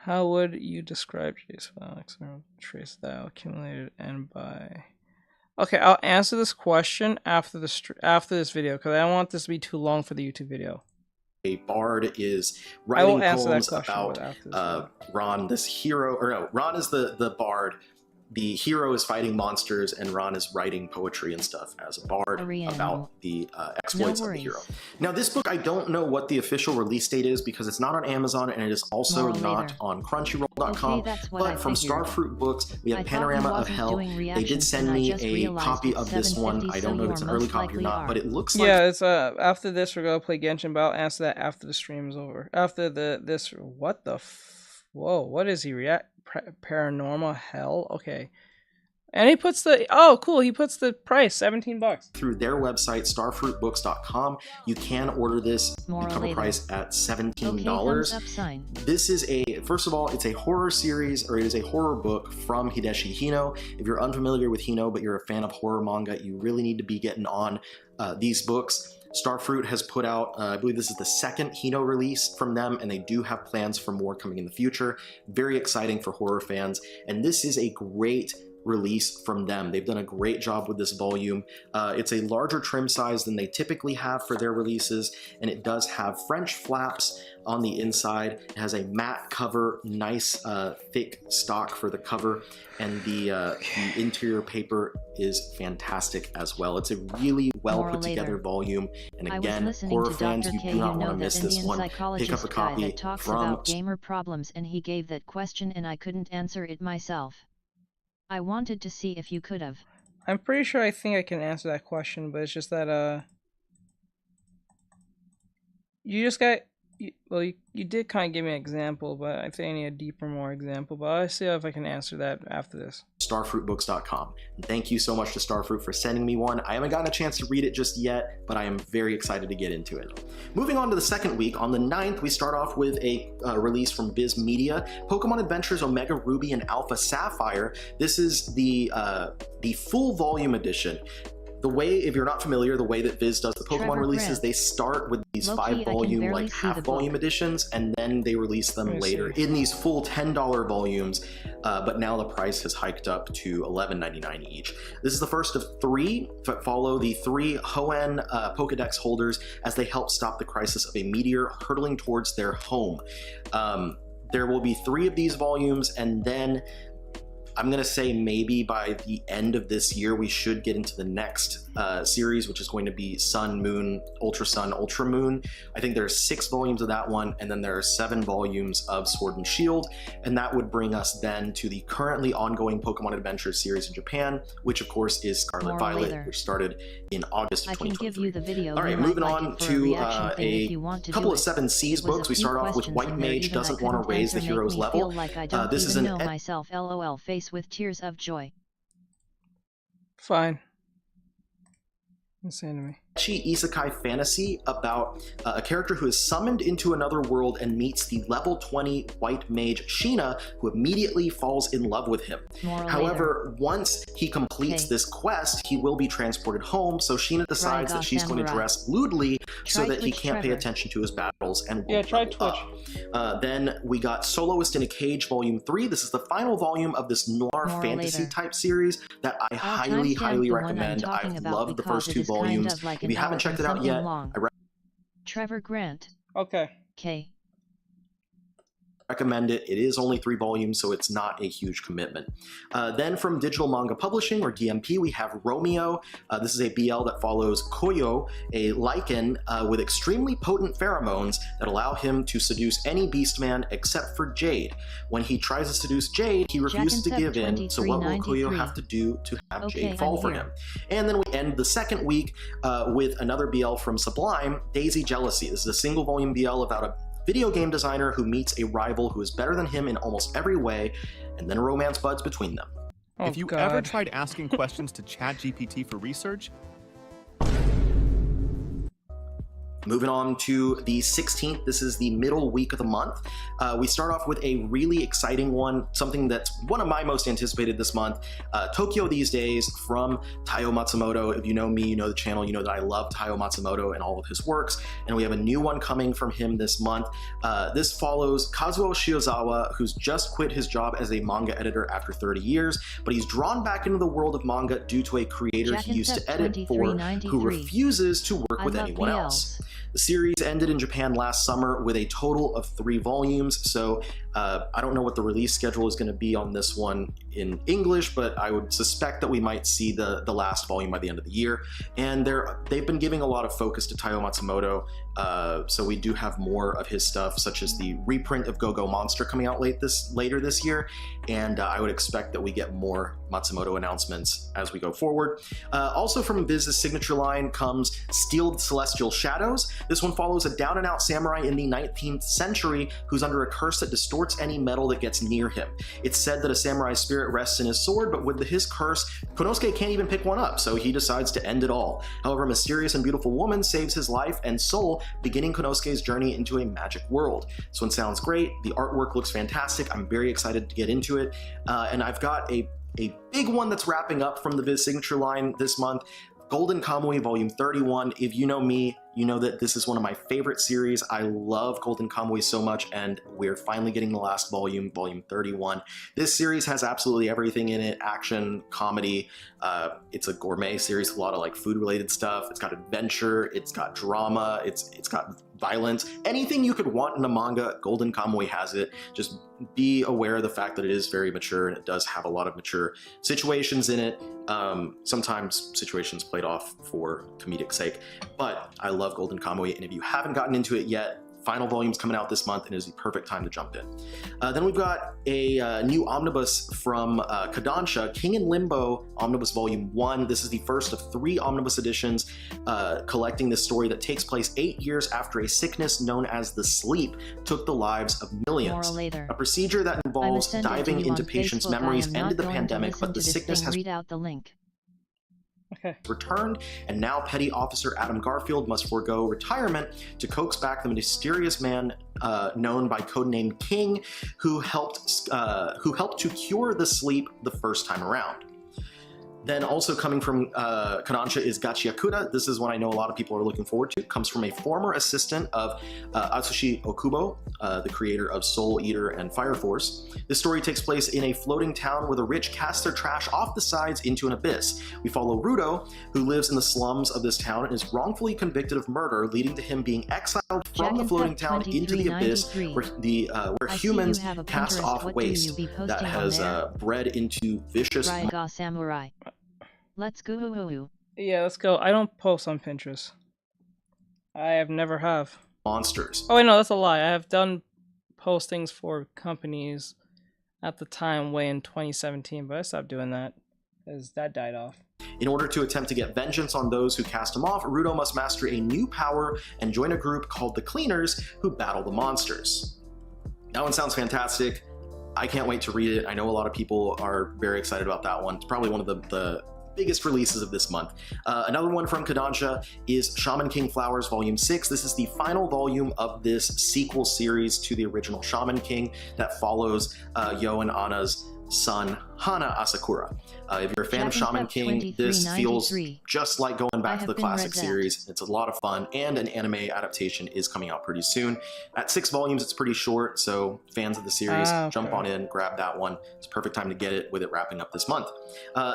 How would you describe Jace without external traits that accumulated and by... Okay, I'll answer this question after this video because I don't want this to be too long for the YouTube video. A bard is writing poems about Ron, this hero, or no, Ron is the bard the hero is fighting monsters and Ron is writing poetry and stuff as a bard about the exploits of the hero. Now this book, I don't know what the official release date is because it's not on Amazon and it is also not on Crunchyroll.com, but from Starfruit Books, we have Panorama of Hell. They did send me a copy of this one. I don't know if it's an early copy or not, but it looks like... Yeah, it's after this we're gonna play Genshin, but I'll answer that after the stream is over. After this, what the whoa, what is he Paranormal Hell? Okay. And he puts the, oh cool, he puts the price, $17. Through their website, starfruitbooks.com, you can order this, the cover price at $17. This is first of all, it's a horror series, or it is a horror book from Hideshi Hino. If you're unfamiliar with Hino, but you're a fan of horror manga, you really need to be getting on these books. Starfruit has put out, I believe this is the second Hino release from them, and they do have plans for more coming in the future. Very exciting for horror fans, and this is a great release from them. They've done a great job with this volume. It's a larger trim size than they typically have for their releases, and it does have French flaps on the inside. It has a matte cover, nice thick stock for the cover, and the interior paper is fantastic as well. It's a really well put together volume, and again, horror fans, you do not want to miss this one. Pick up a copy that talks from about gamer problems, and he gave that question and I couldn't answer it myself. I wanted to see if you could have. I'm pretty sure I think I can answer that question, but it's just that you just got, well, you did kind of give me an example, but I think I need a deeper, more example, but I'll see if I can answer that after this. Starfruitbooks.com. And thank you so much to Starfruit for sending me one. I haven't gotten a chance to read it just yet, but I am very excited to get into it. Moving on to the second week, on the 9th, we start off with a release from Viz Media, Pokemon Adventures Omega Ruby and Alpha Sapphire. This is the full volume edition. The way, if you're not familiar, the way that Viz does the Pokemon releases, they start with these 5-volume, like half-volume editions, and then they release them later in these full $10 volumes, but now the price has hiked up to $11.99 each. This is the first of 3 that follow the 3 Hoenn Pokedex holders as they help stop the crisis of a meteor hurtling towards their home. There will be 3 of these volumes, and then I'm going to say maybe by the end of this year, we should get into the next series, which is going to be Sun, Moon, Ultra Sun, Ultra Moon. I think there are 6 volumes of that one, and then there are 7 volumes of Sword and Shield, and that would bring us then to the currently ongoing Pokemon Adventures series in Japan, which of course is Scarlet Violet, which started in August of 2023. I can give you the video. All right, moving on to a couple of 7 Seas books. We start off with White Mage Doesn't Want to Raise the Hero's Level. This is an myself LOL face with tears of joy. Fine. Insane to me. Isekai fantasy about a character who is summoned into another world and meets the level 20 white mage Sheena, who immediately falls in love with him. However, once he completes this quest, he will be transported home, so Sheena decides that she's going to dress lewdly so that he can't pay attention to his battles and won't level up. Then we got Soloist in a Cage Volume 3. This is the final volume of this noir fantasy type series that I highly recommend. I've loved the first 2 volumes. If you haven't checked it out yet, Trevor Grant. Okay. K. Recommend it. It is only 3 volumes, so it's not a huge commitment. Then from Digital Manga Publishing, or DMP, we have Romeo. This is a BL that follows Koyo, a lichen with extremely potent pheromones that allow him to seduce any beastman except for Jade. When he tries to seduce Jade, he refuses to give in, so what will Koyo have to do to have Jade fall for him? And then we end the second week with another BL from Sublime, Daisy Jealousy. This is a single volume BL about a video game designer who meets a rival who is better than him in almost every way, and then a romance buds between them. If you ever tried asking questions to ChatGPT for research, Moving on to the 16th, this is the middle week of the month. We start off with a really exciting one, something that's one of my most anticipated this month, Tokyo These Days from Taiyo Matsumoto. If you know me, you know the channel, you know that I love Taiyo Matsumoto and all of his works, and we have a new one coming from him this month. This follows Kazuo Shiozawa, who's just quit his job as a manga editor after 30 years, but he's drawn back into the world of manga due to a creator he used to edit for who refuses to work with anyone else. The series ended in Japan last summer with a total of 3 volumes, so I don't know what the release schedule is going to be on this one in English, but I would suspect that we might see the last volume by the end of the year. And they've been giving a lot of focus to Taiyo Matsumoto, so we do have more of his stuff, such as the reprint of Go-Go Monster coming out later this year, and I would expect that we get more Matsumoto announcements as we go forward. Also from Viz's signature line comes Steeled Celestial Shadows. This one follows a down-and-out samurai in the 19th century who's under a curse that distorts any metal that gets near him. It's said that a samurai's spirit rests in his sword, but with his curse, Konosuke can't even pick one up, so he decides to end it all. However, a mysterious and beautiful woman saves his life and soul, beginning Konosuke's journey into a magic world. This one sounds great. The artwork looks fantastic. I'm very excited to get into it. And I've got a big one that's wrapping up from the Viz signature line this month. Golden Kamuy Volume 31. If you know me, you know that this is one of my favorite series. I love Golden Kamuy so much, and we're finally getting the last volume, Volume 31. This series has absolutely everything in it: action, comedy. It's a gourmet series with a lot of like food-related stuff. It's got adventure. It's got drama. It's got violence. Anything you could want in a manga, Golden Kamuy has it. Just be aware of the fact that it is very mature, and it does have a lot of mature situations in it. Sometimes situations played off for comedic sake, but I love Golden Kamuy, and if you haven't gotten into it yet, final volume's coming out this month, and it is the perfect time to jump in. Then we've got a new omnibus from Kodansha, King in Limbo Omnibus Volume 1. This is the first of 3 omnibus editions collecting this story that takes place 8 years after a sickness known as the sleep took the lives of millions. A procedure that involves diving into patients' memories ended the pandemic, but the sickness has read out the link. returned, and now Petty Officer Adam Garfield must forego retirement to coax back the mysterious man known by codename King, who helped to cure the sleep the first time around. Then also coming from Kodansha is Gachiakuda. This is one I know a lot of people are looking forward to. It comes from a former assistant of Atsushi Okubo, the creator of Soul Eater and Fire Force. This story takes place in a floating town where the rich cast their trash off the sides into an abyss. We follow Rudo, who lives in the slums of this town and is wrongfully convicted of murder, leading to him being exiled from the floating town into the abyss, where humans cast off waste that has bred into vicious... Samurai. Let's go. Yeah, let's go. I don't post on Pinterest. I have never have. Monsters. Oh wait, no, that's a lie. I have done postings for companies at the time way in 2017, but I stopped doing that because that died off. In order to attempt to get vengeance on those who cast him off, Rudo must master a new power and join a group called the Cleaners, who battle the monsters. That one sounds fantastic. I can't wait to read it. I know a lot of people are very excited about that one. It's probably one of the biggest releases of this month. Another one from Kodansha is Shaman King Flowers Volume 6. This is the final volume of this sequel series to the original Shaman King that follows Yo and Anna's son, Hana Asakura. If you're a fan of Shaman King, this feels just like going back to the classic series. It's a lot of fun, and an anime adaptation is coming out pretty soon. At 6 volumes, it's pretty short, so fans of the series, jump on in, grab that one. It's a perfect time to get it, with it wrapping up this month.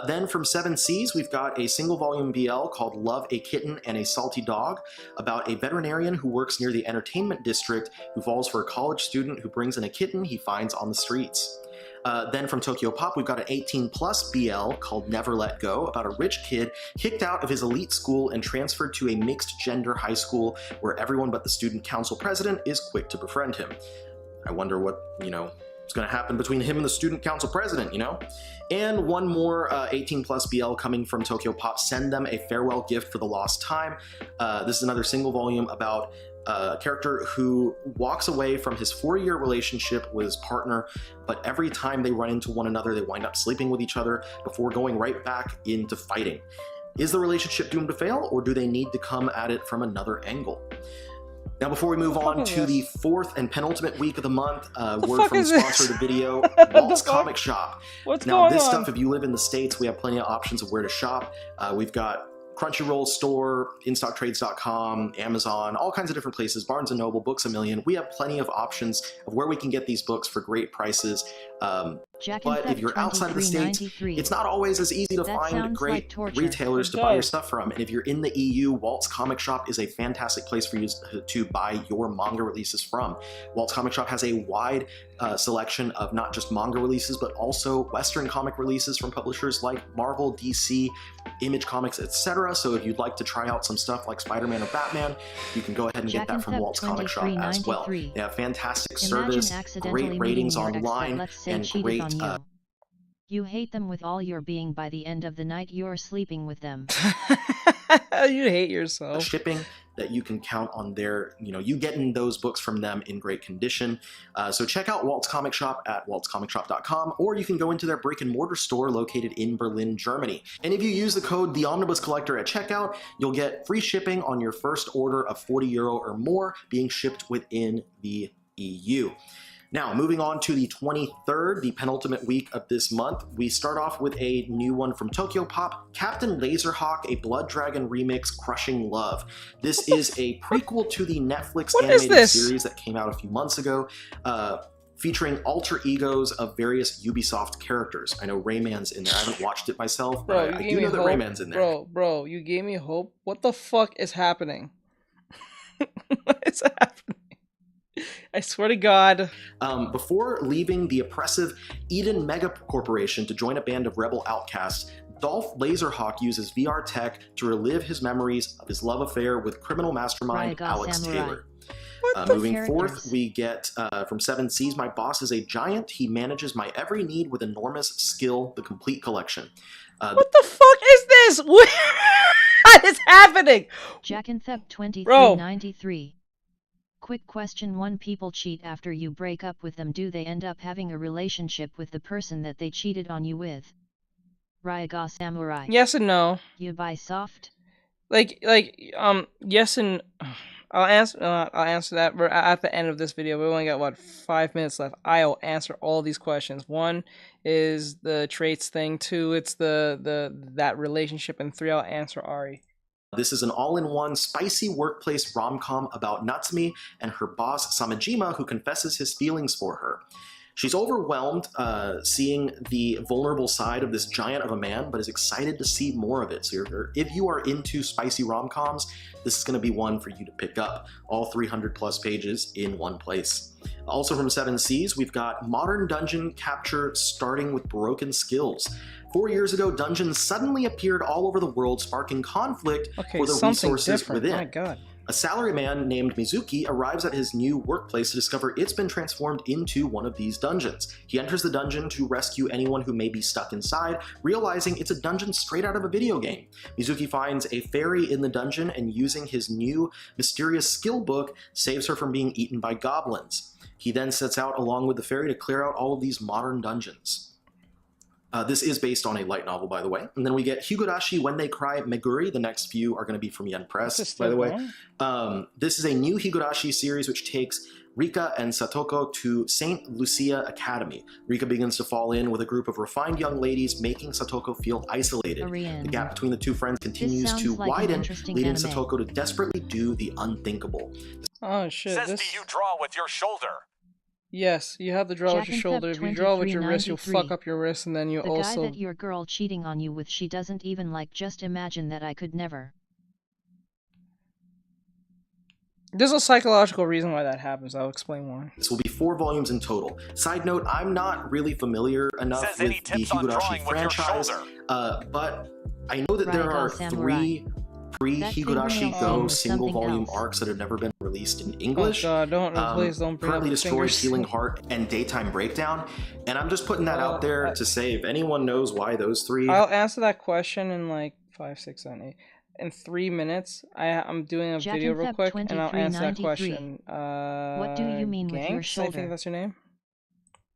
Then from 7 Seas, we've got a single volume BL called Love a Kitten and a Salty Dog, about a veterinarian who works near the entertainment district who falls for a college student who brings in a kitten he finds on the streets. Then from Tokyo Pop, we've got an 18+ BL called Never Let Go, about a rich kid kicked out of his elite school and transferred to a mixed-gender high school where everyone but the student council president is quick to befriend him. I wonder what, is going to happen between him and the student council president, And one more 18+ BL coming from Tokyo Pop, Send Them a Farewell Gift for the Lost Time. This is another single volume about a character who walks away from his 4-year relationship with his partner, but every time they run into one another, they wind up sleeping with each other before going right back into fighting. Is the relationship doomed to fail, or do they need to come at it from another angle? Now, before we move on to the 4th and penultimate week of the month, word from the sponsor of the video, Walt's Comic Shop. What's now, going this on? stuff, if you live in the States, we have plenty of options of where to shop. We've got Crunchyroll store, InStockTrades.com, Amazon, all kinds of different places, Barnes & Noble, Books A Million. We have plenty of options of where we can get these books for great prices. But if you're outside of the States, it's not always as easy to find great retailers to buy your stuff from. And if you're in the EU, Walt's Comic Shop is a fantastic place for you to buy your manga releases from. Walt's Comic Shop has a wide selection of not just manga releases, but also Western comic releases from publishers like Marvel, DC, Image Comics, etc. So if you'd like to try out some stuff like Spider-Man or Batman, you can go ahead and get that from Walt's Comic Shop as well. They have fantastic service, great ratings online, and great... You hate them with all your being. By the end of the night, you're sleeping with them. You hate yourself. Shipping that you can count on their, you getting those books from them in great condition. So check out Walt's Comic Shop at waltscomicshop.com, or you can go into their brick and mortar store located in Berlin, Germany. And if you use the code The Omnibus Collector at checkout, you'll get free shipping on your first order of €40 or more being shipped within the EU. Now, moving on to the 23rd, the penultimate week of this month, we start off with a new one from Tokyo Pop, Captain Laserhawk, a Blood Dragon remix, Crushing Love. This is a prequel to the Netflix animated series that came out a few months ago, featuring alter egos of various Ubisoft characters. I know Rayman's in there. I haven't watched it myself, but I do know that Rayman's in there. Bro, you gave me hope. What the fuck is happening? What is happening? I swear to God. Before leaving the oppressive Eden Mega Corporation to join a band of rebel outcasts, Dolph Laserhawk uses VR tech to relive his memories of his love affair with criminal mastermind Alex Taylor. Moving forth, we get from 7 Seas, My Boss is a Giant. He manages my every need with enormous skill, the complete collection. What the fuck is this? What is happening? Jack and Thep 2393. Quick question: 1. People cheat after you break up with them. Do they end up having a relationship with the person that they cheated on you with? Ryaga Samurai. Yes and no. You buy soft? Yes and... I'll answer that at the end of this video. We only got, what, 5 minutes left. I'll answer all these questions. 1 is the traits thing. 2, it's that relationship. And 3, I'll answer Ari. This is an all-in-one spicy workplace rom-com about Natsumi and her boss Samejima, who confesses his feelings for her. She's overwhelmed seeing the vulnerable side of this giant of a man, but is excited to see more of it. So if you are into spicy rom-coms, this is going to be one for you to pick up. All 300 plus pages in one place. Also from 7 Seas, we've got modern dungeon capture starting with broken skills. 4 years ago, dungeons suddenly appeared all over the world, sparking conflict for the resources within. My God. A salaryman named Mizuki arrives at his new workplace to discover it's been transformed into one of these dungeons. He enters the dungeon to rescue anyone who may be stuck inside, realizing it's a dungeon straight out of a video game. Mizuki finds a fairy in the dungeon and, using his new mysterious skill book, saves her from being eaten by goblins. He then sets out along with the fairy to clear out all of these modern dungeons. This is based on a light novel, by the way. And then we get Higurashi When They Cry Meguri. The next few are going to be from Yen Press, by the way. This is a new Higurashi series which takes Rika and Satoko to St. Lucia Academy. Rika begins to fall in with a group of refined young ladies, making Satoko feel isolated. The gap between the two friends continues to widen, leading Satoko to desperately do the unthinkable. Oh shit. Says, do you draw with your shoulder? Yes, you have to draw with your shoulder. If you draw with your wrist, you'll fuck up your wrist, and then you also... The guy that your girl cheating on you with, she doesn't even like. Just imagine that. I could never. There's a psychological reason why that happens. I'll explain why. This will be 4 volumes in total. Side note, I'm not really familiar enough with the Higurashi franchise, but I know that there are 3 pre-Higurashi Go single-volume arcs that have never been released in English. Oh God, please don't bring Currently up Destroyed, fingers. Healing Heart, and Daytime Breakdown. And I'm just putting that out there to say, if anyone knows why those 3... I'll answer that question in like 5, 6, 7, 8. In 3 minutes, I'm doing a video real quick, and I'll answer that question. What do you mean with your shoulder? I think that's your name.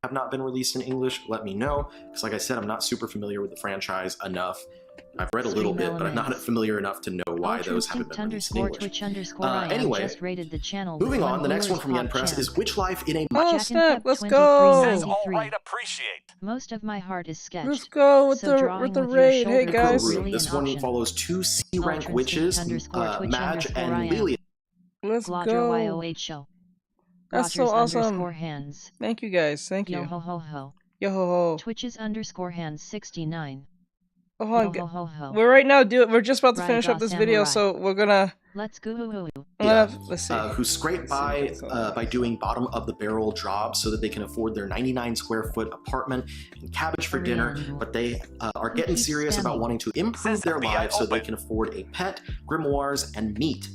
Have not been released in English, let me know. Because like I said, I'm not super familiar with the franchise enough. I've read a little bit, but I'm not familiar enough to know why those haven't been released in English. Anyway, moving on, the next one from Yen Press is Witch Life in a... Oh snap, let's go! Says, all right, appreciate. Most of my heart is sketched. Let's go with the raid, hey guys! This one follows 2 C-rank witches, Madge and Lilia. Let's go! That's so awesome! Thank you guys, thank you. Yo ho ho ho. Yo ho ho. Twitches _ hands 69. Oh, Ho ho ho ho. we're right now we're just about to finish up Raiga this video, samurai. so we're gonna Let's go. let's see. Who scrape by doing bottom of the barrel jobs so that they can afford their 99 square foot apartment and cabbage for dinner, but they are getting serious about wanting to improve their lives so they can afford a pet, grimoires, and meat.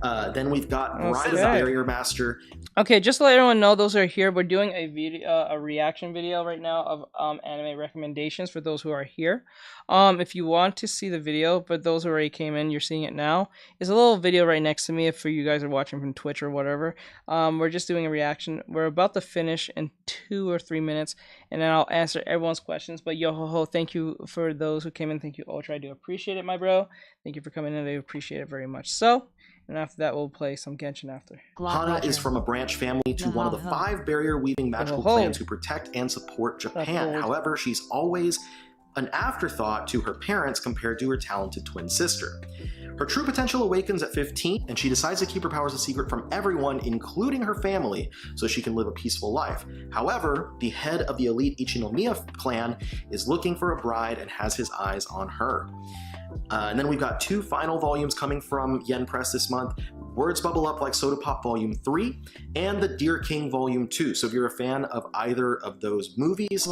Then we've got Bride of the Barrier Master. Okay, just to let everyone know, those are here. We're doing a video, a reaction video right now of anime recommendations for those who are here. If you want to see the video, but those who already came in, you're seeing it now. There's a little video right next to me if you guys are watching from Twitch or whatever. We're just doing a reaction. We're about to finish in 2 or 3 minutes, and then I'll answer everyone's questions. But yo ho ho, thank you for those who came in. Thank you, Ultra. I do appreciate it, my bro. Thank you for coming in. I appreciate it very much. So. And after that, we'll play some Genshin after. Hana is from a branch family to one of the 5 barrier-weaving magical clans who protect and support Japan. However, she's always an afterthought to her parents compared to her talented twin sister. Her true potential awakens at 15, and she decides to keep her powers a secret from everyone, including her family, so she can live a peaceful life. However, the head of the elite Ichinomiya clan is looking for a bride and has his eyes on her. And then we've got 2 final volumes coming from Yen Press this month. Words Bubble Up Like Soda Pop Volume 3 and The Deer King Volume 2. So if you're a fan of either of those movies,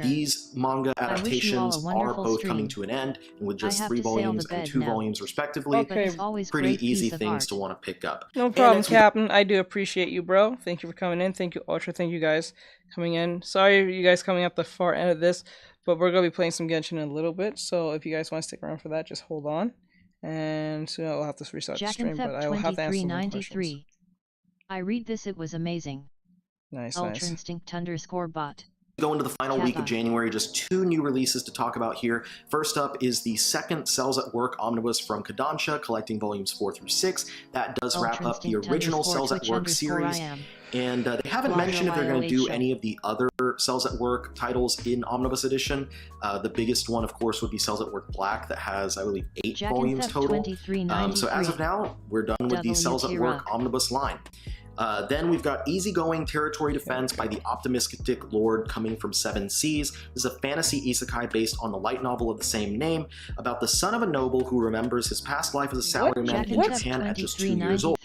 these manga adaptations are both coming to an end, and with just 3 volumes and 2 volumes respectively, pretty easy things to want to pick up. No problem, Captain. I do appreciate you, bro. Thank you for coming in. Thank you, Ultra. Thank you guys coming in. Sorry you guys coming up the far end of this, but we're going to be playing some Genshin in a little bit, so if you guys want to stick around for that, just hold on. And soon I'll have to restart the stream, but I will have to answer some questions. I read this, it was amazing. Nice, Ultra Instinct _bot. Go into the final week of January, just 2 new releases to talk about here. First up is the second Cells at Work omnibus from Kodansha, collecting volumes 4 through 6. That does wrap up the original Cells at Work series. And they haven't mentioned if they're going to do any of the other Cells at Work titles in Omnibus Edition. The biggest one, of course, would be Cells at Work Black, that has, I believe, 8 volumes total. So as of now, we're done with the Cells at Work Omnibus line. Then we've got Easygoing Territory Defense by the Optimistic Lord, coming from 7 Seas. This is a fantasy isekai based on the light novel of the same name, about the son of a noble who remembers his past life as a salaryman in Japan at just 2 years old.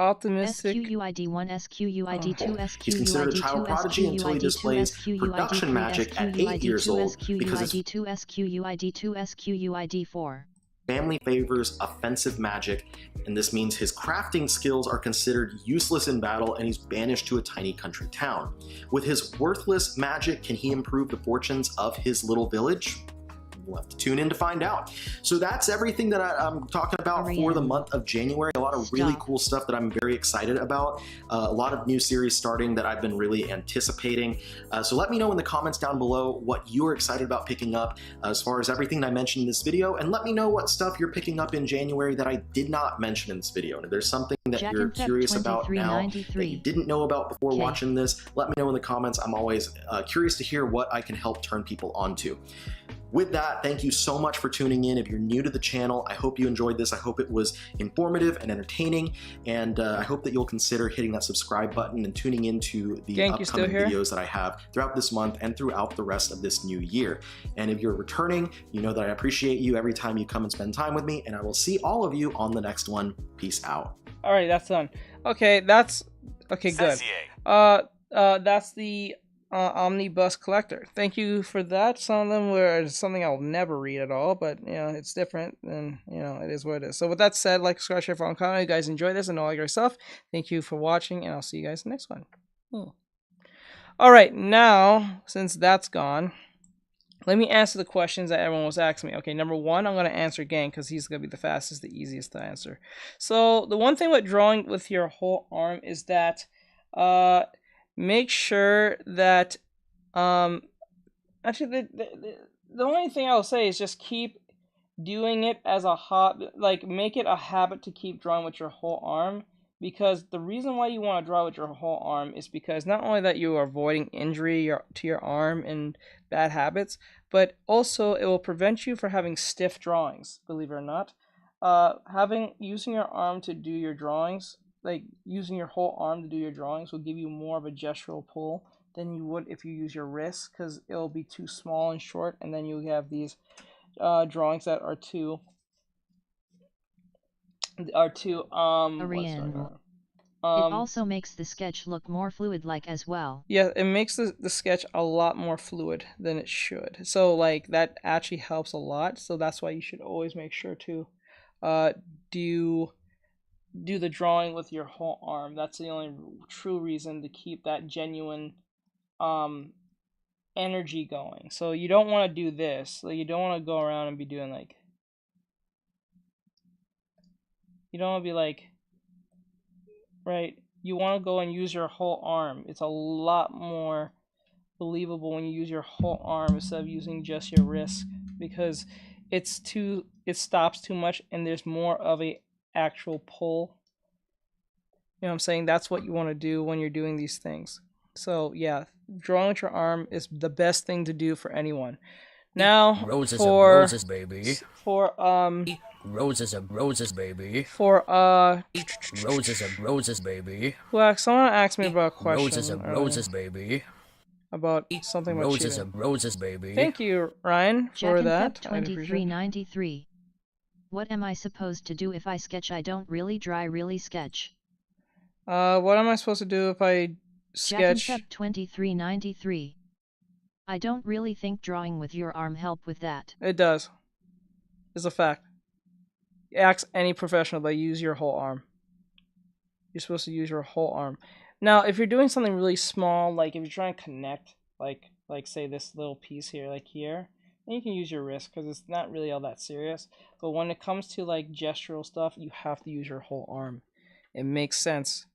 Optimistic. SQUID1, SQUID2, He's considered a child prodigy until he displays production magic at 8 years old because his SQUID4. family favors offensive magic, and this means his crafting skills are considered useless in battle, and he's banished to a tiny country town. With his worthless magic, can he improve the fortunes of his little village? We'll have to tune in to find out. So that's everything that I'm talking about for the month of January. A lot of really cool stuff that I'm very excited about. A lot of new series starting that I've been really anticipating. So let me know in the comments down below what you're excited about picking up as far as everything I mentioned in this video, and let me know what stuff you're picking up in January that I did not mention in this video. And if there's something that you're curious about now that you didn't know about before watching this, let me know in the comments. I'm always curious to hear what I can help turn people onto. With that, thank you so much for tuning in. If you're new to the channel, I hope you enjoyed this. I hope it was informative and entertaining, and I hope that you'll consider hitting that subscribe button and tuning into the upcoming videos that I have throughout this month and throughout the rest of this new year. And if you're returning, you know that I appreciate you every time you come and spend time with me, and I will see all of you on the next one. Peace out. All right, that's done. Okay, that's okay. Good. That's the Omnibus Collector. Thank you for that. Some of them were something I'll never read at all, but you know, it's different, and you know, it is what it is. So with that said, like, subscribe, share, follow, comment. You guys enjoy this and all your stuff. Thank you for watching, and I'll see you guys in the next one. All right, now since that's gone, let me answer the questions that everyone was asking me. Okay, number 1, I'm going to answer Gang because he's going to be the fastest, the easiest to answer. So the one thing with drawing with your whole arm is that make sure that actually the only thing I'll say is just keep doing it as a hobby, like make it a habit to keep drawing with your whole arm, because the reason why you want to draw with your whole arm is because not only that you are avoiding injury to your arm and bad habits, but also it will prevent you from having stiff drawings, believe it or not. Using your arm to do your drawings, like using your whole arm to do your drawings will give you more of a gestural pull than you would if you use your wrist, because it'll be too small and short, and then you have these drawings that are too Ariane. It also makes the sketch look more fluid-like as well. Yeah, it makes the sketch a lot more fluid than it should. So like that actually helps a lot. So that's why you should always make sure to do the drawing with your whole arm. That's the only true reason to keep that genuine energy going. So you don't want to do this. Like, you don't want to go around and be doing like, you don't want to be like, right? You want to go and use your whole arm. It's a lot more believable when you use your whole arm instead of using just your wrist, because it stops too much and there's more of a actual pull. You know what I'm saying? That's what you want to do when you're doing these things. So yeah, drawing with your arm is the best thing to do for anyone. Now Roses for and roses, baby. For Roses and roses, baby. For Roses and roses, baby. well, someone asked me about a question. Roses and roses, baby. About something about Roses cheating. and roses, baby. Thank you, Ryan, for that. Jack 2393. What am I supposed to do if I sketch? I don't really draw, really sketch. What am I supposed to do if I sketch? Jack 2393. I don't really think drawing with your arm help with that. It does. It's a fact. Ask any professional, they use your whole arm. You're supposed to use your whole arm. Now, if you're doing something really small, like if you're trying to connect, like say this little piece here, like here, then you can use your wrist because it's not really all that serious. But when it comes to like gestural stuff, you have to use your whole arm. It makes sense.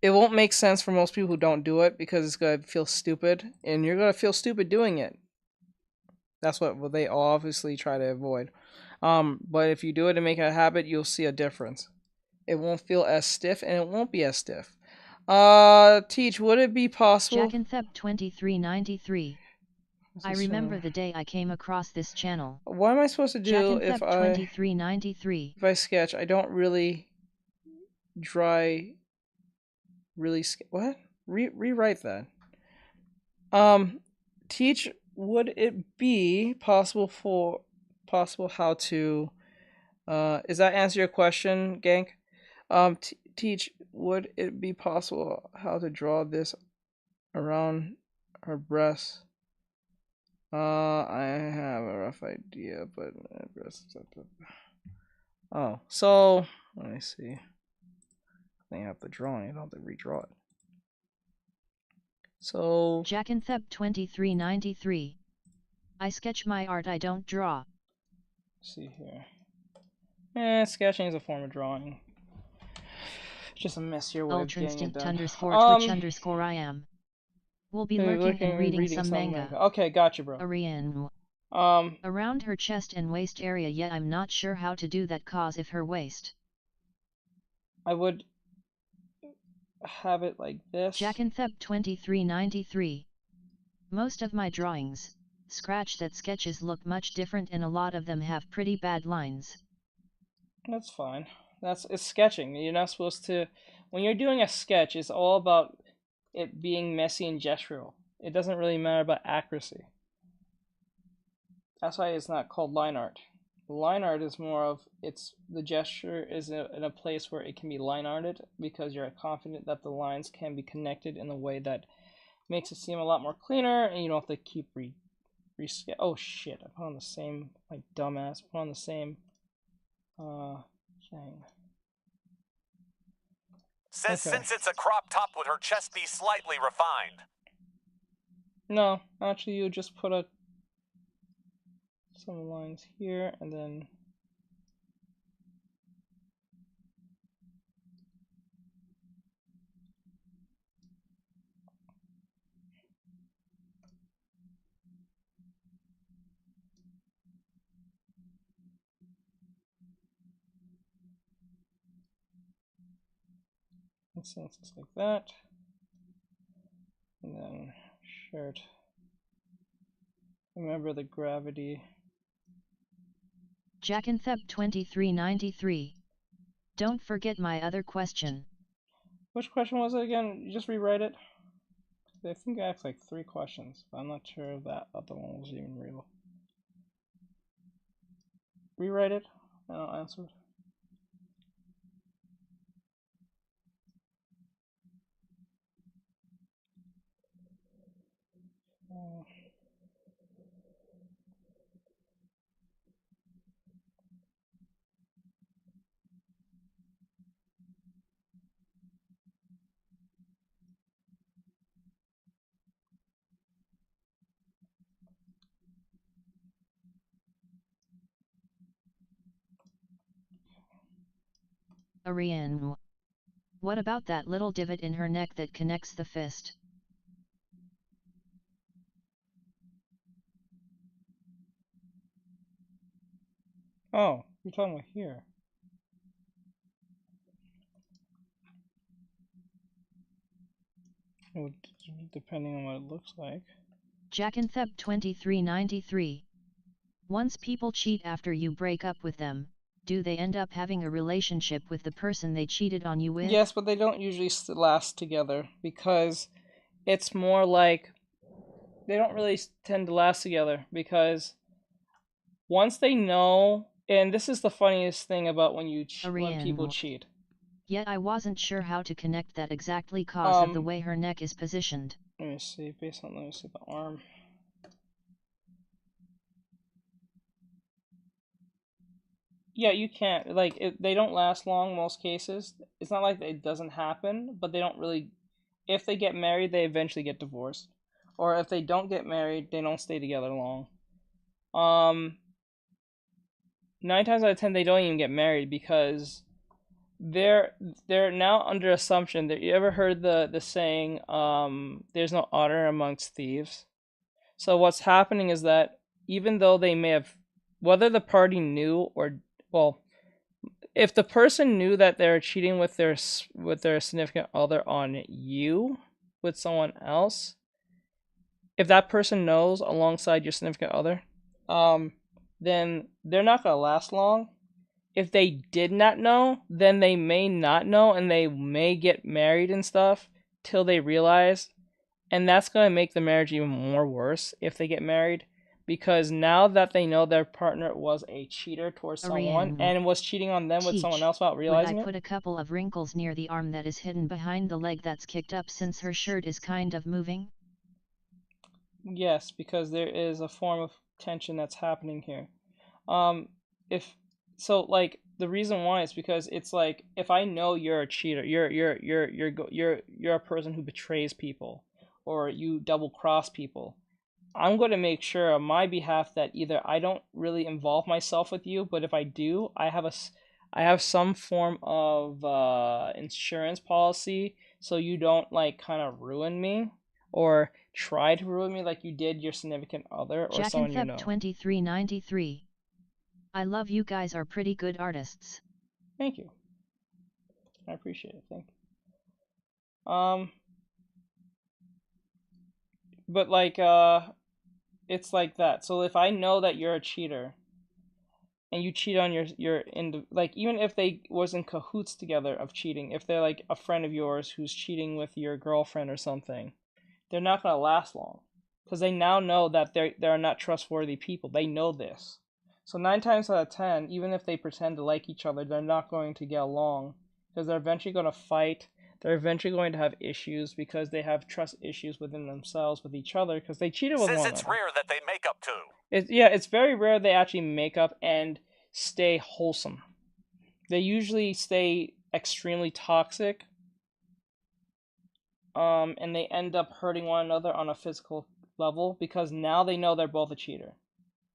It won't make sense for most people who don't do it because it's going to feel stupid, and you're going to feel stupid doing it. That's what they obviously try to avoid. But if you do it and make it a habit, you'll see a difference. It won't feel as stiff, and it won't be as stiff. Teach, would it be possible? Jack and Thep 2393. I remember the day I came across this channel. What am I supposed to do if 2393. If I sketch? I don't really dry. Really what? Rewrite that. Teach, would it be possible how to is that answer your question, Gank? Teach, would it be possible how to draw this around her breast? I have a rough idea, but oh, so let me see. I have the drawing, I don't have to redraw it. So Jack and Thep 2393. I sketch my art, I don't draw. Let's see here. Sketching is a form of drawing. It's just a messier way of getting it done. Ultra_Twitch_ I am. We'll be lurking and reading some manga. Okay, gotcha, bro. Ariane. Around her chest and waist area, yet I'm not sure how to do that cause if her waist. I would have it like this. Jack and Thep 2393. Most of my drawings, scratch that sketches look much different and a lot of them have pretty bad lines. That's fine. It's sketching. You're not supposed to, when you're doing a sketch, it's all about it being messy and gestural. It doesn't really matter about accuracy. That's why it's not called line art. Line art is more of, the gesture is in a place where it can be line arted because you're confident that the lines can be connected in a way that makes it seem a lot more cleaner, and you don't have to keep oh shit, I put on the same, like dumbass, put on the same thing. Says since it's a crop top, would her chest be slightly refined? No, actually you just put some lines here and then sentences like that, and then shirt. Remember the gravity. Jack and Thep 2393. Don't forget my other question. Which question was it again? You just rewrite it? I think I asked like 3 questions, but I'm not sure if that other one was even real. Rewrite it, and I'll answer it. Ariane. What about that little divot in her neck that connects the fist? Oh, you're talking about here. Well, depending on what it looks like. Jackinthep 2393. Once people cheat after you break up with them, do they end up having a relationship with the person they cheated on you with? Yes, but they don't usually last together because it's more like they don't really tend to last together because once they know, and this is the funniest thing about when people cheat. Yet I wasn't sure how to connect that exactly cause of the way her neck is positioned. Let me see, let me see the arm. Yeah, you can't, like, they don't last long most cases. It's not like it doesn't happen, but they don't really, if they get married, they eventually get divorced. Or if they don't get married, they don't stay together long. 9 times out of 10, they don't even get married because they're now under assumption that you ever heard the saying, there's no honor amongst thieves. So what's happening is that even though they may have, whether the party knew or, well, if the person knew that they're cheating with their significant other on you with someone else, if that person knows alongside your significant other, then they're not gonna last long. If they did not know, then they may not know and they may get married and stuff till they realize, and that's gonna make the marriage even more worse if they get married. Because now that they know their partner was a cheater towards someone and was cheating on them with someone else without realizing Would I put a couple of wrinkles near the arm that is hidden behind the leg that's kicked up since her shirt is kind of moving? Yes, because there is a form of tension that's happening here. Like the reason why is because it's like if I know you're a cheater, you're a person who betrays people, or you double cross people. I'm going to make sure on my behalf that either I don't really involve myself with you, but if I do, I have some form of insurance policy so you don't like kind of ruin me or try to ruin me like you did your significant other or someone you know. 2393. I love you guys are pretty good artists. Thank you. I appreciate it. Thank you. But like it's like that. So if I know that you're a cheater and you cheat on like even if they was in cahoots together of cheating, if they're like a friend of yours who's cheating with your girlfriend or something, they're not going to last long because they now know that they're not trustworthy people. They know this. So 9 times out of 10, even if they pretend to like each other, they're not going to get along because they're eventually going to fight. They're eventually going to have issues because they have trust issues within themselves with each other because they cheated with one another. Says it's rare that they make up too. It's very rare they actually make up and stay wholesome. They usually stay extremely toxic, and they end up hurting one another on a physical level because now they know they're both a cheater.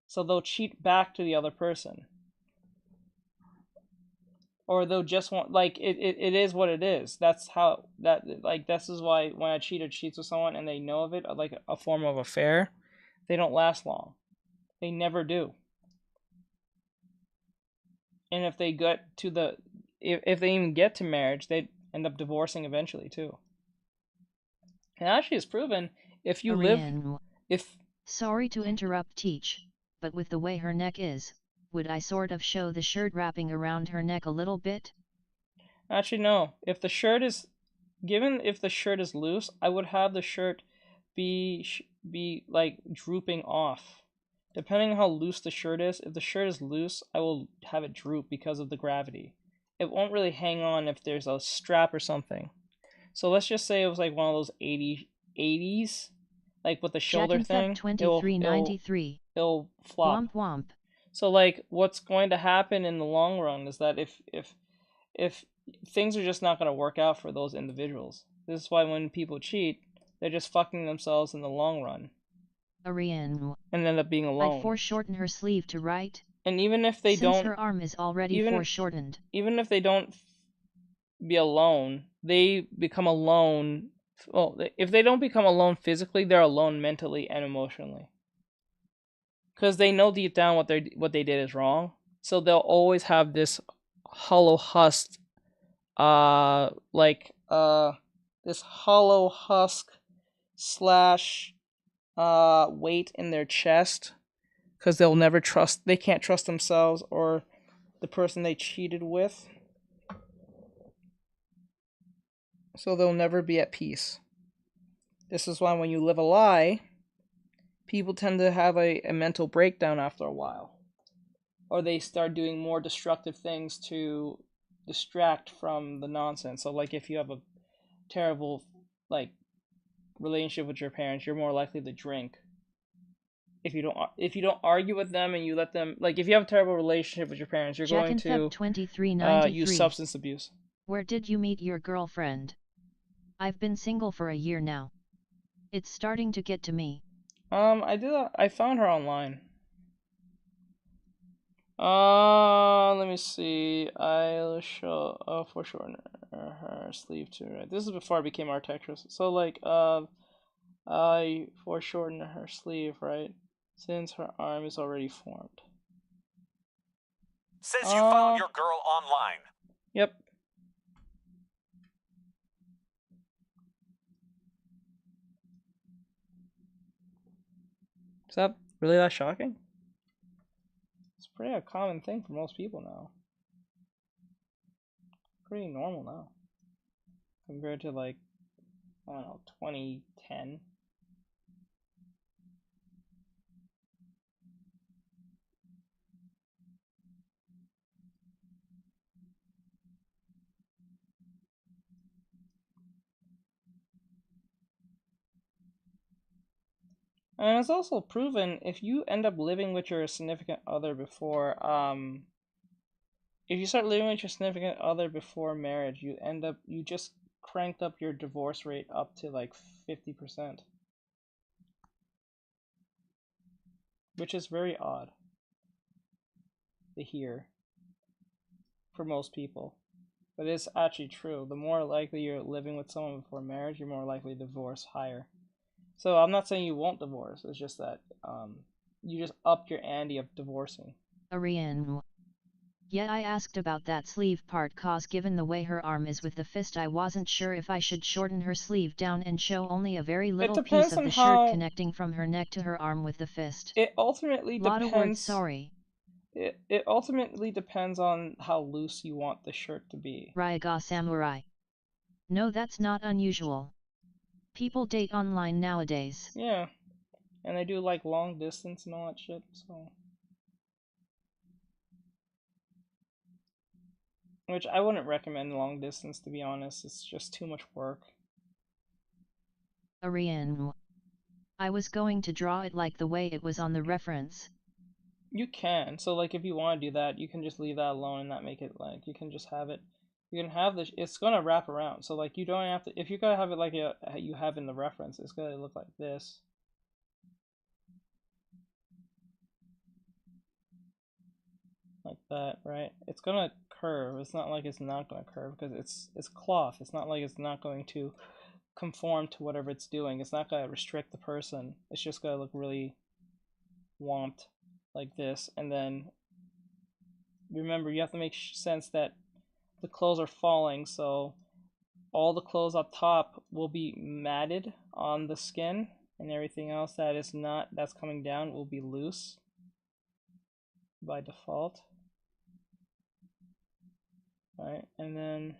So they'll cheat back to the other person. Or they'll just want, like, it is what it is. That's how, this is why when a cheater cheats with someone and they know of it, like a form of affair, they don't last long. They never do. And if they get to if they even get to marriage, they end up divorcing eventually too. And actually it's proven, if you Sorry to interrupt Teach, but with the way her neck is, would I sort of show the shirt wrapping around her neck a little bit? Actually, no. If the shirt is if the shirt is loose, I would have the shirt be like drooping off. Depending on how loose the shirt is, if the shirt is loose, I will have it droop because of the gravity. It won't really hang on if there's a strap or something. So let's just say it was like one of those 80s, like with the shoulder thing. 2393. It'll flop. Womp womp. So like what's going to happen in the long run is that if things are just not going to work out for those individuals. This is why when people cheat, they're just fucking themselves in the long run. Ariane. And end up being alone. I foreshorten her sleeve to right. And even if they Since don't, her arm is already foreshortened. Even if they don't be alone, they become alone. Well, if they don't become alone physically, they're alone mentally and emotionally. Because they know deep down what they did is wrong. So they'll always have this hollow husk, this hollow husk / weight in their chest, because they can't trust themselves or the person they cheated with, so they'll never be at peace. This is why when you live a lie, people tend to have a mental breakdown after a while, or they start doing more destructive things to distract from the nonsense. So like if you have a terrible relationship with your parents, you're more likely to drink. If you don't argue with them and you let them, like if you have a terrible relationship with your parents, you're going to 2393. use substance abuse. Where did you meet your girlfriend? I've been single for a year now. It's starting to get to me. I found her online. Let me see. I'll show foreshorten her sleeve too. Right. This is before I became Artextrist. So like I foreshorten her sleeve, right? Since her arm is already formed. Says you found your girl online. Yep. Is that really that shocking? It's pretty a common thing for most people now. Pretty normal now. Compared to like, I don't know, 2010. And it's also proven if you end up living with your significant other before, if you start living with your significant other before marriage, you just cranked up your divorce rate up to like 50%. Which is very odd to hear for most people. But it's actually true. The more likely you're living with someone before marriage, you're more likely to divorce higher. So I'm not saying you won't divorce. It's just that you just upped your ante of divorcing. Ariane. Yeah, I asked about that sleeve part cause given the way her arm is with the fist, I wasn't sure if I should shorten her sleeve down and show only a very little piece of the shirt connecting from her neck to her arm with the fist. It ultimately Lot depends. Of words, sorry. It ultimately depends on how loose you want the shirt to be. Ryaga Samurai. No, that's not unusual. People date online nowadays. Yeah. And they do like long distance and all that shit, so. Which I wouldn't recommend long distance, to be honest. It's just too much work. Ariane. I was going to draw it like the way it was on the reference. You can. So like if you want to do that, you can just leave that alone and not make it like, you can just have it. You can have this, it's going to wrap around. So like you don't have to, if you're going to have it like you have in the reference, it's going to look like this. Like that, right? It's going to curve. It's not like it's not going to curve because it's cloth. It's not like it's not going to conform to whatever it's doing. It's not going to restrict the person. It's just going to look really womped like this. And then remember, you have to make sense that the clothes are falling, so all the clothes up top will be matted on the skin, and everything else that is not, that's coming down, will be loose by default. Right, and then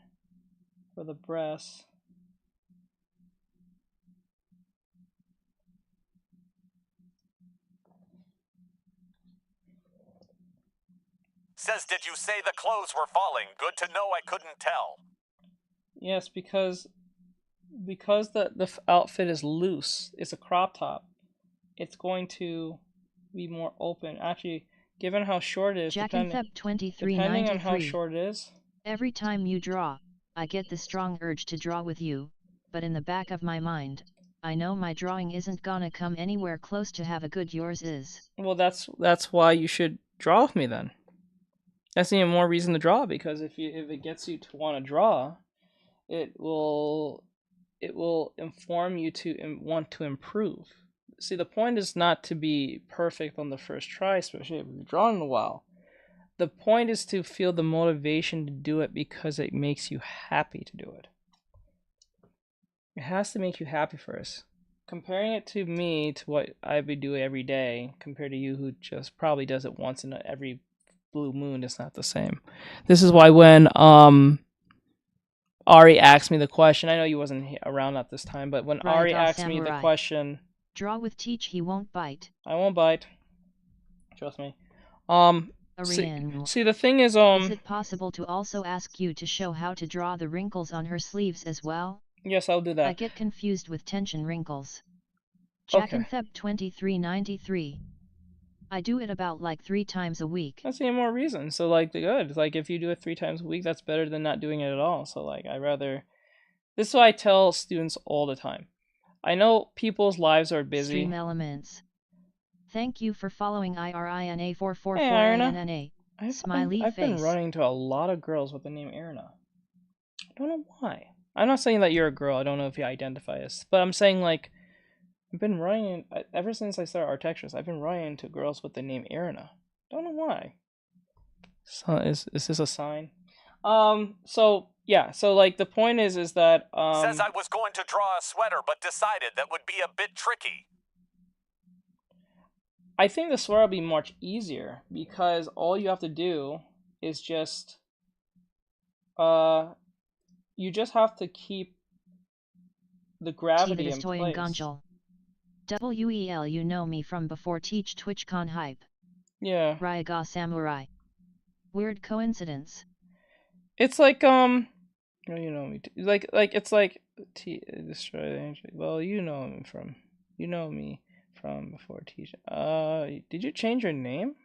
for the breasts. Says, did you say the clothes were falling? Good to know, I couldn't tell. Yes, because the outfit is loose. It's a crop top. It's going to be more open. Actually, given how short it is, depending on how short it is. Every time you draw, I get the strong urge to draw with you, but in the back of my mind, I know my drawing isn't gonna come anywhere close to how good yours is. Well, that's why you should draw with me then. That's even more reason to draw, because if it gets you to want to draw, it will inform you to want to improve. See, the point is not to be perfect on the first try, especially if you've drawn in a while. The point is to feel the motivation to do it because it makes you happy to do it. It has to make you happy first. Comparing it to me, to what I would do every day, compared to you who just probably does it once in every blue moon, it's not the same. This is why when Ari asked me the question, I know you wasn't around at this time, but when Ari asked me the question... Draw with teach, he won't bite. I won't bite. Trust me. See, the thing is, Is it possible to also ask you to show how to draw the wrinkles on her sleeves as well? Yes, I'll do that. I get confused with tension wrinkles. Okay. Jack 2393. I do it about like 3 times a week. That's even more reason. So like good. Like if you do it 3 times a week, that's better than not doing it at all. So like I rather. This is what I tell students all the time. I know people's lives are busy. Stream elements. Thank you for following IRINA444 Hey, Irina. NNA. Smiley I've face. been running into a lot of girls with the name Irina. I don't know why. I'm not saying that you're a girl. I don't know if you identify as, but I'm saying like I've been running ever since I started Artextric. I've been running into girls with the name Irina. Don't know why. So is this a sign? So yeah. So like the point is that Says I was going to draw a sweater, but decided that would be a bit tricky. I think the sweater will be much easier because all you have to do is just you just have to keep the gravity in place. Ganjal. WEL, you know me from before teach TwitchCon hype. Yeah. Ryaga Samurai. Weird coincidence. It's like well, you know me too. Like it's like destroy the angel. Well, you know me from before teach. Did you change your name?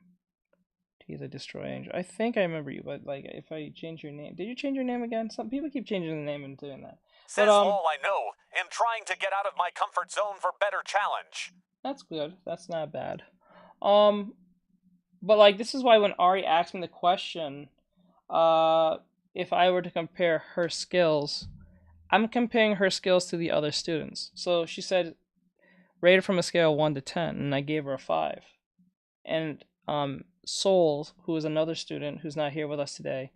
He's a destroy angel. I think I remember you, but like if I change your name, did you change your name again? Some people keep changing the name and doing that. Says all I know. Am trying to get out of my comfort zone for better challenge. That's good. That's not bad. But like this is why when Ari asked me the question, if I were to compare her skills, I'm comparing her skills to the other students. So she said, rated from a scale of 1 to 10, and I gave her a 5. And Soul, who is another student who's not here with us today,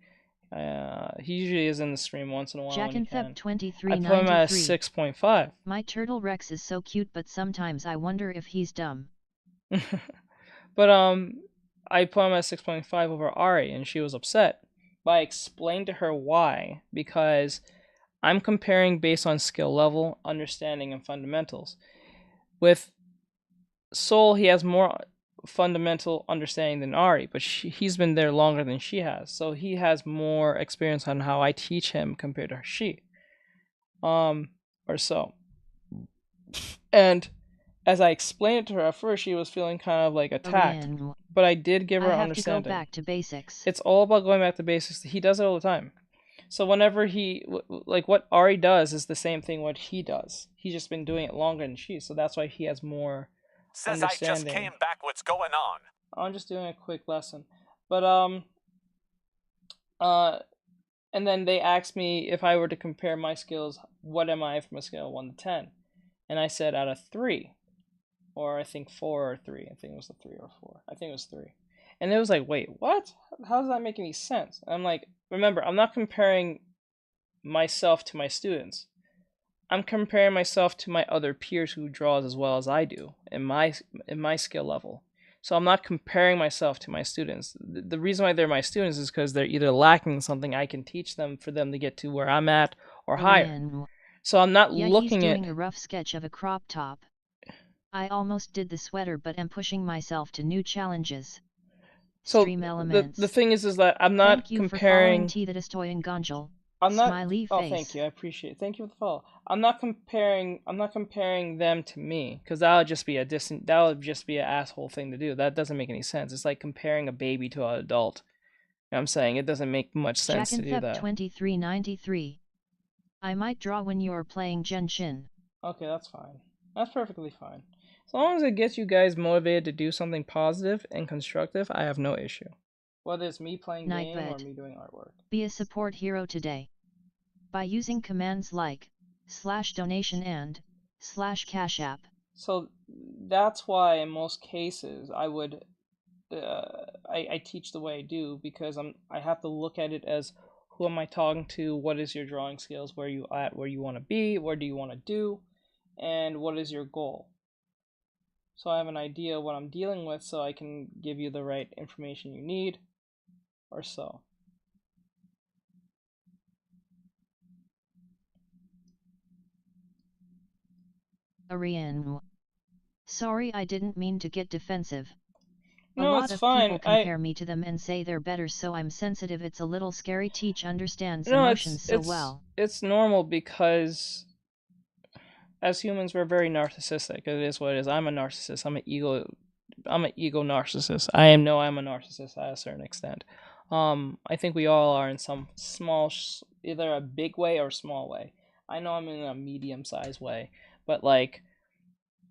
he usually is in the stream once in a while. Jack when and he can. Feb 2393. I put him at a 6.5. My turtle Rex is so cute, but sometimes I wonder if he's dumb. But I put him at 6.5 over Ari, and she was upset. But I explained to her why, because I'm comparing based on skill level, understanding, and fundamentals. With Soul, he has more fundamental understanding than Ari, but he's been there longer than she has, so he has more experience on how I teach him compared to she, or so. And as I explained it to her at first, she was feeling kind of like attacked, but I did give her understanding. To go back to basics. It's all about going back to basics. He does it all the time. So whenever he, like what Ari does is the same thing what he does. He's just been doing it longer than she, so that's why he has more Says I just came back. What's going on? I'm just doing a quick lesson. But and then they asked me if I were to compare my skills, what am I from a scale of 1 to 10? And I said out of 3. Or I think 4 or 3. I think it was a 3 or 4. I think it was 3. And it was like, wait, what? How does that make any sense? And I'm like, remember, I'm not comparing myself to my students. I'm comparing myself to my other peers who draws as well as I do in my skill level. So I'm not comparing myself to my students. The reason why they're my students is because they're either lacking something I can teach them for them to get to where I'm at, or higher. So I'm not yeah, looking he's at. doing a rough sketch of a crop top. I almost did the sweater, but am pushing myself to new challenges. So Stream elements. the thing is that I'm not Thank you comparing. For following T Ganjal. I'm not. Smiley Oh, face. thank you. I appreciate it. Thank you for the follow. I'm not comparing them to me, because that would just be an asshole thing to do. That doesn't make any sense. It's like comparing a baby to an adult. You know what I'm saying? It doesn't make much sense to do that. 2393. I might draw when you're playing Genshin. Okay, that's fine. That's perfectly fine. As long as it gets you guys motivated to do something positive and constructive, I have no issue. Whether it's me playing game or me doing artwork. Be a support hero today. By using commands like /donation and /cash app. So that's why in most cases I would I teach the way I do, because I have to look at it as, who am I talking to, what is your drawing skills, where you at, where you want to be, what do you want to do, and what is your goal. So I have an idea of what I'm dealing with, so I can give you the right information you need, or so. Ariane. Sorry, I didn't mean to get defensive. No, a lot it's of fine. people compare me to them and say they're better, so I'm sensitive. It's a little scary. Teach understands No, emotions so well. It's normal, because as humans we're very narcissistic. It is what it is. I'm a narcissist. I'm an ego narcissist. I'm a narcissist at a certain extent. I think we all are in some small, either a big way or a small way. I know I'm in a medium-sized way, but like,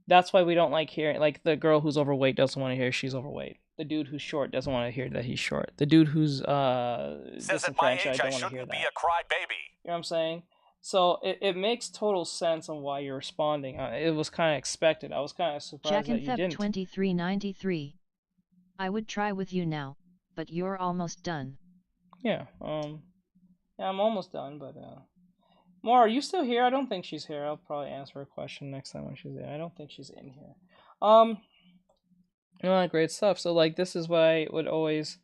that's why we don't like hearing, like, the girl who's overweight doesn't want to hear she's overweight. The dude who's short doesn't want to hear that he's short. The dude who's says at my age I shouldn't be a crybaby. You know what I'm saying? So it makes total sense on why you're responding. It was kind of expected. I was kind of surprised that you didn't. 2393. I would try with you now, but you're almost done. Yeah. Yeah, I'm almost done, but More, are you still here? I don't think she's here. I'll probably answer her question next time when she's there. I don't think she's in here. Great stuff. So like, this is what I would always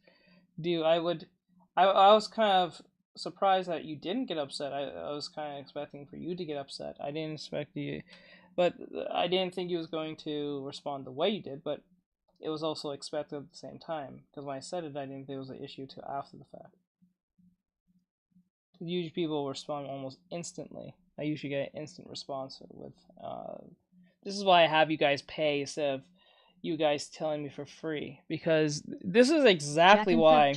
do. I was kind of surprised that you didn't get upset. I was kind of expecting for you to get upset. I didn't expect you, but I didn't think you was going to respond the way you did, but it was also expected at the same time, because when I said it, I didn't think it was an issue till after the fact. Usually people respond almost instantly. I usually get an instant response with, this is why I have you guys pay instead of you guys telling me for free, because this is exactly why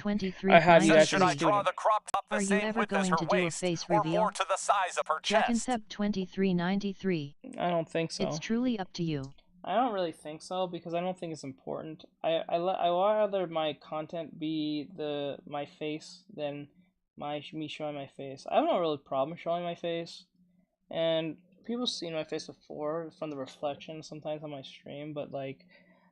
I have you actually. Should I draw the crop top the same width as her waist, or more to the size of her chest? Jackconcept 2393. I don't think so. It's truly up to you. I don't really think so, because I don't think it's important. I rather my content be my face than me showing my face. I have no real problem showing my face, and people seen my face before from the reflection sometimes on my stream, but like,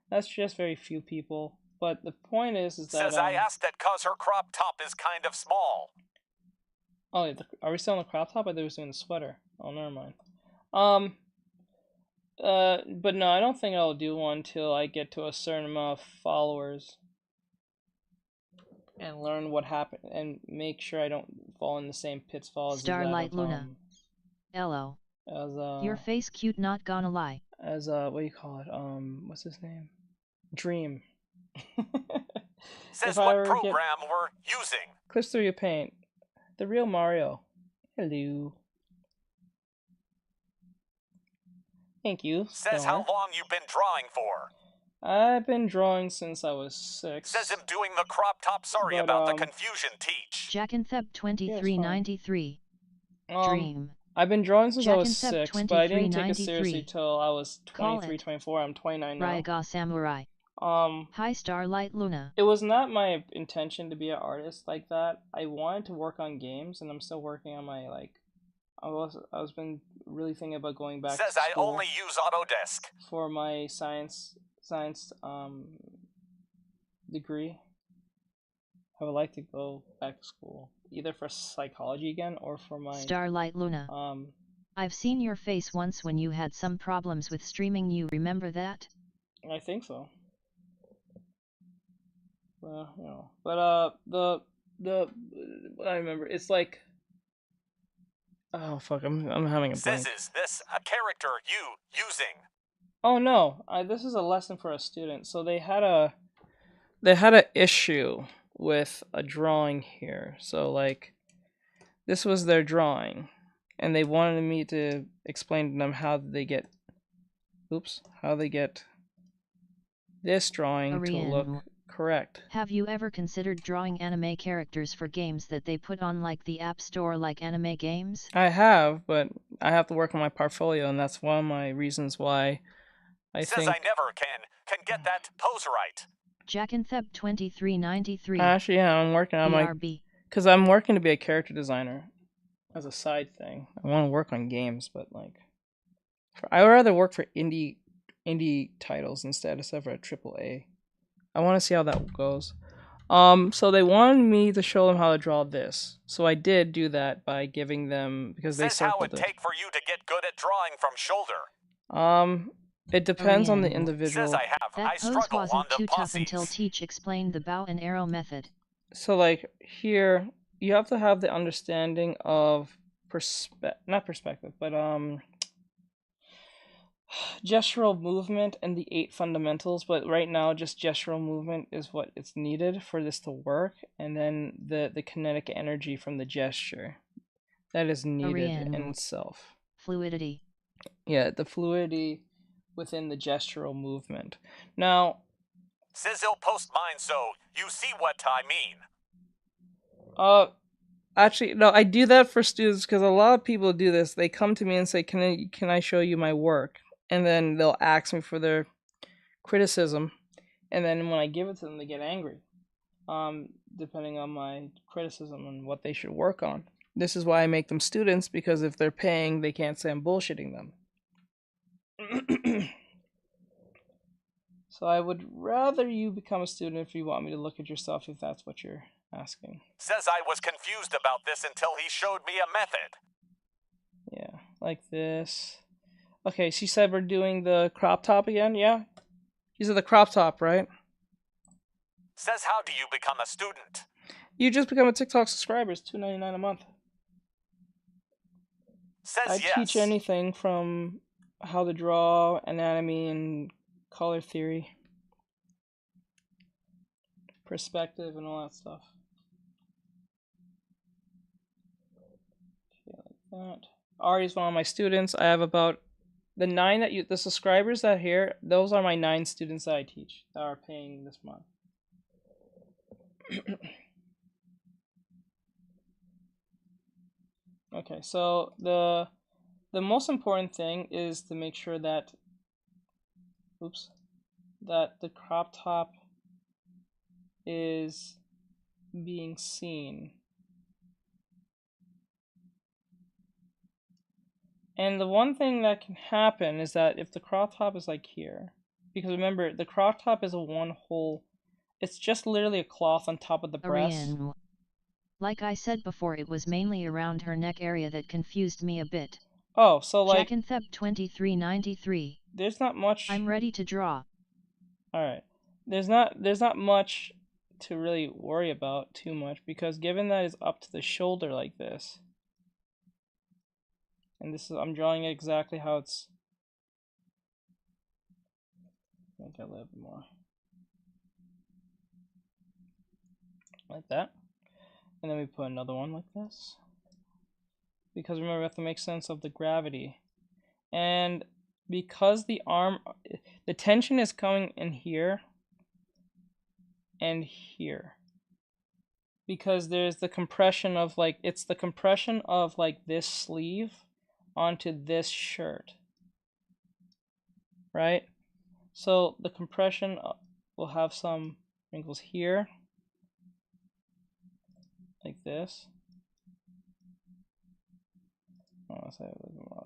that's just very few people. But the point is that says I asked that cause her crop top is kind of small. Oh, are we still on the crop top? I thought we were doing the sweater. Oh, never mind. But no, I don't think I'll do one till I get to a certain amount of followers and learn what happened and make sure I don't fall in the same pitfalls. Starlight Luna. Hello. Your face cute, not gonna lie. As what do you call it? What's his name? Dream. Says what program we're using. Clips through your paint. The real Mario. Hello. Thank you. Says how long you've been drawing for. I've been drawing since I was 6. Says him doing the crop top. Sorry about the confusion, Teach. Jackconcept 2393. Dream. I've been drawing since I was 6, but I didn't take it seriously till I was 23, 24. I'm 29 now. Raiga Samurai. Hi Starlight Luna. It was not my intention to be an artist like that. I wanted to work on games, and I'm still working on my, like, I was been really thinking about going back to school. Says I only use Autodesk for my science degree. I would like to go back to school, either for psychology again or for my Starlight Luna. I've seen your face once when you had some problems with streaming. You remember that? I think so. Well, you know, but I remember it's like Oh fuck, I'm having a blank. Says is this a character you using? Oh no, this is a lesson for a student. So they had a issue with a drawing here. So like this was their drawing, and they wanted me to explain to them how they get this drawing to look correct. Have you ever considered drawing anime characters for games that they put on like the App Store like anime games? I have, but I have to work on my portfolio, and that's one of my reasons why I Says think... I never can get that pose right. Jackinthep 2393. Actually, yeah, I'm working on my... Because I'm working to be a character designer as a side thing. I want to work on games, but like... I would rather work for indie titles instead for a AAA. I want to see how that goes. So they wanted me to show them how to draw this. So I did do that by giving them, because they Says how circled it it. take for you to get good at drawing from shoulder. It depends on the individual. Says I have. That I pose struggle on wasn't the too tough posses. until Teach explained the bow and arrow method. So like here, you have to have the understanding of not perspective, but gestural movement and the 8 fundamentals. But right now, just gestural movement is what it's needed for this to work, and then the kinetic energy from the gesture that is needed in itself. Fluidity. Yeah, the fluidity within the gestural movement. Now, Says he'll post mine so you see what I mean. actually, no, I do that for students because a lot of people do this. They come to me and say, can I show you my work? And then they'll ask me for their criticism. And then when I give it to them, they get angry. Depending on my criticism and what they should work on. This is why I make them students, because if they're paying, they can't say I'm bullshitting them. So I would rather you become a student if you want me to look at your stuff, if that's what you're asking. Says I was confused about this until he showed me a method. Yeah, like this. Okay, she said we're doing the crop top again, yeah? These are the crop top, right? Says how do you become a student? You just become a TikTok subscriber. It's $2.99 a month. Says I yes. teach anything from how to draw, anatomy, and color theory, perspective, and all that stuff. Okay, like that. Ari's one of my students. I have about the subscribers that are here. Those are my 9 students that I teach that are paying this month. Okay, so the most important thing is to make sure that that the crop top is being seen. And the one thing that can happen is that if the crop top is like here, because remember, the crop top is a one whole, it's just literally a cloth on top of the breast. Like I said before, it was mainly around her neck area that confused me a bit. Oh, so like... Jackinthep 2393. There's not much... I'm ready to draw. Alright. There's not much to really worry about too much, because given that it's up to the shoulder like this, and this is, I'm drawing it exactly how it's... Make it a little bit more. Like that. And then we put another one like this. Because remember, we have to make sense of the gravity. And because the arm, the tension is coming in here and here. Because there's the compression of like, it's the compression of like this sleeve onto this shirt. Right? So the compression will have some wrinkles here. Like this.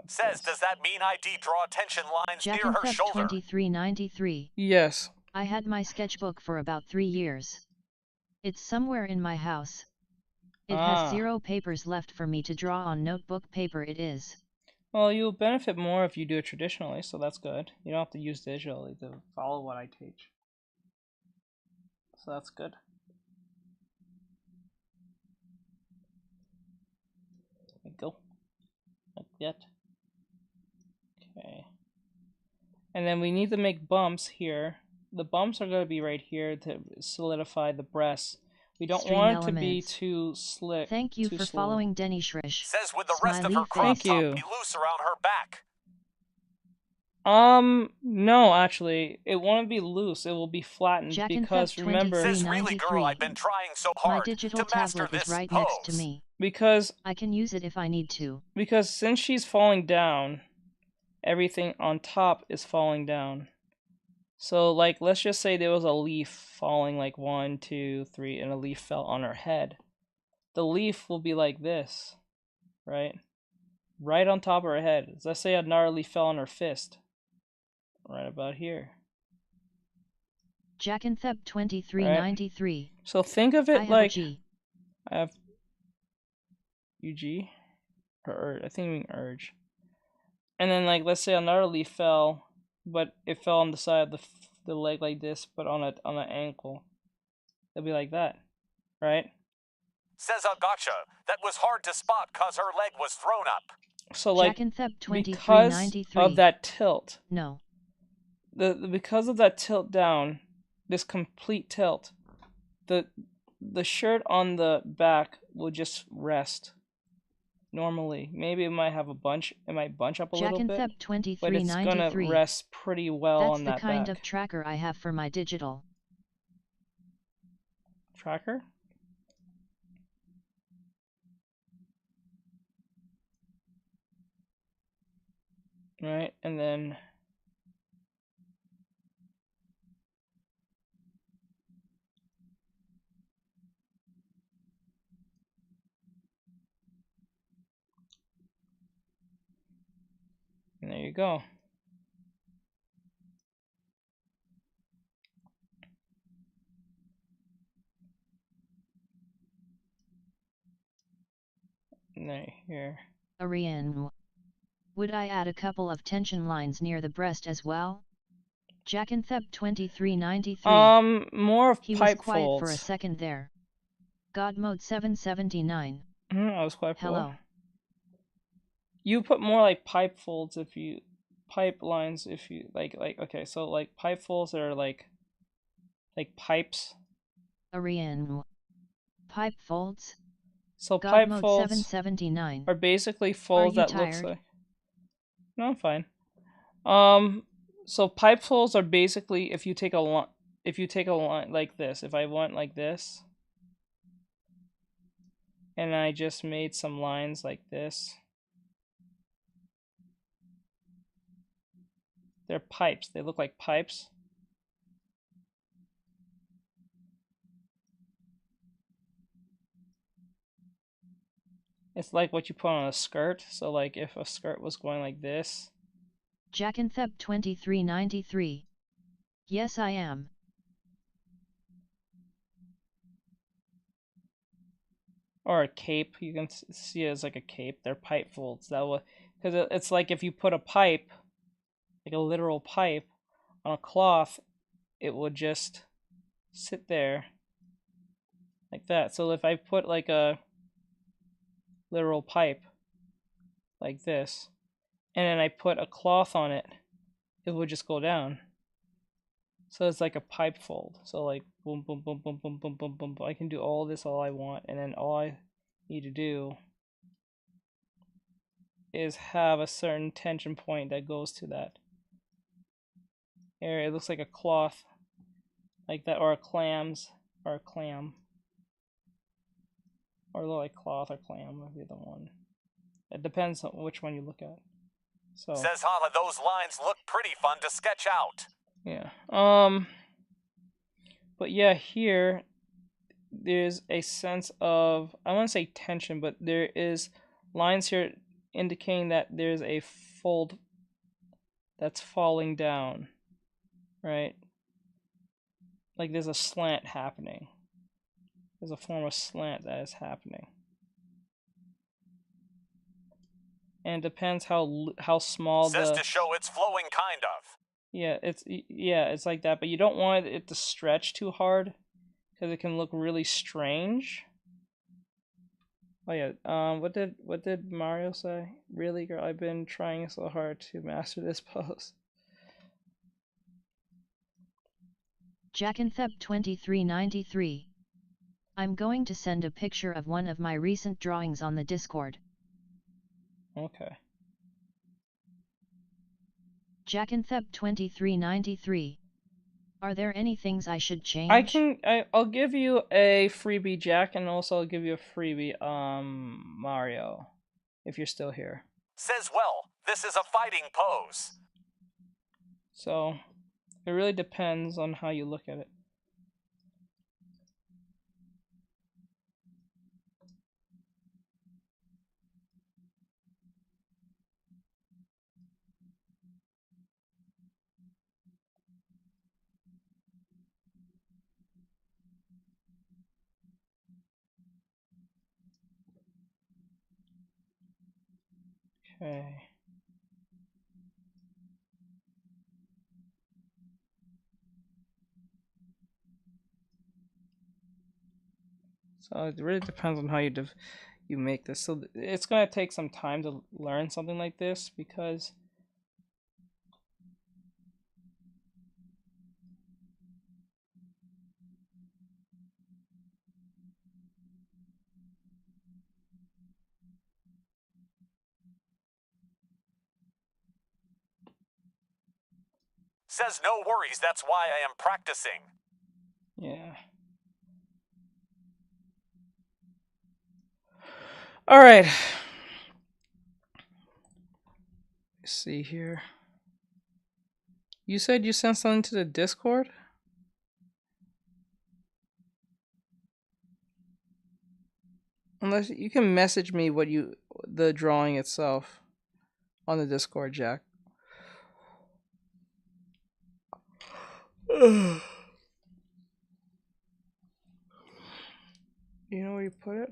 Says, does that mean I draw tension lines near her shoulder? 2393. Yes. I had my sketchbook for about 3 years. It's somewhere in my house. It has 0 papers left for me to draw on notebook paper. It is. Well, you'll benefit more if you do it traditionally, so that's good. You don't have to use digitally to follow what I teach. So that's good. There we go. yet. Okay. And then we need to make bumps here. The bumps are going to be right here to solidify the breasts. We don't Stream want it to be elements. too slick. Thank you too for slow. following Denny Shrish. Says with the rest of Smiley her crop Thank you. top be loose around her back. No, actually, it won't be loose. It will be flattened Jack and because Theft remember. Says really, girl, I've been trying so My hard digital to master tablet this is right pose. next to me. Because I can use it if I need to. Because since she's falling down, everything on top is falling down. So, like, let's just say there was a leaf falling like 1, 2, 3, and a leaf fell on her head. The leaf will be like this, right? Right on top of her head. Let's say another leaf fell on her fist. Right about here. Jack and Theb 2393. Right? So think of it like I have UG or I think I mean urge. And then like let's say another leaf fell, but it fell on the side of the leg like this, but on an ankle. It'll be like that, right? Says I gotcha. That was hard to spot cause her leg was thrown up. So like Jack and Theb because of that tilt. No. Because of that tilt down, this complete tilt, the shirt on the back will just rest. Normally, maybe it might have a bunch. It might bunch up a Jack little and bit, Theb 2393. but it's gonna rest pretty well on that That's the kind back. of tracker I have for my digital. Tracker? Right, and then and there you go. And there, here. Ariane. Would I add a couple of tension lines near the breast as well? Jack and Theb 2393. More of he pipe was quiet folds. for a second there. God mode 779. I was quiet for Hello. You put more like pipe folds if you pipe lines if you like okay, so like pipe folds are like pipes. Ariane. Pipe folds. So God pipe mode folds 779. are basically folds Are you that looks tired? like. No, I'm fine. So pipe folds are basically if you take a line like this. If I went like this, and I just made some lines like this, they're pipes. They look like pipes. It's like what you put on a skirt. So like if a skirt was going like this. Jack and Theb 2393. Yes, I am. Or a cape, you can see it as like a cape. They're pipe folds. That will, because it's like if you put a pipe, like a literal pipe, on a cloth, it would just sit there like that. So if I put like a literal pipe like this, and then I put a cloth on it, it would just go down. So it's like a pipe fold. So like boom, boom, boom, boom, boom, boom, boom, boom, boom. I can do all this all I want, and then all I need to do is have a certain tension point that goes to that area. It looks like a cloth, like that, or a clams, or a clam, or like cloth or clam would be the one. It depends on which one you look at. So Says Hala, those lines look pretty fun to sketch out. yeah. But yeah, here there's a sense of, I wouldn't say tension, but there is lines here indicating that there's a fold that's falling down, right? Like there's a slant happening. There's a form of slant that is happening. And it depends how small Says to show it's flowing kind of. Yeah, it's like that, but you don't want it to stretch too hard because it can look really strange. Oh yeah. What did Mario say? Really, girl, I've been trying so hard to master this pose. Jackanthep2393. I'm going to send a picture of one of my recent drawings on the Discord. Okay. Jackanthep2393. Are there any things I should change? I'll give you a freebie, Jack, and also I'll give you a freebie, Mario, if you're still here. Says, well, this is a fighting pose. So, it really depends on how you look at it. Okay. So it really depends on how you make this. So it's gonna take some time to learn something like this because Says, no worries, that's why I am practicing. yeah. All right. Let's see here. You said you sent something to the Discord? Unless you can message me the drawing itself on the Discord, Jack. You know where you put it?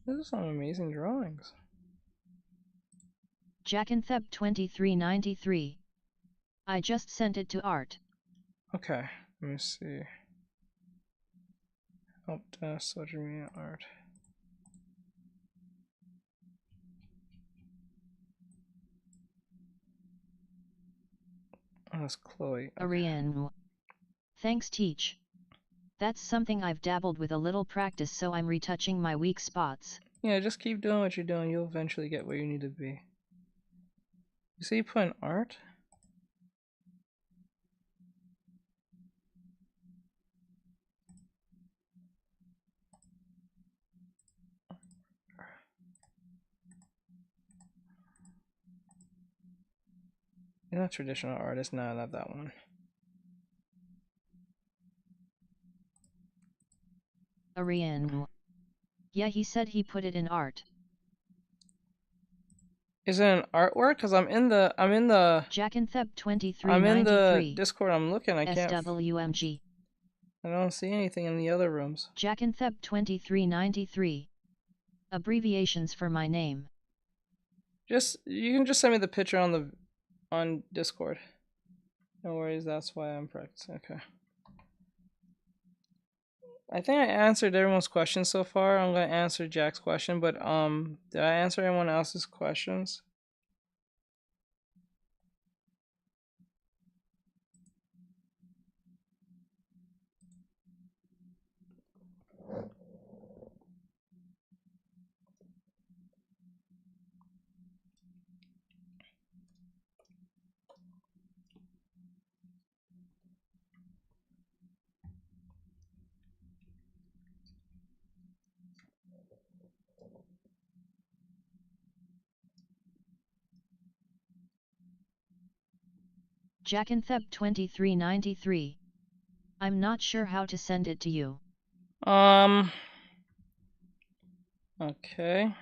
Those are some amazing drawings. Jackanthep2393. I just sent it to Art. Okay, let me see. Social media art. Oh, that's Chloe. Ariane. Thanks, Teach. That's something I've dabbled with a little practice, so I'm retouching my weak spots. Yeah, just keep doing what you're doing. You'll eventually get where you need to be. You see, you put in art. You're not traditional artist. No, not that one. Ariane. Yeah, he said he put it in art. Is it an artwork? Cause I'm in the Jackanthep2393. I'm in the Discord. I'm looking. I can't. SWMG. I don't see anything in the other rooms. Jackanthep2393. Abbreviations for my name. You can just send me the picture on Discord. No worries. That's why I'm practicing. Okay. I think I answered everyone's questions so far. I'm gonna answer Jack's question, but did I answer anyone else's questions? Jackanthep2393. I'm not sure how to send it to you. Okay.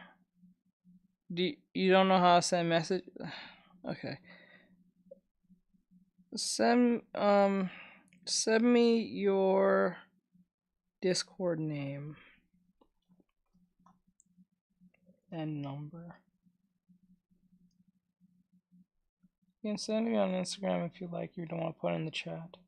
You don't know how to send message? Okay. Send me your Discord name and number. You can send me on Instagram if you like. You don't want to put it in the chat.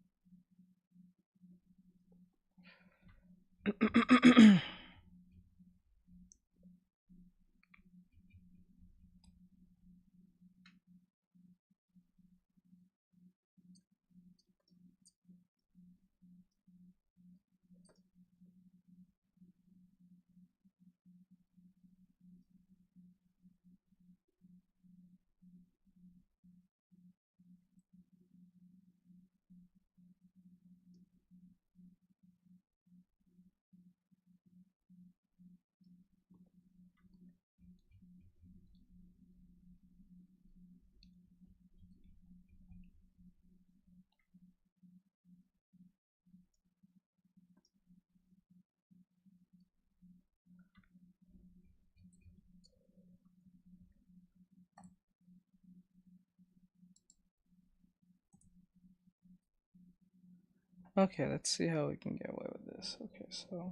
Okay, let's see how we can get away with this. Okay, so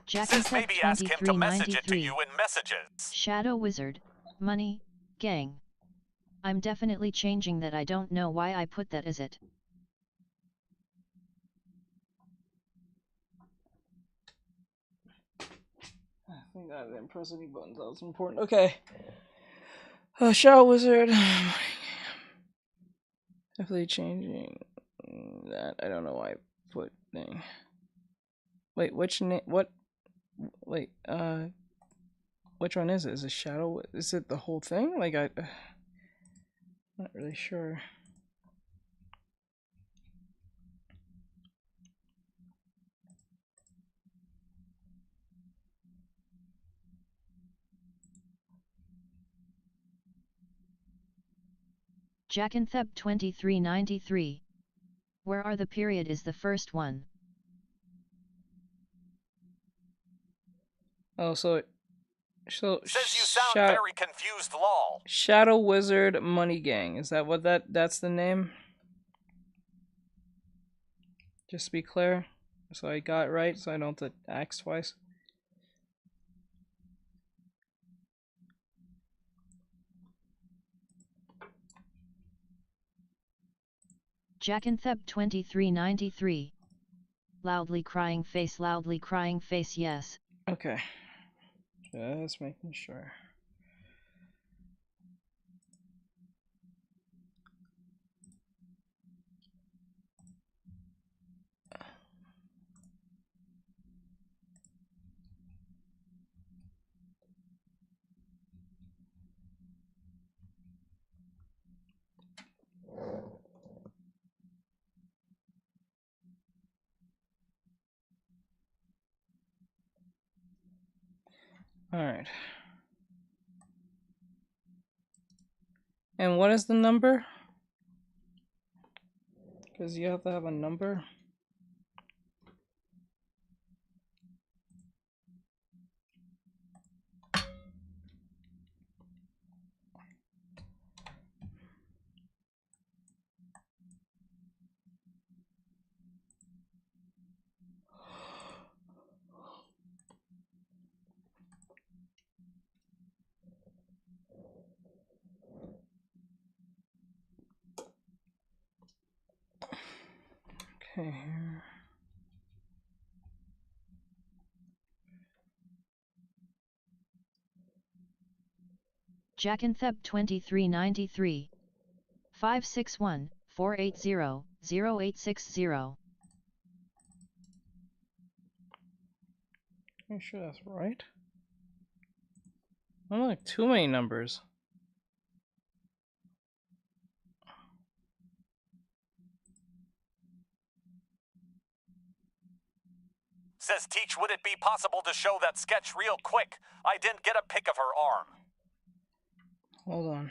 Says maybe ask him to message it to you in messages. Shadow Wizard, money, gang. I'm definitely changing that. I don't know why I put that as it. I think I didn't press any buttons. That was important. Okay. Shadow Wizard. Definitely changing that. I don't know why I put thing. Wait, which name? What? Wait, which one is it? Is it Shadow? Is it the whole thing? Like, I'm not really sure. Jackantheb 2393. Where are the period is the first one. Oh, so Says you sound very confused, lol. Shadow Wizard Money Gang. Is that what that's the name? Just to be clear, so I got it right, so I don't have to ask twice. Jackantheb 2393. Loudly crying face, yes. Okay. Just making sure. All right. And what is the number? Because you have to have a number. Okay, here. Jackantheb 2393. 561 480 0860. I'm sure that's right. I don't like too many numbers. Says Teach, would it be possible to show that sketch real quick? I didn't get a pic of her arm. Hold on.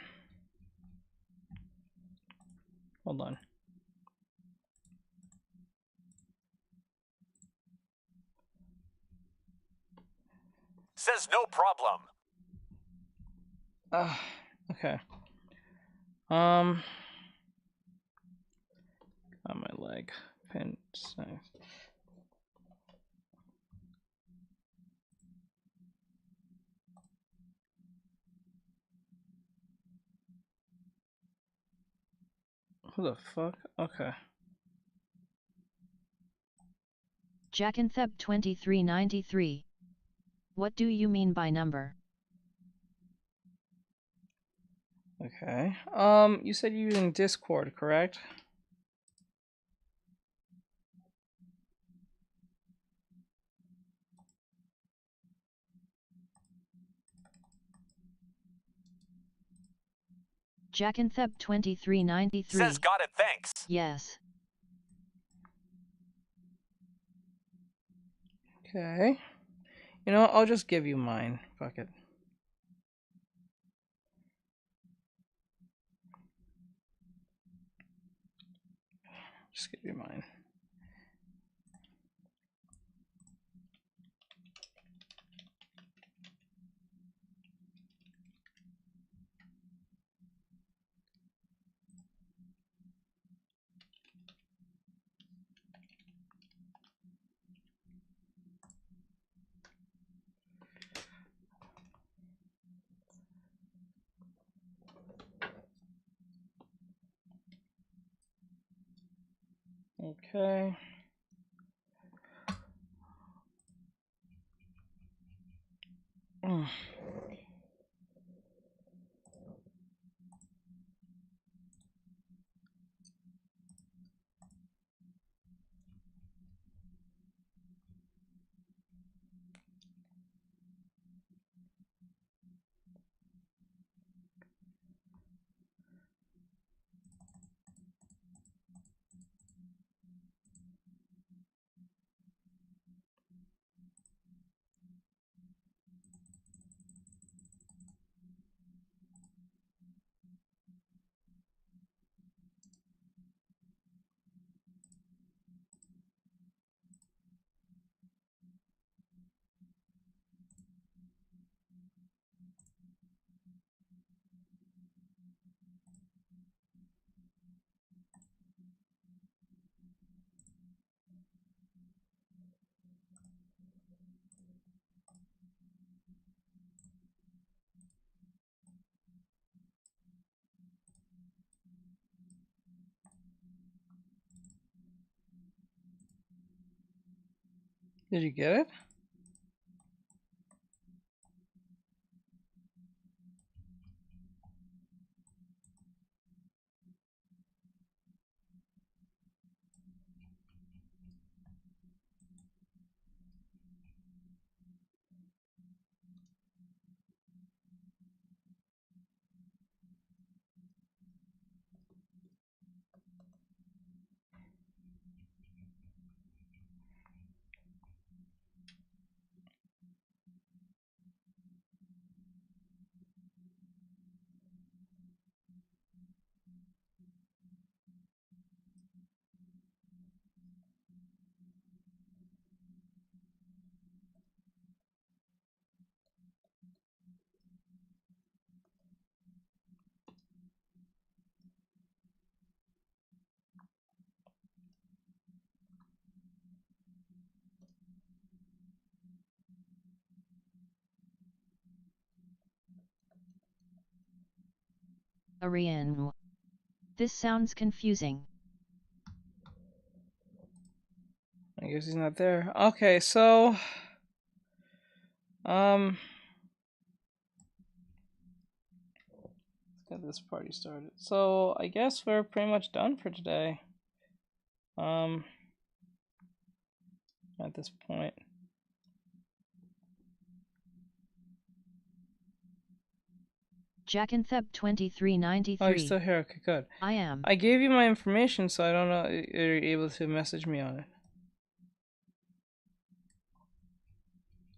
Hold on. Says no problem. Okay. On my leg. Pin. Who the fuck? Okay. Jackanthep 2393. What do you mean by number? Okay. You said you're using Discord, correct? Jackanthep 2393. Says got it, thanks. Yes. Okay. You know, I'll just give you mine. Fuck it. Just give you mine. Okay. Did you get it? Ariane. This sounds confusing. I guess he's not there. Okay, so let's get this party started. So I guess we're pretty much done for today. At this point. Jackanthep 2393. Oh, you're still here. Okay, good. I am. I gave you my information, so I don't know if you're able to message me on it.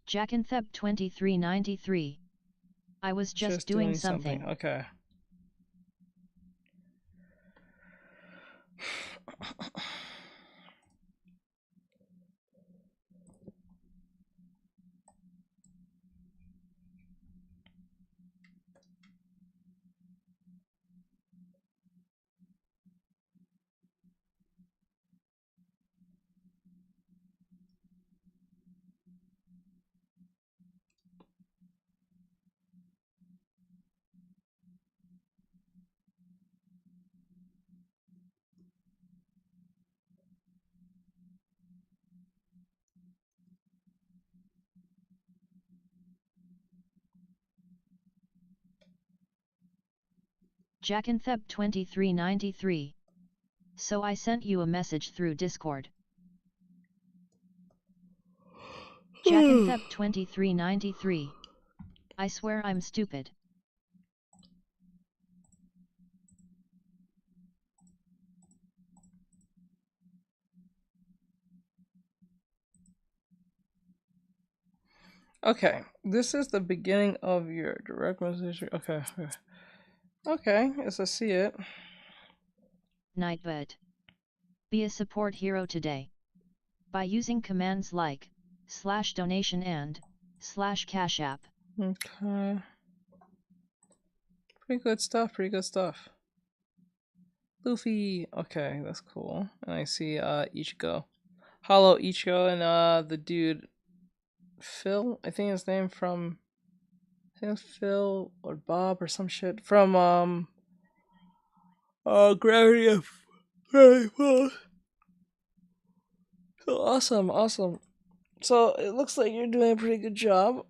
Jackanthep 2393. I was just doing something. Okay. Jackanthep2393. So I sent you a message through Discord. Jackanthep2393. I swear I'm stupid. Okay, this is the beginning of your direct message. Okay. Okay, as I see it. Nightbird. Be a support hero today. By using commands like /donation and /cash app. Okay. Pretty good stuff, pretty good stuff. Luffy. Okay, that's cool. And I see Ichigo. Hollow Ichigo and the dude Phil, I think his name from Phil or Bob or some shit from Gravity of Falls. So awesome. So it looks like you're doing a pretty good job.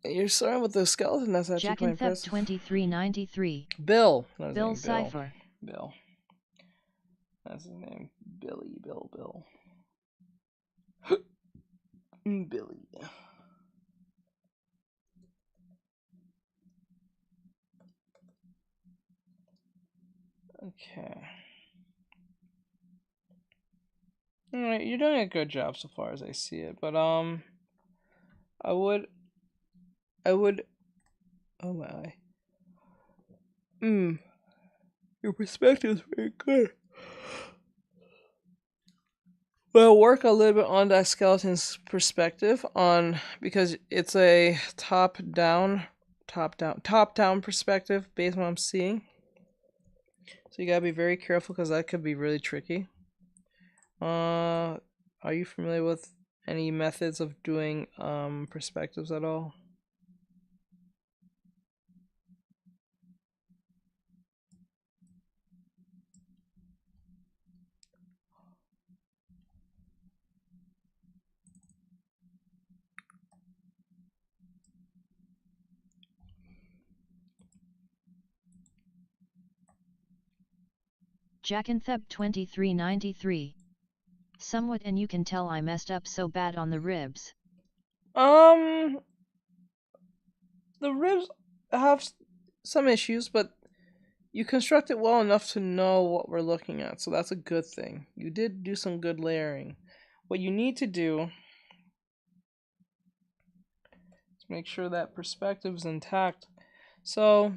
You're starting with the skeleton. That's actually quite impressive. Jackanthep2393. Bill. Bill Cipher. Bill. That's his name. Billy. Bill. Billy. Okay. Alright, you're doing a good job so far as I see it, but I would oh my. Your perspective is very good. Well, work a little bit on that skeleton's perspective because it's a top-down perspective based on what I'm seeing. So you gotta be very careful because that could be really tricky. Are you familiar with any methods of doing perspectives at all? Jackanthep2393. Somewhat, and you can tell I messed up so bad on the ribs. The ribs have some issues, but you construct it well enough to know what we're looking at, so that's a good thing. You did do some good layering. What you need to do is make sure that perspective is intact. So,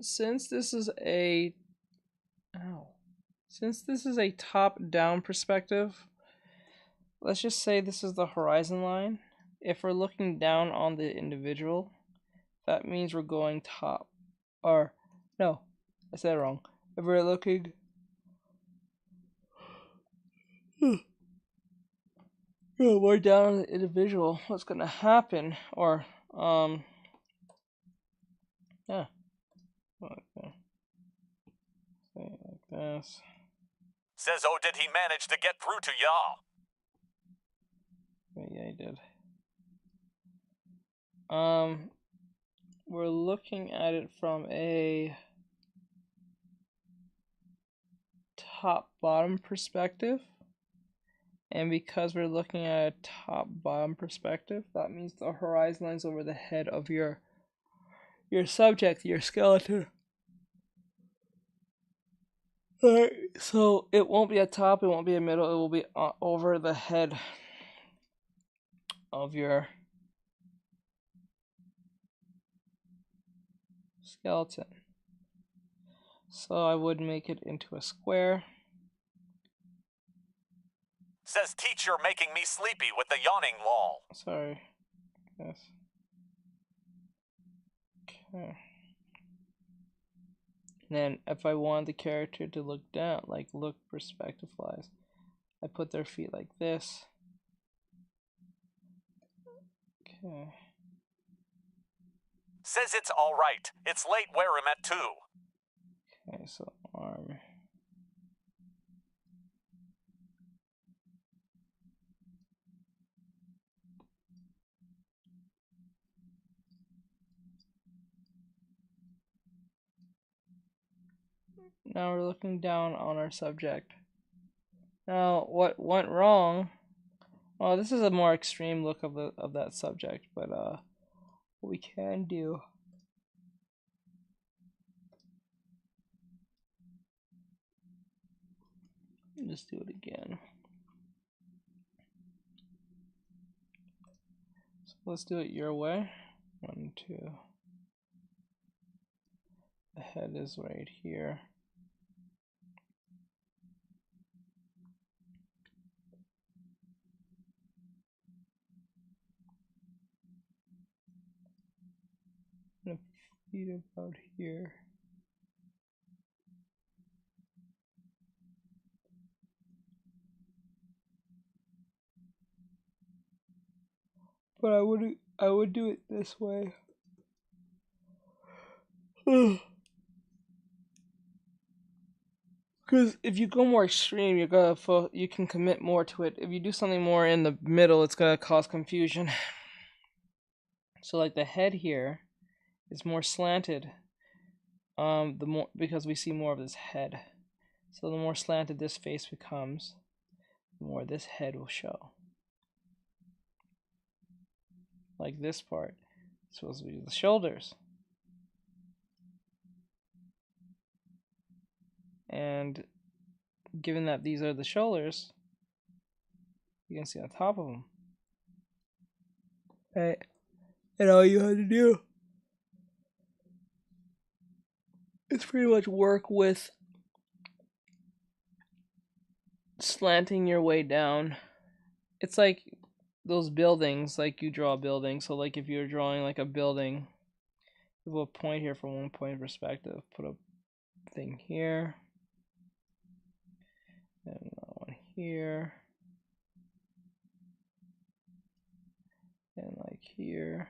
since this is a top-down perspective, let's just say this is the horizon line. If we're looking down on the individual, that means we're going top. Or, no, I said it wrong. If we're looking... we're down on the individual, what's going to happen? Or, yeah. Okay. Say it like this. Says, oh, did he manage to get through to y'all? Yeah, he did. We're looking at it from a top-bottom perspective. And because we're looking at a top-bottom perspective, that means the horizon line's over the head of your subject, your skeleton. Alright, so it won't be at top, it won't be a middle, it will be over the head of your skeleton. So I would make it into a square. Says, teacher making me sleepy with the yawning wall. Sorry. Yes. Okay. And then if I want the character to look down, like look perspective-wise, I put their feet like this. Okay. Says it's alright. It's late where I'm at too. Okay, so arm. Now we're looking down on our subject. Now, what went wrong? Well, this is a more extreme look of that subject, but what we can do. Just do it again. So let's do it your way. 1, 2. The head is right here. And feet about here. But I would do it this way. Because if you go more extreme, you can commit more to it. If you do something more in the middle, it's gonna cause confusion. So like the head here is more slanted. The more, because we see more of this head. So the more slanted this face becomes, the more this head will show. Like this part is supposed to be the shoulders. And given that these are the shoulders, you can see on top of them. Right. And all you have to do is pretty much work with slanting your way down. It's like those buildings, like you draw a building. So like if you're drawing like a building, you have a point here from one point perspective. Put a thing here. And another one here. And like here.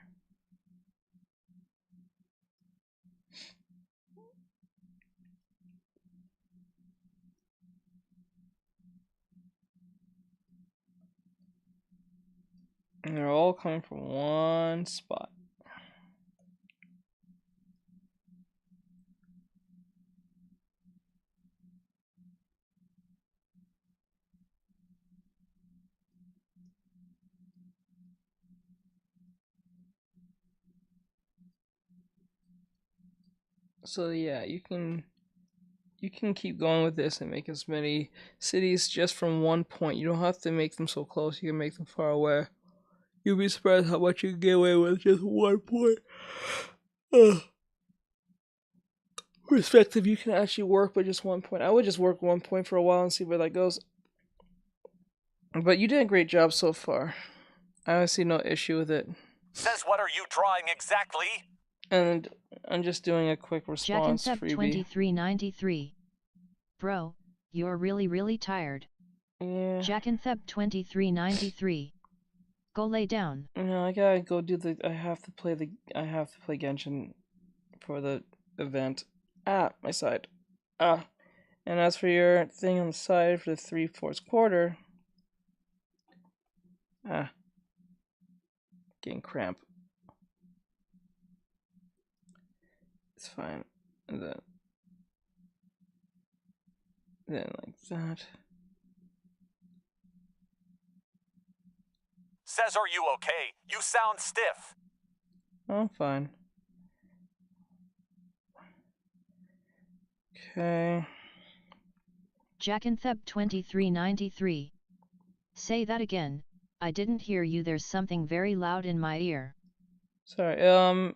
And they're all coming from one spot. So yeah, you can keep going with this and make as many cities just from one point. You don't have to make them so close, you can make them far away. You'll be surprised how much you can get away with just one point. Perspective, you can actually work with just 1 point. I would just work 1 point for a while and see where that goes. But you did a great job so far. I see no issue with it. Says what are you drawing exactly? And I'm just doing a quick response Jack and freebie. 2393. Bro, you're really tired. Yeah. Jack and 2393. Go lay down. No, I gotta go do I have to play Genshin for the event. Ah, my side. Ah. And as for your thing on the side for the 3/4 quarter. Ah. Getting cramp. It's fine. And then like that. Says are you okay? You sound stiff. Oh, fine. Okay. Jack and 2393. Say that again. I didn't hear you. There's something very loud in my ear. Sorry.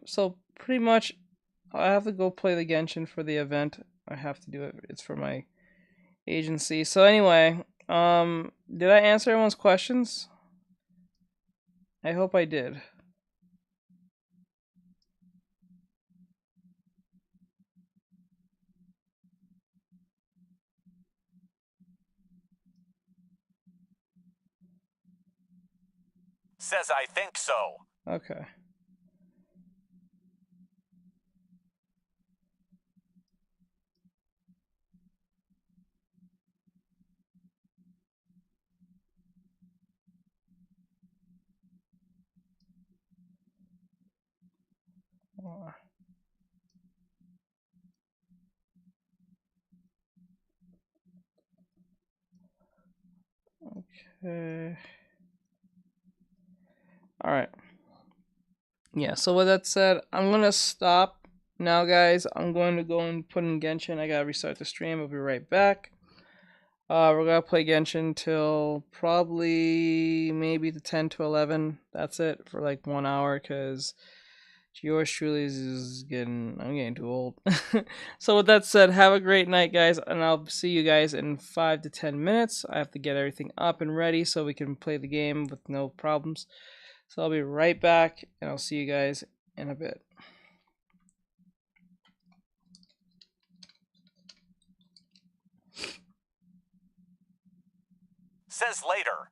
So pretty much, I have to go play the Genshin for the event. I have to do it. It's for my agency. So anyway, did I answer everyone's questions? I hope I did. Says I think so. Okay. Okay. Alright. Yeah, so with that said, I'm gonna stop now, guys. I'm going to go and put in Genshin. I gotta restart the stream. I'll be right back. We're gonna play Genshin till probably maybe the 10 to 11. That's it for like 1 hour, because yours truly is getting, I'm getting too old. So with that said, have a great night, guys, and I'll see you guys in 5 to 10 minutes. I have to get everything up and ready so we can play the game with no problems. So I'll be right back, and I'll see you guys in a bit. Says later.